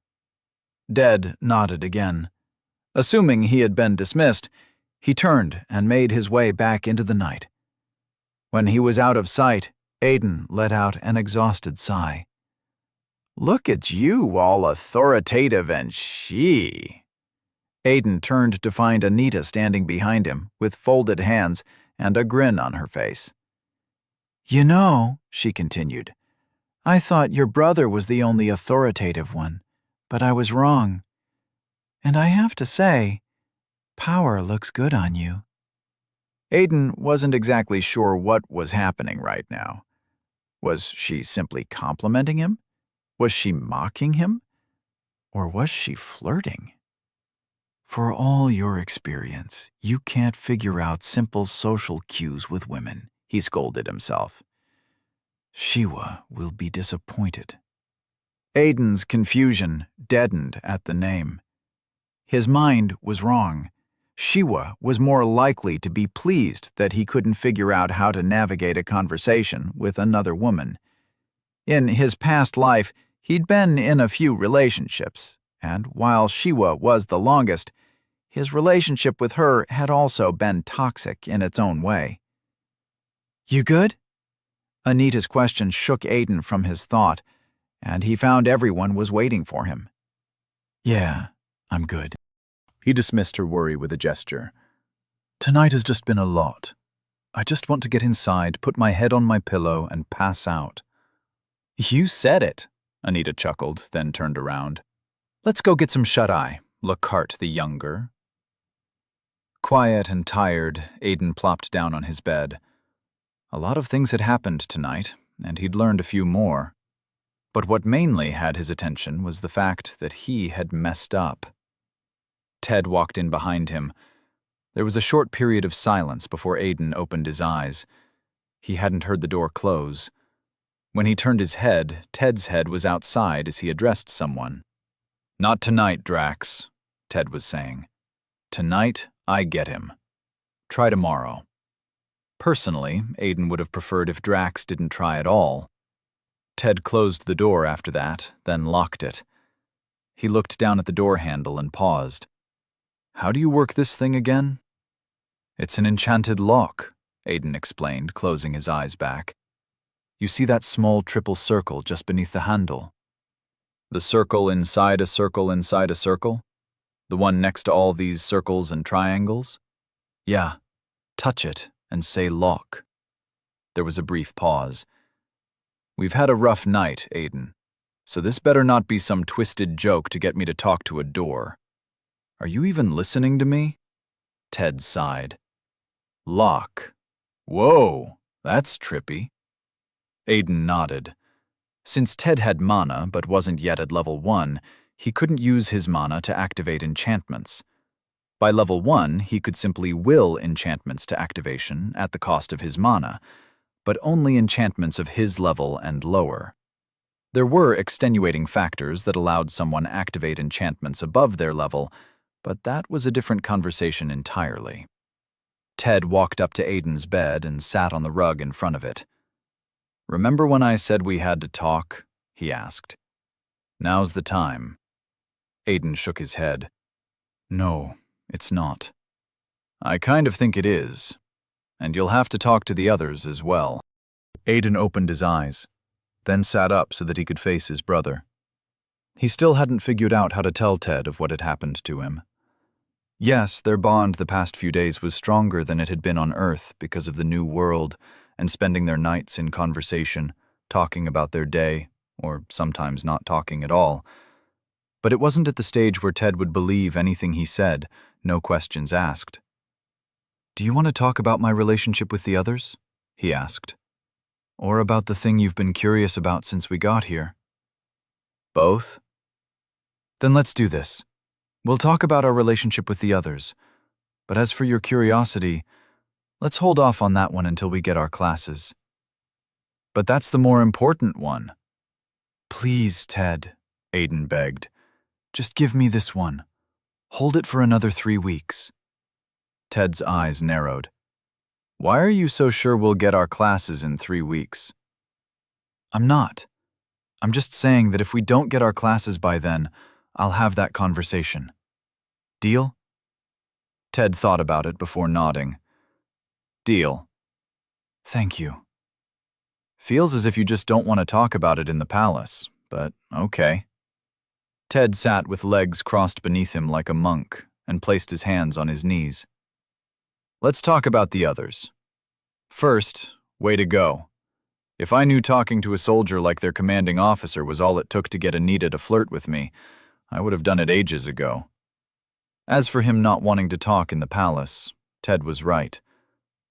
Dead nodded again. Assuming he had been dismissed, he turned and made his way back into the night. When he was out of sight, Aiden let out an exhausted sigh. Look at you, all authoritative and she. Aiden turned to find Anita standing behind him, with folded hands and a grin on her face. You know, she continued, I thought your brother was the only authoritative one, but I was wrong. And I have to say, power looks good on you. Aiden wasn't exactly sure what was happening right now. Was she simply complimenting him? Was she mocking him? Or was she flirting? For all your experience, you can't figure out simple social cues with women, he scolded himself. Shiwa will be disappointed. Aiden's confusion deadened at the name. His mind was wrong. Shiwa was more likely to be pleased that he couldn't figure out how to navigate a conversation with another woman. In his past life, he'd been in a few relationships, and while Shiwa was the longest, his relationship with her had also been toxic in its own way. You good? Anita's question shook Aiden from his thought, and he found everyone was waiting for him. Yeah, I'm good. He dismissed her worry with a gesture. Tonight has just been a lot. I just want to get inside, put my head on my pillow, and pass out. You said it, Anita chuckled, then turned around. Let's go get some shut-eye, Lockhart the younger. Quiet and tired, Aiden plopped down on his bed. A lot of things had happened tonight, and he'd learned a few more. But what mainly had his attention was the fact that he had messed up. Ted walked in behind him. There was a short period of silence before Aiden opened his eyes. He hadn't heard the door close. When he turned his head, Ted's head was outside as he addressed someone. Not tonight, Drax, Ted was saying. Tonight, I get him. Try tomorrow. Personally, Aiden would have preferred if Drax didn't try at all. Ted closed the door after that, then locked it. He looked down at the door handle and paused. How do you work this thing again? It's an enchanted lock, Aiden explained, closing his eyes back. You see that small triple circle just beneath the handle? The circle inside a circle inside a circle? The one next to all these circles and triangles? Yeah. Touch it and say lock. There was a brief pause. We've had a rough night, Aiden, so this better not be some twisted joke to get me to talk to a door. Are you even listening to me? Ted sighed. Lock. Whoa, that's trippy. Aiden nodded. Since Ted had mana but wasn't yet at level 1, he couldn't use his mana to activate enchantments. By level 1, he could simply will enchantments to activation at the cost of his mana, but only enchantments of his level and lower. There were extenuating factors that allowed someone activate enchantments above their level, but that was a different conversation entirely. Ted walked up to Aiden's bed and sat on the rug in front of it. Remember when I said we had to talk? He asked. Now's the time. Aiden shook his head. No, it's not. I kind of think it is. And you'll have to talk to the others as well. Aiden opened his eyes, then sat up so that he could face his brother. He still hadn't figured out how to tell Ted of what had happened to him. Yes, their bond the past few days was stronger than it had been on Earth because of the new world and spending their nights in conversation, talking about their day, or sometimes not talking at all. But it wasn't at the stage where Ted would believe anything he said, no questions asked. Do you want to talk about my relationship with the others? He asked. Or about the thing you've been curious about since we got here? Both? Then let's do this. We'll talk about our relationship with the others. But as for your curiosity, let's hold off on that one until we get our classes. But that's the more important one. Please, Ted, Aiden begged. Just give me this one. Hold it for another 3 weeks. Ted's eyes narrowed. Why are you so sure we'll get our classes in 3 weeks? I'm not. I'm just saying that if we don't get our classes by then, I'll have that conversation. Deal? Ted thought about it before nodding. Deal. Thank you. Feels as if you just don't want to talk about it in the palace, but okay. Ted sat with legs crossed beneath him like a monk and placed his hands on his knees. Let's talk about the others. First, way to go. If I knew talking to a soldier like their commanding officer was all it took to get Anita to flirt with me, I would have done it ages ago. As for him not wanting to talk in the palace, Ted was right.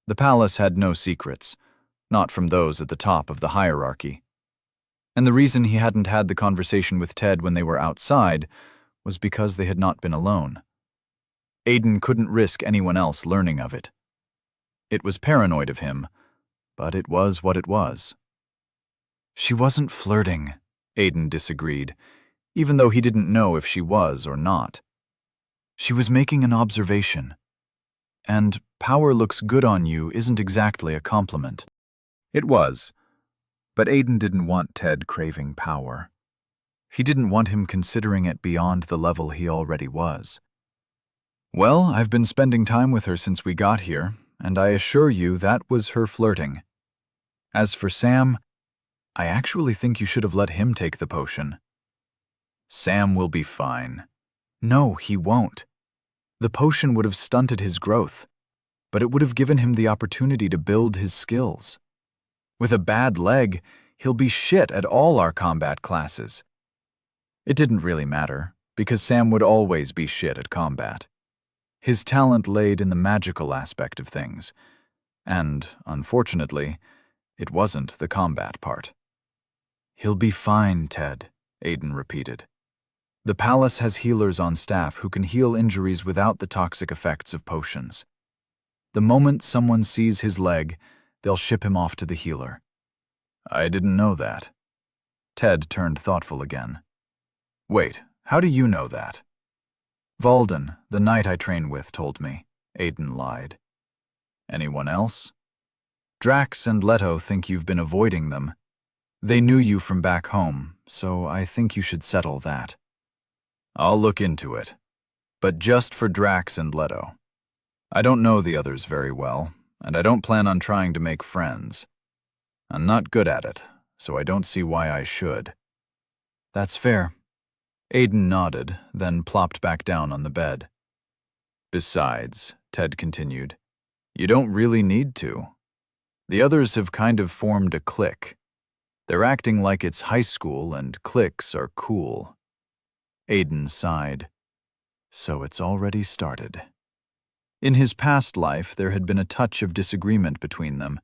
The palace had no secrets, not from those at the top of the hierarchy. And the reason he hadn't had the conversation with Ted when they were outside was because they had not been alone. Aiden couldn't risk anyone else learning of it. It was paranoid of him, but it was what it was. She wasn't flirting, Aiden disagreed, even though he didn't know if she was or not. She was making an observation. And power looks good on you isn't exactly a compliment. It was, but Aiden didn't want Ted craving power. He didn't want him considering it beyond the level he already was. Well, I've been spending time with her since we got here, and I assure you that was her flirting. As for Sam, I actually think you should have let him take the potion. Sam will be fine. No, he won't. The potion would have stunted his growth, but it would have given him the opportunity to build his skills. With a bad leg, he'll be shit at all our combat classes. It didn't really matter, because Sam would always be shit at combat. His talent laid in the magical aspect of things, and, unfortunately, it wasn't the combat part. He'll be fine, Ted, Aiden repeated. The palace has healers on staff who can heal injuries without the toxic effects of potions. The moment someone sees his leg, they'll ship him off to the healer. I didn't know that. Ted turned thoughtful again. Wait, how do you know that? Valden, the knight I train with, told me, Aiden lied. Anyone else? Drax and Leto think you've been avoiding them. They knew you from back home, so I think you should settle that. I'll look into it, but just for Drax and Leto. I don't know the others very well, and I don't plan on trying to make friends. I'm not good at it, so I don't see why I should. That's fair. Aiden nodded, then plopped back down on the bed. Besides, Ted continued, you don't really need to. The others have kind of formed a clique. They're acting like it's high school and cliques are cool. Aiden sighed. So it's already started. In his past life, there had been a touch of disagreement between them,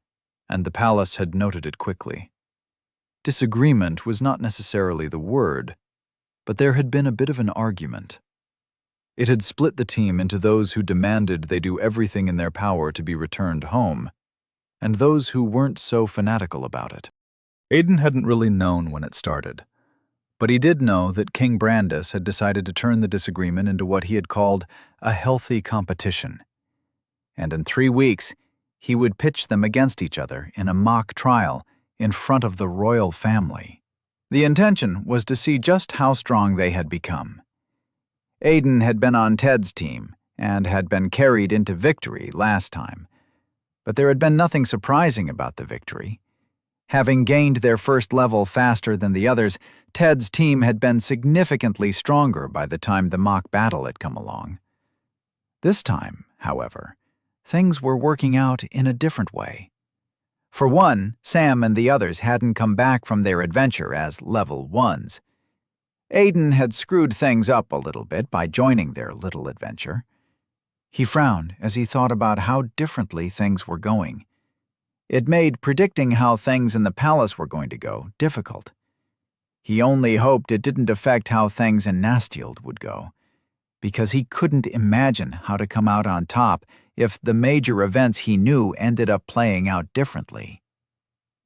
and the palace had noted it quickly. Disagreement was not necessarily the word, but there had been a bit of an argument. It had split the team into those who demanded they do everything in their power to be returned home, and those who weren't so fanatical about it. Aiden hadn't really known when it started, but he did know that King Brandis had decided to turn the disagreement into what he had called a healthy competition. And in 3 weeks, he would pitch them against each other in a mock trial in front of the royal family. The intention was to see just how strong they had become. Aiden had been on Ted's team and had been carried into victory last time, but there had been nothing surprising about the victory. Having gained their first level faster than the others, Ted's team had been significantly stronger by the time the mock battle had come along. This time, however, things were working out in a different way. For one, Sam and the others hadn't come back from their adventure as level 1s. Aiden had screwed things up a little bit by joining their little adventure. He frowned as he thought about how differently things were going. It made predicting how things in the palace were going to go difficult. He only hoped it didn't affect how things in Nastild would go, because he couldn't imagine how to come out on top if the major events he knew ended up playing out differently.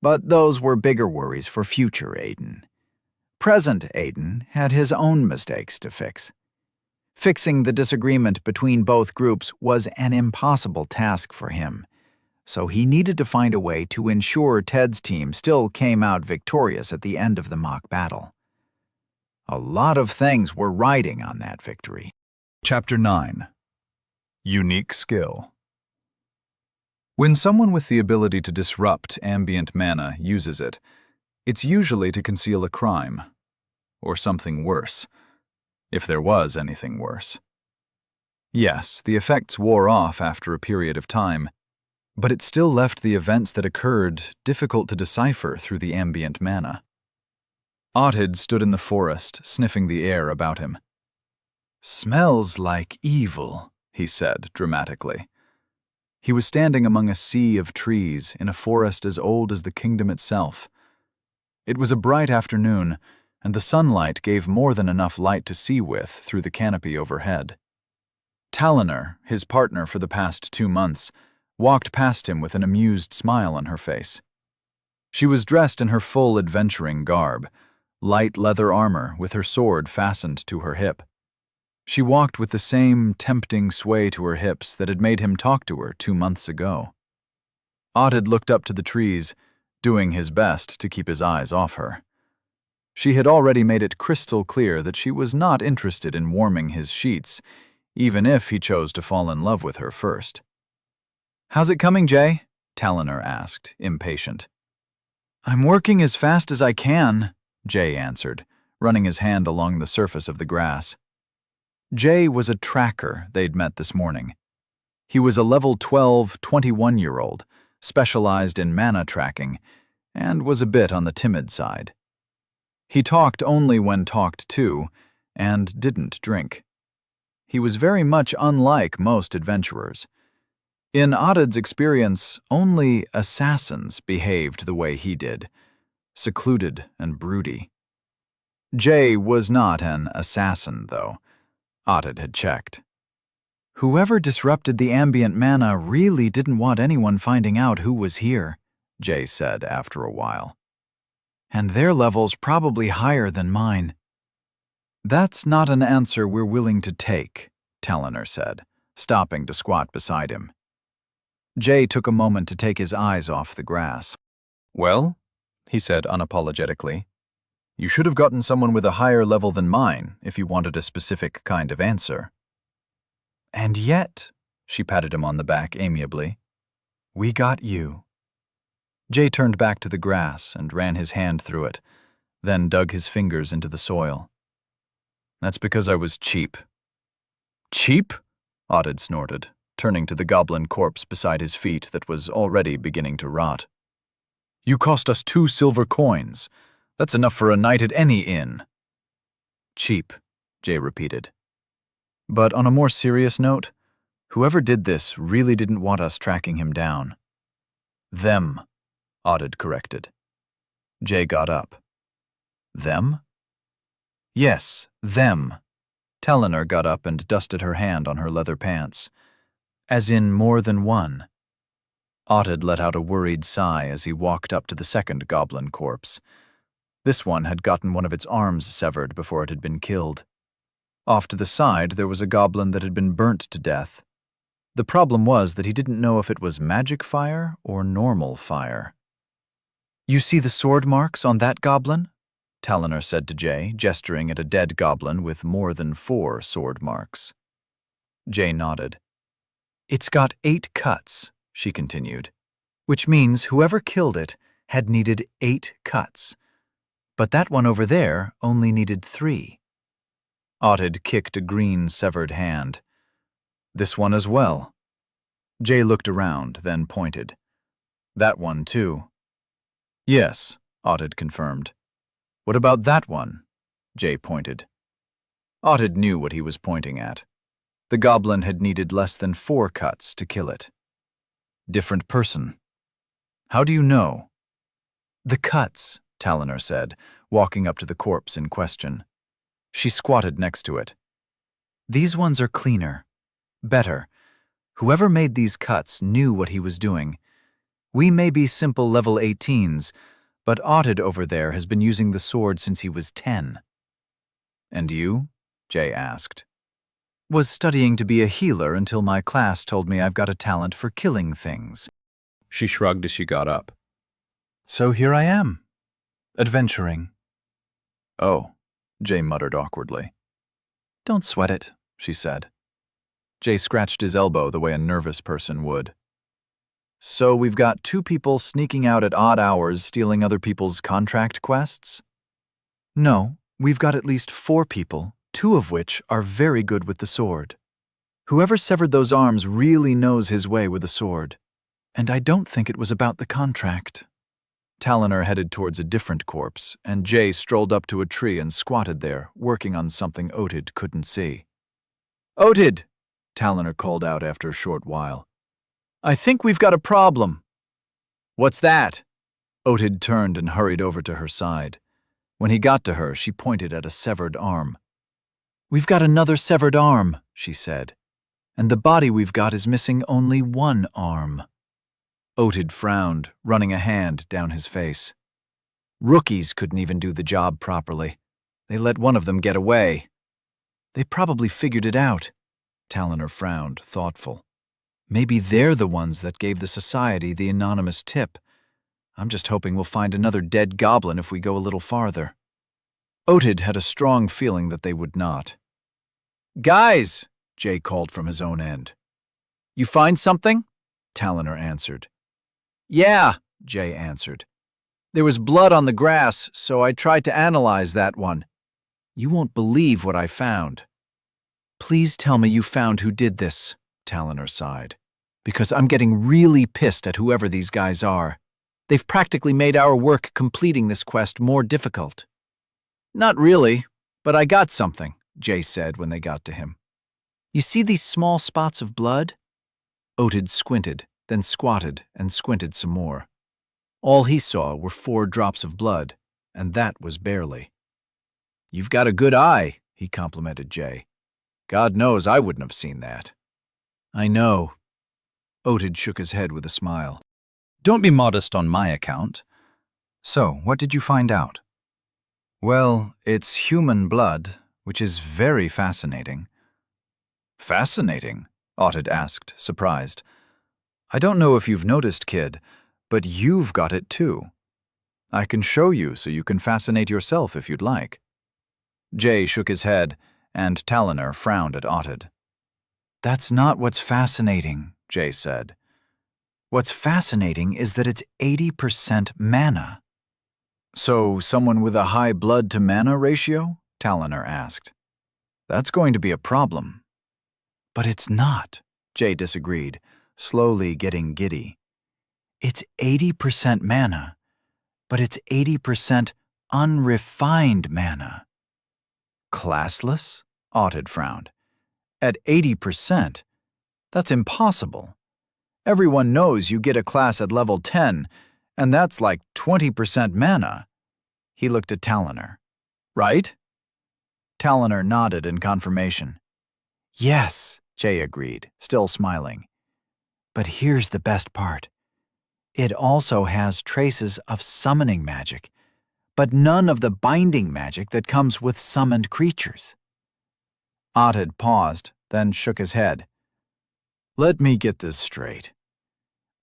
But those were bigger worries for future Aiden. Present Aiden had his own mistakes to fix. Fixing the disagreement between both groups was an impossible task for him, so he needed to find a way to ensure Ted's team still came out victorious at the end of the mock battle. A lot of things were riding on that victory. Chapter 9. Unique Skill. When someone with the ability to disrupt ambient mana uses it, it's usually to conceal a crime. or something worse, if there was anything worse. Yes, the effects wore off after a period of time, but it still left the events that occurred difficult to decipher through the ambient mana. Audid stood in the forest, sniffing the air about him. "Smells like evil," he said dramatically. He was standing among a sea of trees in a forest as old as the kingdom itself. It was a bright afternoon, and the sunlight gave more than enough light to see with through the canopy overhead. Taliner, his partner for the past 2 months, walked past him with an amused smile on her face. She was dressed in her full adventuring garb, light leather armor with her sword fastened to her hip. She walked with the same tempting sway to her hips that had made him talk to her 2 months ago. Audid looked up to the trees, doing his best to keep his eyes off her. She had already made it crystal clear that she was not interested in warming his sheets, even if he chose to fall in love with her first. "How's it coming, Jay?" Taliner asked, impatient. "I'm working as fast as I can," Jay answered, running his hand along the surface of the grass. Jay was a tracker they'd met this morning. He was a level 12, 21-year-old, specialized in mana tracking, and was a bit on the timid side. He talked only when talked to, and didn't drink. He was very much unlike most adventurers. In Audid's experience, only assassins behaved the way he did, secluded and broody. Jay was not an assassin, though. Audid had checked. "Whoever disrupted the ambient mana really didn't want anyone finding out who was here," Jay said after a while. "And their level's probably higher than mine." "That's not an answer we're willing to take," Taliner said, stopping to squat beside him. Jay took a moment to take his eyes off the grass. "Well," he said unapologetically, "you should have gotten someone with a higher level than mine if you wanted a specific kind of answer." "And yet," she patted him on the back amiably, "we got you." Jay turned back to the grass and ran his hand through it, then dug his fingers into the soil. "That's because I was cheap." "Cheap?" Audid snorted, turning to the goblin corpse beside his feet that was already beginning to rot. "You cost us 2 silver coins. That's enough for a night at any inn." "Cheap," Jay repeated. "But on a more serious note, whoever did this really didn't want us tracking him down." "Them," Audid corrected. Jay got up. "Them?" "Yes, them." Taliner got up and dusted her hand on her leather pants. "As in more than one." Audid let out a worried sigh as he walked up to the second goblin corpse. This one had gotten one of its arms severed before it had been killed. Off to the side, there was a goblin that had been burnt to death. The problem was that he didn't know if it was magic fire or normal fire. "You see the sword marks on that goblin?" Taliner said to Jay, gesturing at a dead goblin with more than 4 sword marks. Jay nodded. "It's got 8 cuts," she continued, "which means whoever killed it had needed 8 cuts. But that one over there only needed 3. Audid kicked a green severed hand. "This one as well." Jay looked around, then pointed. "That one too." "Yes," Audid confirmed. "What about that one?" Jay pointed. Audid knew what he was pointing at. The goblin had needed less than 4 cuts to kill it. "Different person." "How do you know?" "The cuts," Taliner said, walking up to the corpse in question. She squatted next to it. "These ones are cleaner. Better. Whoever made these cuts knew what he was doing. We may be simple level 18s, but Audid over there has been using the sword since he was 10. "And you?" Jay asked. "Was studying to be a healer until my class told me I've got a talent for killing things." She shrugged as she got up. "So here I am, adventuring." "Oh," Jay muttered awkwardly. "Don't sweat it," she said. Jay scratched his elbow the way a nervous person would. "So we've got 2 people sneaking out at odd hours stealing other people's contract quests?" "No," We've got at least 4 people, 2 of which are very good with the sword. Whoever severed those arms really knows his way with a sword. And I don't think it was about the contract. Talonor headed towards a different corpse, and Jay strolled up to a tree and squatted there, working on something Otid couldn't see. "Otid," Talonor called out after a short while. "I think we've got a problem." "What's that?" Otid turned and hurried over to her side. When he got to her, she pointed at a severed arm. "We've got another severed arm," she said, "and the body we've got is missing only 1 arm." Otid frowned, running a hand down his face. "Rookies couldn't even do the job properly. They let one of them get away." "They probably figured it out." Talonor frowned, thoughtful. "Maybe they're the ones that gave the society the anonymous tip. I'm just hoping we'll find another dead goblin if we go a little farther." Otid had a strong feeling that they would not. "Guys," Jay called from his own end. "You find something?" Talonor answered. "Yeah," Jay answered. "There was blood on the grass, so I tried to analyze that one. You won't believe what I found." "Please tell me you found who did this," Talonor sighed, "because I'm getting really pissed at whoever these guys are. They've practically made our work completing this quest more difficult." "Not really, but I got something," Jay said when they got to him. "You see these small spots of blood?" Otid squinted, then squatted and squinted some more. All he saw were 4 drops of blood, and that was barely. "You've got a good eye," he complimented Jay. "God knows I wouldn't have seen that." "I know." Otid shook his head with a smile. "Don't be modest on my account." "So, what did you find out?" "Well, it's human blood, which is very fascinating." "Fascinating?" Otid asked, surprised. "I don't know if you've noticed, kid, but you've got it too. I can show you so you can fascinate yourself if you'd like." Jay shook his head, and Talonor frowned at Otid. "That's not what's fascinating," Jay said. "What's fascinating is that it's 80% mana." "So someone with a high blood-to-mana ratio?" Talonor asked. "That's going to be a problem." "But it's not," Jay disagreed, slowly getting giddy. "It's 80% mana, but it's 80% unrefined mana." "Classless?" Otid frowned. "At 80%? That's impossible. Everyone knows you get a class at level 10, and that's like 20% mana." He looked at Talonor. "Right?" Talonor nodded in confirmation. "Yes," Jay agreed, still smiling. "But here's the best part. It also has traces of summoning magic, but none of the binding magic that comes with summoned creatures." Otid paused, then shook his head. "Let me get this straight.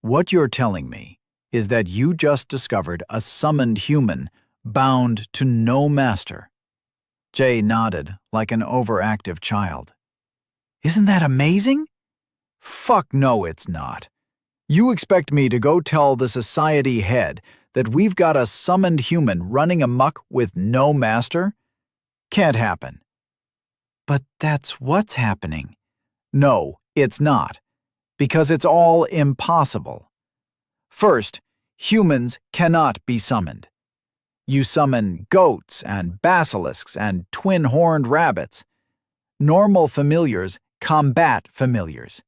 What you're telling me is that you just discovered a summoned human bound to no master." Jay nodded like an overactive child. "Isn't that amazing?" "Fuck no, it's not. You expect me to go tell the society head that we've got a summoned human running amok with no master? Can't happen." "But that's what's happening." "No, it's not, because it's all impossible. First, humans cannot be summoned. You summon goats and basilisks and twin-horned rabbits. Normal familiars combat familiars.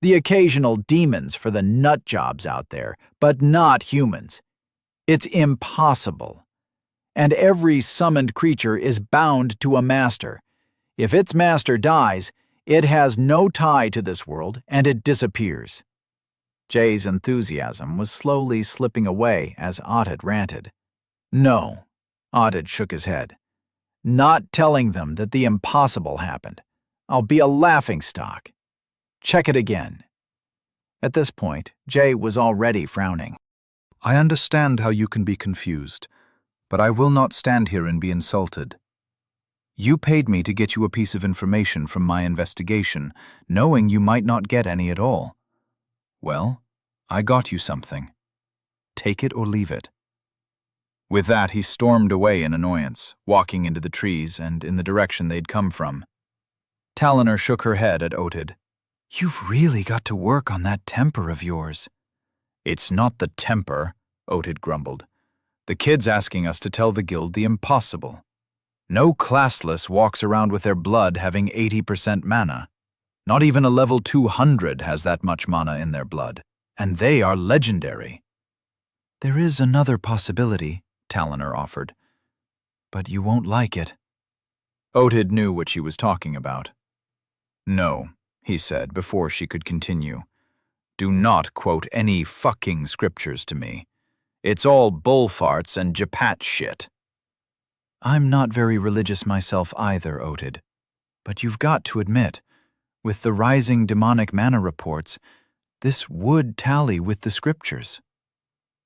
The occasional demons for the nut jobs out there, but not humans. It's impossible. And every summoned creature is bound to a master. If its master dies, it has no tie to this world and it disappears." Jay's enthusiasm was slowly slipping away as Otid ranted. "No," Otid shook his head. "Not telling them that the impossible happened. I'll be a laughingstock. Check it again." At this point, Jay was already frowning. "I understand how you can be confused, but I will not stand here and be insulted. You paid me to get you a piece of information from my investigation, knowing you might not get any at all. Well, I got you something. Take it or leave it." With that, he stormed away in annoyance, walking into the trees and in the direction they'd come from. Talonor shook her head at Otid. "You've really got to work on that temper of yours." "It's not the temper," Otid grumbled. "The kid's asking us to tell the guild the impossible. No classless walks around with their blood having 80% mana. Not even a level 200 has that much mana in their blood, and they are legendary." "There is another possibility," Talonor offered. "But you won't like it." Otid knew what she was talking about. "No," he said before she could continue. "Do not quote any fucking scriptures to me. It's all bullfarts and japat shit." "I'm not very religious myself either, Otid. But you've got to admit, with the rising demonic mana reports, this would tally with the scriptures."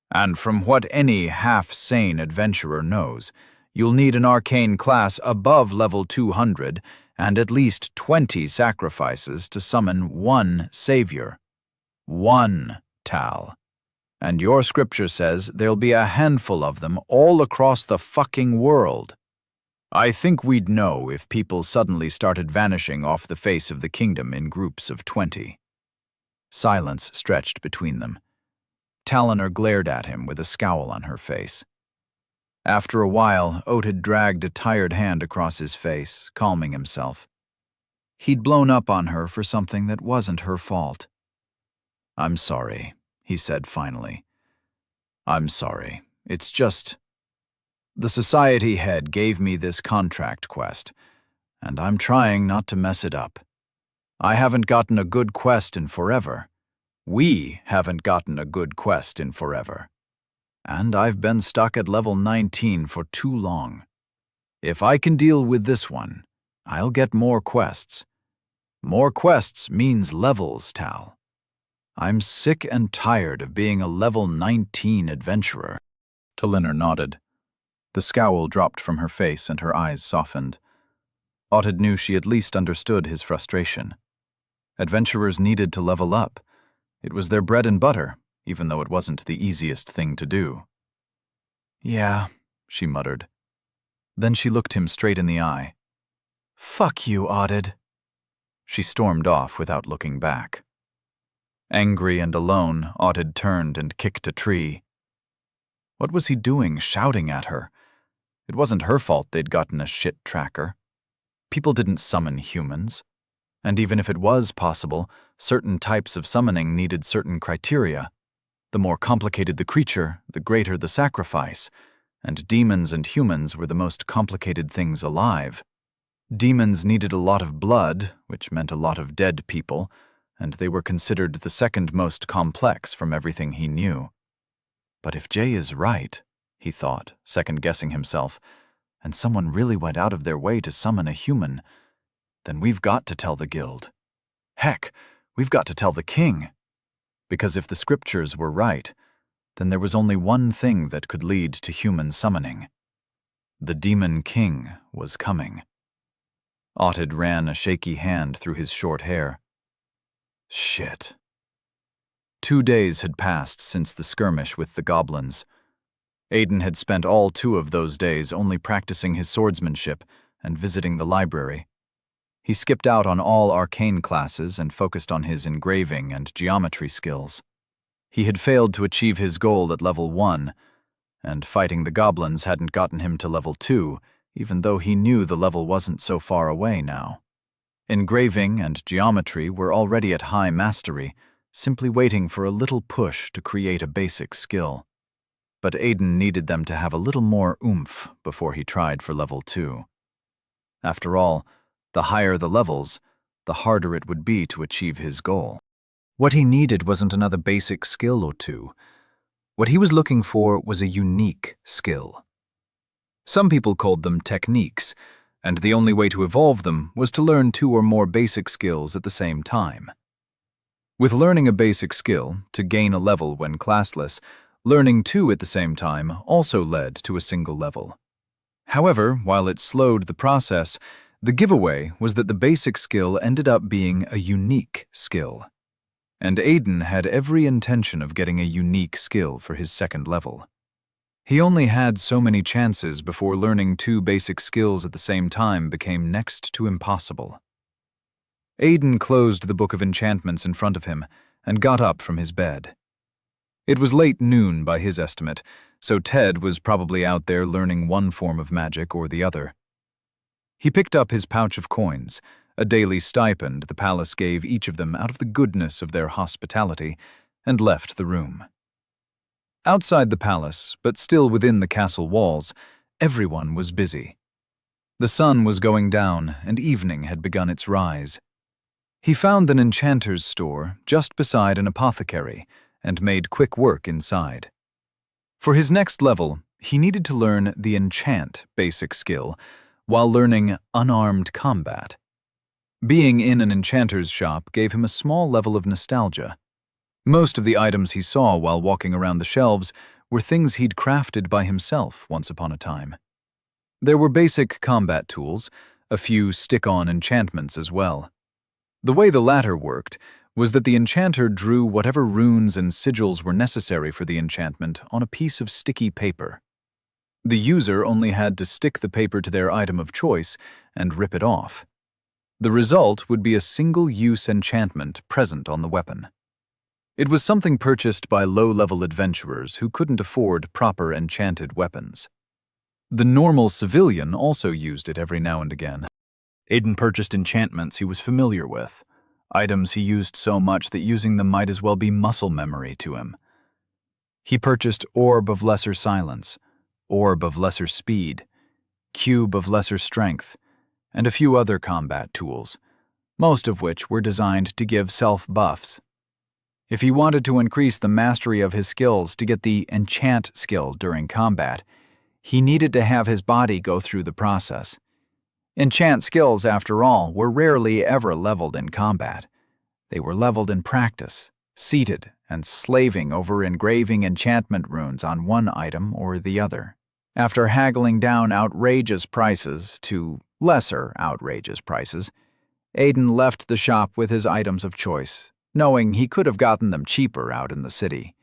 "And from what any half-sane adventurer knows, you'll need an arcane class above level 200 and at least 20 sacrifices to summon one savior. One, Tal. And your scripture says there'll be a handful of them all across the fucking world. I think we'd know if people suddenly started vanishing off the face of the kingdom in groups of 20. Silence stretched between them. Talonor glared at him with a scowl on her face. After a while, Otid dragged a tired hand across his face, calming himself. He'd blown up on her for something that wasn't her fault. "I'm sorry," he said finally. "I'm sorry. It's just... the society head gave me this contract quest, and I'm trying not to mess it up. I haven't gotten a good quest in forever. We haven't gotten a good quest in forever. And I've been stuck at level 19 for too long. If I can deal with this one, I'll get more quests. More quests means levels, Tal. I'm sick and tired of being a level 19 adventurer." Talonor nodded. The scowl dropped from her face and her eyes softened. Otid knew she at least understood his frustration. Adventurers needed to level up. It was their bread and butter, even though it wasn't the easiest thing to do. "Yeah," she muttered. Then she looked him straight in the eye. "Fuck you, Otid." She stormed off without looking back. Angry and alone, Otid turned and kicked a tree. What was he doing, shouting at her? It wasn't her fault they'd gotten a shit tracker. People didn't summon humans. And even if it was possible, certain types of summoning needed certain criteria. The more complicated the creature, the greater the sacrifice, and demons and humans were the most complicated things alive. Demons needed a lot of blood, which meant a lot of dead people, and they were considered the second most complex from everything he knew. But if Jay is right, he thought, second-guessing himself, and someone really went out of their way to summon a human, then we've got to tell the guild. Heck, we've got to tell the king. Because if the scriptures were right, then there was only one thing that could lead to human summoning. The demon king was coming. Otid ran a shaky hand through his short hair. Shit. 2 days had passed since the skirmish with the goblins. Aiden had spent all 2 of those days only practicing his swordsmanship and visiting the library. He skipped out on all arcane classes and focused on his engraving and geometry skills. He had failed to achieve his goal at level 1, and fighting the goblins hadn't gotten him to level 2, even though he knew the level wasn't so far away now. Engraving and geometry were already at high mastery, simply waiting for a little push to create a basic skill. But Aiden needed them to have a little more oomph before he tried for level 2. After all, the higher the levels, the harder it would be to achieve his goal. What he needed wasn't another basic skill or 2. What he was looking for was a unique skill. Some people called them techniques, and the only way to evolve them was to learn 2 or more basic skills at the same time. With learning a basic skill, to gain a level when classless, learning 2 at the same time also led to a single level. However, while it slowed the process, the giveaway was that the basic skill ended up being a unique skill. And Aiden had every intention of getting a unique skill for his second level. He only had so many chances before learning 2 basic skills at the same time became next to impossible. Aiden closed the book of enchantments in front of him and got up from his bed. It was late noon by his estimate, so Ted was probably out there learning one form of magic or the other. He picked up his pouch of coins, a daily stipend the palace gave each of them out of the goodness of their hospitality, and left the room. Outside the palace, but still within the castle walls, everyone was busy. The sun was going down, and evening had begun its rise. He found an enchanter's store just beside an apothecary and made quick work inside. For his next level, he needed to learn the enchant basic skill while learning unarmed combat. Being in an enchanter's shop gave him a small level of nostalgia. Most of the items he saw while walking around the shelves were things he'd crafted by himself once upon a time. There were basic combat tools, a few stick-on enchantments as well. The way the latter worked was that the enchanter drew whatever runes and sigils were necessary for the enchantment on a piece of sticky paper. The user only had to stick the paper to their item of choice and rip it off. The result would be a single-use enchantment present on the weapon. It was something purchased by low-level adventurers who couldn't afford proper enchanted weapons. The normal civilian also used it every now and again. Aiden purchased enchantments he was familiar with, items he used so much that using them might as well be muscle memory to him. He purchased Orb of Lesser Silence, Orb of Lesser Speed, Cube of Lesser Strength, and a few other combat tools, most of which were designed to give self-buffs. If he wanted to increase the mastery of his skills to get the enchant skill during combat, he needed to have his body go through the process. Enchant skills, after all, were rarely ever leveled in combat. They were leveled in practice, seated and slaving over engraving enchantment runes on one item or the other. After haggling down outrageous prices to lesser outrageous prices, Aiden left the shop with his items of choice, knowing he could have gotten them cheaper out in the city.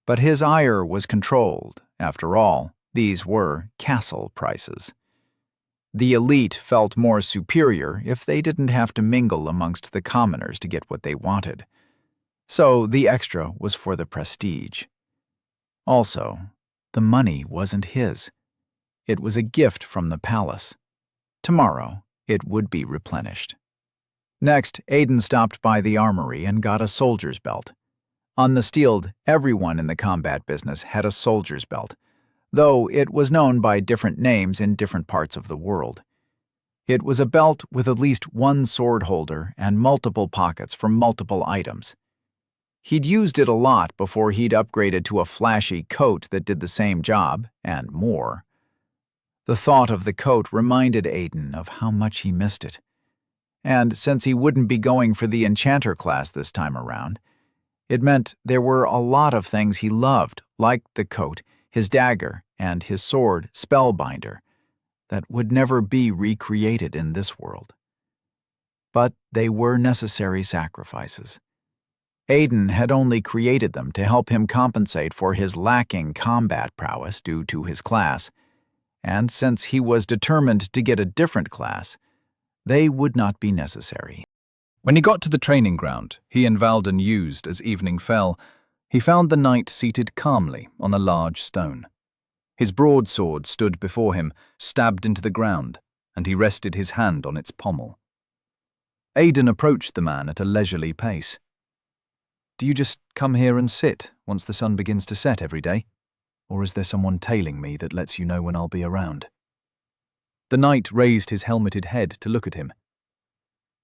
But his ire was controlled. After all, these were castle prices. The elite felt more superior if they didn't have to mingle amongst the commoners to get what they wanted. So the extra was for the prestige. Also, the money wasn't his. It was a gift from the palace. Tomorrow, it would be replenished. Next, Aiden stopped by the armory and got a soldier's belt. On the Steeled, everyone in the combat business had a soldier's belt, though it was known by different names in different parts of the world. It was a belt with at least one sword holder and multiple pockets for multiple items. He'd used it a lot before he'd upgraded to a flashy coat that did the same job, and more. The thought of the coat reminded Aiden of how much he missed it. And since he wouldn't be going for the enchanter class this time around, it meant there were a lot of things he loved, like the coat, his dagger, and his sword, Spellbinder, that would never be recreated in this world. But they were necessary sacrifices. Aiden had only created them to help him compensate for his lacking combat prowess due to his class, and since he was determined to get a different class, they would not be necessary. When he got to the training ground he and Valden used as evening fell, he found the knight seated calmly on a large stone. His broadsword stood before him, stabbed into the ground, and he rested his hand on its pommel. Aiden approached the man at a leisurely pace. "Do you just come here and sit once the sun begins to set every day? Or is there someone tailing me that lets you know when I'll be around?" The knight raised his helmeted head to look at him.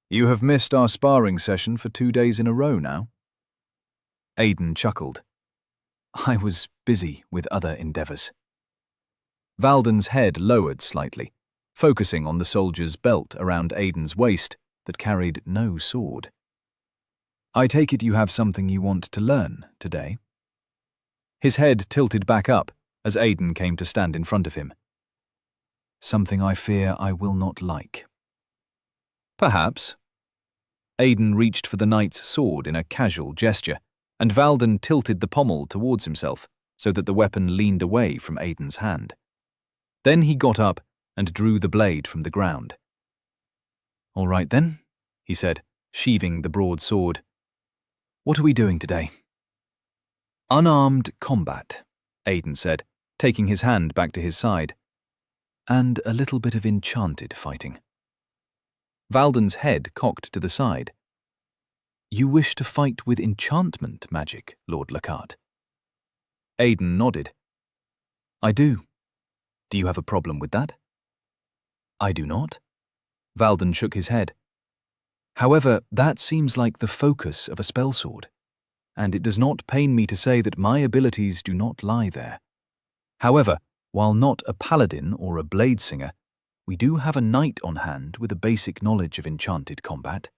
"You have missed our sparring session for 2 days in a row now." Aiden chuckled. "I was busy with other endeavors." Valden's head lowered slightly, focusing on the soldier's belt around Aiden's waist that carried no sword. "I take it you have something you want to learn today?" His head tilted back up as Aiden came to stand in front of him. "Something I fear I will not like." "Perhaps." Aiden reached for the knight's sword in a casual gesture, and Valden tilted the pommel towards himself, so that the weapon leaned away from Aiden's hand. Then he got up and drew the blade from the ground. "All right then," he said, sheathing the broad sword. "What are we doing today?" "Unarmed combat," Aiden said, taking his hand back to his side. "And a little bit of enchanted fighting." Valden's head cocked to the side. "You wish to fight with enchantment magic, Lord Lockhart?" Aiden nodded. "I do. Do you have a problem with that?" "I do not." Valden shook his head. "However, that seems like the focus of a spellsword, and it does not pain me to say that my abilities do not lie there. However, while not a paladin or a blade singer, we do have a knight on hand with a basic knowledge of enchanted combat."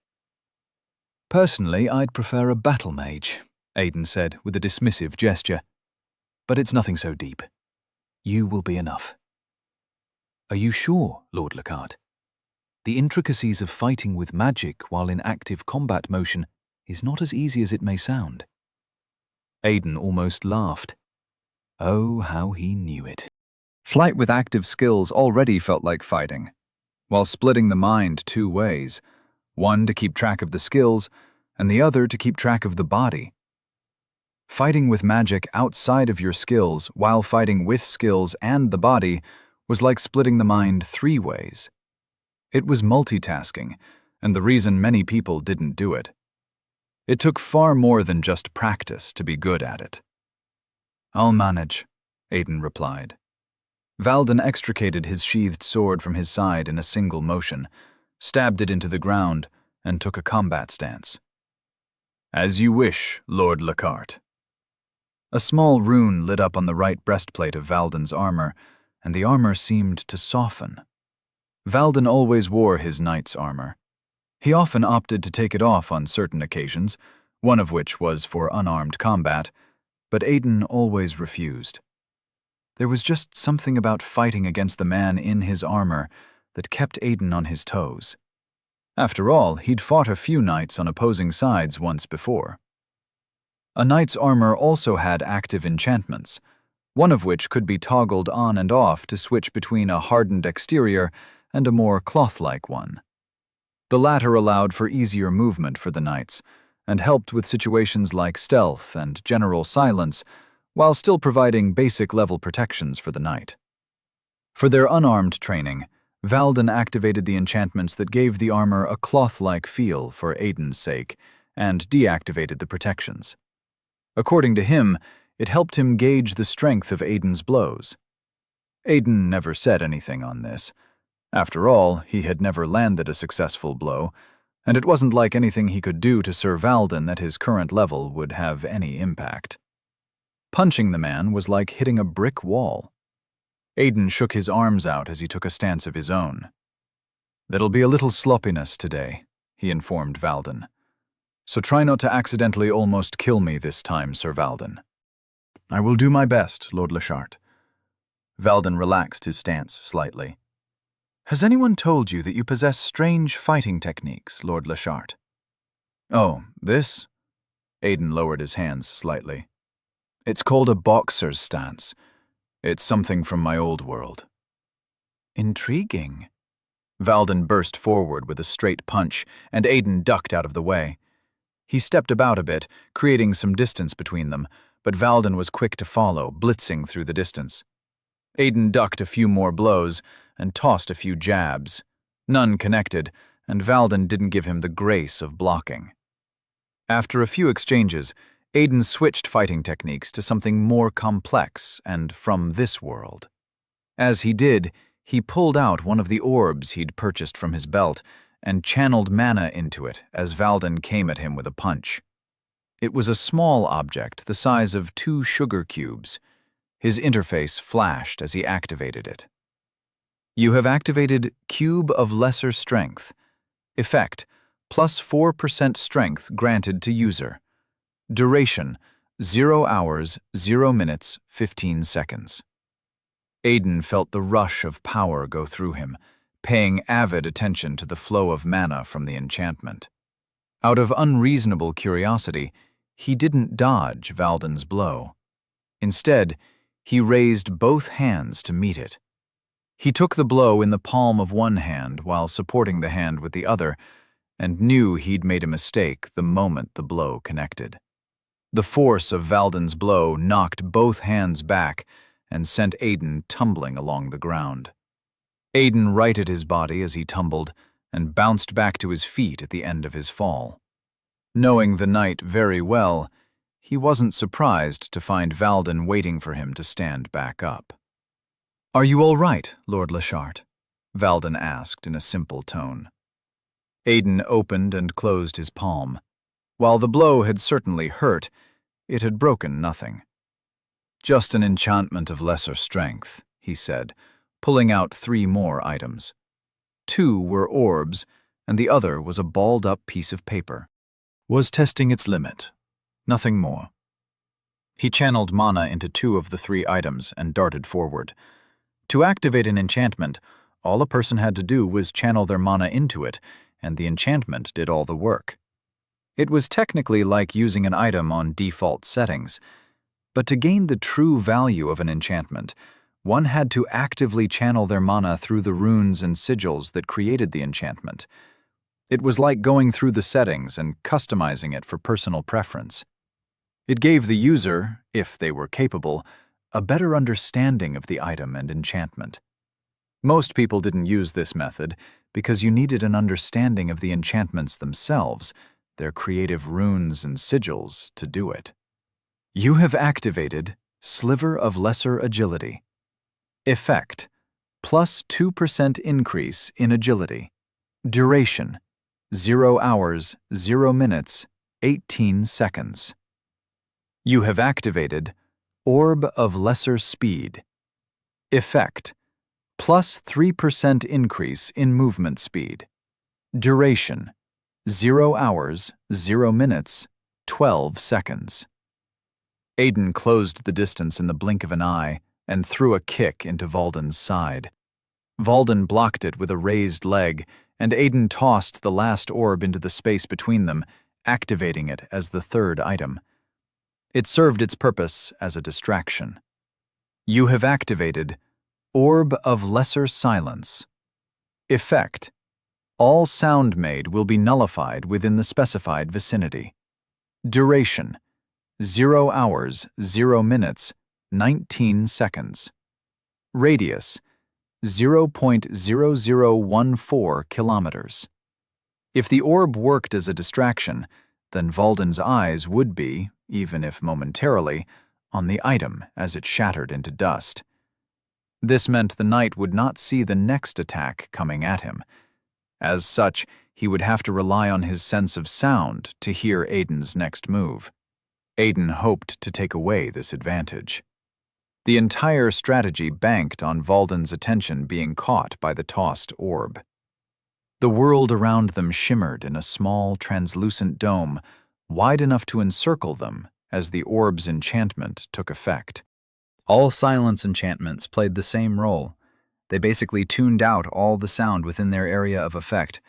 "Personally, I'd prefer a battle mage," Aiden said with a dismissive gesture. "But it's nothing so deep. You will be enough." "Are you sure, Lord Lockhart? The intricacies of fighting with magic while in active combat motion is not as easy as it may sound." Aiden almost laughed. Oh, how he knew it. Flight with active skills already felt like fighting, while splitting the mind two ways, one to keep track of the skills, and the other to keep track of the body. Fighting with magic outside of your skills while fighting with skills and the body was like splitting the mind three ways. It was multitasking, and the reason many people didn't do it. It took far more than just practice to be good at it. "I'll manage," Aiden replied. Valden extricated his sheathed sword from his side in a single motion, stabbed it into the ground, and took a combat stance. "As you wish, Lord Lockhart." A small rune lit up on the right breastplate of Valden's armor, and the armor seemed to soften. Valden always wore his knight's armor. He often opted to take it off on certain occasions, one of which was for unarmed combat, but Aiden always refused. There was just something about fighting against the man in his armor that kept Aiden on his toes. After all, he'd fought a few knights on opposing sides once before. A knight's armor also had active enchantments, one of which could be toggled on and off to switch between a hardened exterior and a more cloth-like one. The latter allowed for easier movement for the knights, and helped with situations like stealth and general silence, while still providing basic-level protections for the knight. For their unarmed training, Valden activated the enchantments that gave the armor a cloth-like feel for Aiden's sake, and deactivated the protections. According to him, it helped him gauge the strength of Aiden's blows. Aiden never said anything on this. After all, he had never landed a successful blow, and it wasn't like anything he could do to Sir Valden at his current level would have any impact. Punching the man was like hitting a brick wall. Aiden shook his arms out as he took a stance of his own. "There'll be a little sloppiness today," he informed Valden. "So try not to accidentally almost kill me this time, Sir Valden." "I will do my best, Lord Lockhart." Valden relaxed his stance slightly. "Has anyone told you that you possess strange fighting techniques, Lord Lockhart?" "Oh, this?" Aiden lowered his hands slightly. "It's called a boxer's stance. It's something from my old world." "Intriguing." Valden burst forward with a straight punch, and Aiden ducked out of the way. He stepped about a bit, creating some distance between them, but Valden was quick to follow, blitzing through the distance. Aiden ducked a few more blows and tossed a few jabs. None connected, and Valden didn't give him the grace of blocking. After a few exchanges, Aiden switched fighting techniques to something more complex and from this world. As he did, he pulled out one of the orbs he'd purchased from his belt and channeled mana into it as Valden came at him with a punch. It was a small object the size of 2 sugar cubes. His interface flashed as he activated it. "You have activated Cube of Lesser Strength. Effect, plus 4% strength granted to user. Duration, 0 hours, 0 minutes, 15 seconds. Aiden felt the rush of power go through him, paying avid attention to the flow of mana from the enchantment. Out of unreasonable curiosity, he didn't dodge Valden's blow. Instead, he raised both hands to meet it. He took the blow in the palm of one hand while supporting the hand with the other, and knew he'd made a mistake the moment the blow connected. The force of Valden's blow knocked both hands back and sent Aiden tumbling along the ground. Aiden righted his body as he tumbled and bounced back to his feet at the end of his fall. Knowing the knight very well, he wasn't surprised to find Valden waiting for him to stand back up. "Are you all right, Lord Lashart?" Valden asked in a simple tone. Aiden opened and closed his palm. While the blow had certainly hurt, it had broken nothing. "Just an enchantment of lesser strength," he said, pulling out 3 more items. 2 were orbs, and the other was a balled-up piece of paper. Was testing its limit. Nothing more. He channeled mana into 2 of the 3 items and darted forward. To activate an enchantment, all a person had to do was channel their mana into it, and the enchantment did all the work. It was technically like using an item on default settings, but to gain the true value of an enchantment, one had to actively channel their mana through the runes and sigils that created the enchantment. It was like going through the settings and customizing it for personal preference. It gave the user, if they were capable, a better understanding of the item and enchantment. Most people didn't use this method because you needed an understanding of the enchantments themselves, their creative runes and sigils, to do it. You have activated Sliver of Lesser Agility. Effect: plus 2% increase in agility. Duration: 0 hours, 0 minutes, 18 seconds. You have activated Orb of Lesser Speed. Effect: plus 3% increase in movement speed. Duration: 0 hours, 0 minutes, 12 seconds. Aiden closed the distance in the blink of an eye and threw a kick into Valden's side. Valden blocked it with a raised leg, and Aiden tossed the last orb into the space between them, activating it as the 3rd item. It served its purpose as a distraction. You have activated Orb of Lesser Silence. Effect: all sound made will be nullified within the specified vicinity. Duration: 0 hours, 0 minutes, 19 seconds. Radius: 0.0014 kilometers. If the orb worked as a distraction, then Valden's eyes would be, even if momentarily, on the item as it shattered into dust. This meant the knight would not see the next attack coming at him. As such, he would have to rely on his sense of sound to hear Aiden's next move. Aiden hoped to take away this advantage. The entire strategy banked on Valden's attention being caught by the tossed orb. The world around them shimmered in a small, translucent dome, wide enough to encircle them as the orb's enchantment took effect. All silence enchantments played the same role. They basically tuned out all the sound within their area of effect,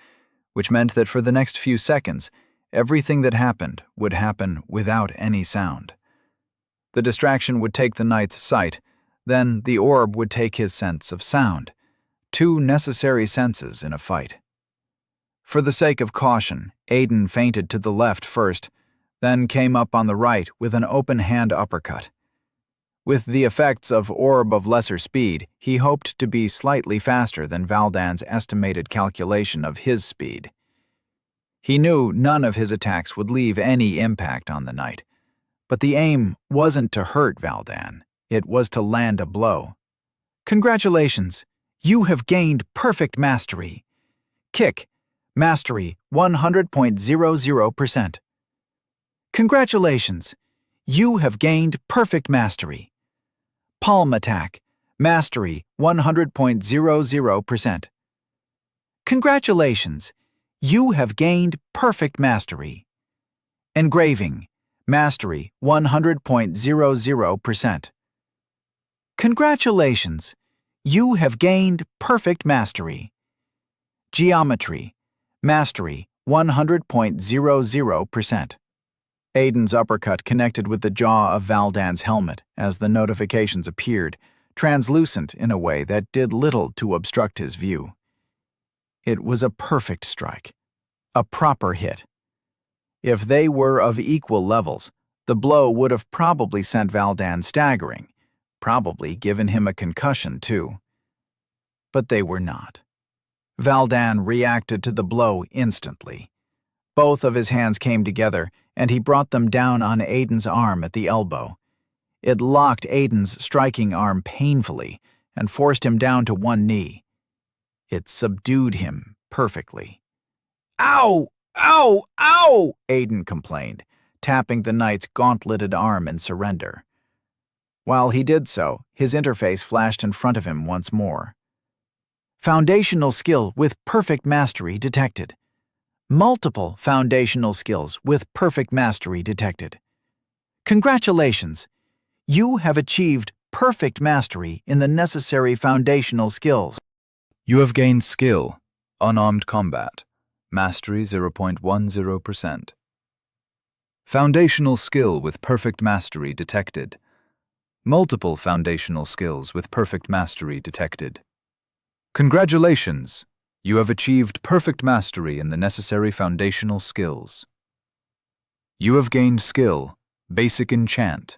which meant that for the next few seconds, everything that happened would happen without any sound. The distraction would take the knight's sight, then the orb would take his sense of sound, 2 necessary senses in a fight. For the sake of caution, Aiden feinted to the left first, then came up on the right with an open-hand uppercut. With the effects of Orb of Lesser Speed, he hoped to be slightly faster than Valden's estimated calculation of his speed. He knew none of his attacks would leave any impact on the knight, but the aim wasn't to hurt Valden, it was to land a blow. Congratulations, you have gained perfect mastery. Kick, mastery 100.00%. Congratulations, you have gained perfect mastery. Palm attack, mastery 100.00%. Congratulations, you have gained perfect mastery. Engraving, mastery 100.00%. Congratulations, you have gained perfect mastery. Geometry, mastery 100.00%. Aiden's uppercut connected with the jaw of Valdan's helmet as the notifications appeared, translucent in a way that did little to obstruct his view. It was a perfect strike, a proper hit. If they were of equal levels, the blow would have probably sent Valdan staggering, probably given him a concussion too. But they were not. Valdan reacted to the blow instantly. Both of his hands came together, and he brought them down on Aiden's arm at the elbow. It locked Aiden's striking arm painfully and forced him down to one knee. It subdued him perfectly. "Ow! Ow! Ow!" Aiden complained, tapping the knight's gauntleted arm in surrender. While he did so, his interface flashed in front of him once more. Foundational skill with perfect mastery detected. Multiple foundational skills with perfect mastery detected. Congratulations! You have achieved perfect mastery in the necessary foundational skills. You have gained skill, unarmed combat, mastery 0.10%. Foundational skill with perfect mastery detected. Multiple foundational skills with perfect mastery detected. Congratulations! You have achieved perfect mastery in the necessary foundational skills. You have gained skill, basic enchant,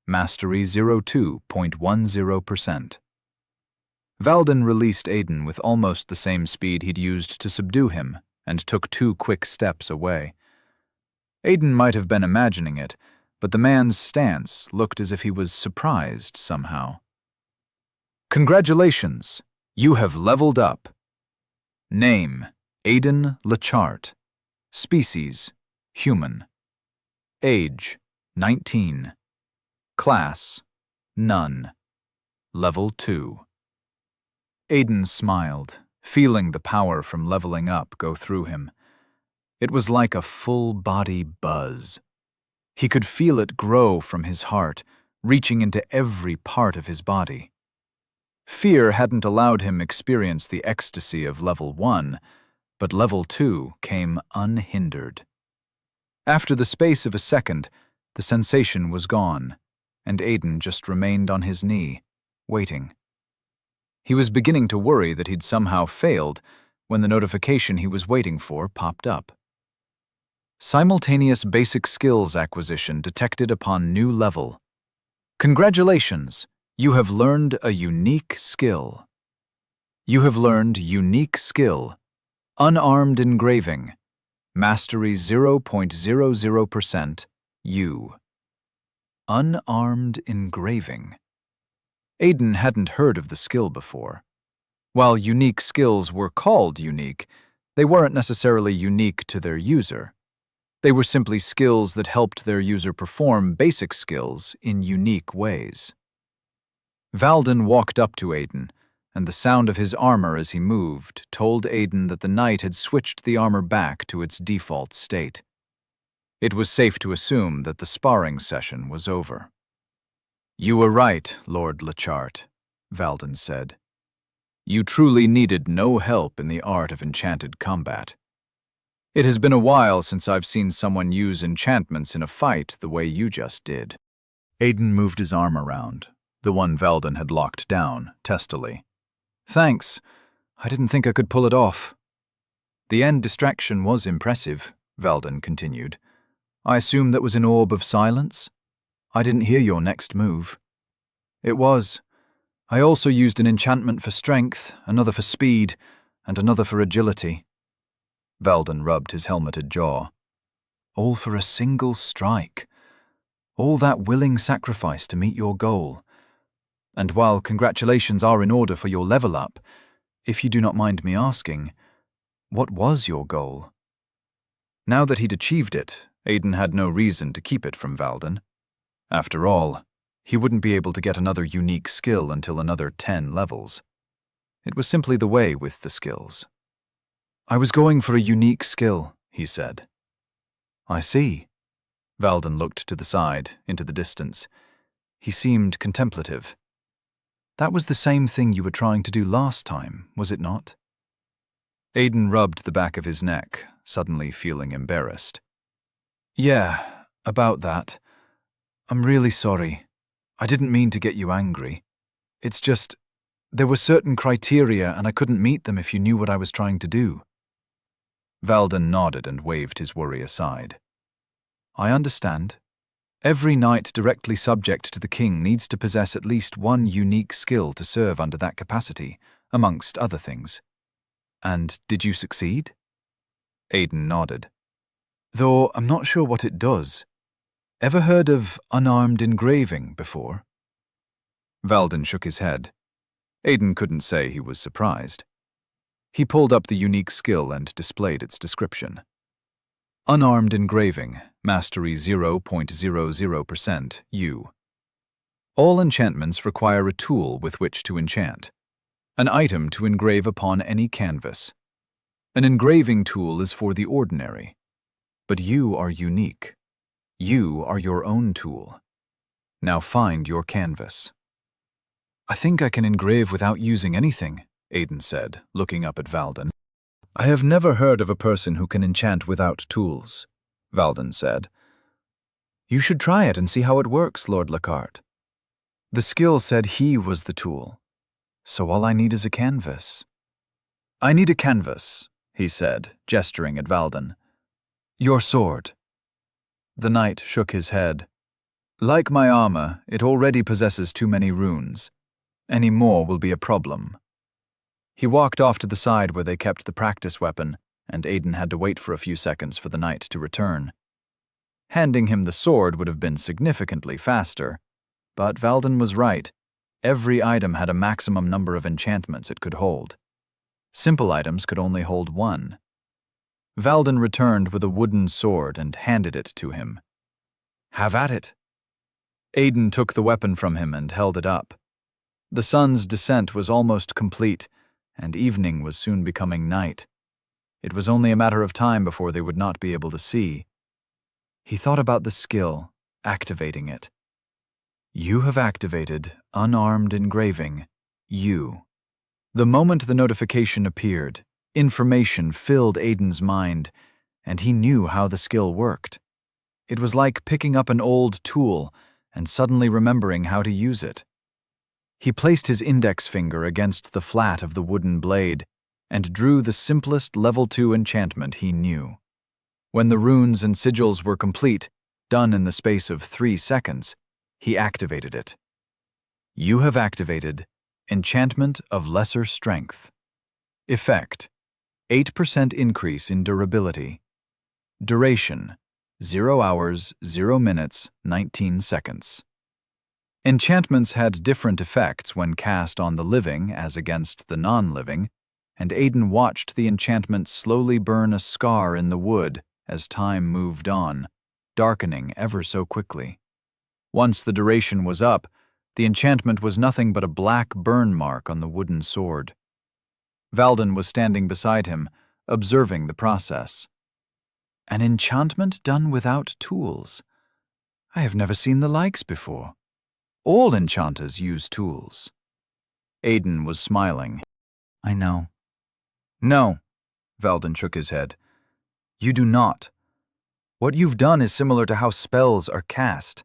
mastery 02.10%. Valdan released Aiden with almost the same speed he'd used to subdue him and took 2 quick steps away. Aiden might have been imagining it, but the man's stance looked as if he was surprised somehow. Congratulations! You have leveled up. Name, Aiden Lachart. Species, human. Age, 19. Class, none. Level 2. Aiden smiled, feeling the power from leveling up go through him. It was like a full-body buzz. He could feel it grow from his heart, reaching into every part of his body. Fear hadn't allowed him experience the ecstasy of level 1, but level 2 came unhindered. After the space of a second, the sensation was gone, and Aiden just remained on his knee, waiting. He was beginning to worry that he'd somehow failed when the notification he was waiting for popped up. Simultaneous basic skills acquisition detected upon new level. Congratulations! You have learned a unique skill. You have learned unique skill. Unarmed engraving. Mastery 0.00%. U. Unarmed engraving. Aiden hadn't heard of the skill before. While unique skills were called unique, they weren't necessarily unique to their user. They were simply skills that helped their user perform basic skills in unique ways. Valdan walked up to Aiden, and the sound of his armor as he moved told Aiden that the knight had switched the armor back to its default state. It was safe to assume that the sparring session was over. "You were right, Lord Lachart," Valdan said. "You truly needed no help in the art of enchanted combat. It has been a while since I've seen someone use enchantments in a fight the way you just did." Aiden moved his arm around, the one Valdan had locked down, testily. "Thanks. I didn't think I could pull it off." "The end distraction was impressive," Valdan continued. "I assume that was an orb of silence? I didn't hear your next move." "It was. I also used an enchantment for strength, another for speed, and another for agility." Valdan rubbed his helmeted jaw. "All for a single strike. All that willing sacrifice to meet your goal. And while congratulations are in order for your level up, if you do not mind me asking, what was your goal?" Now that he'd achieved it, Aiden had no reason to keep it from Valdan. After all, he wouldn't be able to get another unique skill until another 10 levels. It was simply the way with the skills. "I was going for a unique skill," he said. "I see." Valdan looked to the side, into the distance. He seemed contemplative. "That was the same thing you were trying to do last time, was it not?" Aiden rubbed the back of his neck, suddenly feeling embarrassed. "Yeah, About that, I'm really sorry. I didn't mean to get you angry. It's just, there were certain criteria and I couldn't meet them if you knew what I was trying to do. Valden nodded and waved his worry aside. I understand. Every knight directly subject to the king needs to possess at least one unique skill to serve under that capacity, amongst other things. And did you succeed? Aiden nodded. Though I'm not sure what it does. Ever heard of unarmed engraving before? Valden shook his head. Aiden couldn't say he was surprised. He pulled up the unique skill and displayed its description. Unarmed engraving, mastery 0.00%, U. All enchantments require a tool with which to enchant, an item to engrave upon any canvas. An engraving tool is for the ordinary, but you are unique. You are your own tool. Now find your canvas. I think I can engrave without using anything, Aiden said, looking up at Valden. I have never heard of a person who can enchant without tools, Valden said. You should try it and see how it works, Lord Lockhart. The skill said he was the tool, so all I need is a canvas. I need a canvas, he said, gesturing at Valden. Your sword. The knight shook his head. Like my armor, it already possesses too many runes. Any more will be a problem. He walked off to the side where they kept the practice weapon, and Aiden had to wait for a few seconds for the knight to return. Handing him the sword would have been significantly faster, but Valden was right. Every item had a maximum number of enchantments it could hold. Simple items could only hold one. Valden returned with a wooden sword and handed it to him. Have at it. Aiden took the weapon from him and held it up. The sun's descent was almost complete, and evening was soon becoming night. It was only a matter of time before they would not be able to see. He thought about the skill, activating it. You have activated unarmed engraving, U. The moment the notification appeared, information filled Aiden's mind, and he knew how the skill worked. It was like picking up an old tool and suddenly remembering how to use it. He placed his index finger against the flat of the wooden blade and drew the simplest level 2 enchantment he knew. When the runes and sigils were complete, done in the space of 3 seconds, he activated it. You have activated Enchantment of Lesser Strength. Effect: 8% increase in durability. Duration: 0 hours, 0 minutes, 19 seconds. Enchantments had different effects when cast on the living as against the non-living, and Aiden watched the enchantment slowly burn a scar in the wood as time moved on, darkening ever so quickly. Once the duration was up, the enchantment was nothing but a black burn mark on the wooden sword. Valden was standing beside him, observing the process. An enchantment done without tools. I have never seen the likes before. All enchanters use tools. Aiden was smiling. I know. No, Valden shook his head. You do not. What you've done is similar to how spells are cast.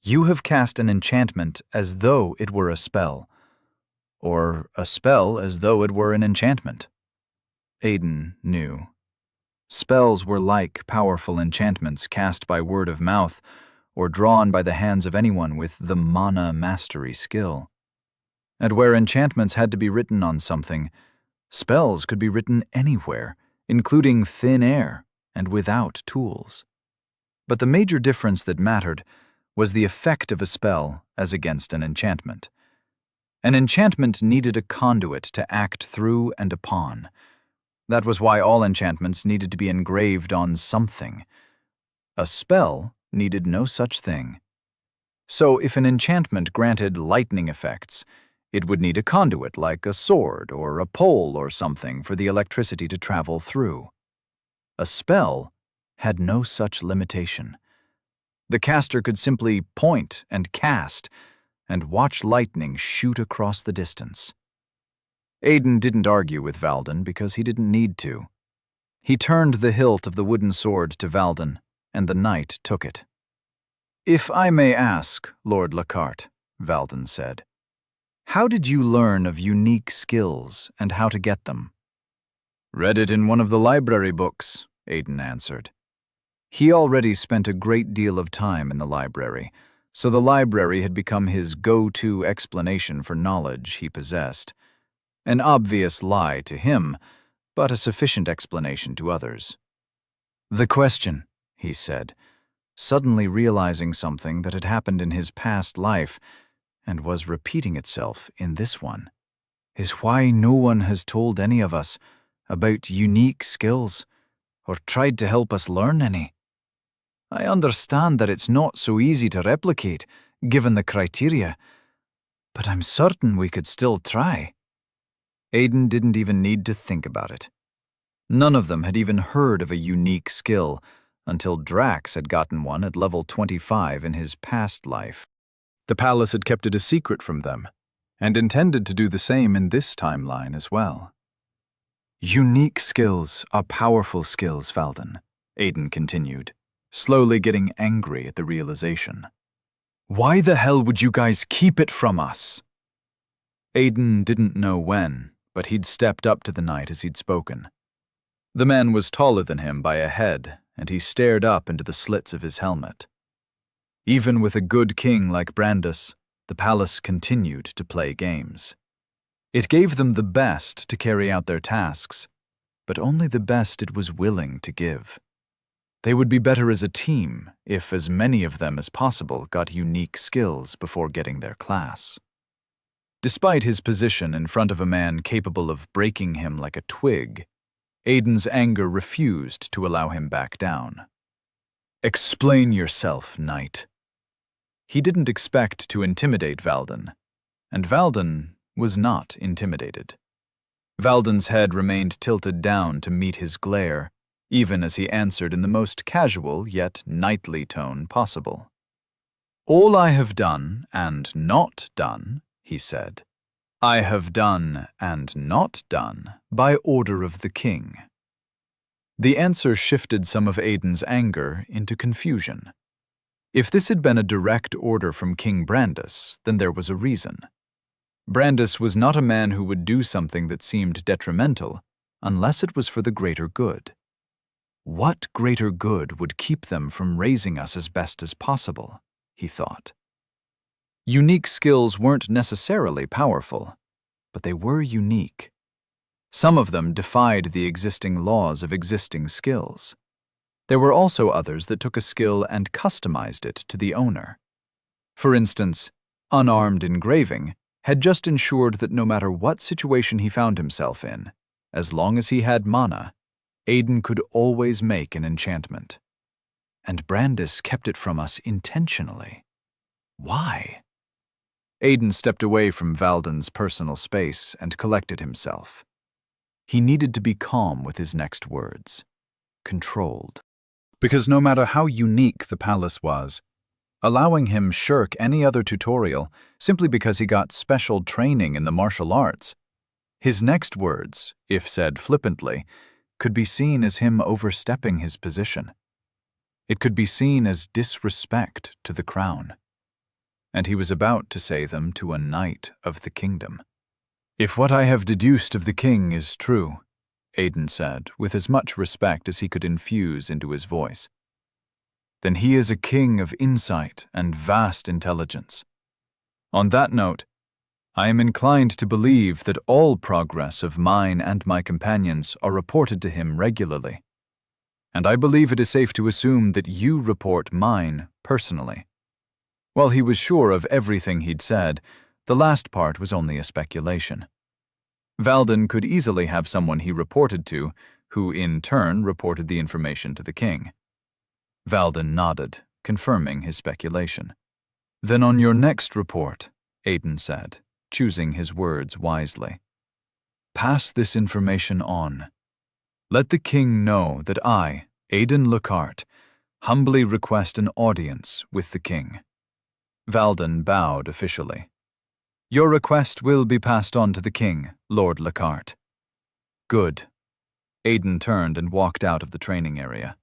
You have cast an enchantment as though it were a spell, or a spell as though it were an enchantment. Aiden knew. Spells were like powerful enchantments cast by word of mouth or drawn by the hands of anyone with the mana mastery skill. And where enchantments had to be written on something, spells could be written anywhere, including thin air and without tools. But the major difference that mattered was the effect of a spell as against an enchantment. An enchantment needed a conduit to act through and upon. That was why all enchantments needed to be engraved on something. A spell needed no such thing. So if an enchantment granted lightning effects, it would need a conduit like a sword or a pole or something for the electricity to travel through. A spell had no such limitation. The caster could simply point and cast and watch lightning shoot across the distance. Aiden didn't argue with Valden because he didn't need to. He turned the hilt of the wooden sword to Valden, and the knight took it. If I may ask, Lord Lockhart, Valden said, how did you learn of unique skills and how to get them? Read it in one of the library books, Aiden answered. He already spent a great deal of time in the library, so the library had become his go-to explanation for knowledge he possessed. An obvious lie to him, but a sufficient explanation to others. The question, he said, suddenly realizing something that had happened in his past life and was repeating itself in this one, is why no one has told any of us about unique skills or tried to help us learn any. I understand that it's not so easy to replicate, given the criteria, but I'm certain we could still try. Aiden didn't even need to think about it. None of them had even heard of a unique skill until Drax had gotten one at level 25 in his past life. The palace had kept it a secret from them, and intended to do the same in this timeline as well. Unique skills are powerful skills, Valden, Aiden continued, slowly getting angry at the realization. Why the hell would you guys keep it from us? Aiden didn't know when, but he'd stepped up to the knight as he'd spoken. The man was taller than him by a head, and he stared up into the slits of his helmet. Even with a good king like Brandis, the palace continued to play games. It gave them the best to carry out their tasks, but only the best it was willing to give. They would be better as a team if as many of them as possible got unique skills before getting their class. Despite his position in front of a man capable of breaking him like a twig, Aiden's anger refused to allow him back down. Explain yourself, knight. He didn't expect to intimidate Valden, and Valden was not intimidated. Valden's head remained tilted down to meet his glare, even as he answered in the most casual yet knightly tone possible. All I have done and not done, he said, I have done and not done by order of the king. The answer shifted some of Aiden's anger into confusion. If this had been a direct order from King Brandis, then there was a reason. Brandis was not a man who would do something that seemed detrimental unless it was for the greater good. What greater good would keep them from raising us as best as possible, he thought. Unique skills weren't necessarily powerful, but they were unique. Some of them defied the existing laws of existing skills. There were also others that took a skill and customized it to the owner. For instance, unarmed engraving had just ensured that no matter what situation he found himself in, as long as he had mana, Aiden could always make an enchantment. And Brandis kept it from us intentionally. Why? Aiden stepped away from Valden's personal space and collected himself. He needed to be calm with his next words. Controlled. Because no matter how unique the palace was, allowing him shirk any other tutorial simply because he got special training in the martial arts, his next words, if said flippantly, could be seen as him overstepping his position. It could be seen as disrespect to the crown. And he was about to say them to a knight of the kingdom. If what I have deduced of the king is true, Aiden said, with as much respect as he could infuse into his voice, then he is a king of insight and vast intelligence. On that note, I am inclined to believe that all progress of mine and my companions are reported to him regularly, and I believe it is safe to assume that you report mine personally. While he was sure of everything he'd said, the last part was only a speculation. Valden could easily have someone he reported to, who in turn reported the information to the king. Valden nodded, confirming his speculation. Then on your next report, Aiden said, choosing his words wisely, pass this information on. Let the king know that I, Aiden Lockhart, humbly request an audience with the king. Valden bowed officially. Your request will be passed on to the king, Lord Lockhart. Good. Aiden turned and walked out of the training area.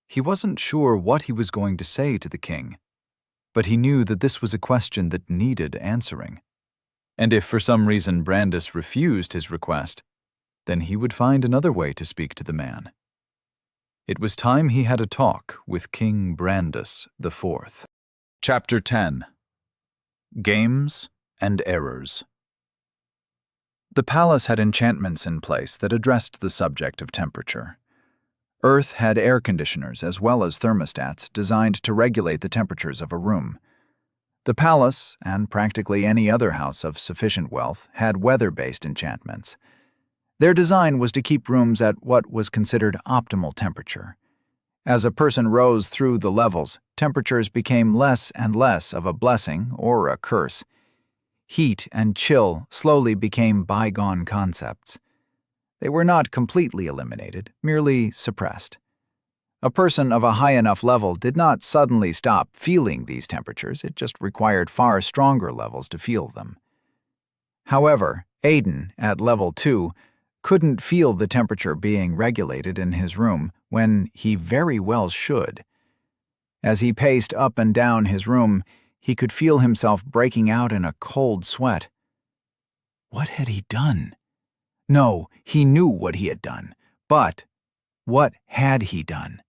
He wasn't sure what he was going to say to the king, but he knew that this was a question that needed answering. And if for some reason Brandis refused his request, then he would find another way to speak to the man. It was time he had a talk with King Brandis IV. Chapter 10. Games and Errors. The palace had enchantments in place that addressed the subject of temperature. Earth had air conditioners as well as thermostats designed to regulate the temperatures of a room. The palace, and practically any other house of sufficient wealth, had weather-based enchantments. Their design was to keep rooms at what was considered optimal temperature. As a person rose through the levels, temperatures became less and less of a blessing or a curse. Heat and chill slowly became bygone concepts. They were not completely eliminated, merely suppressed. A person of a high enough level did not suddenly stop feeling these temperatures, it just required far stronger levels to feel them. However, Aiden, at level 2, couldn't feel the temperature being regulated in his room when he very well should. As he paced up and down his room, he could feel himself breaking out in a cold sweat. What had he done? No, he knew what he had done, but what had he done?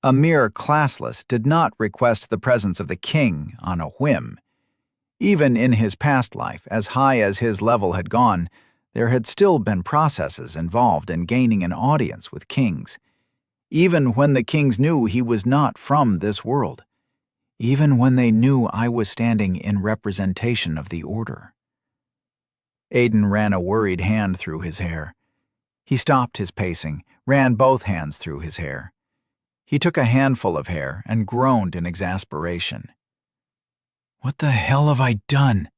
A mere classless did not request the presence of the king on a whim. Even in his past life, as high as his level had gone, there had still been processes involved in gaining an audience with kings. Even when the kings knew he was not from this world. Even when they knew I was standing in representation of the order. Aiden ran a worried hand through his hair. He stopped his pacing, ran both hands through his hair. He took a handful of hair and groaned in exasperation. What the hell have I done?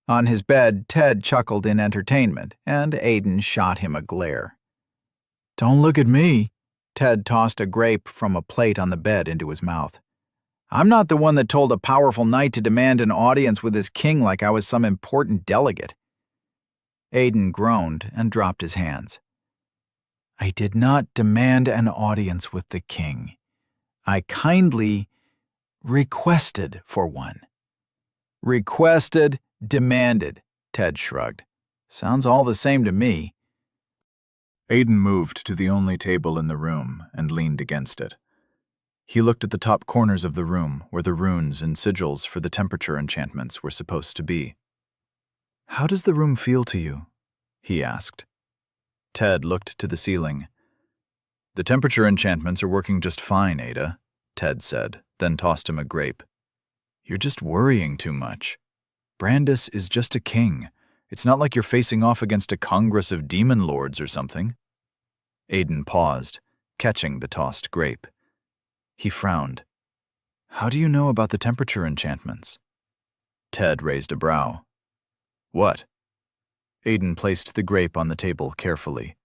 On his bed, Ted chuckled in entertainment, and Aiden shot him a glare. Don't look at me. Ted tossed a grape from a plate on the bed into his mouth. I'm not the one that told a powerful knight to demand an audience with his king like I was some important delegate. Aiden groaned and dropped his hands. I did not demand an audience with the king. I kindly requested for one. Requested, demanded, Ted shrugged. Sounds all the same to me. Aiden moved to the only table in the room and leaned against it. He looked at the top corners of the room where the runes and sigils for the temperature enchantments were supposed to be. How does the room feel to you? He asked. Ted looked to the ceiling. The temperature enchantments are working just fine, Ada, Ted said, then tossed him a grape. You're just worrying too much. Brandis is just a king. It's not like you're facing off against a congress of demon lords or something. Aiden paused, catching the tossed grape. He frowned. How do you know about the temperature enchantments? Ted raised a brow. What? Aiden placed the grape on the table carefully.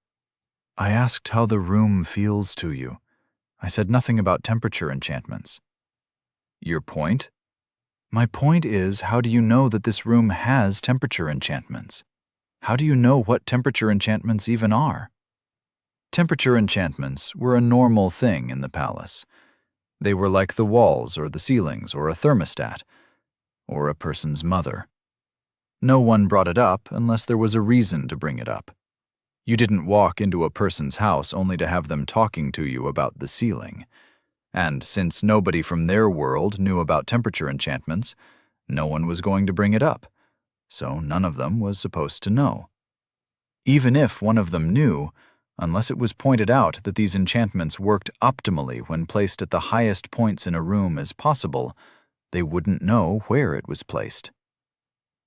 I asked how the room feels to you. I said nothing about temperature enchantments. Your point? My point is, how do you know that this room has temperature enchantments? How do you know what temperature enchantments even are? Temperature enchantments were a normal thing in the palace. They were like the walls or the ceilings or a thermostat, or a person's mother. No one brought it up unless there was a reason to bring it up. You didn't walk into a person's house only to have them talking to you about the ceiling. And since nobody from their world knew about temperature enchantments, no one was going to bring it up, so none of them was supposed to know. Even if one of them knew, unless it was pointed out that these enchantments worked optimally when placed at the highest points in a room as possible, they wouldn't know where it was placed.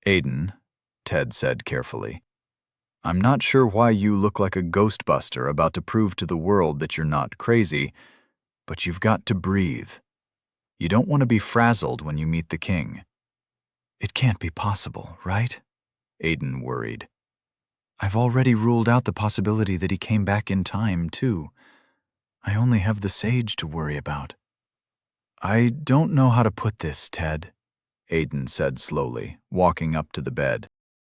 Aiden, Ted said carefully, I'm not sure why you look like a ghostbuster about to prove to the world that you're not crazy, but you've got to breathe. You don't want to be frazzled when you meet the king. It can't be possible, right? Aiden worried. I've already ruled out the possibility that he came back in time, too. I only have the sage to worry about. I don't know how to put this, Ted, Aiden said slowly, walking up to the bed.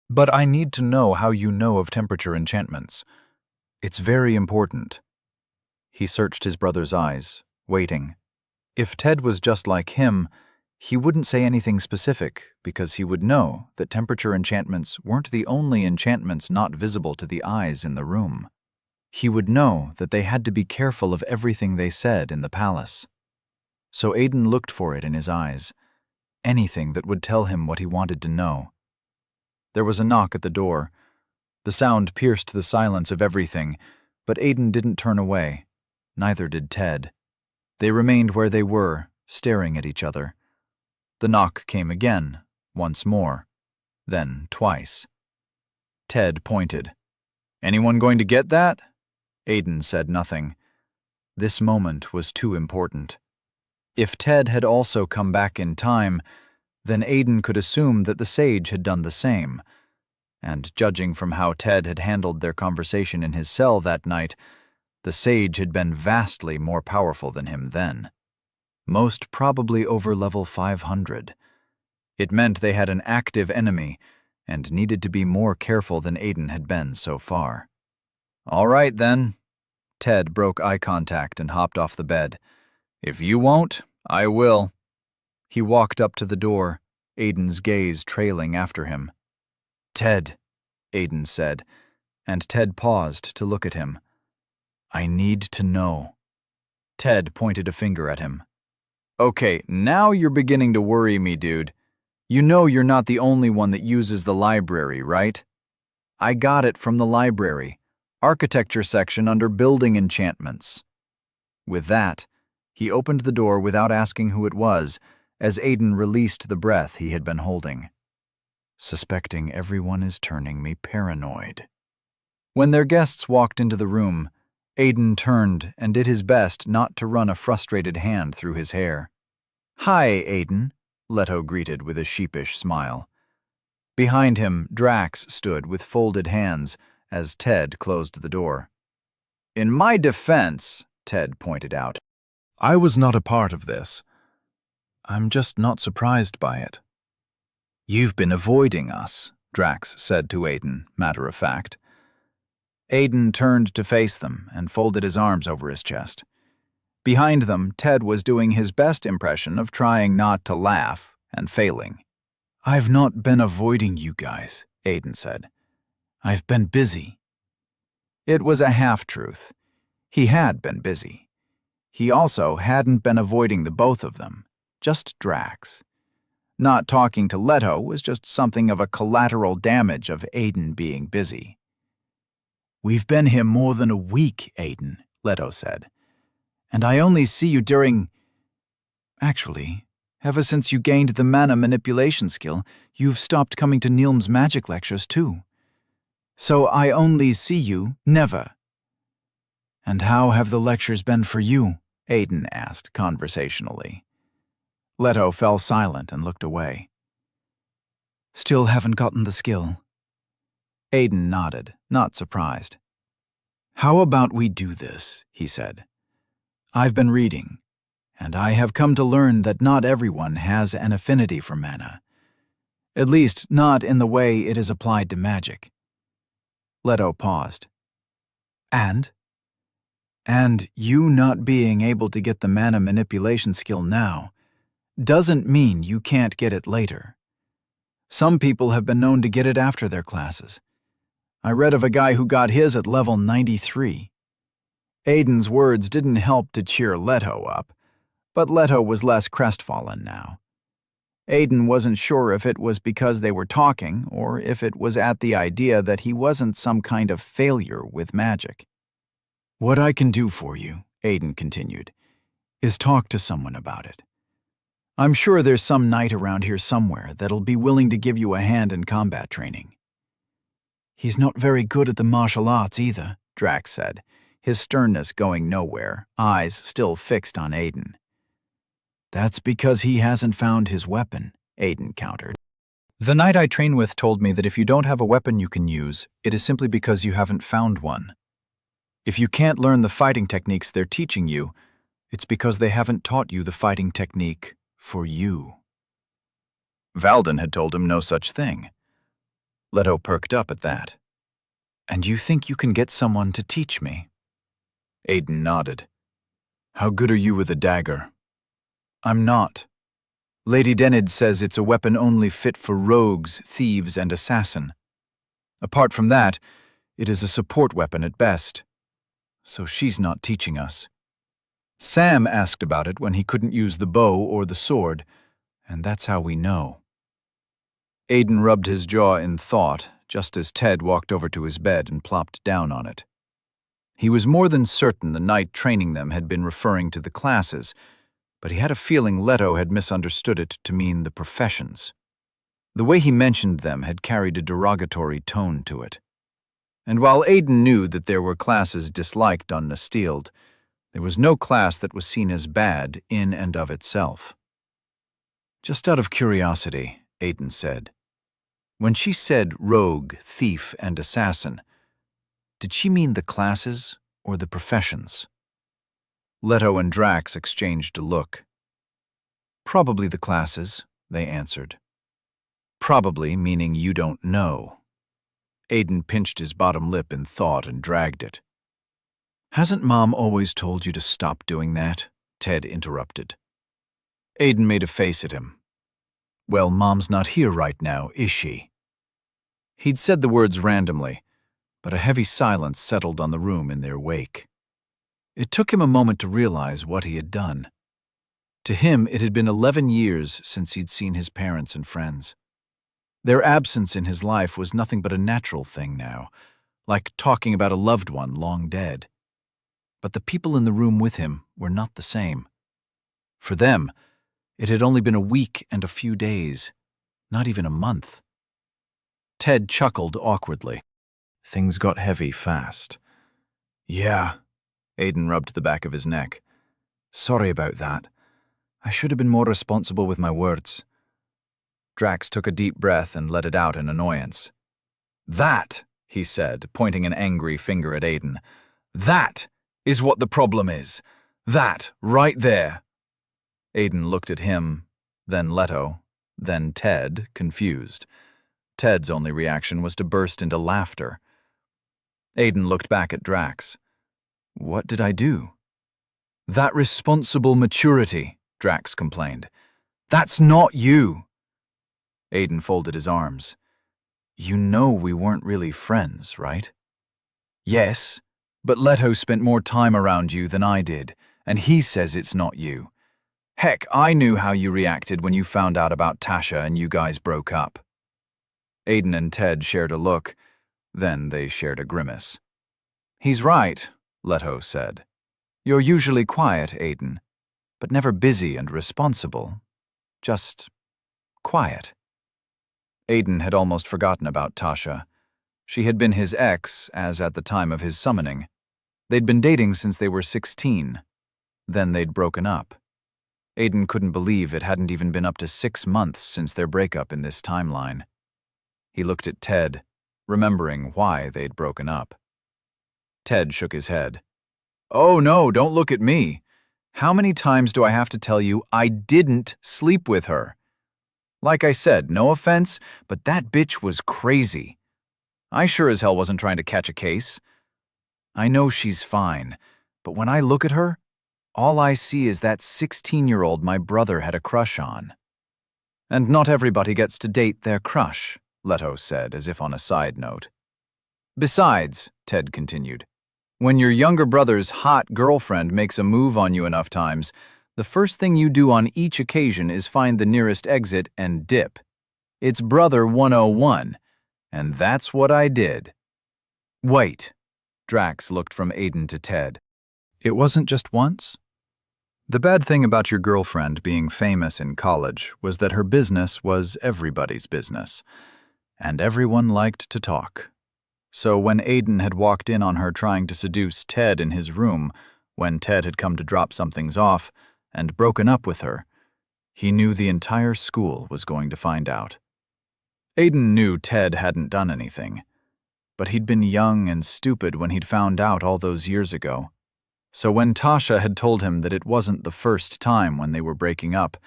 But I need to know how you know of temperature enchantments. It's very important. He searched his brother's eyes, waiting. If Ted was just like him, he wouldn't say anything specific because he would know that temperature enchantments weren't the only enchantments not visible to the eyes in the room. He would know that they had to be careful of everything they said in the palace. So Aiden looked for it in his eyes, anything that would tell him what he wanted to know. There was a knock at the door. The sound pierced the silence of everything, but Aiden didn't turn away. Neither did Ted. They remained where they were, staring at each other. The knock came again, once more, then twice. Ted pointed. "Anyone going to get that?" Aiden said nothing. This moment was too important. If Ted had also come back in time, then Aiden could assume that the sage had done the same. And judging from how Ted had handled their conversation in his cell that night, the sage had been vastly more powerful than him then. Most probably over level 500. It meant they had an active enemy and needed to be more careful than Aiden had been so far. "All right, then." Ted broke eye contact and hopped off the bed. "If you won't, I will." He walked up to the door, Aiden's gaze trailing after him. "Ted," Aiden said, and Ted paused to look at him. "I need to know." Ted pointed a finger at him. "Okay, now you're beginning to worry me, dude. You know you're not the only one that uses the library, right? I got it from the library, architecture section under building enchantments." With that, he opened the door without asking who it was, as Aiden released the breath he had been holding. Suspecting everyone is turning me paranoid. When their guests walked into the room, Aiden turned and did his best not to run a frustrated hand through his hair. "Hi, Aiden," Leto greeted with a sheepish smile. Behind him, Drax stood with folded hands as Ted closed the door. "In my defense," Ted pointed out, "I was not a part of this. I'm just not surprised by it." "You've been avoiding us," Drax said to Aiden, matter of fact. Aiden turned to face them and folded his arms over his chest. Behind them, Ted was doing his best impression of trying not to laugh and failing. "I've not been avoiding you guys," Aiden said. "I've been busy." It was a half-truth. He had been busy. He also hadn't been avoiding the both of them, just Drax. Not talking to Leto was just something of a collateral damage of Aiden being busy. "We've been here more than a week, Aiden," Leto said. "And I only see you during... Actually, ever since you gained the mana manipulation skill, you've stopped coming to Nilm's magic lectures too. So I only see you never." "And how have the lectures been for you?" Aiden asked conversationally. Leto fell silent and looked away. "Still haven't gotten the skill." Aiden nodded, not surprised. "How about we do this?" he said. "I've been reading, and I have come to learn that not everyone has an affinity for mana. At least not in the way it is applied to magic." Leto paused. "And you not being able to get the mana manipulation skill now doesn't mean you can't get it later. Some people have been known to get it after their classes. I read of a guy who got his at level 93. Aiden's words didn't help to cheer Leto up, but Leto was less crestfallen now. Aiden wasn't sure if it was because they were talking or if it was at the idea that he wasn't some kind of failure with magic. "What I can do for you," Aiden continued, "is talk to someone about it. I'm sure there's some knight around here somewhere that'll be willing to give you a hand in combat training." "He's not very good at the martial arts either," Drax said, his sternness going nowhere, eyes still fixed on Aiden. "That's because he hasn't found his weapon," Aiden countered. "The knight I train with told me that if you don't have a weapon you can use, it is simply because you haven't found one. If you can't learn the fighting techniques they're teaching you, it's because they haven't taught you the fighting technique for you." Valden had told him no such thing. Leto perked up at that. "And you think you can get someone to teach me?" Aiden nodded. "How good are you with a dagger?" I'm not. Lady Denid says it's a weapon only fit for rogues, thieves, and assassin. Apart from that, it is a support weapon at best. So she's not teaching us. Sam asked about it when he couldn't use the bow or the sword, and that's how we know. Aiden rubbed his jaw in thought, just as Ted walked over to his bed and plopped down on it. He was more than certain the knight training them had been referring to the classes, but he had a feeling Leto had misunderstood it to mean the professions. The way he mentioned them had carried a derogatory tone to it. And while Aiden knew that there were classes disliked on Nestild, there was no class that was seen as bad in and of itself. Just out of curiosity, Aiden said, when she said rogue, thief, and assassin, did she mean the classes or the professions? Leto and Drax exchanged a look. Probably the classes, they answered. Probably meaning you don't know. Aiden pinched his bottom lip in thought and dragged it. Hasn't Mom always told you to stop doing that? Ted interrupted. Aiden made a face at him. Well, Mom's not here right now, is she? He'd said the words randomly, but a heavy silence settled on the room in their wake. It took him a moment to realize what he had done. To him, it had been 11 years since he'd seen his parents and friends. Their absence in his life was nothing but a natural thing now, like talking about a loved one long dead. But the people in the room with him were not the same. For them, it had only been a week and a few days, not even a month. Ted chuckled awkwardly. Things got heavy fast. Yeah, Aiden rubbed the back of his neck. Sorry about that. I should have been more responsible with my words. Drax took a deep breath and let it out in annoyance. That, he said, pointing an angry finger at Aiden, that is what the problem is. That, right there. Aiden looked at him, then Leto, then Ted, confused. Ted's only reaction was to burst into laughter. Aiden looked back at Drax. What did I do? That responsible maturity, Drax complained. That's not you. Aiden folded his arms. You know we weren't really friends, right? Yes, but Leto spent more time around you than I did, and he says it's not you. Heck, I knew how you reacted when you found out about Tasha and you guys broke up. Aiden and Ted shared a look, then they shared a grimace. He's right, Leto said. You're usually quiet, Aiden, but never busy and responsible. Just quiet. Aiden had almost forgotten about Tasha. She had been his ex, as at the time of his summoning. They'd been dating since they were 16. Then they'd broken up. Aiden couldn't believe it hadn't even been up to 6 months since their breakup in this timeline. He looked at Ted, remembering why they'd broken up. Ted shook his head. Oh no, don't look at me. How many times do I have to tell you I didn't sleep with her? Like I said, no offense, but that bitch was crazy. I sure as hell wasn't trying to catch a case. I know she's fine, but when I look at her, all I see is that 16-year-old my brother had a crush on. And not everybody gets to date their crush, Leto said, as if on a side note. Besides, Ted continued, when your younger brother's hot girlfriend makes a move on you enough times, the first thing you do on each occasion is find the nearest exit and dip. It's Brother 101, and that's what I did. Wait. Drax looked from Aiden to Ted. It wasn't just once? The bad thing about your girlfriend being famous in college was that her business was everybody's business, and everyone liked to talk. So when Aiden had walked in on her trying to seduce Ted in his room, when Ted had come to drop some things off, and broken up with her, he knew the entire school was going to find out. Aiden knew Ted hadn't done anything, but he'd been young and stupid when he'd found out all those years ago. So when Tasha had told him that it wasn't the first time when they were breaking up,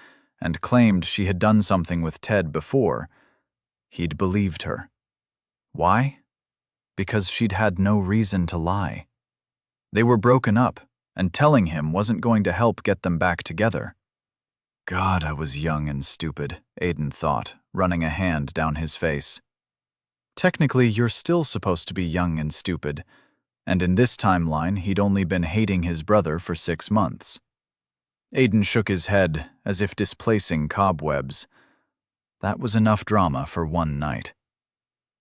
and claimed she had done something with Ted before, he'd believed her. Why? Because she'd had no reason to lie. They were broken up, and telling him wasn't going to help get them back together. God, I was young and stupid, Aiden thought, running a hand down his face. Technically, you're still supposed to be young and stupid, and in this timeline, he'd only been hating his brother for 6 months. Aiden shook his head, as if displacing cobwebs. That was enough drama for one night.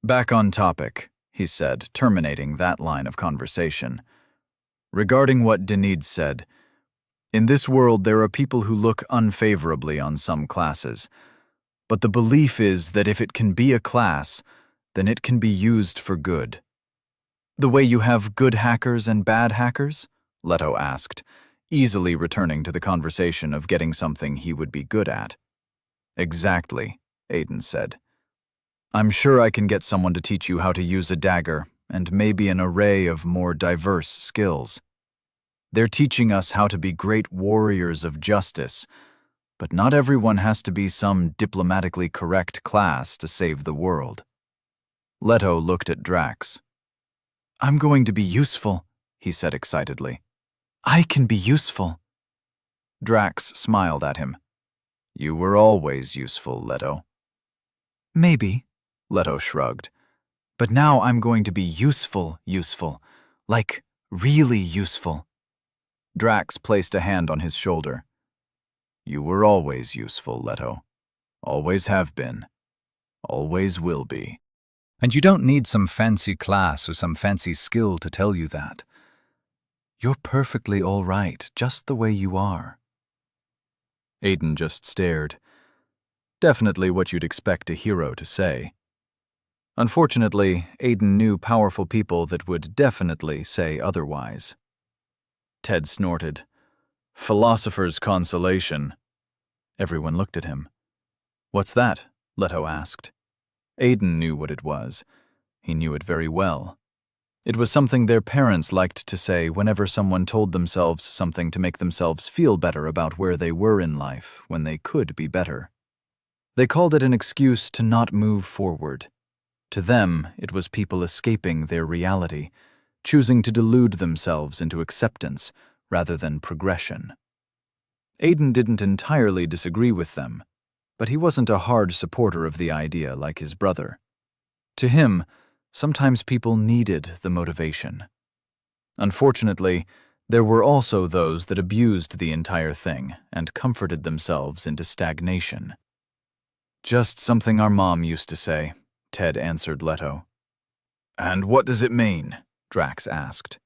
Back on topic, he said, terminating that line of conversation. Regarding what Denise said, in this world there are people who look unfavorably on some classes, but the belief is that if it can be a class, then it can be used for good. The way you have good hackers and bad hackers? Leto asked, easily returning to the conversation of getting something he would be good at. Exactly, Aiden said. I'm sure I can get someone to teach you how to use a dagger, and maybe an array of more diverse skills. They're teaching us how to be great warriors of justice, but not everyone has to be some diplomatically correct class to save the world. Leto looked at Drax. I'm going to be useful, he said excitedly. I can be useful. Drax smiled at him. You were always useful, Leto. Maybe, Leto shrugged. But now I'm going to be useful, like really useful. Drax placed a hand on his shoulder. You were always useful, Leto. Always have been. Always will be. And you don't need some fancy class or some fancy skill to tell you that. You're perfectly all right, just the way you are. Aiden just stared. Definitely what you'd expect a hero to say. Unfortunately, Aiden knew powerful people that would definitely say otherwise. Ted snorted. Philosopher's consolation. Everyone looked at him. What's that? Leto asked. Aiden knew what it was. He knew it very well. It was something their parents liked to say whenever someone told themselves something to make themselves feel better about where they were in life when they could be better. They called it an excuse to not move forward. To them, it was people escaping their reality, choosing to delude themselves into acceptance rather than progression. Aiden didn't entirely disagree with them, but he wasn't a hard supporter of the idea like his brother. To him, sometimes people needed the motivation. Unfortunately, there were also those that abused the entire thing and comforted themselves into stagnation. Just something our mom used to say, Ted answered Leto. And what does it mean? Drax asked.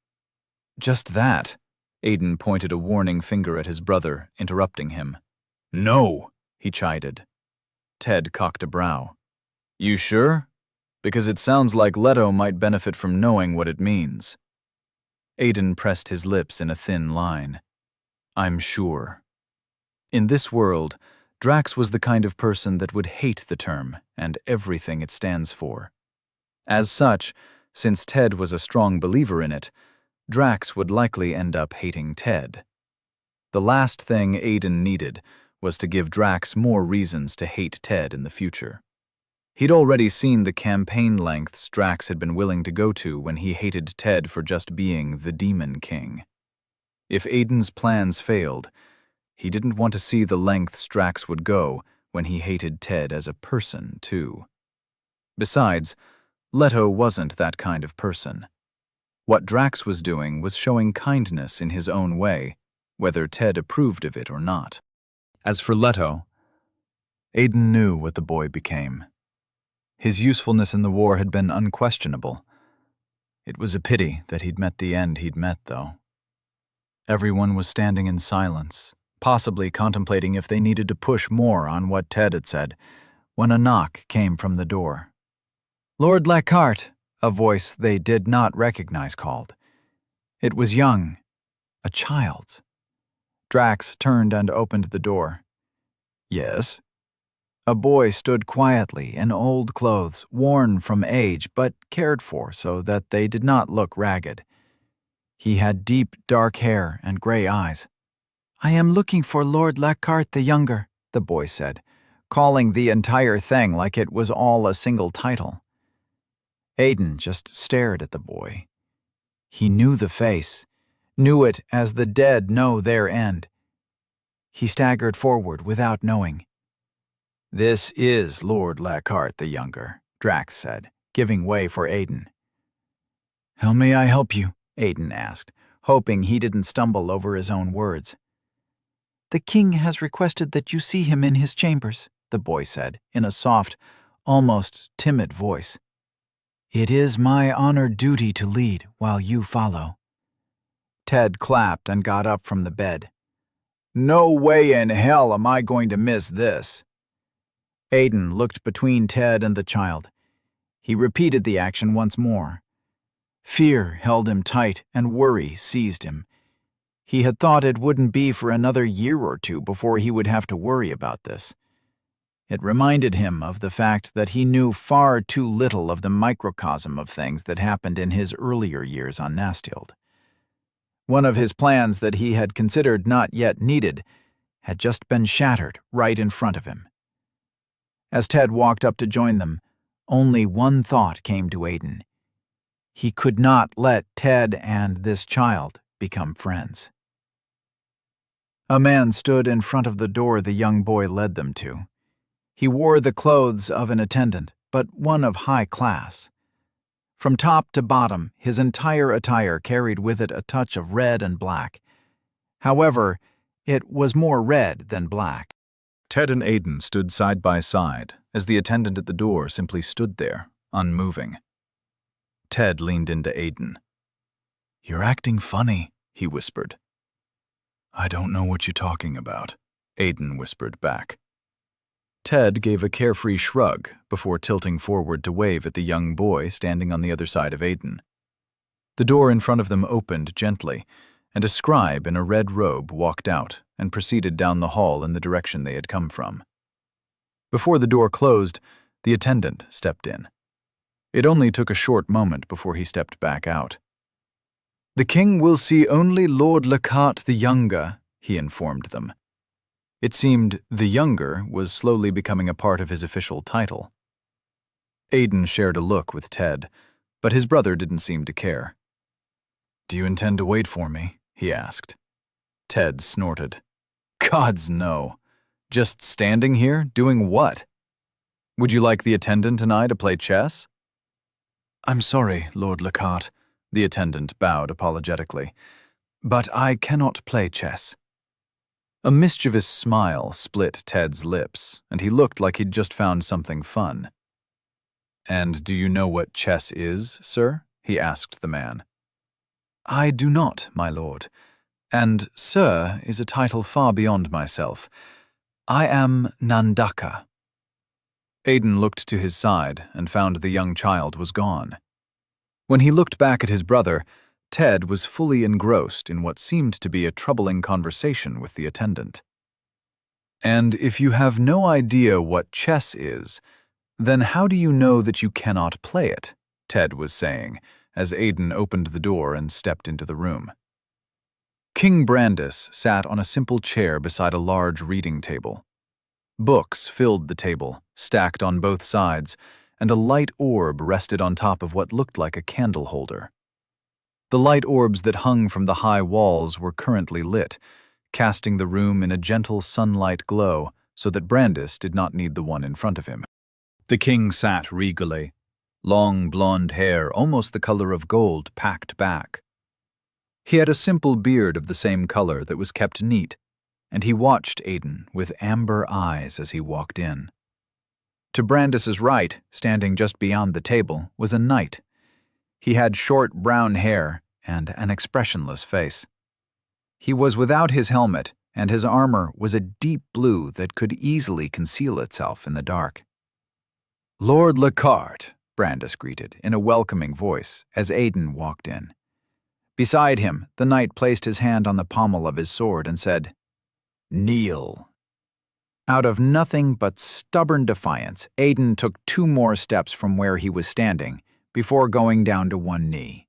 Just that. Aiden pointed a warning finger at his brother, interrupting him. No, he chided. Ted cocked a brow. You sure? Because it sounds like Leto might benefit from knowing what it means. Aiden pressed his lips in a thin line. I'm sure. In this world, Drax was the kind of person that would hate the term and everything it stands for. As such, since Ted was a strong believer in it, Drax would likely end up hating Ted. The last thing Aiden needed was to give Drax more reasons to hate Ted in the future. He'd already seen the campaign lengths Drax had been willing to go to when he hated Ted for just being the Demon King. If Aiden's plans failed, he didn't want to see the lengths Drax would go when he hated Ted as a person, too. Besides, Leto wasn't that kind of person. What Drax was doing was showing kindness in his own way, whether Ted approved of it or not. As for Leto, Aiden knew what the boy became. His usefulness in the war had been unquestionable. It was a pity that he'd met the end he'd met, though. Everyone was standing in silence, possibly contemplating if they needed to push more on what Ted had said, when a knock came from the door. Lord Lockhart, a voice they did not recognize called. It was young, a child's. Drax turned and opened the door. Yes? A boy stood quietly in old clothes, worn from age but cared for so that they did not look ragged. He had deep, dark hair and gray eyes. I am looking for Lord Lockhart the Younger, the boy said, calling the entire thing like it was all a single title. Aiden just stared at the boy. He knew the face, knew it as the dead know their end. He staggered forward without knowing. "This is Lord Lockhart the Younger," Drax said, giving way for Aiden. "How may I help you?" Aiden asked, hoping he didn't stumble over his own words. "The king has requested that you see him in his chambers," the boy said, in a soft, almost timid voice. "It is my honored duty to lead while you follow." Ted clapped and got up from the bed. "No way in hell am I going to miss this." Aiden looked between Ted and the child. He repeated the action once more. Fear held him tight and worry seized him. He had thought it wouldn't be for another year or two before he would have to worry about this. It reminded him of the fact that he knew far too little of the microcosm of things that happened in his earlier years on Nastild. One of his plans that he had considered not yet needed had just been shattered right in front of him. As Ted walked up to join them, only one thought came to Aiden. He could not let Ted and this child become friends. A man stood in front of the door the young boy led them to. He wore the clothes of an attendant, but one of high class. From top to bottom, his entire attire carried with it a touch of red and black. However, it was more red than black. Ted and Aiden stood side by side as the attendant at the door simply stood there, unmoving. Ted leaned into Aiden. "You're acting funny," he whispered. "I don't know what you're talking about," Aiden whispered back. Ted gave a carefree shrug before tilting forward to wave at the young boy standing on the other side of Aiden. The door in front of them opened gently, and a scribe in a red robe walked out and proceeded down the hall in the direction they had come from. Before the door closed, the attendant stepped in. It only took a short moment before he stepped back out. "The king will see only Lord Lockhart the Younger," he informed them. It seemed the Younger was slowly becoming a part of his official title. Aiden shared a look with Ted, but his brother didn't seem to care. "Do you intend to wait for me?" he asked. Ted snorted. "Gods, no. Just standing here, doing what? Would you like the attendant and I to play chess?" "I'm sorry, Lord Lockhart," the attendant bowed apologetically, "but I cannot play chess." A mischievous smile split Ted's lips, and he looked like he'd just found something fun. "And do you know what chess is, sir?" he asked the man. "I do not, my lord, and sir is a title far beyond myself. I am Nandaka." Aiden looked to his side and found the young child was gone. When he looked back at his brother, Ted was fully engrossed in what seemed to be a troubling conversation with the attendant. "And if you have no idea what chess is, then how do you know that you cannot play it?" Ted was saying, as Aiden opened the door and stepped into the room. King Brandis sat on a simple chair beside a large reading table. Books filled the table, stacked on both sides, and a light orb rested on top of what looked like a candle holder. The light orbs that hung from the high walls were currently lit, casting the room in a gentle sunlight glow so that Brandis did not need the one in front of him. The king sat regally, long blonde hair almost the color of gold packed back. He had a simple beard of the same color that was kept neat, and he watched Aiden with amber eyes as he walked in. To Brandis's right, standing just beyond the table, was a knight. He had short brown hair and an expressionless face. He was without his helmet, and his armor was a deep blue that could easily conceal itself in the dark. "Lord Lockhart," Brandis greeted in a welcoming voice as Aiden walked in. Beside him, the knight placed his hand on the pommel of his sword and said, "Kneel." Out of nothing but stubborn defiance, Aiden took 2 more steps from where he was standing before going down to one knee.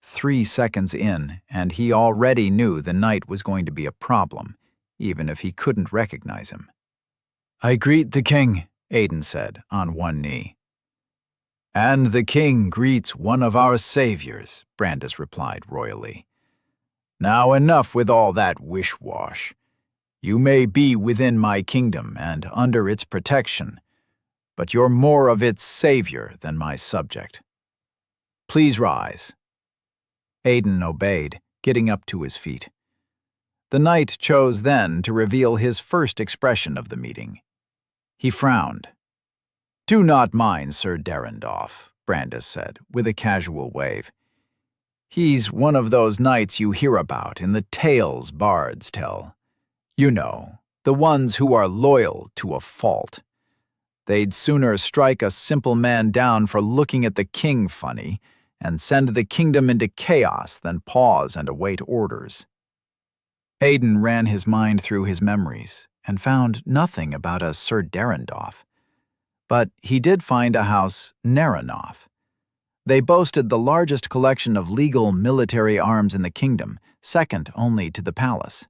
3 seconds in, and he already knew the knight was going to be a problem, even if he couldn't recognize him. "I greet the king," Aiden said, on one knee. "And the king greets one of our saviors," Brandis replied royally. "Now enough with all that wish-wash. You may be within my kingdom and under its protection, but you're more of its savior than my subject. Please rise." Aiden obeyed, getting up to his feet. The knight chose then to reveal his first expression of the meeting. He frowned. "Do not mind Sir Derendorf," Brandis said, with a casual wave. "He's one of those knights you hear about in the tales bards tell. You know, the ones who are loyal to a fault. They'd sooner strike a simple man down for looking at the king funny and send the kingdom into chaos than pause and await orders." Aiden ran his mind through his memories and found nothing about a Sir Derendorf. But he did find a house Neranoff. They boasted the largest collection of legal military arms in the kingdom, second only to the palace.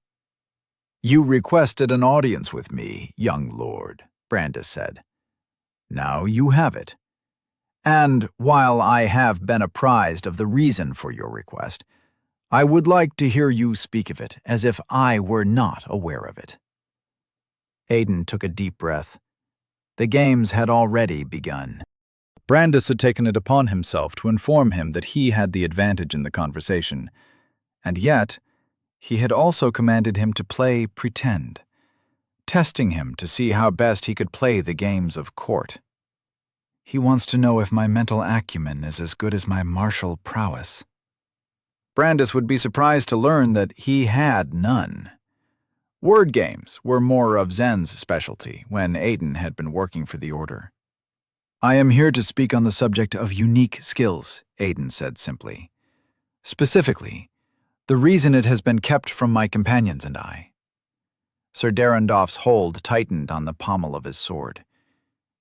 "You requested an audience with me, young lord," Brandis said. "Now you have it. And while I have been apprised of the reason for your request, I would like to hear you speak of it as if I were not aware of it." Aiden took a deep breath. The games had already begun. Brandis had taken it upon himself to inform him that he had the advantage in the conversation, and yet he had also commanded him to play pretend, testing him to see how best he could play the games of court. He wants to know if my mental acumen is as good as my martial prowess. Brandis would be surprised to learn that he had none. Word games were more of Zen's specialty when Aiden had been working for the Order. "I am here to speak on the subject of unique skills," Aiden said simply. "Specifically, the reason it has been kept from my companions and I." Sir Derendorf's hold tightened on the pommel of his sword.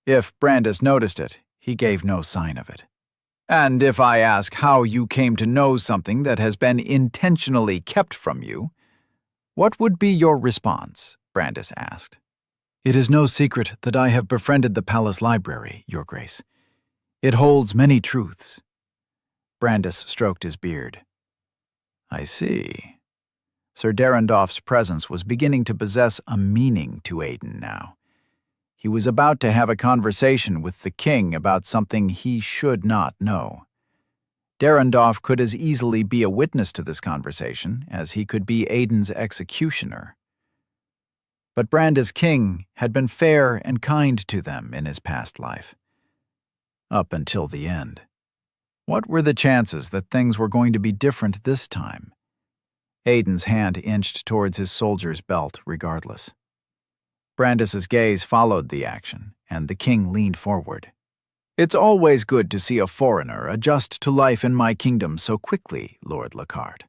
If Brandis noticed it, he gave no sign of it. "And if I ask how you came to know something that has been intentionally kept from you, what would be your response?" Brandis asked. "It is no secret that I have befriended the palace library, Your Grace. It holds many truths." Brandis stroked his beard. "I see." Sir Derendorf's presence was beginning to possess a meaning to Aiden now. He was about to have a conversation with the king about something he should not know. Derendorf could as easily be a witness to this conversation as he could be Aiden's executioner. But Brandis King had been fair and kind to them in his past life. Up until the end. What were the chances that things were going to be different this time? Aiden's hand inched towards his soldier's belt regardless. Brandis's gaze followed the action, and the king leaned forward. "It's always good to see a foreigner adjust to life in my kingdom so quickly, Lord Lockhart.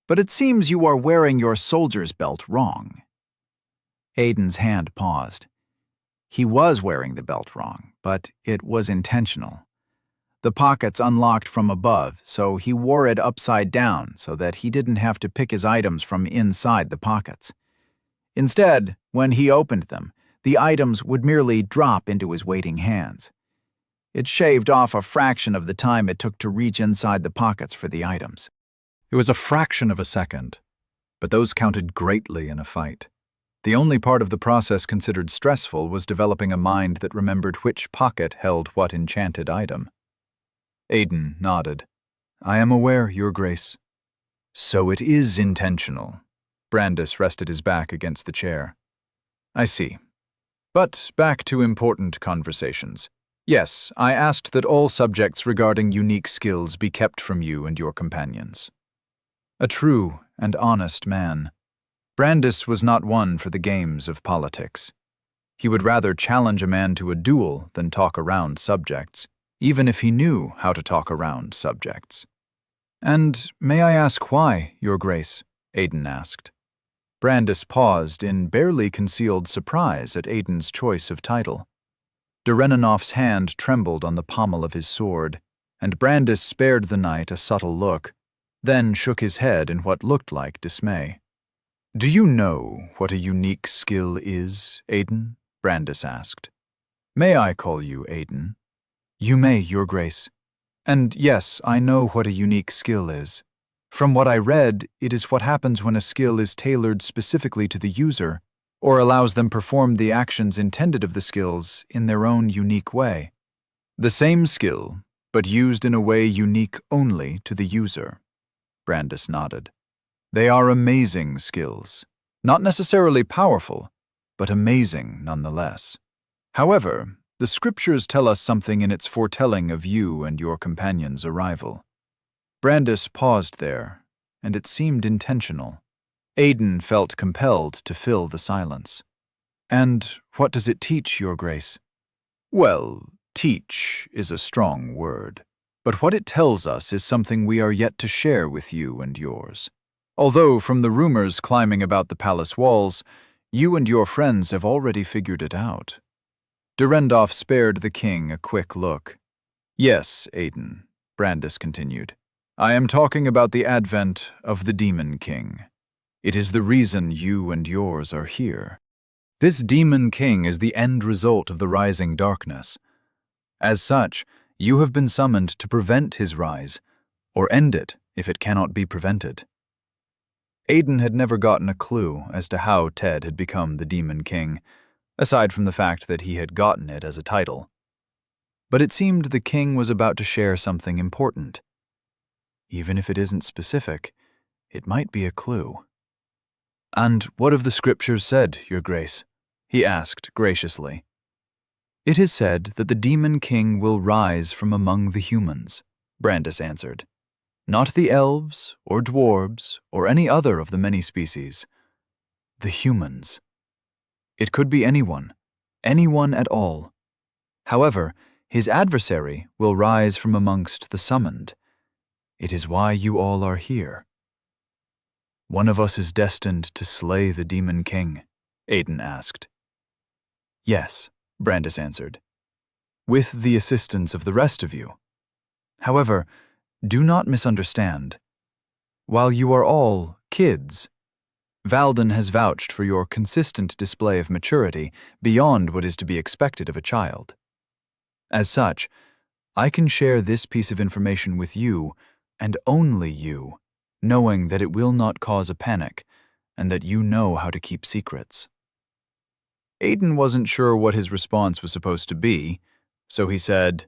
But it seems you are wearing your soldier's belt wrong." Aiden's hand paused. He was wearing the belt wrong, but it was intentional. The pockets unlocked from above, so he wore it upside down so that he didn't have to pick his items from inside the pockets. Instead, when he opened them, the items would merely drop into his waiting hands. It shaved off a fraction of the time it took to reach inside the pockets for the items. It was a fraction of a second, but those counted greatly in a fight. The only part of the process considered stressful was developing a mind that remembered which pocket held what enchanted item. Aiden nodded. "I am aware, Your Grace." "So it is intentional." Brandis rested his back against the chair. "I see. But back to important conversations. Yes, I asked that all subjects regarding unique skills be kept from you and your companions." A true and honest man. Brandis was not one for the games of politics. He would rather challenge a man to a duel than talk around subjects, even if he knew how to talk around subjects. "And may I ask why, Your Grace?" Aiden asked. Brandis paused in barely concealed surprise at Aiden's choice of title. Derenonoff's hand trembled on the pommel of his sword, and Brandis spared the knight a subtle look, then shook his head in what looked like dismay. "Do you know what a unique skill is, Aiden?" Brandis asked. "May I call you Aiden?" "You may, Your Grace. And yes, I know what a unique skill is." From what I read, it is what happens when a skill is tailored specifically to the user, or allows them perform the actions intended of the skills in their own unique way. The same skill, but used in a way unique only to the user. Brandis nodded. They are amazing skills. Not necessarily powerful, but amazing nonetheless. However, the scriptures tell us something in its foretelling of you and your companion's arrival. Brandis paused there, and it seemed intentional. Aiden felt compelled to fill the silence. And what does it teach, Your Grace? Well, teach is a strong word, but what it tells us is something we are yet to share with you and yours. Although from the rumors climbing about the palace walls, you and your friends have already figured it out. Durendorf spared the king a quick look. Yes, Aiden, Brandis continued. I am talking about the advent of the Demon King. It is the reason you and yours are here. This Demon King is the end result of the rising darkness. As such, you have been summoned to prevent his rise, or end it if it cannot be prevented. Aiden had never gotten a clue as to how Ted had become the Demon King, aside from the fact that he had gotten it as a title. But it seemed the king was about to share something important. Even if it isn't specific, it might be a clue. And what have the scriptures said, Your Grace? He asked graciously. It is said that the Demon King will rise from among the humans, Brandis answered. Not the elves or dwarves or any other of the many species. The humans. It could be anyone at all. However, his adversary will rise from amongst the summoned. It is why you all are here. One of us is destined to slay the Demon King, Aiden asked. Yes, Brandis answered, with the assistance of the rest of you. However, do not misunderstand. While you are all kids, Valden has vouched for your consistent display of maturity beyond what is to be expected of a child. As such, I can share this piece of information with you, and only you, knowing that it will not cause a panic, and that you know how to keep secrets. Aiden wasn't sure what his response was supposed to be, so he said,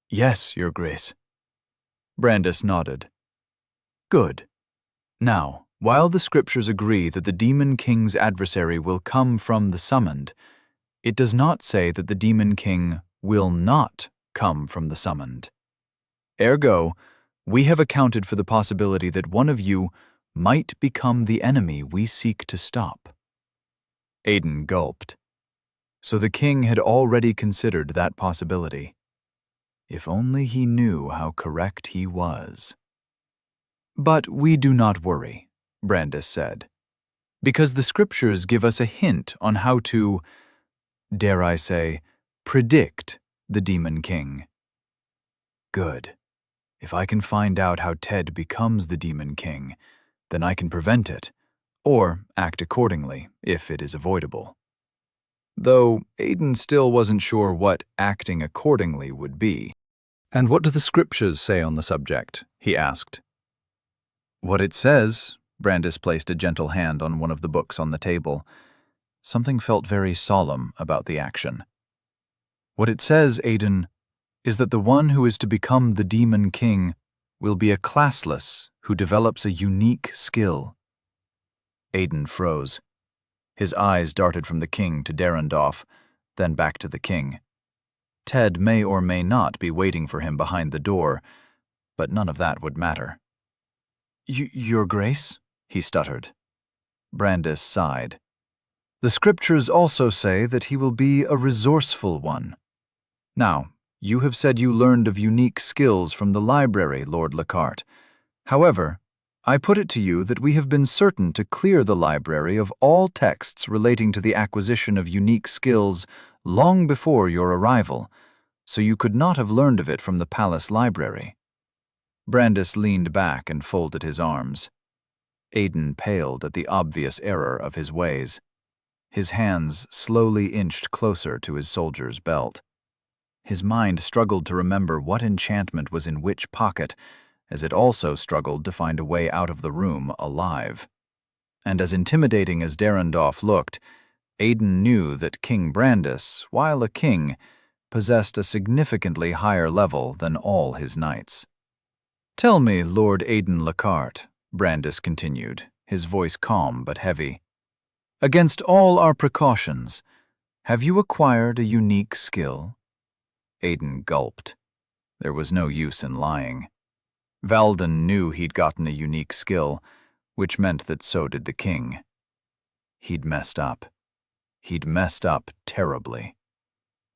Yes, Your Grace. Brandis nodded. Good. Now, while the scriptures agree that the Demon King's adversary will come from the summoned, it does not say that the Demon King will not come from the summoned. Ergo, we have accounted for the possibility that one of you might become the enemy we seek to stop. Aiden gulped. So the king had already considered that possibility. If only he knew how correct he was. But we do not worry, Brandis said, because the scriptures give us a hint on how to, dare I say, predict the Demon King. Good. If I can find out how Ted becomes the Demon King, then I can prevent it, or act accordingly if it is avoidable. Though Aiden still wasn't sure what acting accordingly would be. And what do the scriptures say on the subject? He asked. What it says, Brandis placed a gentle hand on one of the books on the table. Something felt very solemn about the action. What it says, Aiden, is that the one who is to become the Demon King will be a classless who develops a unique skill. Aiden froze. His eyes darted from the king to Durendorf, then back to the king. Ted may or may not be waiting for him behind the door, but none of that would matter. Your Grace? He stuttered. Brandis sighed. The scriptures also say that he will be a resourceful one. Now, you have said you learned of unique skills from the library, Lord Lockhart. However, I put it to you that we have been certain to clear the library of all texts relating to the acquisition of unique skills long before your arrival, so you could not have learned of it from the palace library. Brandis leaned back and folded his arms. Aiden paled at the obvious error of his ways. His hands slowly inched closer to his soldier's belt. His mind struggled to remember what enchantment was in which pocket as it also struggled to find a way out of the room alive. And as intimidating as Derendorf looked, Aiden knew that King Brandis, while a king, possessed a significantly higher level than all his knights. "Tell me, Lord Aiden Lockhart," Brandis continued, his voice calm but heavy, "against all our precautions, have you acquired a unique skill?" Aiden gulped. There was no use in lying. Valden knew he'd gotten a unique skill, which meant that so did the king. He'd messed up. He'd messed up terribly.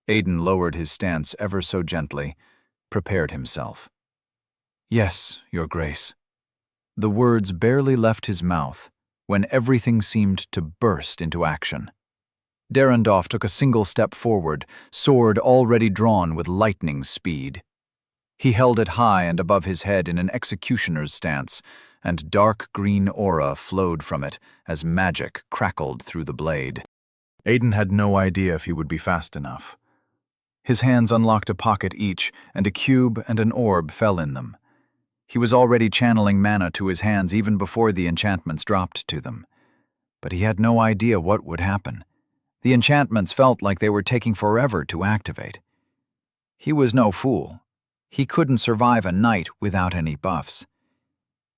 Aiden lowered his stance ever so gently, prepared himself. "Yes, Your Grace." The words barely left his mouth when everything seemed to burst into action. Derendorf took a single step forward, sword already drawn with lightning speed. He held it high and above his head in an executioner's stance, and dark green aura flowed from it as magic crackled through the blade. Aiden had no idea if he would be fast enough. His hands unlocked a pocket each, and a cube and an orb fell in them. He was already channeling mana to his hands even before the enchantments dropped to them. But he had no idea what would happen. The enchantments felt like they were taking forever to activate. He was no fool. He couldn't survive a night without any buffs.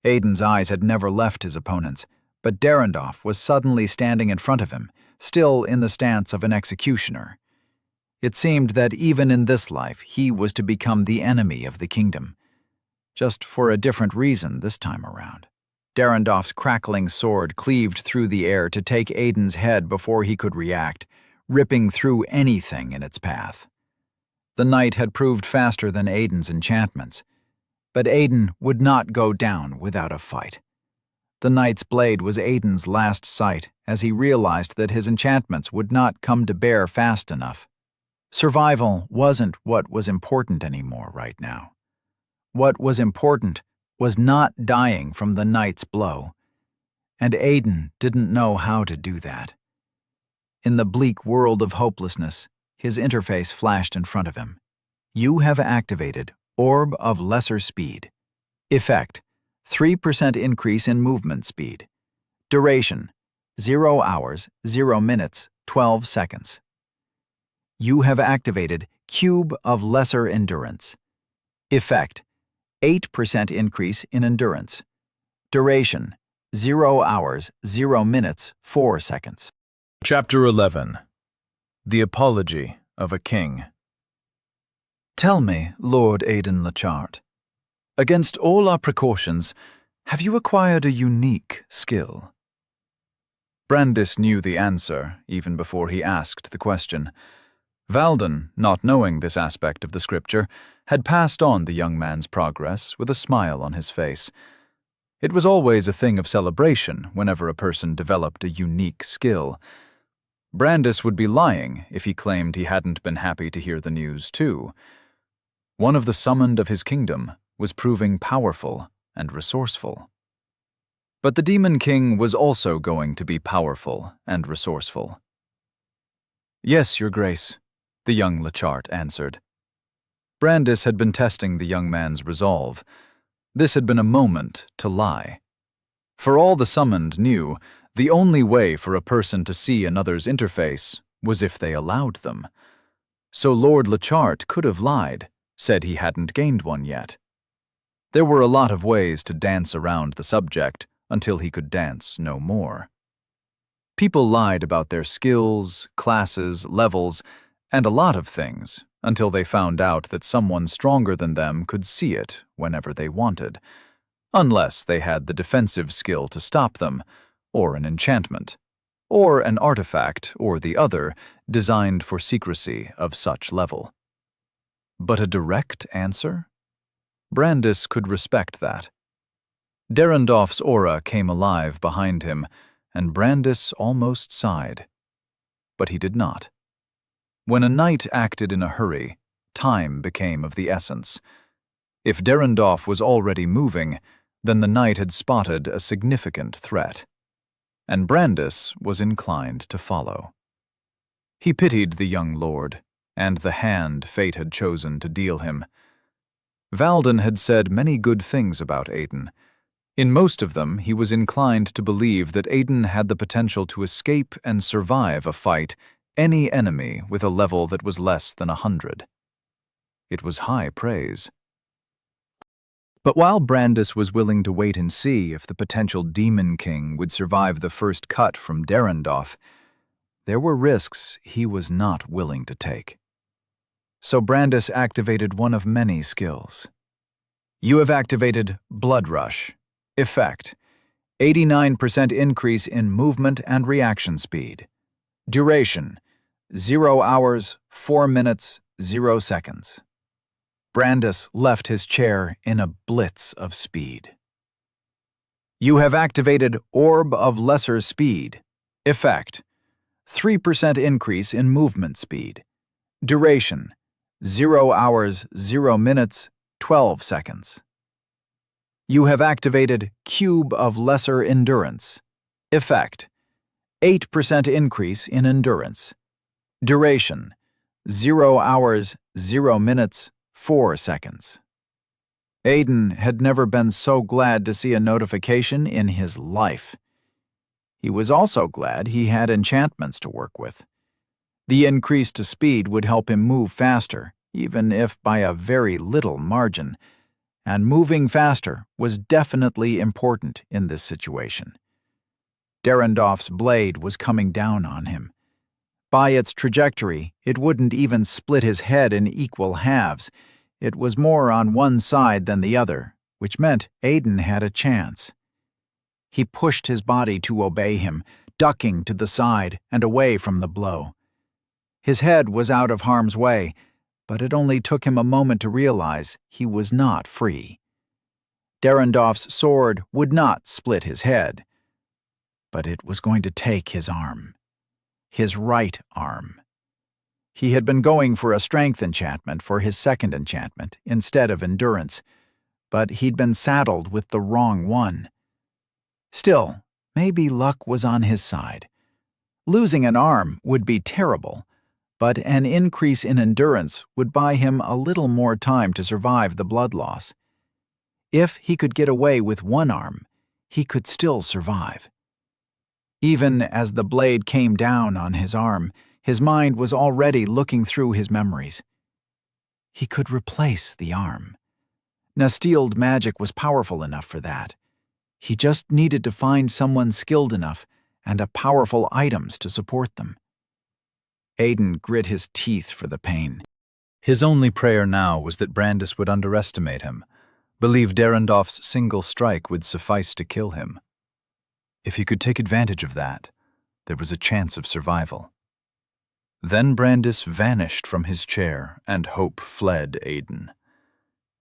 Aiden's eyes had never left his opponents, but Derendorf was suddenly standing in front of him, still in the stance of an executioner. It seemed that even in this life he was to become the enemy of the kingdom. Just for a different reason this time around. Derendorf's crackling sword cleaved through the air to take Aiden's head before he could react, ripping through anything in its path. The knight had proved faster than Aiden's enchantments, but Aiden would not go down without a fight. The knight's blade was Aiden's last sight as he realized that his enchantments would not come to bear fast enough. Survival wasn't what was important anymore right now. What was important was not dying from the knight's blow, and Aiden didn't know how to do that. In the bleak world of hopelessness, his interface flashed in front of him. You have activated Orb of Lesser Speed. Effect: 3% increase in movement speed. Duration: 0 hours, 0 minutes, 12 seconds. You have activated Cube of Lesser Endurance. Effect: 8% increase in endurance. Duration: 0 hours, 0 minutes, 4 seconds. Chapter 11. The Apology of a King. "Tell me, Lord Aiden Lockhart, against all our precautions, have you acquired a unique skill?" Brandis knew the answer even before he asked the question. Valden, not knowing this aspect of the scripture, had passed on the young man's progress with a smile on his face. It was always a thing of celebration whenever a person developed a unique skill. Brandis would be lying if he claimed he hadn't been happy to hear the news, too. One of the summoned of his kingdom was proving powerful and resourceful. But the Demon King was also going to be powerful and resourceful. "Yes, Your Grace," the young Lockhart answered. Brandis had been testing the young man's resolve. This had been a moment to lie. For all the summoned knew, the only way for a person to see another's interface was if they allowed them. So Lord Lockhart could have lied, said he hadn't gained one yet. There were a lot of ways to dance around the subject until he could dance no more. People lied about their skills, classes, levels, and a lot of things until they found out that someone stronger than them could see it whenever they wanted, unless they had the defensive skill to stop them, or an enchantment, or an artifact or the other designed for secrecy of such level. But a direct answer? Brandis could respect that. Derendorf's aura came alive behind him, and Brandis almost sighed. But he did not. When a knight acted in a hurry, time became of the essence. If Derendorf was already moving, then the knight had spotted a significant threat. And Brandis was inclined to follow. He pitied the young lord, and the hand fate had chosen to deal him. Valden had said many good things about Aiden. In most of them, he was inclined to believe that Aiden had the potential to escape and survive a fight any enemy with a level that was less than 100. It was high praise. But while Brandis was willing to wait and see if the potential Demon King would survive the first cut from Derendorf, there were risks he was not willing to take. So Brandis activated one of many skills. You have activated Blood Rush. Effect: 89% increase in movement and reaction speed. Duration: 0 hours, 4 minutes, 0 seconds. Brandis left his chair in a blitz of speed. You have activated Orb of Lesser Speed. Effect: 3% increase in movement speed. Duration: 0 hours, 0 minutes, 12 seconds. You have activated Cube of Lesser Endurance. Effect: 8% increase in endurance. Duration: 0 hours, 0 minutes, 4 seconds. Aiden had never been so glad to see a notification in his life. He was also glad he had enchantments to work with. The increase to speed would help him move faster, even if by a very little margin, and moving faster was definitely important in this situation. Derendorf's blade was coming down on him. By its trajectory, it wouldn't even split his head in equal halves. It was more on one side than the other, which meant Aiden had a chance. He pushed his body to obey him, ducking to the side and away from the blow. His head was out of harm's way, but it only took him a moment to realize he was not free. Derendorf's sword would not split his head, but it was going to take his arm. His right arm. He had been going for a strength enchantment for his second enchantment instead of endurance, but he'd been saddled with the wrong one. Still, maybe luck was on his side. Losing an arm would be terrible, but an increase in endurance would buy him a little more time to survive the blood loss. If he could get away with one arm, he could still survive. Even as the blade came down on his arm, his mind was already looking through his memories. He could replace the arm. Nasteeled magic was powerful enough for that. He just needed to find someone skilled enough and powerful items to support them. Aiden grit his teeth for the pain. His only prayer now was that Brandis would underestimate him, believe Derendorf's single strike would suffice to kill him. If he could take advantage of that, there was a chance of survival. Then Brandis vanished from his chair, and hope fled Aiden.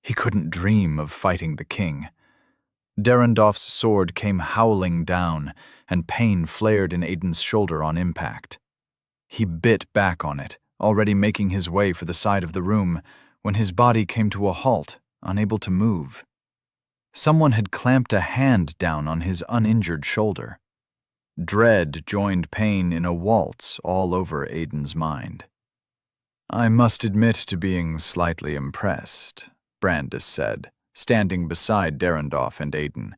He couldn't dream of fighting the king. Derendorf's sword came howling down, and pain flared in Aiden's shoulder on impact. He bit back on it, already making his way for the side of the room, when his body came to a halt, unable to move. Someone had clamped a hand down on his uninjured shoulder. Dread joined pain in a waltz all over Aiden's mind. I must admit to being slightly impressed, Brandis said, standing beside Derendorf and Aiden.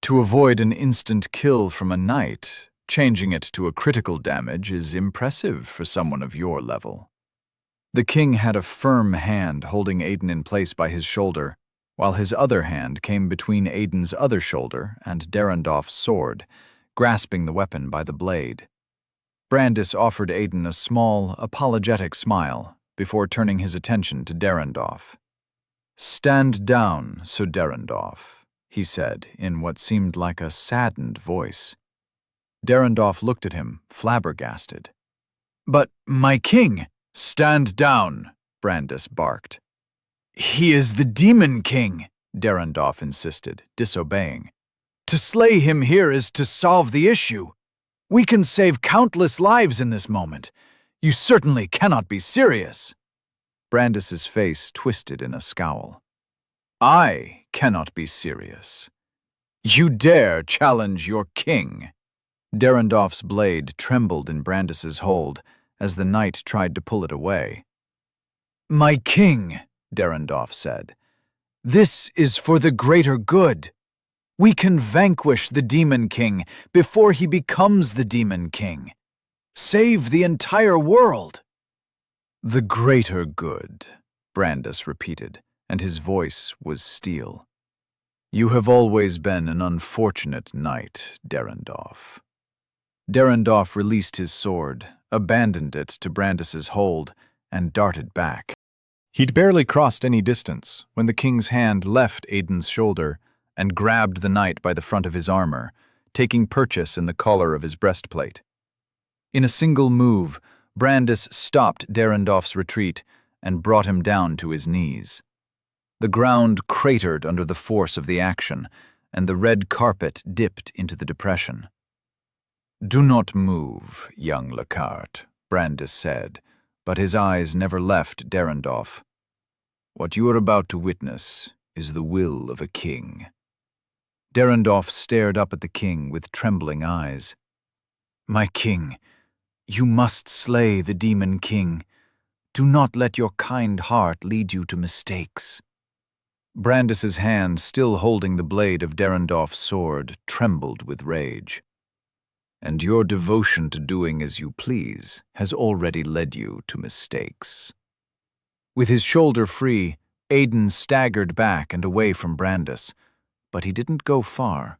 To avoid an instant kill from a knight, changing it to a critical damage is impressive for someone of your level. The king had a firm hand holding Aiden in place by his shoulder, while his other hand came between Aiden's other shoulder and Derendorf's sword, grasping the weapon by the blade. Brandis offered Aiden a small, apologetic smile before turning his attention to Derendorf. Stand down, Sir Derendorf, he said in what seemed like a saddened voice. Derendorf looked at him, flabbergasted. But, my king! Stand down, Brandis barked. He is the Demon King, Derendorf insisted, disobeying. To slay him here is to solve the issue. We can save countless lives in this moment. You certainly cannot be serious. Brandis's face twisted in a scowl. I cannot be serious. You dare challenge your king. Derendorf's blade trembled in Brandis's hold as the knight tried to pull it away. My king, Derendorf said, This is for the greater good. We can vanquish the Demon King before he becomes the Demon King. Save the entire world." "The greater good," Brandis repeated, and his voice was steel. "You have always been an unfortunate knight, Derendorf." Derendorf released his sword, abandoned it to Brandis's hold, and darted back. He'd barely crossed any distance when the king's hand left Aiden's shoulder and grabbed the knight by the front of his armor, taking purchase in the collar of his breastplate. In a single move, Brandis stopped Derendorf's retreat and brought him down to his knees. The ground cratered under the force of the action, and the red carpet dipped into the depression. "Do not move, young Lacarte," Brandis said, but his eyes never left Derendorf. "What you are about to witness is the will of a king." Derendorf stared up at the king with trembling eyes. "My king, you must slay the Demon King. Do not let your kind heart lead you to mistakes." Brandis's hand, still holding the blade of Derendorf's sword, trembled with rage. "And your devotion to doing as you please has already led you to mistakes." With his shoulder free, Aiden staggered back and away from Brandis, but he didn't go far.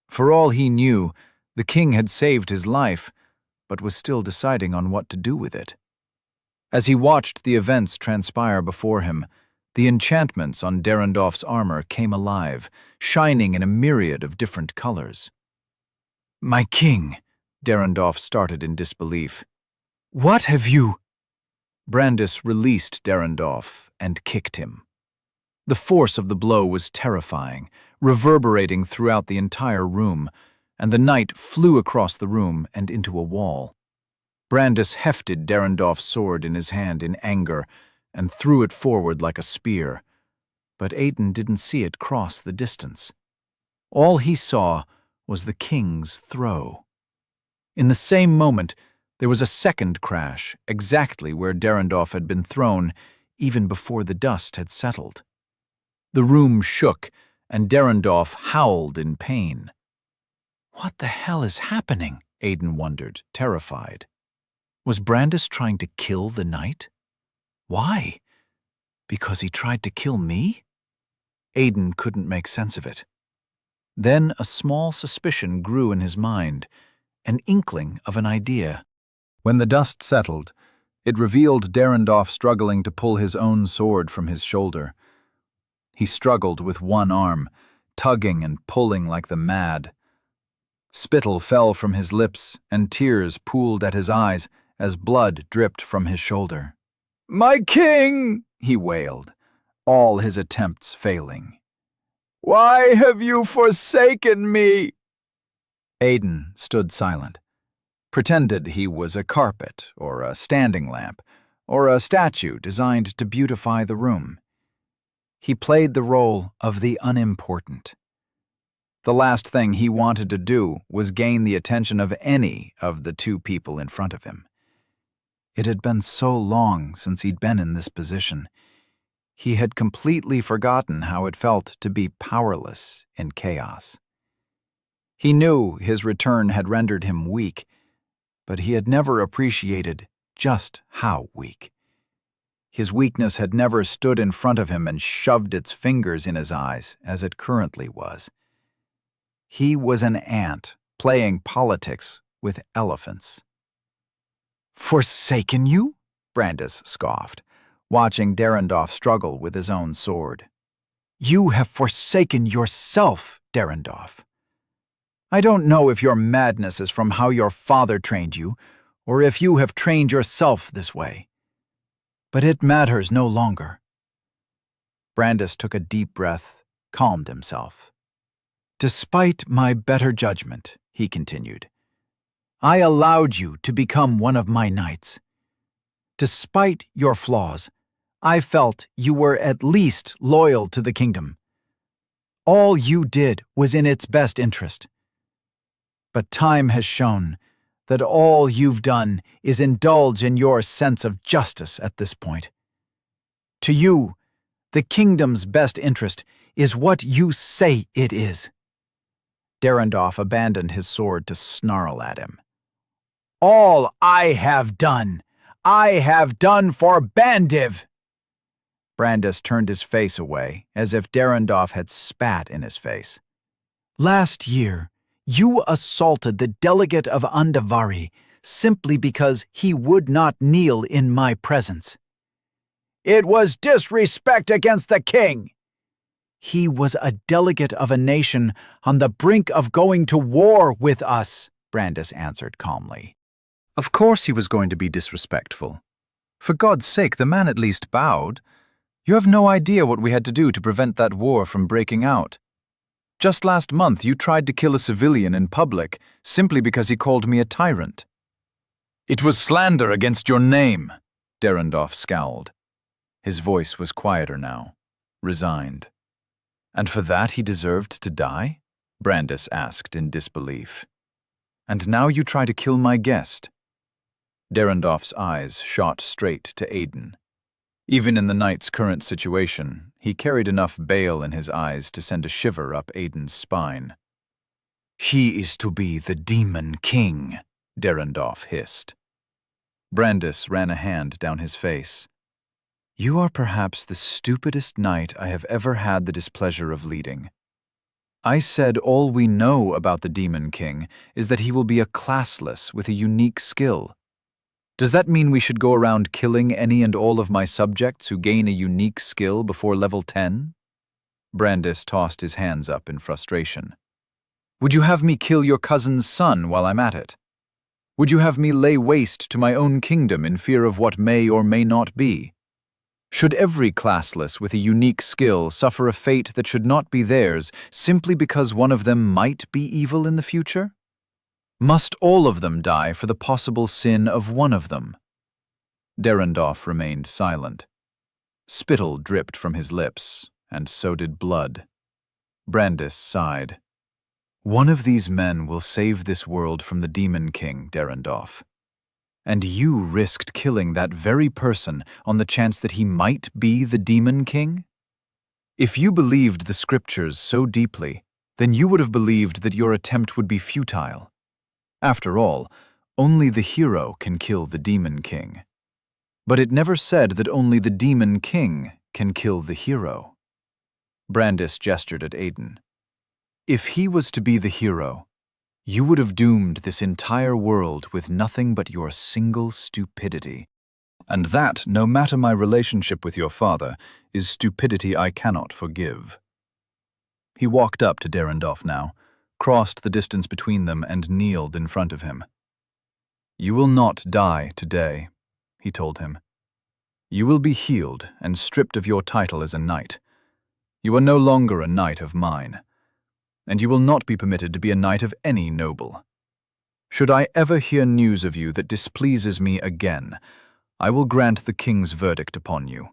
For all he knew, the king had saved his life, but was still deciding on what to do with it. As he watched the events transpire before him, the enchantments on Derendorf's armor came alive, shining in a myriad of different colors. "My king," Derendorf started in disbelief. "What have you—" Brandis released Derendorf and kicked him. The force of the blow was terrifying, reverberating throughout the entire room, and the knight flew across the room and into a wall. Brandis hefted Derendorf's sword in his hand in anger and threw it forward like a spear, but Aiden didn't see it cross the distance. All he saw was the king's throw. In the same moment, there was a second crash, exactly where Derendorf had been thrown, even before the dust had settled. The room shook, and Derendorf howled in pain. What the hell is happening? Aiden wondered, terrified. Was Brandis trying to kill the knight? Why? Because he tried to kill me? Aiden couldn't make sense of it. Then a small suspicion grew in his mind, an inkling of an idea. When the dust settled, it revealed Derendorf struggling to pull his own sword from his shoulder. He struggled with one arm, tugging and pulling like the mad. Spittle fell from his lips, and tears pooled at his eyes as blood dripped from his shoulder. "My king!" he wailed, all his attempts failing. "Why have you forsaken me?" Aiden stood silent, pretended he was a carpet or a standing lamp or a statue designed to beautify the room. He played the role of the unimportant. The last thing he wanted to do was gain the attention of any of the two people in front of him. It had been so long since he'd been in this position. He had completely forgotten how it felt to be powerless in chaos. He knew his return had rendered him weak, but he had never appreciated just how weak. His weakness had never stood in front of him and shoved its fingers in his eyes as it currently was. He was an ant playing politics with elephants. "Forsaken you?" Brandis scoffed, watching Derendorf struggle with his own sword. "You have forsaken yourself, Derendorf. I don't know if your madness is from how your father trained you, or if you have trained yourself this way. But it matters no longer." Brandis took a deep breath, calmed himself. "Despite my better judgment," he continued, "I allowed you to become one of my knights. Despite your flaws, I felt you were at least loyal to the kingdom. All you did was in its best interest. But time has shown that all you've done is indulge in your sense of justice at this point. To you, The kingdom's best interest is what you say it is. Derendorf abandoned his sword to snarl at him. All I have done for Bandiv! Brandis turned his face away, as if Derendorf had spat in his face. Last year, you assaulted the delegate of Andavari simply because he would not kneel in my presence. It was disrespect against the king. He was a delegate of a nation on the brink of going to war with us, Brandis answered calmly. Of course he was going to be disrespectful. For God's sake, the man at least bowed. You have no idea what we had to do to prevent that war from breaking out. Just last month you tried to kill a civilian in public simply because he called me a tyrant. It was slander against your name, Derendorf scowled. His voice was quieter now, resigned. And for that he deserved to die? Brandis asked in disbelief. And now you try to kill my guest. Derendorf's eyes shot straight to Aiden. Even in the knight's current situation, he carried enough bale in his eyes to send a shiver up Aiden's spine. He is to be the Demon King, Derendorf hissed. Brandis ran a hand down his face. You are perhaps the stupidest knight I have ever had the displeasure of leading. I said all we know about the Demon King is that he will be a classless with a unique skill. Does that mean we should go around killing any and all of my subjects who gain a unique skill before level 10? Brandis tossed his hands up in frustration. Would you have me kill your cousin's son while I'm at it? Would you have me lay waste to my own kingdom in fear of what may or may not be? Should every classless with a unique skill suffer a fate that should not be theirs simply because one of them might be evil in the future? Must all of them die for the possible sin of one of them? Derendorf remained silent. Spittle dripped from his lips, and so did blood. Brandis sighed. One of these men will save this world from the Demon King, Derendorf. And you risked killing that very person on the chance that he might be the Demon King? If you believed the scriptures so deeply, then you would have believed that your attempt would be futile. After all, only the hero can kill the Demon King. But it never said that only the Demon King can kill the hero. Brandis gestured at Aiden. If he was to be the hero, you would have doomed this entire world with nothing but your single stupidity. And that, no matter my relationship with your father, is stupidity I cannot forgive. He walked up to Derendorf now, crossed the distance between them and kneeled in front of him. You will not die today, he told him. You will be healed and stripped of your title as a knight. You are no longer a knight of mine. And you will not be permitted to be a knight of any noble. Should I ever hear news of you that displeases me again, I will grant the king's verdict upon you.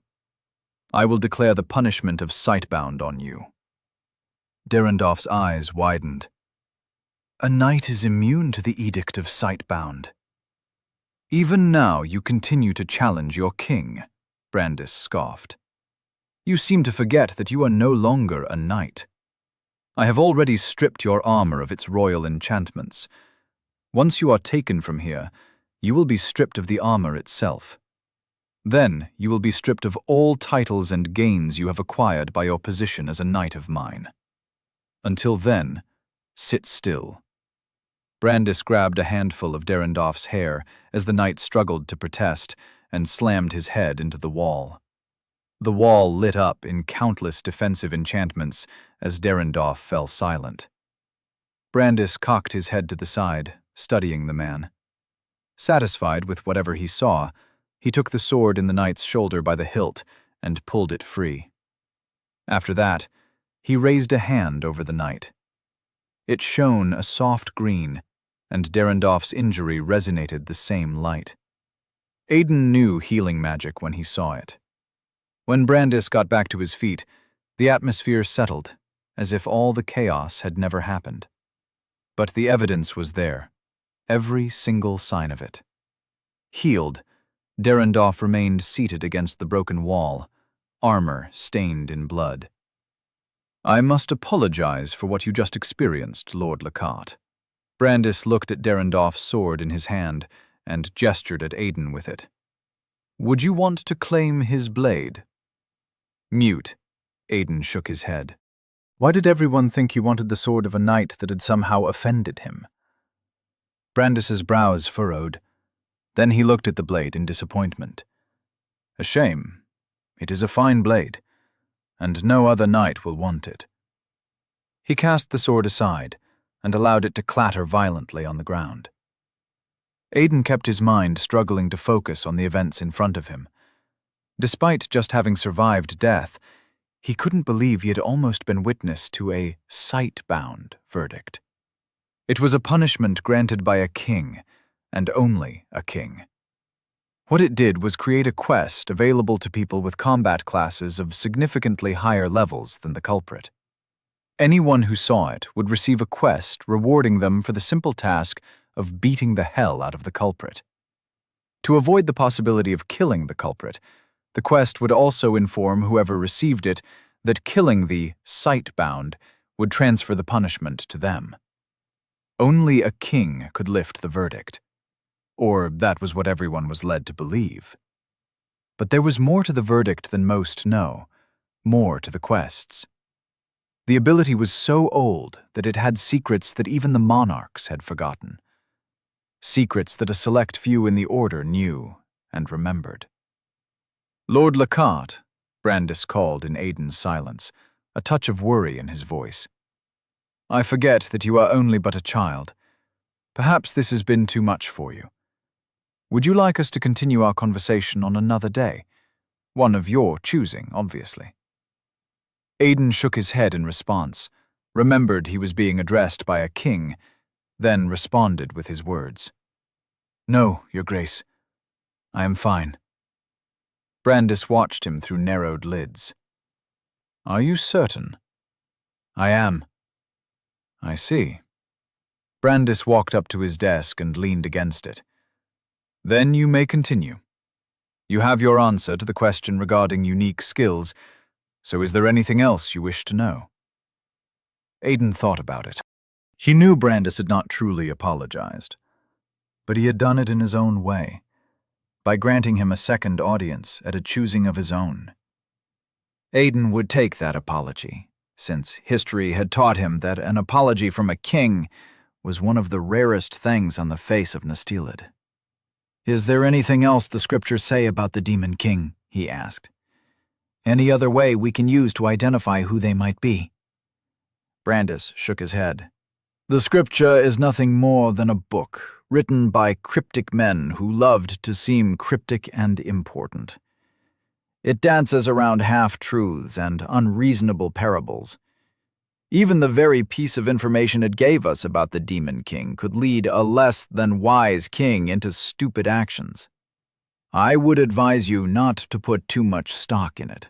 I will declare the punishment of Spellbound on you. Derendorf's eyes widened. A knight is immune to the edict of Spellbound. Even now you continue to challenge your king, Brandis scoffed. You seem to forget that you are no longer a knight. I have already stripped your armor of its royal enchantments. Once you are taken from here, you will be stripped of the armor itself. Then you will be stripped of all titles and gains you have acquired by your position as a knight of mine. Until then, sit still. Brandis grabbed a handful of Derendorf's hair as the knight struggled to protest and slammed his head into the wall. The wall lit up in countless defensive enchantments as Derendorf fell silent. Brandis cocked his head to the side, studying the man. Satisfied with whatever he saw, he took the sword in the knight's shoulder by the hilt and pulled it free. After that, he raised a hand over the knight. It shone a soft green, and Derendorf's injury resonated the same light. Aiden knew healing magic when he saw it. When Brandis got back to his feet, the atmosphere settled, as if all the chaos had never happened. But the evidence was there, every single sign of it. Healed, Derendorf remained seated against the broken wall, armor stained in blood. I must apologize for what you just experienced, Lord Lockhart. Brandis looked at Derendorf's sword in his hand and gestured at Aiden with it. Would you want to claim his blade? Mute. Aiden shook his head. Why did everyone think you wanted the sword of a knight that had somehow offended him? Brandis's brows furrowed. Then he looked at the blade in disappointment. A shame. It is a fine blade, and no other knight will want it. He cast the sword aside and allowed it to clatter violently on the ground. Aiden kept his mind struggling to focus on the events in front of him. Despite just having survived death, he couldn't believe he had almost been witness to a sight-bound verdict. It was a punishment granted by a king, and only a king. What it did was create a quest available to people with combat classes of significantly higher levels than the culprit. Anyone who saw it would receive a quest rewarding them for the simple task of beating the hell out of the culprit. To avoid the possibility of killing the culprit, the quest would also inform whoever received it that killing the sight-bound would transfer the punishment to them. Only a king could lift the verdict. Or that was what everyone was led to believe. But there was more to the verdict than most know, more to the quests. The ability was so old that it had secrets that even the monarchs had forgotten. Secrets that a select few in the Order knew and remembered. Lord Lockhart, Brandis called in Aiden's silence, a touch of worry in his voice. I forget that you are only but a child. Perhaps this has been too much for you. Would you like us to continue our conversation on another day? One of your choosing, obviously. Aiden shook his head in response, remembered he was being addressed by a king, then responded with his words. No, Your Grace. I am fine. Brandis watched him through narrowed lids. Are you certain? I am. I see. Brandis walked up to his desk and leaned against it. Then you may continue. You have your answer to the question regarding unique skills, so is there anything else you wish to know? Aiden thought about it. He knew Brandis had not truly apologized, but he had done it in his own way, by granting him a second audience at a choosing of his own. Aiden would take that apology, since history had taught him that an apology from a king was one of the rarest things on the face of Nastilid. Is there anything else the scriptures say about the Demon King? He asked. Any other way we can use to identify who they might be? Brandis shook his head. The scripture is nothing more than a book written by cryptic men who loved to seem cryptic and important. It dances around half-truths and unreasonable parables. Even the very piece of information it gave us about the Demon King could lead a less than wise king into stupid actions. I would advise you not to put too much stock in it.